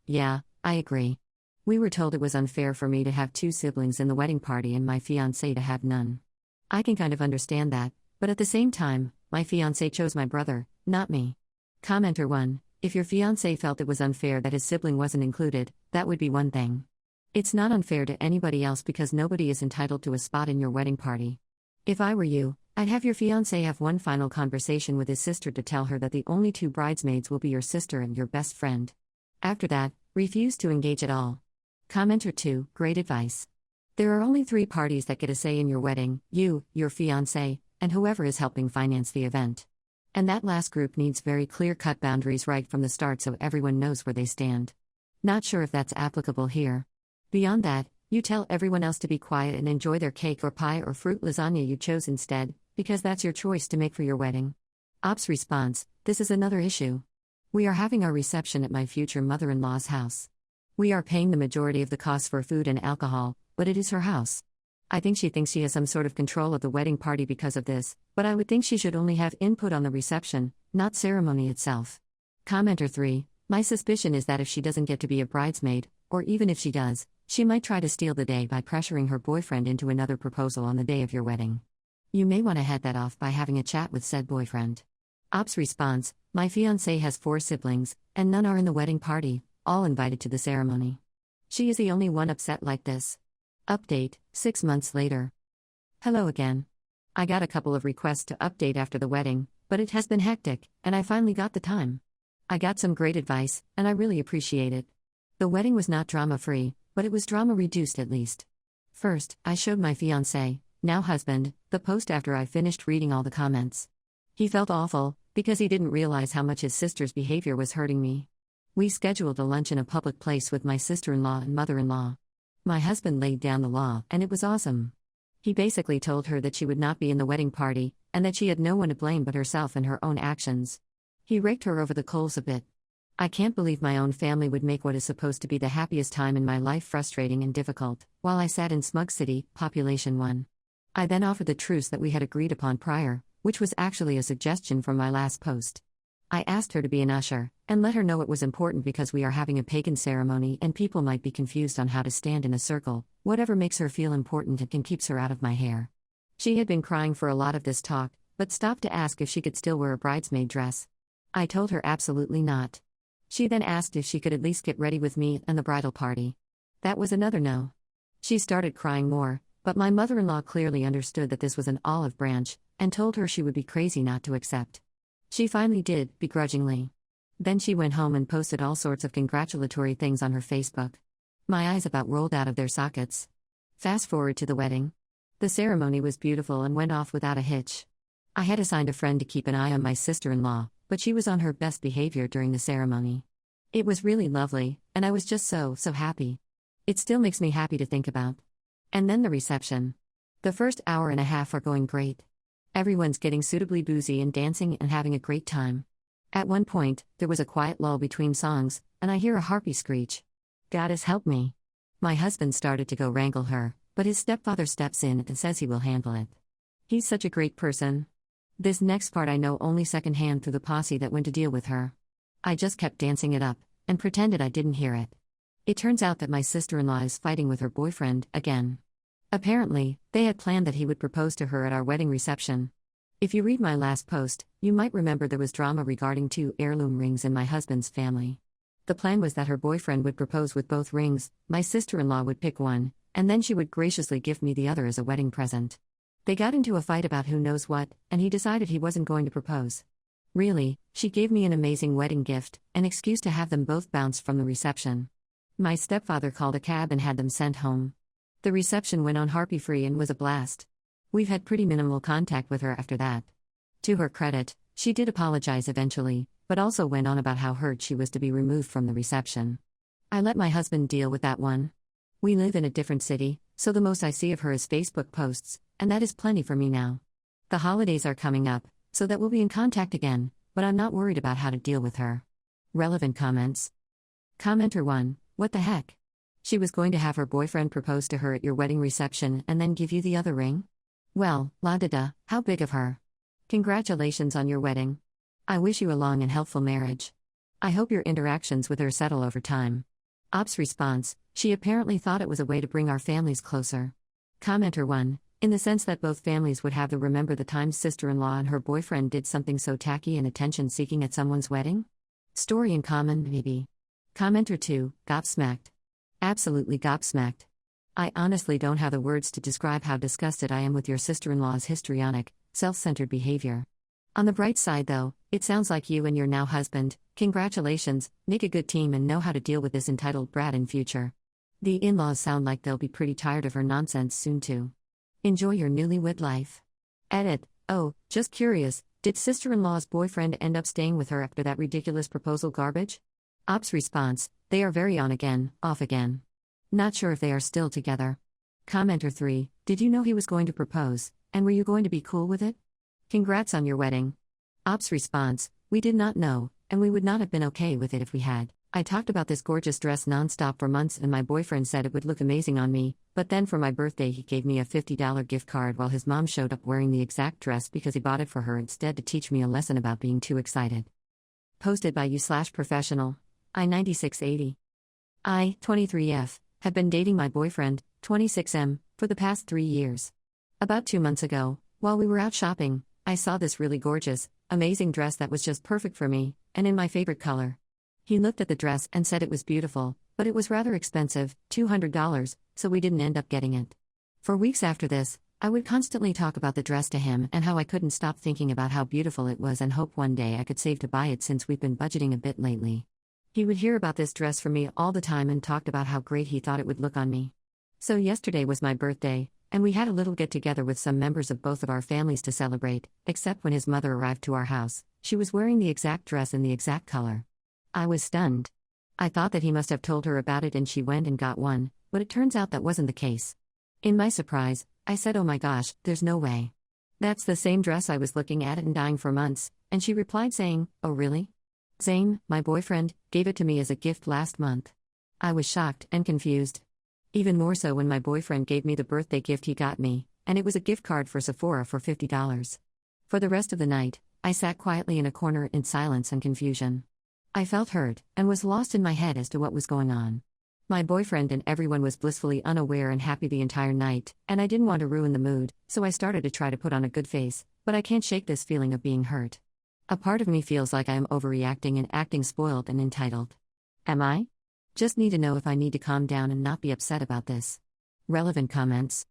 yeah, I agree. We were told it was unfair for me to have 2 siblings in the wedding party and my fiancé to have none. I can kind of understand that, but at the same time, my fiancé chose my brother, not me. Commenter 1, if your fiancé felt it was unfair that his sibling wasn't included, that would be one thing. It's not unfair to anybody else because nobody is entitled to a spot in your wedding party. If I were you, I'd have your fiancé have one final conversation with his sister to tell her that the only 2 bridesmaids will be your sister and your best friend. After that, refuse to engage at all. Commenter 2, great advice. There are only 3 parties that get a say in your wedding: you, your fiancé, and whoever is helping finance the event. And that last group needs very clear-cut boundaries right from the start so everyone knows where they stand. Not sure if that's applicable here. Beyond that, you tell everyone else to be quiet and enjoy their cake or pie or fruit lasagna you chose instead, because that's your choice to make for your wedding. Op's response, this is another issue. We are having our reception at my future mother-in-law's house. We are paying the majority of the costs for food and alcohol, but it is her house. I think she thinks she has some sort of control of the wedding party because of this, but I would think she should only have input on the reception, not ceremony itself. Commenter 3, My suspicion is that if she doesn't get to be a bridesmaid, or even if she does, she might try to steal the day by pressuring her boyfriend into another proposal on the day of your wedding. You may want to head that off by having a chat with said boyfriend. Ops response: my fiancé has 4 siblings, and none are in the wedding party, all invited to the ceremony. She is the only one upset like this. Update, 6 months later. Hello again. I got a couple of requests to update after the wedding, but it has been hectic, and I finally got the time. I got some great advice, and I really appreciate it. The wedding was not drama-free, but it was drama-reduced at least. First, I showed my fiancé, now husband, the post after I finished reading all the comments. He felt awful, because he didn't realize how much his sister's behavior was hurting me. We scheduled a lunch in a public place with my sister-in-law and mother-in-law. My husband laid down the law, and it was awesome. He basically told her that she would not be in the wedding party, and that she had no one to blame but herself and her own actions. He raked her over the coals a bit. I can't believe my own family would make what is supposed to be the happiest time in my life frustrating and difficult, while I sat in Smug City, Population 1. I then offered the truce that we had agreed upon prior, which was actually a suggestion from my last post. I asked her to be an usher, and let her know it was important because we are having a pagan ceremony and people might be confused on how to stand in a circle, whatever makes her feel important and keeps her out of my hair. She had been crying for a lot of this talk, but stopped to ask if she could still wear a bridesmaid dress. I told her absolutely not. She then asked if she could at least get ready with me and the bridal party. That was another no. She started crying more, but my mother-in-law clearly understood that this was an olive branch, and told her she would be crazy not to accept. She finally did, begrudgingly. Then she went home and posted all sorts of congratulatory things on her Facebook. My eyes about rolled out of their sockets. Fast forward to the wedding. The ceremony was beautiful and went off without a hitch. I had assigned a friend to keep an eye on my sister-in-law, but she was on her best behavior during the ceremony. It was really lovely, and I was just so happy. It still makes me happy to think about. And then the reception. The first hour and a half are going great. Everyone's getting suitably boozy and dancing and having a great time. At one point, there was a quiet lull between songs, and I hear a harpy screech. Goddess help me. My husband started to go wrangle her, but his stepfather steps in and says he will handle it. He's such a great person. This next part I know only secondhand through the posse that went to deal with her. I just kept dancing it up, and pretended I didn't hear it. It turns out that my sister-in-law is fighting with her boyfriend, again. Apparently, they had planned that he would propose to her at our wedding reception. If you read my last post, you might remember there was drama regarding 2 heirloom rings in my husband's family. The plan was that her boyfriend would propose with both rings, my sister-in-law would pick one, and then she would graciously give me the other as a wedding present. They got into a fight about who knows what, and he decided he wasn't going to propose. Really, she gave me an amazing wedding gift, an excuse to have them both bounced from the reception. My stepfather called a cab and had them sent home. The reception went on harpy-free and was a blast. We've had pretty minimal contact with her after that. To her credit, she did apologize eventually, but also went on about how hurt she was to be removed from the reception. I let my husband deal with that one. We live in a different city, so the most I see of her is Facebook posts, and that is plenty for me now. The holidays are coming up, so that we'll be in contact again, but I'm not worried about how to deal with her. Relevant comments. Commenter 1, what the heck? She was going to have her boyfriend propose to her at your wedding reception and then give you the other ring? Well, la-da-da, how big of her. Congratulations on your wedding. I wish you a long and helpful marriage. I hope your interactions with her settle over time. Ops response, she apparently thought it was a way to bring our families closer. Commenter 1, in the sense that both families would have to remember the time sister-in-law and her boyfriend did something so tacky and attention-seeking at someone's wedding? Story in common, maybe. Commenter 2, gobsmacked. Absolutely gobsmacked. I honestly don't have the words to describe how disgusted I am with your sister-in-law's histrionic, self-centered behavior. On the bright side though, it sounds like you and your now husband, congratulations, make a good team and know how to deal with this entitled brat in future. The in-laws sound like they'll be pretty tired of her nonsense soon too. Enjoy your newlywed life. Edit, oh, just curious, did sister-in-law's boyfriend end up staying with her after that ridiculous proposal garbage? Ops response, they are very on again, off again. Not sure if they are still together. Commenter 3, did you know he was going to propose, and were you going to be cool with it? Congrats on your wedding. Ops response, we did not know, and we would not have been okay with it if we had. I talked about this gorgeous dress nonstop for months and my boyfriend said it would look amazing on me, but then for my birthday he gave me a $50 gift card while his mom showed up wearing the exact dress because he bought it for her instead to teach me a lesson about being too excited. Posted by you/professional. I-9680. I, 23F, have been dating my boyfriend, 26M, for the past 3 years. About 2 months ago, while we were out shopping, I saw this really gorgeous, amazing dress that was just perfect for me, and in my favorite color. He looked at the dress and said it was beautiful, but it was rather expensive, $200, so we didn't end up getting it. For weeks after this, I would constantly talk about the dress to him and how I couldn't stop thinking about how beautiful it was and hope one day I could save to buy it since we've been budgeting a bit lately. He would hear about this dress from me all the time and talked about how great he thought it would look on me. So yesterday was my birthday, and we had a little get-together with some members of both of our families to celebrate, except when his mother arrived to our house, she was wearing the exact dress in the exact color. I was stunned. I thought that he must have told her about it and she went and got one, but it turns out that wasn't the case. In my surprise, I said, "Oh my gosh, there's no way. That's the same dress I was looking at and dying for months," and she replied saying, "Oh really? Zane, my boyfriend, gave it to me as a gift last month." I was shocked and confused. Even more so when my boyfriend gave me the birthday gift he got me, and it was a gift card for Sephora for $50. For the rest of the night, I sat quietly in a corner in silence and confusion. I felt hurt, and was lost in my head as to what was going on. My boyfriend and everyone was blissfully unaware and happy the entire night, and I didn't want to ruin the mood, so I started to try to put on a good face, but I can't shake this feeling of being hurt. A part of me feels like I am overreacting and acting spoiled and entitled. Am I? Just need to know if I need to calm down and not be upset about this. Relevant comments.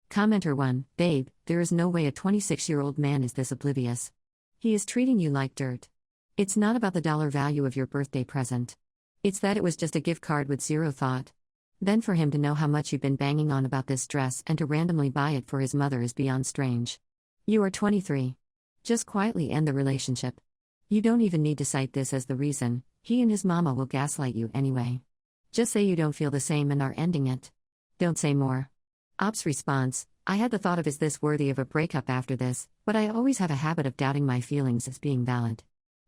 Commenter 1, babe, there is no way a 26-year-old man is this oblivious. He is treating you like dirt. It's not about the dollar value of your birthday present. It's that it was just a gift card with zero thought. Then for him to know how much you've been banging on about this dress and to randomly buy it for his mother is beyond strange. You are 23. Just quietly end the relationship. You don't even need to cite this as the reason, he and his mama will gaslight you anyway. Just say you don't feel the same and are ending it. Don't say more. Ops response, I had the thought of is this worthy of a breakup after this, but I always have a habit of doubting my feelings as being valid.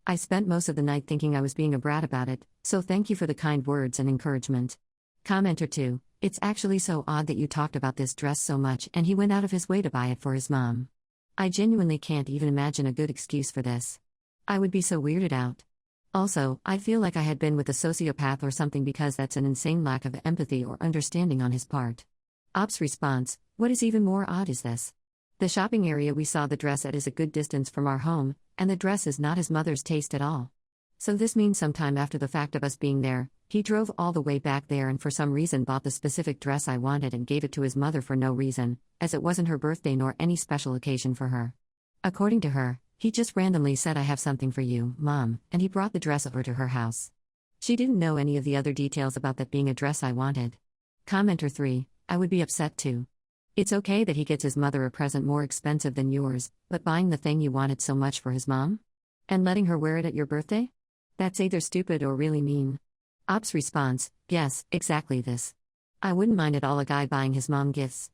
I spent most of the night thinking I was being a brat about it, so thank you for the kind words and encouragement. Commenter 2, it's actually so odd that you talked about this dress so much and he went out of his way to buy it for his mom. I genuinely can't even imagine a good excuse for this. I would be so weirded out. Also, I feel like I had been with a sociopath or something because that's an insane lack of empathy or understanding on his part. Ops response, what is even more odd is this. The shopping area we saw the dress at is a good distance from our home, and the dress is not his mother's taste at all. So this means sometime after the fact of us being there, he drove all the way back there and for some reason bought the specific dress I wanted and gave it to his mother for no reason, as it wasn't her birthday nor any special occasion for her. According to her, he just randomly said, "I have something for you, Mom," and he brought the dress over to her house. She didn't know any of the other details about that being a dress I wanted. Commenter 3, I would be upset too. It's okay that he gets his mother a present more expensive than yours, but buying the thing you wanted so much for his mom? And letting her wear it at your birthday? That's either stupid or really mean. Ops response, yes, exactly this. I wouldn't mind at all a guy buying his mom gifts.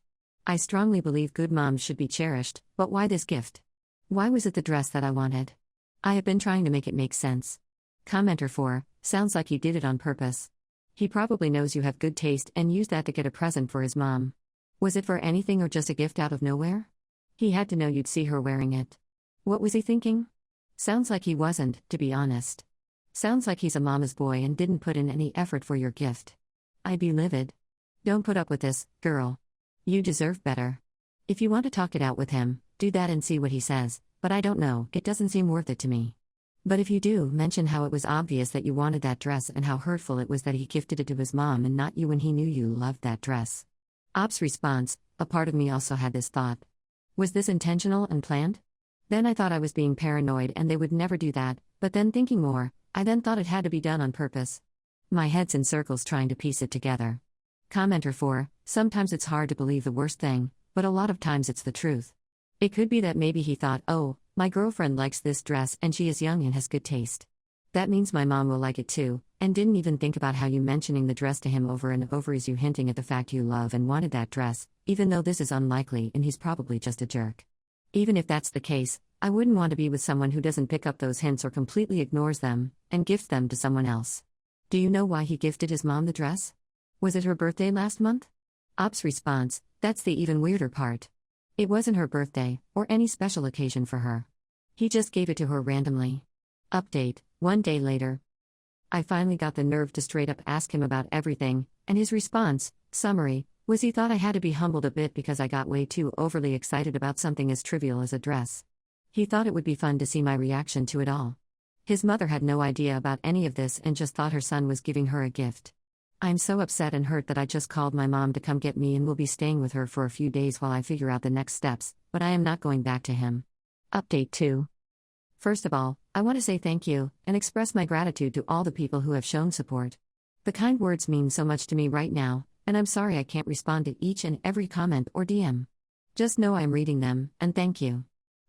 I strongly believe good moms should be cherished, but why this gift? Why was it the dress that I wanted? I have been trying to make it make sense. Commenter 4, sounds like he did it on purpose. He probably knows you have good taste and used that to get a present for his mom. Was it for anything or just a gift out of nowhere? He had to know you'd see her wearing it. What was he thinking? Sounds like he wasn't, to be honest. Sounds like he's a mama's boy and didn't put in any effort for your gift. I'd be livid. Don't put up with this, girl. You deserve better. If you want to talk it out with him, do that and see what he says, but I don't know, it doesn't seem worth it to me. But if you do, mention how it was obvious that you wanted that dress and how hurtful it was that he gifted it to his mom and not you when he knew you loved that dress. Ops response, a part of me also had this thought. Was this intentional and planned? Then I thought I was being paranoid and they would never do that, but then thinking more, I then thought it had to be done on purpose. My head's in circles trying to piece it together. Commenter 4, sometimes it's hard to believe the worst thing, but a lot of times it's the truth. It could be that maybe he thought, oh, my girlfriend likes this dress and she is young and has good taste. That means my mom will like it too, and didn't even think about how you mentioning the dress to him over and over is you hinting at the fact you love and wanted that dress, even though this is unlikely and he's probably just a jerk. Even if that's the case, I wouldn't want to be with someone who doesn't pick up those hints or completely ignores them, and gifts them to someone else. Do you know why he gifted his mom the dress? Was it her birthday last month? Ops response, that's the even weirder part. It wasn't her birthday, or any special occasion for her. He just gave it to her randomly. Update, 1 day later. I finally got the nerve to straight up ask him about everything, and his response, summary, was he thought I had to be humbled a bit because I got way too overly excited about something as trivial as a dress. He thought it would be fun to see my reaction to it all. His mother had no idea about any of this and just thought her son was giving her a gift. I'm so upset and hurt that I just called my mom to come get me and will be staying with her for a few days while I figure out the next steps, but I am not going back to him. Update 2. First of all, I want to say thank you and express my gratitude to all the people who have shown support. The kind words mean so much to me right now, and I'm sorry I can't respond to each and every comment or DM. Just know I'm reading them, and thank you.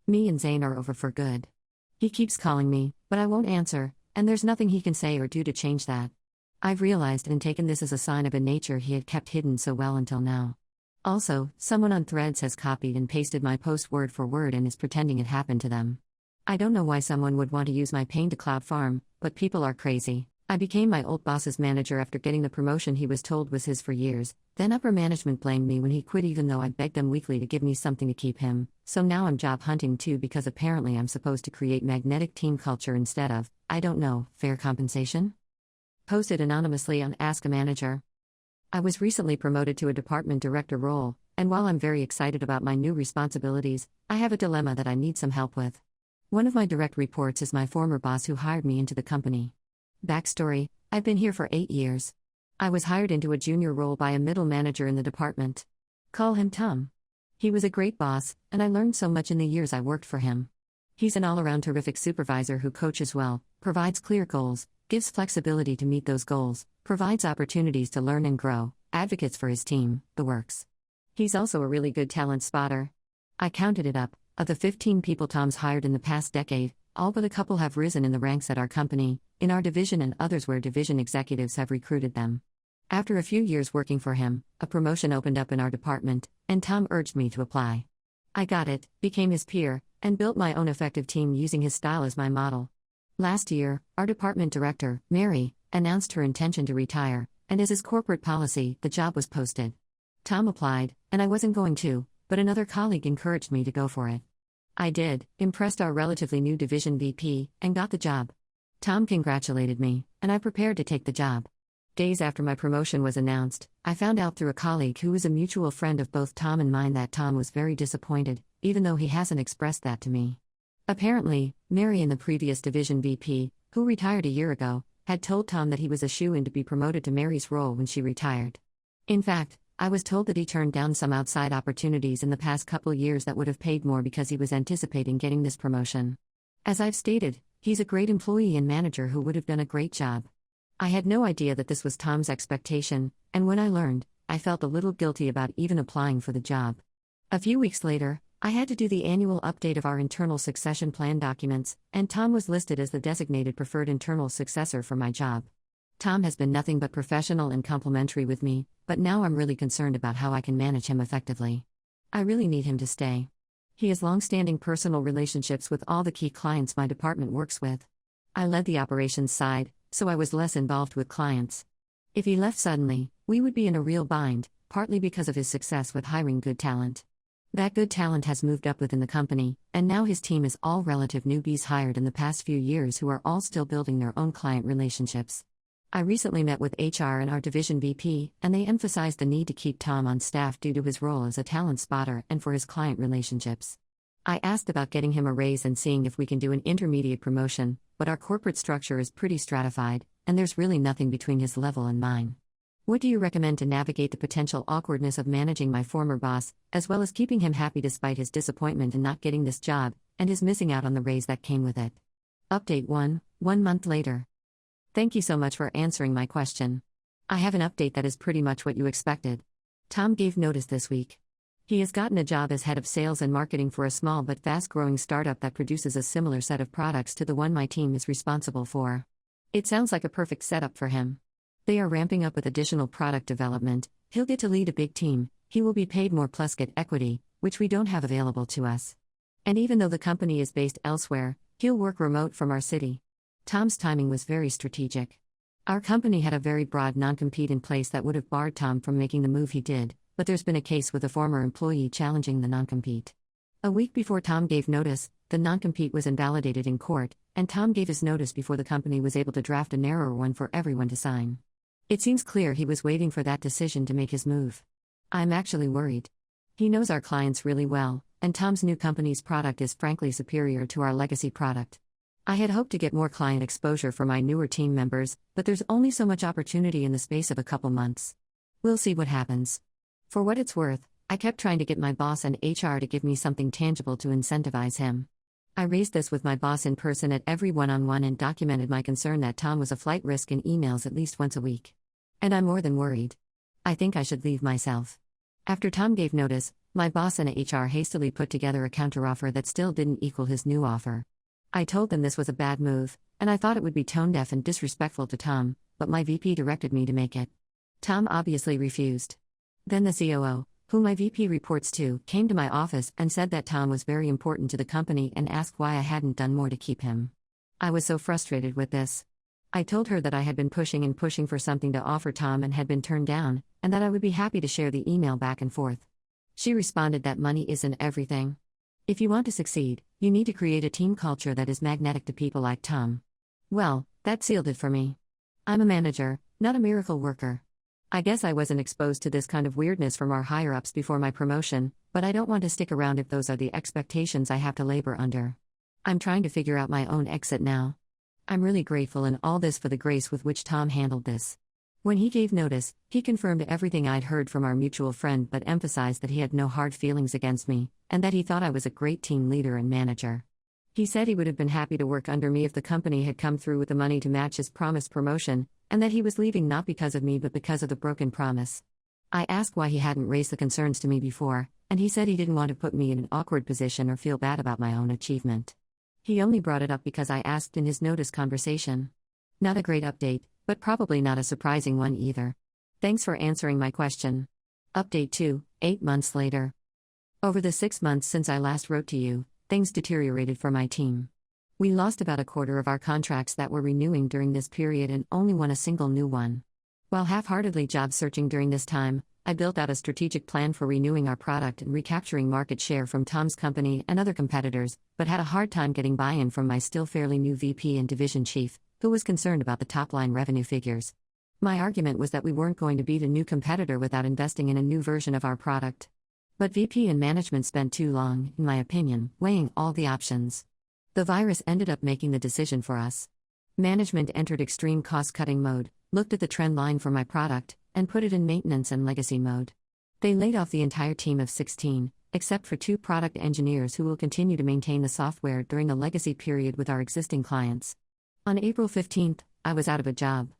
Me and Zane are over for good. He keeps calling me, but I won't answer, and there's nothing he can say or do to change that. I've realized and taken this as a sign of a nature he had kept hidden so well until now. Also, someone on Threads has copied and pasted my post word for word and is pretending it happened to them. I don't know why someone would want to use my pain to cloud farm, but people are crazy. I became my old boss's manager after getting the promotion he was told was his for years, then upper management blamed me when he quit even though I begged them weekly to give me something to keep him, so now I'm job hunting too because apparently I'm supposed to create magnetic team culture instead of, I don't know, fair compensation? Posted anonymously on Ask a Manager. I was recently promoted to a department director role, and while I'm very excited about my new responsibilities, I have a dilemma that I need some help with. One of my direct reports is my former boss who hired me into the company. Backstory: I've been here for 8 years. I was hired into a junior role by a middle manager in the department. Call him Tom. He was a great boss, and I learned so much in the years I worked for him. He's an all-around terrific supervisor who coaches well, provides clear goals, gives flexibility to meet those goals, provides opportunities to learn and grow, advocates for his team, the works. He's also a really good talent spotter. I counted it up. Of the 15 people Tom's hired in the past decade, all but a couple have risen in the ranks at our company, in our division and others where division executives have recruited them. After a few years working for him, a promotion opened up in our department, and Tom urged me to apply. I got it, became his peer, and built my own effective team using his style as my model. Last year, our department director, Mary, announced her intention to retire, and as his corporate policy, the job was posted. Tom applied, and I wasn't going to, but another colleague encouraged me to go for it. I did, impressed our relatively new division VP, and got the job. Tom congratulated me, and I prepared to take the job. Days after my promotion was announced, I found out through a colleague who was a mutual friend of both Tom and mine that Tom was very disappointed, even though he hasn't expressed that to me. Apparently, Mary and the previous division VP, who retired a year ago, had told Tom that he was a shoo-in to be promoted to Mary's role when she retired. In fact, I was told that he turned down some outside opportunities in the past couple years that would have paid more because he was anticipating getting this promotion. As I've stated, he's a great employee and manager who would have done a great job. I had no idea that this was Tom's expectation, and when I learned, I felt a little guilty about even applying for the job. A few weeks later, I had to do the annual update of our internal succession plan documents, and Tom was listed as the designated preferred internal successor for my job. Tom has been nothing but professional and complimentary with me, but now I'm really concerned about how I can manage him effectively. I really need him to stay. He has long-standing personal relationships with all the key clients my department works with. I led the operations side, so I was less involved with clients. If he left suddenly, we would be in a real bind, partly because of his success with hiring good talent. That good talent has moved up within the company, and now his team is all relative newbies hired in the past few years who are all still building their own client relationships. I recently met with HR and our division VP, and they emphasized the need to keep Tom on staff due to his role as a talent spotter and for his client relationships. I asked about getting him a raise and seeing if we can do an intermediate promotion, but our corporate structure is pretty stratified, and there's really nothing between his level and mine. What do you recommend to navigate the potential awkwardness of managing my former boss, as well as keeping him happy despite his disappointment in not getting this job, and his missing out on the raise that came with it? Update 1 month later. Thank you so much for answering my question. I have an update that is pretty much what you expected. Tom gave notice this week. He has gotten a job as head of sales and marketing for a small but fast-growing startup that produces a similar set of products to the one my team is responsible for. It sounds like a perfect setup for him. They are ramping up with additional product development, he'll get to lead a big team, he will be paid more plus get equity, which we don't have available to us. And even though the company is based elsewhere, he'll work remote from our city. Tom's timing was very strategic. Our company had a very broad non-compete in place that would have barred Tom from making the move he did, but there's been a case with a former employee challenging the non-compete. A week before Tom gave notice, the non-compete was invalidated in court, and Tom gave his notice before the company was able to draft a narrower one for everyone to sign. It seems clear he was waiting for that decision to make his move. I'm actually worried. He knows our clients really well, and Tom's new company's product is frankly superior to our legacy product. I had hoped to get more client exposure for my newer team members, but there's only so much opportunity in the space of a couple months. We'll see what happens. For what it's worth, I kept trying to get my boss and HR to give me something tangible to incentivize him. I raised this with my boss in person at every one-on-one and documented my concern that Tom was a flight risk in emails at least once a week. And I'm more than worried. I think I should leave myself. After Tom gave notice, my boss and HR hastily put together a counteroffer that still didn't equal his new offer. I told them this was a bad move, and I thought it would be tone-deaf and disrespectful to Tom, but my VP directed me to make it. Tom obviously refused. Then the COO, who my VP reports to, came to my office and said that Tom was very important to the company and asked why I hadn't done more to keep him. I was so frustrated with this. I told her that I had been pushing and pushing for something to offer Tom and had been turned down, and that I would be happy to share the email back and forth. She responded that money isn't everything. If you want to succeed, you need to create a team culture that is magnetic to people like Tom. Well, that sealed it for me. I'm a manager, not a miracle worker. I guess I wasn't exposed to this kind of weirdness from our higher-ups before my promotion, but I don't want to stick around if those are the expectations I have to labor under. I'm trying to figure out my own exit now. I'm really grateful in all this for the grace with which Tom handled this. When he gave notice, he confirmed everything I'd heard from our mutual friend but emphasized that he had no hard feelings against me, and that he thought I was a great team leader and manager. He said he would have been happy to work under me if the company had come through with the money to match his promised promotion, and that he was leaving not because of me but because of the broken promise. I asked why he hadn't raised the concerns to me before, and he said he didn't want to put me in an awkward position or feel bad about my own achievement. He only brought it up because I asked in his notice conversation. Not a great update, but probably not a surprising one either. Thanks for answering my question. Update 2, 8 months later. Over the 6 months since I last wrote to you, things deteriorated for my team. We lost about a quarter of our contracts that were renewing during this period and only won a single new one. While half-heartedly job searching during this time, I built out a strategic plan for renewing our product and recapturing market share from Tom's company and other competitors, but had a hard time getting buy-in from my still fairly new VP and division chief, who was concerned about the top-line revenue figures. My argument was that we weren't going to beat a new competitor without investing in a new version of our product. But VP and management spent too long, in my opinion, weighing all the options. The virus ended up making the decision for us. Management entered extreme cost-cutting mode, looked at the trend line for my product, and put it in maintenance and legacy mode. They laid off the entire team of 16, except for 2 product engineers who will continue to maintain the software during the legacy period with our existing clients. On April 15th, I was out of a job.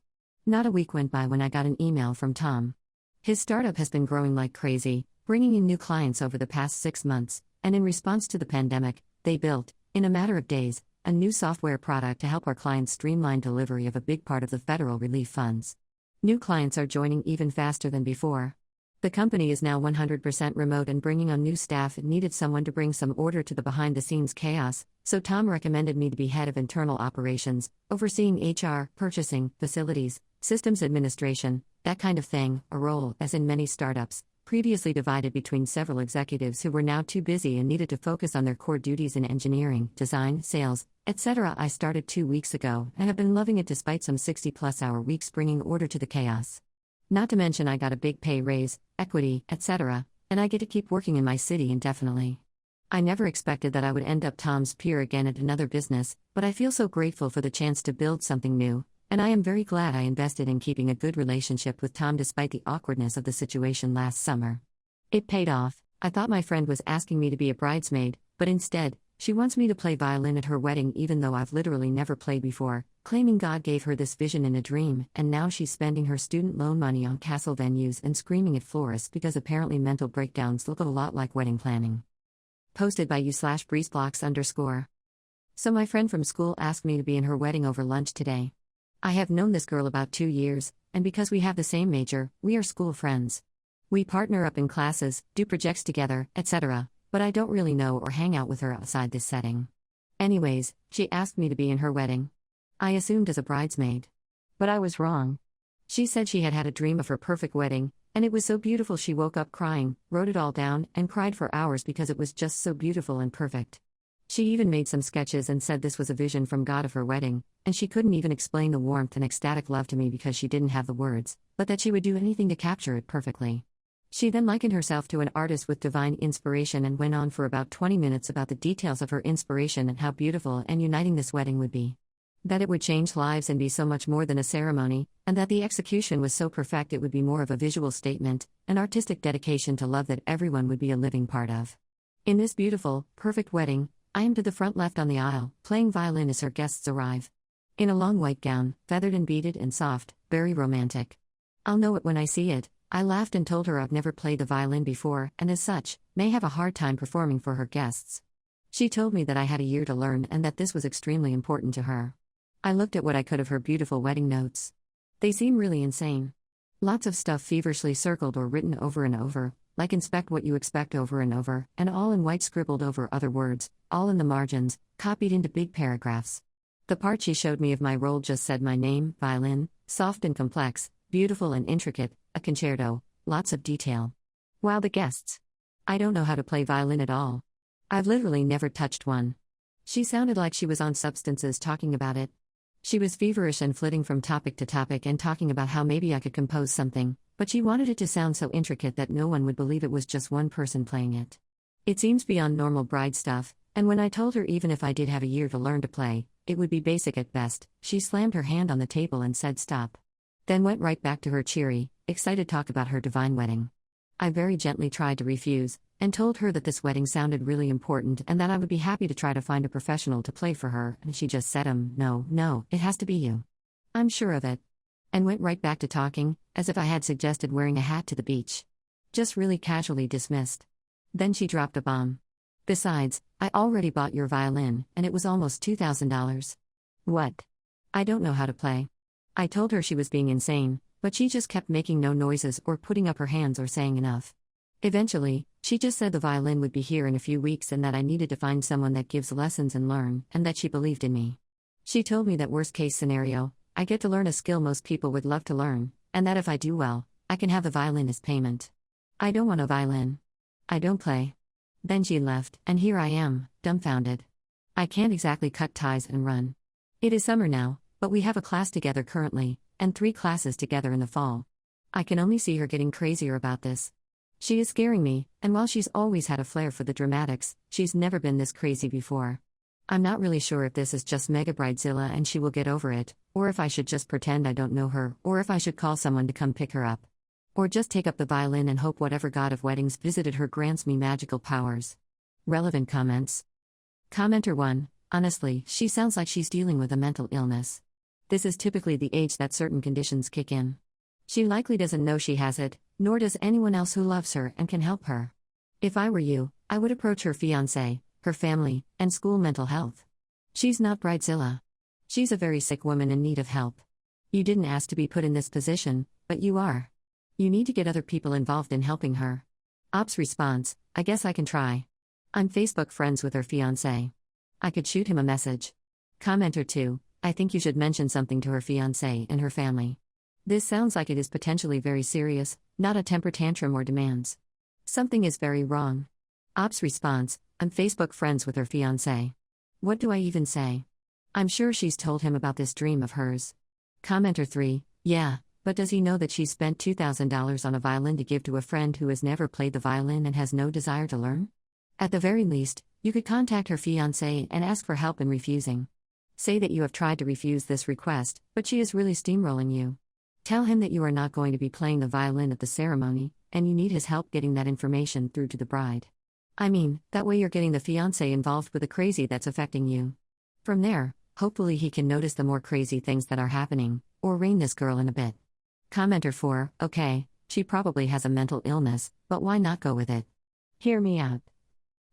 Not a week went by when I got an email from Tom. His startup has been growing like crazy, bringing in new clients over the past 6 months, and in response to the pandemic, they built, in a matter of days, a new software product to help our clients streamline delivery of a big part of the federal relief funds. New clients are joining even faster than before. The company is now 100% remote and bringing on new staff and needed someone to bring some order to the behind-the-scenes chaos, so Tom recommended me to be head of internal operations, overseeing HR, purchasing, facilities, systems administration, that kind of thing, a role, as in many startups, previously divided between several executives who were now too busy and needed to focus on their core duties in engineering, design, sales, etc. I started 2 weeks ago and have been loving it despite some 60-plus hour weeks bringing order to the chaos. Not to mention I got a big pay raise, equity, etc., and I get to keep working in my city indefinitely. I never expected that I would end up Tom's peer again at another business, but I feel so grateful for the chance to build something new, and I am very glad I invested in keeping a good relationship with Tom despite the awkwardness of the situation last summer. It paid off. I thought my friend was asking me to be a bridesmaid, but instead, she wants me to play violin at her wedding even though I've literally never played before, claiming God gave her this vision in a dream, and now she's spending her student loan money on castle venues and screaming at florists because apparently mental breakdowns look a lot like wedding planning. Posted by you/breezeblocks_. So my friend from school asked me to be in her wedding over lunch today. I have known this girl about 2 years, and because we have the same major, we are school friends. We partner up in classes, do projects together, etc., but I don't really know or hang out with her outside this setting. Anyways, she asked me to be in her wedding. I assumed as a bridesmaid. But I was wrong. She said she had had a dream of her perfect wedding, and it was so beautiful she woke up crying, wrote it all down, and cried for hours because it was just so beautiful and perfect. She even made some sketches and said this was a vision from God of her wedding, and she couldn't even explain the warmth and ecstatic love to me because she didn't have the words, but that she would do anything to capture it perfectly. She then likened herself to an artist with divine inspiration and went on for about 20 minutes about the details of her inspiration and how beautiful and uniting this wedding would be. That it would change lives and be so much more than a ceremony, and that the execution was so perfect it would be more of a visual statement, an artistic dedication to love that everyone would be a living part of. In this beautiful, perfect wedding, I am to the front left on the aisle, playing violin as her guests arrive. In a long white gown, feathered and beaded and soft, very romantic. I'll know it when I see it. I laughed and told her I've never played the violin before, and as such, may have a hard time performing for her guests. She told me that I had a year to learn and that this was extremely important to her. I looked at what I could of her beautiful wedding notes. They seem really insane. Lots of stuff feverishly circled or written over and over, like inspect what you expect over and over, and all in white scribbled over other words, all in the margins, copied into big paragraphs. The part she showed me of my role just said my name, violin, soft and complex, beautiful and intricate, a concerto, lots of detail. Wow, the guests. I don't know how to play violin at all. I've literally never touched one. She sounded like she was on substances talking about it. She was feverish and flitting from topic to topic and talking about how maybe I could compose something, but she wanted it to sound so intricate that no one would believe it was just one person playing it. It seems beyond normal bride stuff, and when I told her even if I did have a year to learn to play, it would be basic at best, she slammed her hand on the table and said stop. Then went right back to her cheery, excited talk about her divine wedding. I very gently tried to refuse, and told her that this wedding sounded really important and that I would be happy to try to find a professional to play for her, and she just said no, it has to be you. I'm sure of it. And went right back to talking, as if I had suggested wearing a hat to the beach. Just really casually dismissed. Then she dropped a bomb. Besides, I already bought your violin, and it was almost $2,000. What? I don't know how to play. I told her she was being insane, but she just kept making no noises or putting up her hands or saying enough. Eventually, she just said the violin would be here in a few weeks and that I needed to find someone that gives lessons and learn, and that she believed in me. She told me that worst case scenario, I get to learn a skill most people would love to learn, and that if I do well, I can have the violin as payment. I don't want a violin. I don't play. Then she left, and here I am, dumbfounded. I can't exactly cut ties and run. It is summer now, but we have a class together currently, and 3 classes together in the fall. I can only see her getting crazier about this. She is scaring me, and while she's always had a flair for the dramatics, she's never been this crazy before. I'm not really sure if this is just Mega Bridezilla and she will get over it, or if I should just pretend I don't know her, or if I should call someone to come pick her up. Or just take up the violin and hope whatever god of weddings visited her grants me magical powers. Relevant comments. Commenter 1. Honestly, she sounds like she's dealing with a mental illness. This is typically the age that certain conditions kick in. She likely doesn't know she has it, nor does anyone else who loves her and can help her. If I were you, I would approach her fiancé, her family, and school mental health. She's not Bridezilla. She's a very sick woman in need of help. You didn't ask to be put in this position, but you are. You need to get other people involved in helping her. Ops response, I guess I can try. I'm Facebook friends with her fiancé. I could shoot him a message. Commenter 2, I think you should mention something to her fiancé and her family. This sounds like it is potentially very serious, not a temper tantrum or demands. Something is very wrong. Ops response, I'm Facebook friends with her fiancé. What do I even say? I'm sure she's told him about this dream of hers. Commenter 3, yeah, but does he know that she spent $2,000 on a violin to give to a friend who has never played the violin and has no desire to learn? At the very least, you could contact her fiancé and ask for help in refusing. Say that you have tried to refuse this request, but she is really steamrolling you. Tell him that you are not going to be playing the violin at the ceremony, and you need his help getting that information through to the bride. I mean, that way you're getting the fiancé involved with the crazy that's affecting you. From there, hopefully he can notice the more crazy things that are happening, or rein this girl in a bit. Commenter 4, okay, she probably has a mental illness, but why not go with it? Hear me out.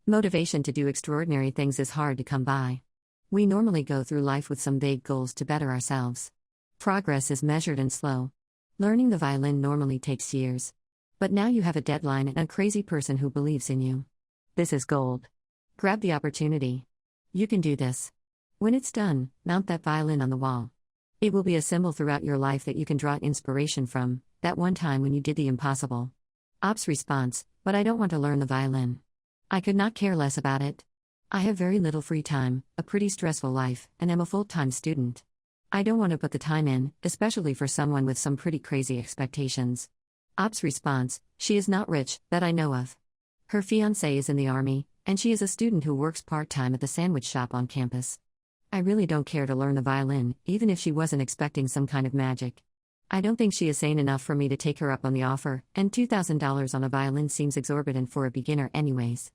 Motivation to do extraordinary things is hard to come by. We normally go through life with some vague goals to better ourselves. Progress is measured and slow. Learning the violin normally takes years. But now you have a deadline and a crazy person who believes in you. This is gold. Grab the opportunity. You can do this. When it's done, mount that violin on the wall. It will be a symbol throughout your life that you can draw inspiration from, that one time when you did the impossible. Ops response, but I don't want to learn the violin. I could not care less about it. I have very little free time, a pretty stressful life, and am a full-time student. I don't want to put the time in, especially for someone with some pretty crazy expectations. Ops response: she is not rich, that I know of. Her fiancé is in the army, and she is a student who works part-time at the sandwich shop on campus. I really don't care to learn the violin, even if she wasn't expecting some kind of magic. I don't think she is sane enough for me to take her up on the offer, and $2,000 on a violin seems exorbitant for a beginner anyways.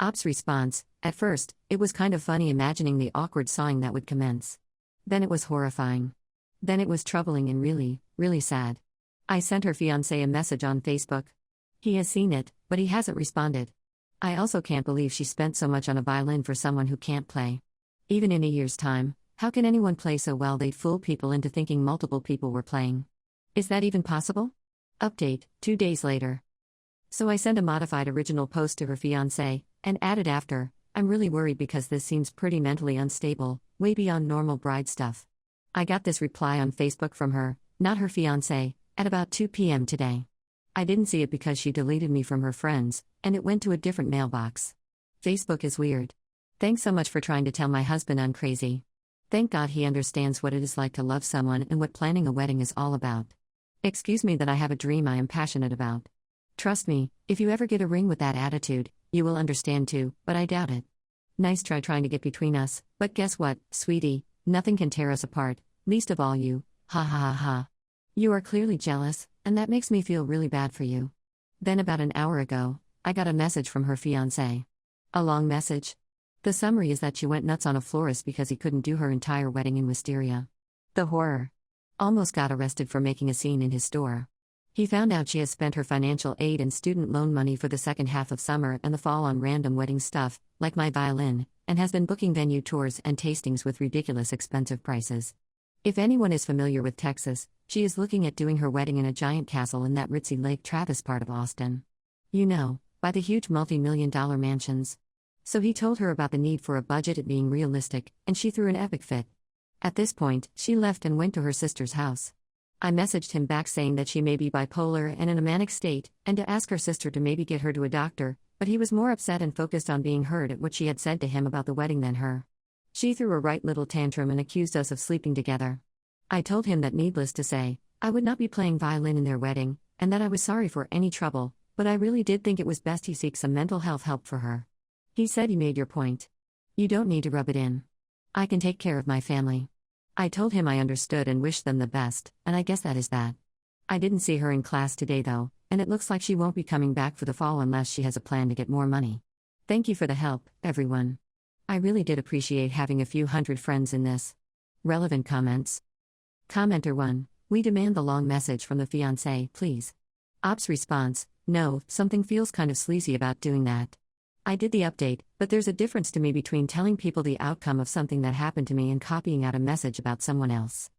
Ops response: at first, it was kind of funny imagining the awkward sawing that would commence. Then it was horrifying. Then it was troubling and really, really sad. I sent her fiancé a message on Facebook. He has seen it, but he hasn't responded. I also can't believe she spent so much on a violin for someone who can't play. Even in a year's time, how can anyone play so well they'd fool people into thinking multiple people were playing? Is that even possible? Update, 2 days later. So I sent a modified original post to her fiancé, and added after, I'm really worried because this seems pretty mentally unstable, way beyond normal bride stuff. I got this reply on Facebook from her, not her fiancé, at about 2 p.m. today. I didn't see it because she deleted me from her friends, and it went to a different mailbox. Facebook is weird. Thanks so much for trying to tell my husband I'm crazy. Thank God he understands what it is like to love someone and what planning a wedding is all about. Excuse me that I have a dream I am passionate about. Trust me, if you ever get a ring with that attitude, you will understand too, but I doubt it. Nice try trying to get between us, but guess what, sweetie, nothing can tear us apart, least of all you, ha ha ha ha. You are clearly jealous, and that makes me feel really bad for you. Then about an hour ago, I got a message from her fiancé. A long message. The summary is that she went nuts on a florist because he couldn't do her entire wedding in Wisteria. The horror. Almost got arrested for making a scene in his store. He found out she has spent her financial aid and student loan money for the second half of summer and the fall on random wedding stuff, like my violin, and has been booking venue tours and tastings with ridiculous expensive prices. If anyone is familiar with Texas, she is looking at doing her wedding in a giant castle in that ritzy Lake Travis part of Austin. You know, by the huge multi-million-dollar mansions. So he told her about the need for a budget at being realistic, and she threw an epic fit. At this point, she left and went to her sister's house. I messaged him back saying that she may be bipolar and in a manic state, and to ask her sister to maybe get her to a doctor, but he was more upset and focused on being heard at what she had said to him about the wedding than her. She threw a right little tantrum and accused us of sleeping together. I told him that needless to say, I would not be playing violin in their wedding, and that I was sorry for any trouble, but I really did think it was best he seek some mental health help for her. He said, "You made your point. You don't need to rub it in. I can take care of my family." I told him I understood and wished them the best, and I guess that is that. I didn't see her in class today though, and it looks like she won't be coming back for the fall unless she has a plan to get more money. Thank you for the help, everyone. I really did appreciate having a few hundred friends in this. Relevant comments. Commenter 1, we demand the long message from the fiancé, please. Ops response, no, something feels kind of sleazy about doing that. I did the update, but there's a difference to me between telling people the outcome of something that happened to me and copying out a message about someone else.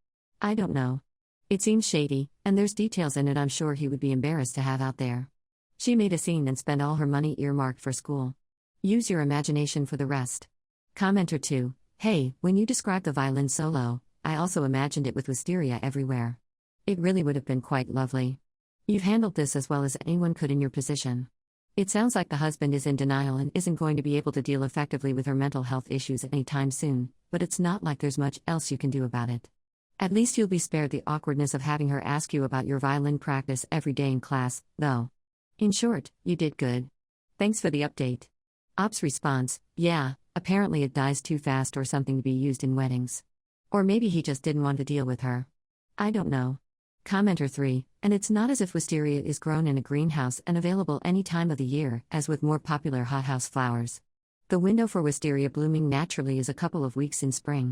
I don't know. It seems shady, and there's details in it I'm sure he would be embarrassed to have out there. She made a scene and spent all her money earmarked for school. Use your imagination for the rest. Commenter 2, hey, when you described the violin solo, I also imagined it with wisteria everywhere. It really would have been quite lovely. You've handled this as well as anyone could in your position. It sounds like the husband is in denial and isn't going to be able to deal effectively with her mental health issues anytime soon, but it's not like there's much else you can do about it. At least you'll be spared the awkwardness of having her ask you about your violin practice every day in class, though. In short, you did good. Thanks for the update. Ops response, yeah, apparently it dies too fast or something to be used in weddings. Or maybe he just didn't want to deal with her. I don't know. Commenter 3, and it's not as if wisteria is grown in a greenhouse and available any time of the year, as with more popular hothouse flowers. The window for wisteria blooming naturally is a couple of weeks in spring.